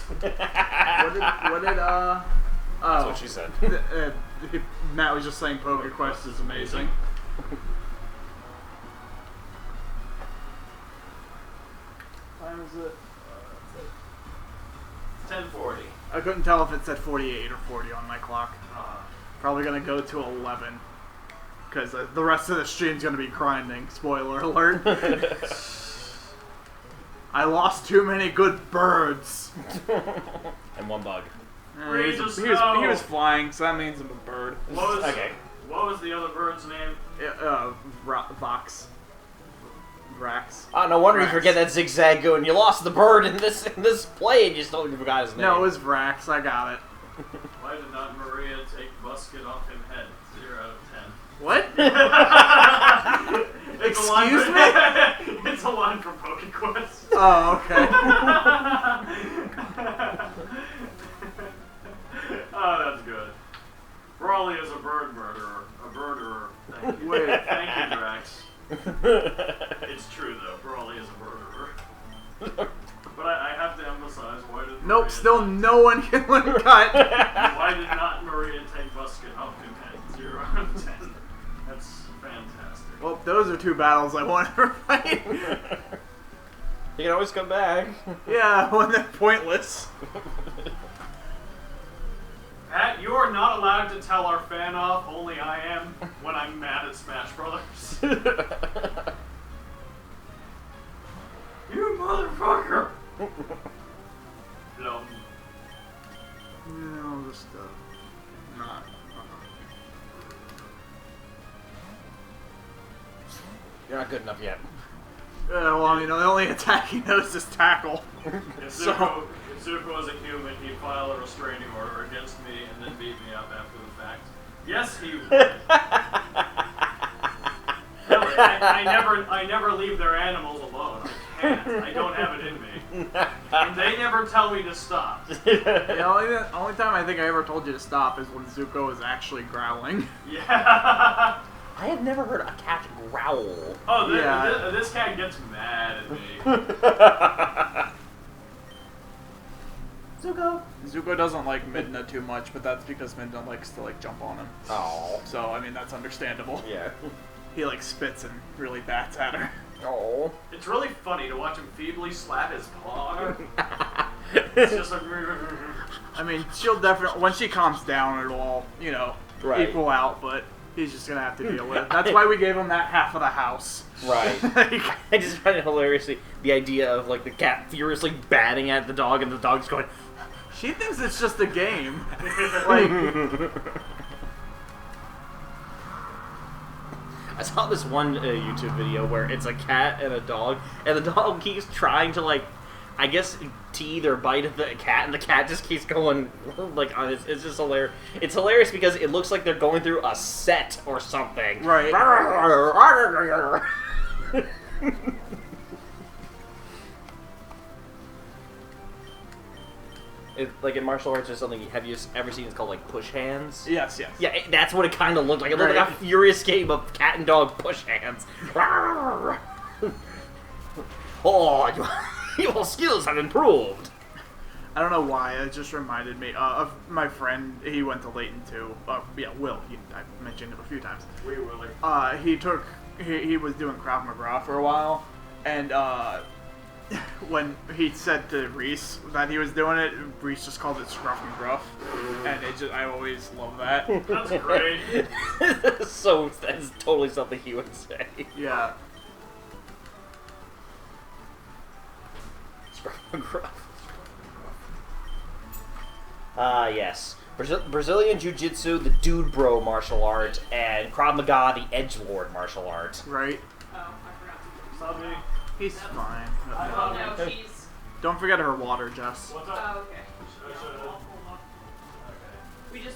That's what she said.
Matt was just saying Poker Quest is amazing. What time is it?
10:40.
I couldn't tell if it said 48 or 40 on my clock. Probably gonna go to 11. Because the rest of the stream's gonna be grinding. Spoiler alert. I lost too many good birds.
And 1 bug.
Read the
He
snow.
was flying, so that means I'm a bird.
What was the other bird's name?
Vox.
Rax.
Oh, no wonder you
Rax.
forget that zigzag going. You lost the bird in this play and you still forgot his name.
No, it was Rax. I got it.
Why did not Maria take Busket off him head? 0 out of 10.
What?
It's a line
Excuse
from,
me?
It's a line from PokeQuest.
Oh, okay.
Oh, that's good. Brawly is a bird murderer. A birderer. Thank you.
Wait.
Thank you, Drax. It's true, though. Brawly is a murderer. But I have to emphasize, why did
Nope,
Maria
still
not,
no one can win cut.
why did not Maria take Busket off him head? 0 out of 10. That's fantastic.
Well, those are two battles I want to fight.
You can always come back.
Yeah, when they're pointless.
Pat, you are not allowed to tell our fan off, only I am, when I'm mad at Smash Brothers. You motherfucker! No.
No, just not.
You're not good enough yet.
Well, I mean, the only attack he knows is tackle.
If
So-
Zuko was a human, he'd file a restraining order against me and then beat me up after the fact. Yes, he would. Really, I never leave their animals alone. I can't. I don't have it in me. And they never tell me to stop.
The only time I think I ever told you to stop is when Zuko was actually growling.
Yeah.
I have never heard a cat growl.
Oh,
Yeah.
this cat gets mad at me.
Zuko.
Zuko doesn't like Midna too much, but that's because Midna likes to jump on him.
Oh.
So I mean that's understandable.
Yeah.
He spits and really bats at her.
Oh.
It's really funny to watch him feebly slap his paw. It's just like...
I mean, she'll definitely when she calms down, it'll all
Right.
equal out. But he's just gonna have to deal with it. That's why we gave him that half of the house.
Right. I just find it hilarious the idea of the cat furiously batting at the dog and the dog's going.
She thinks it's just a game.
I saw this one YouTube video where it's a cat and a dog, and the dog keeps trying to I guess teeth or bite at the cat, and the cat just keeps going on. It's just hilarious. It's hilarious because it looks like they're going through a set or something.
Right.
In martial arts or something, have you ever seen it's called push hands?
Yes.
Yeah, that's what it kind of looked like. It looked like a furious game of cat and dog push hands. Oh, your skills have improved.
I don't know why. It just reminded me of my friend. He went to Layton too. Will. I mentioned him a few times.
We Willie.
He was doing Krav Maga for a while, and when he said to Reese that he was doing it, Reese just called it Scruff and Gruff, and I always love that.
That's great.
So that's totally something he would say.
Yeah.
Scruff and Gruff. Yes. Brazilian Jiu-Jitsu, the Dude Bro martial art, and Krav Maga, the Edgelord martial art.
Right.
Oh, I forgot to
What's up, me?
He's fine.
Oh no, she's.
Don't forget her water, Jess.
What's up?
Oh, okay.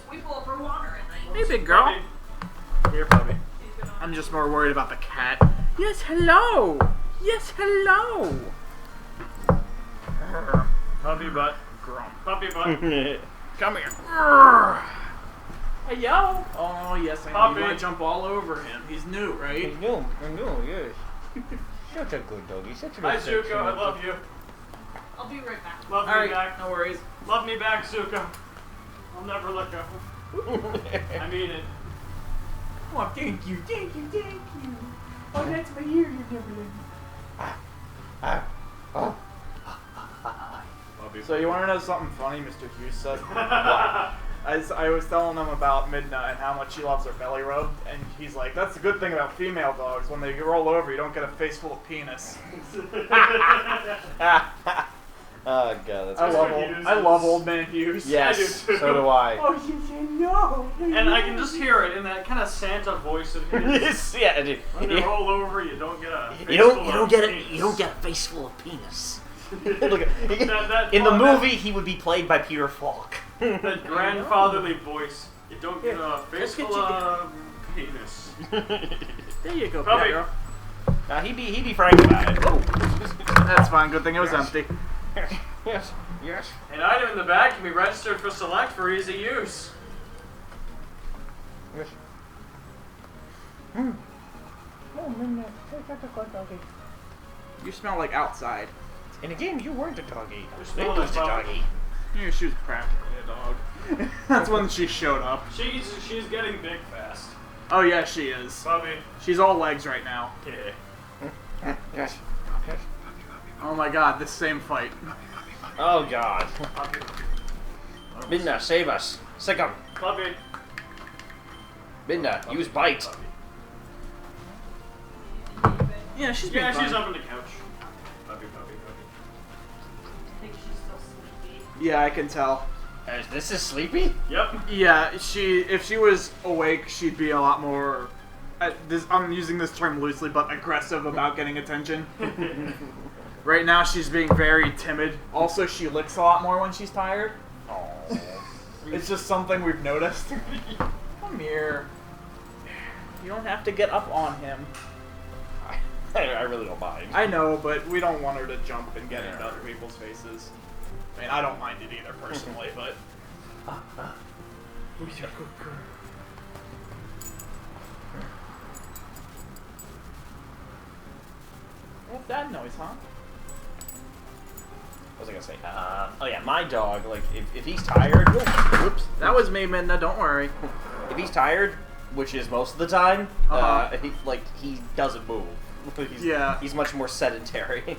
We pull up her water and then.
Hey, big girl.
Here, puppy.
She's been on.
I'm just more worried about the cat. Yes, hello. Yes, hello.
Puppy butt.
Grump.
Puppy butt.
Come here. Hey, yo. Oh, yes, I know.
Puppy.
You want to jump all over him. He's new, right?
I know, yes. Such a good doggy. Such a
Hi,
good
Zuko. I love you.
I'll be right back.
Love
All
me
right,
back.
no worries.
Love me back, Zuko. I'll never let go. I mean it.
Oh, thank you. Oh, that's my ear. You're never So you want to know something funny Mr. Hughes said? I was telling him about Midna and how much she loves her belly rubbed, and he's like, that's the good thing about female dogs. When they roll over, you don't get a face full of penis.
Oh god, that's
I
great.
love old man Hughes.
I
Yes,
do too.
so do I.
Oh, you say no.
And I can just hear it in that kind of Santa voice of his.
Yeah, dude.
When you roll over, you don't get a.
You don't get it. You don't get a face full of penis.
Look,
That
in the
that-
movie, he would be played by Peter Falk.
That grandfatherly voice. You don't get a face full of penis.
There you go,
Puppy.
Pedro.
He'd be frank about it.
That's fine. Good thing it was empty.
Yes, yes.
An item in the bag can be registered for select for easy use.
Yes.
You smell like outside.
In a game, you weren't a doggy.
smell
It was a
like
doggy.
Yeah, she was practically a dog. That's when she showed up.
She's getting big fast.
Oh yeah, she is.
Puppy.
She's all legs right now.
Yeah.
Yes.
Oh my god, this same fight.
Oh god.
Puppy.
Midna, save us. Sick 'em.
Puppy.
Midna, use bite.
Yeah, she's
Yeah,
being
she's
fine.
up on the couch. Puppy.
I think she's still sleepy.
Yeah, I can tell.
This is sleepy?
Yep.
Yeah, if she was awake, she'd be a lot more. I'm using this term loosely, but aggressive about getting attention. Right now, she's being very timid. Also, she licks a lot more when she's tired.
Oh.
It's just something we've noticed. Come here. You don't have to get up on him.
I really don't mind.
I know, but we don't want her to jump and get into other people's faces. I mean, I don't mind it either, personally, but... What's that noise, huh?
What was I gonna say? Oh yeah, my dog, like, if he's tired... Whoops.
That was me, Minna, don't worry.
If he's tired, which is most of the time, he doesn't move.
Yeah.
He's much more sedentary.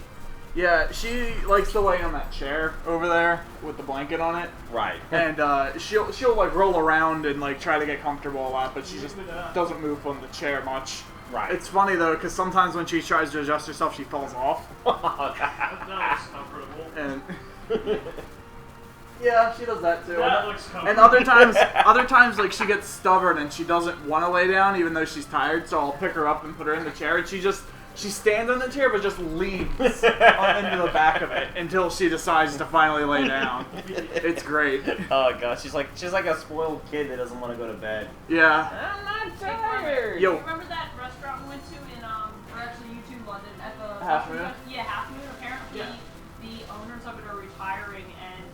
Yeah, she likes to lay on that chair over there with the blanket on it.
Right.
And she'll like roll around and like try to get comfortable a lot, but she just doesn't move from the chair much.
Right.
It's funny though, because sometimes when she tries to adjust herself, she falls off.
That looks comfortable.
And yeah, she does that too.
That looks comfortable.
And other times, like she gets stubborn and she doesn't want to lay down, even though she's tired. So I'll pick her up and put her in the chair, and she stands on the chair, but just leans into the back of it until she decides to finally lay down. It's great.
Oh god, she's like a spoiled kid that doesn't want to go to bed.
Yeah.
I'm not
Hey,
Yo.
you remember that restaurant we went to in, or actually YouTube London at the
Half Moon?
Yeah, Half Moon. Apparently,
Yeah.
the owners of it are retiring, and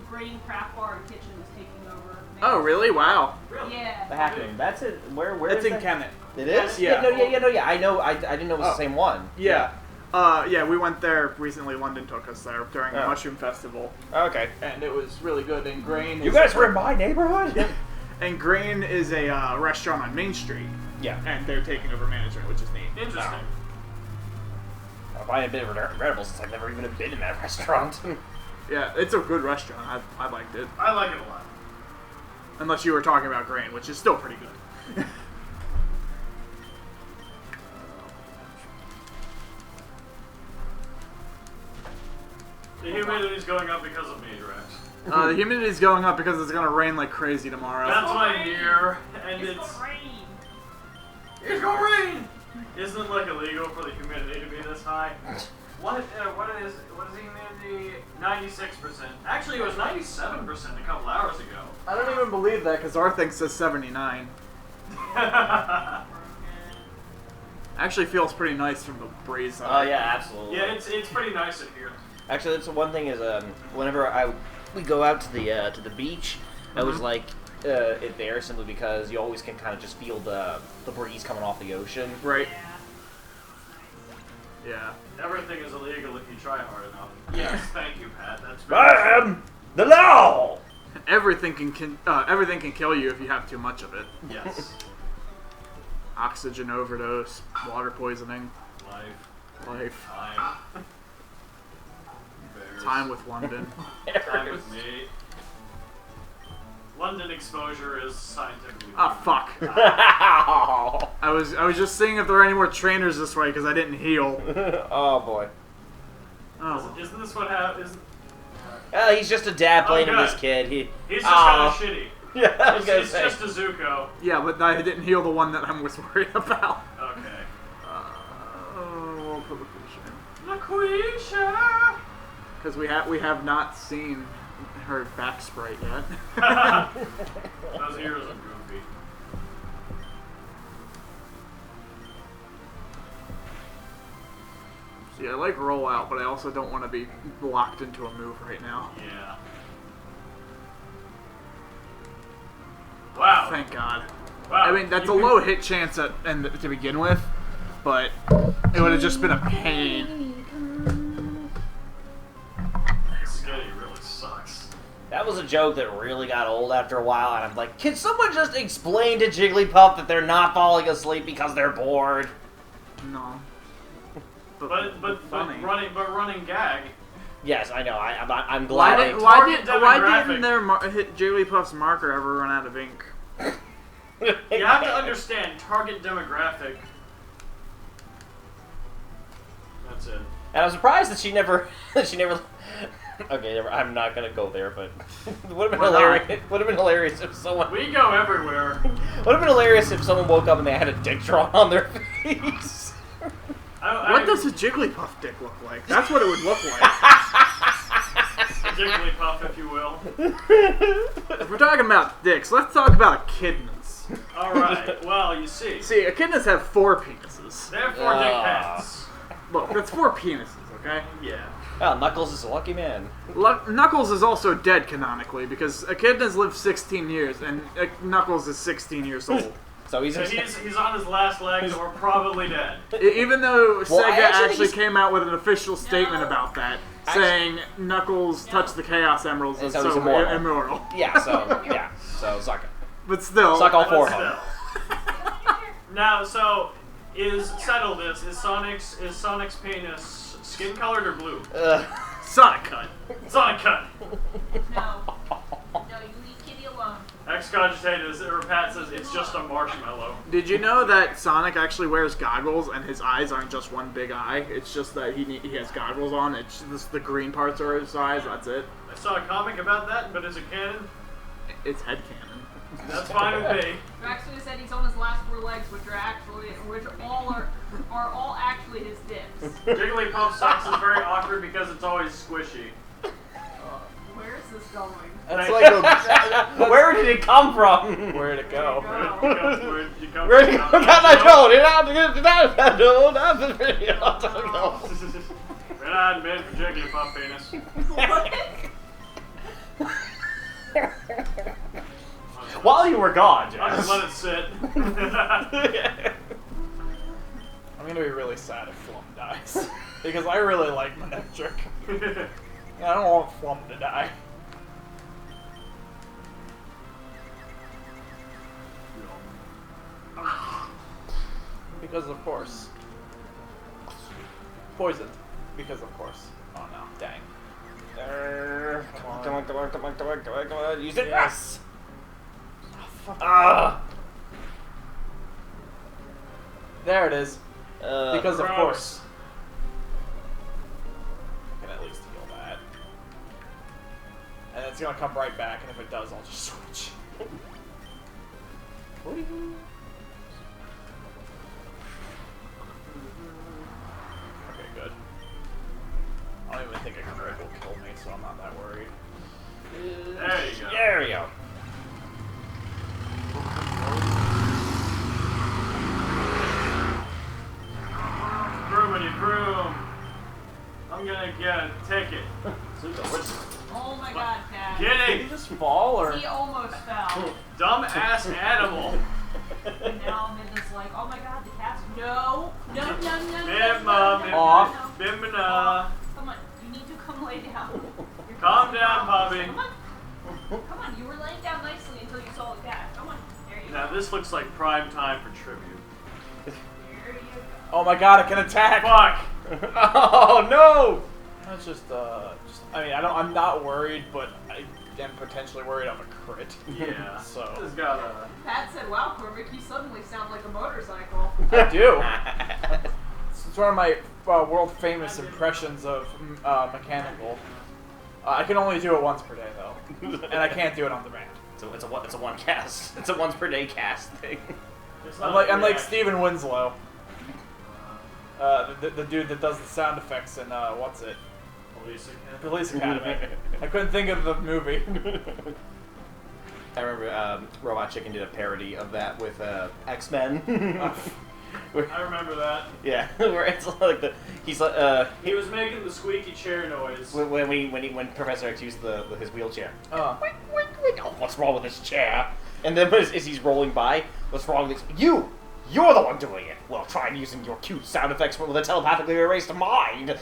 Grain Craft Bar and Kitchen is taking over.
Oh, really? Wow.
Yeah.
The Half Moon. That's it. Where
It's
is
in
that?
Kemet.
It is?
Yeah.
Yeah. I know. I didn't know it was
Oh.
the same one.
Yeah. Yeah, we went there recently. London took us there during the
Oh.
Mushroom Festival,
Okay.
and it was really good. And Grain.
You guys were in my neighborhood?
And Grain is a restaurant on Main Street,
Yeah.
and they're taking over management, which is neat.
Interesting.
If I had been regrettable since I've never even been in that restaurant.
Yeah, it's a good restaurant. I liked it.
I like it a lot.
Unless you were talking about Grain, which is still pretty good.
The humidity's going up because of me, Rex.
The humidity's going up because it's gonna rain like crazy tomorrow.
That's what I hear, and
It's
it's...
the rain.
It's gonna rain! Isn't it like illegal for the humidity to be this high? What is humidity? 96%. Actually, it was 97% a couple hours ago.
I don't even believe that because our thing says 79. Actually feels pretty nice from the breeze.
Oh yeah, absolutely.
Yeah, it's pretty nice in here.
Actually, that's the one thing is whenever we go out to the beach, I was like it there simply because you always can kind of just feel the breeze coming off the ocean.
Right.
Yeah.
Yeah.
Everything is illegal if you try hard enough. Yes, thank you, Pat. That's
I am the law.
Everything can kill you if you have too much of it.
Yes.
Oxygen overdose, water poisoning, life,
Bears.
time with London.
Time with me. London exposure is scientifically
Ah, fuck. I was just seeing if there were any more trainers this way because I didn't heal.
Oh boy.
Oh.
Isn't this what happens?
He's just a dad playing with
good.
his kid.
He's just kind of shitty.
Yeah, I was gonna
It's
say.
just a Zuko.
Yeah, but I didn't heal the one that I was worried about.
Okay.
We'll put LaQuisha in.
LaQuisha!
Because we have not seen her back sprite yet.
Those ears are goofy.
See, I like rollout, but I also don't want to be locked into a move right now.
Yeah. Wow.
Thank God.
Wow.
I mean, that's a low hit chance to begin with, but it would have just been a pain.
Skitty really sucks.
That was a joke that really got old after a while, and I'm like, can someone just explain to Jigglypuff that they're not falling asleep because they're bored?
No.
But
funny.
running gag.
Yes, I know. I'm glad.
Why
Target
didn't
demographic.
their Jigglypuff's marker ever run out of ink?
You have to understand target demographic. That's it.
And I'm surprised that she never. Okay, I'm not gonna go there, but it would have been
Why not?
hilarious. It would have been hilarious if someone.
We go everywhere.
Would have been hilarious if someone woke up and they had a dick drawn on their face.
What does a Jigglypuff dick look like? That's what it would look like.
Jigglypuff, if you will.
If we're talking about dicks, let's talk about echidnas.
Alright, well, you see.
See, echidnas have 4 penises.
They have 4 dick pads.
Look, that's 4 penises, okay?
Yeah.
Well, Knuckles is a lucky man.
Knuckles is also dead canonically because echidnas live 16 years and Knuckles is 16 years old.
So he's
So he's on his last legs or probably dead.
Even though
Well,
Sega actually
he's-
came out with an official statement
No.
about that,
Actually-
saying Knuckles touched the Chaos Emeralds and
So
so
he's immortal.
immortal.
Yeah. So suck it.
But still,
Suck all 4
But
of them.
still. Now, so settle this. Is Sonic's penis skin colored or blue?
Sonic cut.
Sonic cut.
No. No, you leave Kitty alone.
Excogitated, or Pat says it's just a marshmallow.
Did you know that Sonic actually wears goggles and his eyes aren't just one big eye? It's just that he has goggles on. It's just the green parts are his eyes. That's it.
I saw a comic about that, but is it canon?
It's headcanon.
That's fine with me.
Actually said he's on his last 4 legs, which are all actually his dicks.
Jigglypuff sucks is very awkward because it's always squishy.
Where is this going?
That's like a,
Where did it come from?
where'd it go?
Where'd you come
Where did it
from?
come from?
We're not made for Jigglypuff penis.
While you were gone,
I'll just let it sit.
I'm gonna be really sad if Flum dies. Because I really like Manectric. I don't want Flum to die. Because of course. Poisoned. Because of course. Oh no, dang.
Come on. Use it.
Yes! There it is. Because of
gross.
course. I can at least heal that. And it's gonna come right back, and if it does, I'll just switch. Okay, good. I don't even think a crit will kill me, so I'm not that worried.
There you go.
There we go.
Broomity broom. I'm gonna get a ticket.
Oh my god, Cat.
Did
Kidding.
he just fall, or?
He almost fell.
Dumb ass animal.
And now Midna's like, oh my god, the cat's. No. No, no, no, no.
Bimba,
no,
Off.
no.
Bimbina.
Come on, you need to come lay down. You're
Calm
coming
down, puppy.
Come on. Come on, you were laying down nicely until you saw the cat. Come on. There you
Now
go.
this looks like prime time for tribute.
There you go.
Oh my god, it can attack!
Fuck.
Oh no!
That's just, I mean, I'm not worried, but I am potentially worried of a crit.
Yeah.
So.
This got a.
Pat said, wow, Cormac, you suddenly sound like a motorcycle.
I do. It's It's one of my world famous impressions of mechanical. I can only do it once per day though, and I can't do it on demand.
So it's a one cast. It's a once per day cast thing.
I'm like Steven Winslow, the dude that does the sound effects in what's it? Police Academy. I couldn't think of the movie.
I remember Robot Chicken did a parody of that with X-Men.
I remember that.
Yeah, where it's like he's
He was making the squeaky chair noise.
when Professor X used his wheelchair.
Oh.
Oh, what's wrong with this chair? And then as he's rolling by, what's wrong with this? You're the one doing it. Well, try using your cute sound effects with a telepathically erased mind.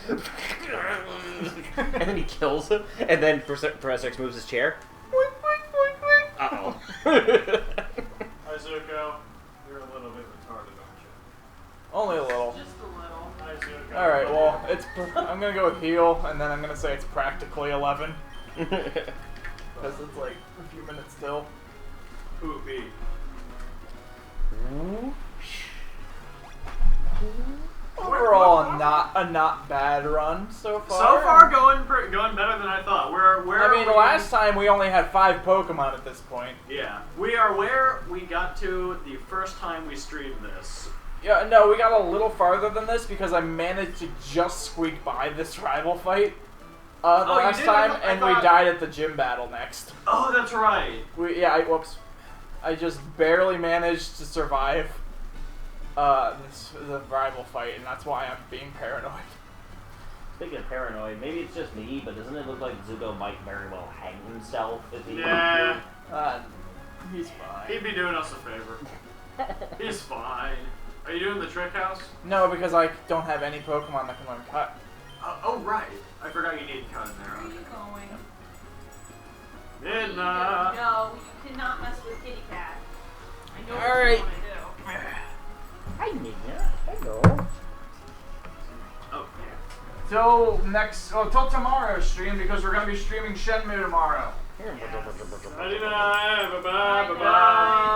And then he kills him, and then Professor X moves his chair. Uh-oh.
Hi, Zuko. You're a little bit retarded, aren't you?
Only a little.
Just a little.
Hi, Zuko.
All right. Well, I'm gonna go with heal, and then I'm gonna say it's practically 11 because it's like a few minutes still.
Poopy.
Overall, a not bad run so far.
So far, going better than I thought.
I mean, last time we only had 5 Pokemon at this point.
Yeah, we are where we got to the first time we streamed this.
Yeah, no, we got a little farther than this because I managed to just squeak by this rival fight the last time, and we died at the gym battle next.
Oh, that's right.
Whoops. I just barely managed to survive the rival fight, and that's why I'm being paranoid.
Speaking of paranoid, maybe it's just me, but doesn't it look like Zuko might very well hang himself if he
Yeah.
He's fine.
He'd be doing us a favor. He's fine. Are you doing the trick house?
No, because I don't have any Pokemon that can learn Cut.
Oh, right. I forgot you need cut in there.
Where are you going?
Midna.
No, you cannot mess with Kitty Cat. I know
All
what
right.
you want to do.
Hi, Nina. Hello.
Oh,
Till tomorrow's stream, because we're gonna be streaming Shenmue tomorrow.
yeah. Bye-bye.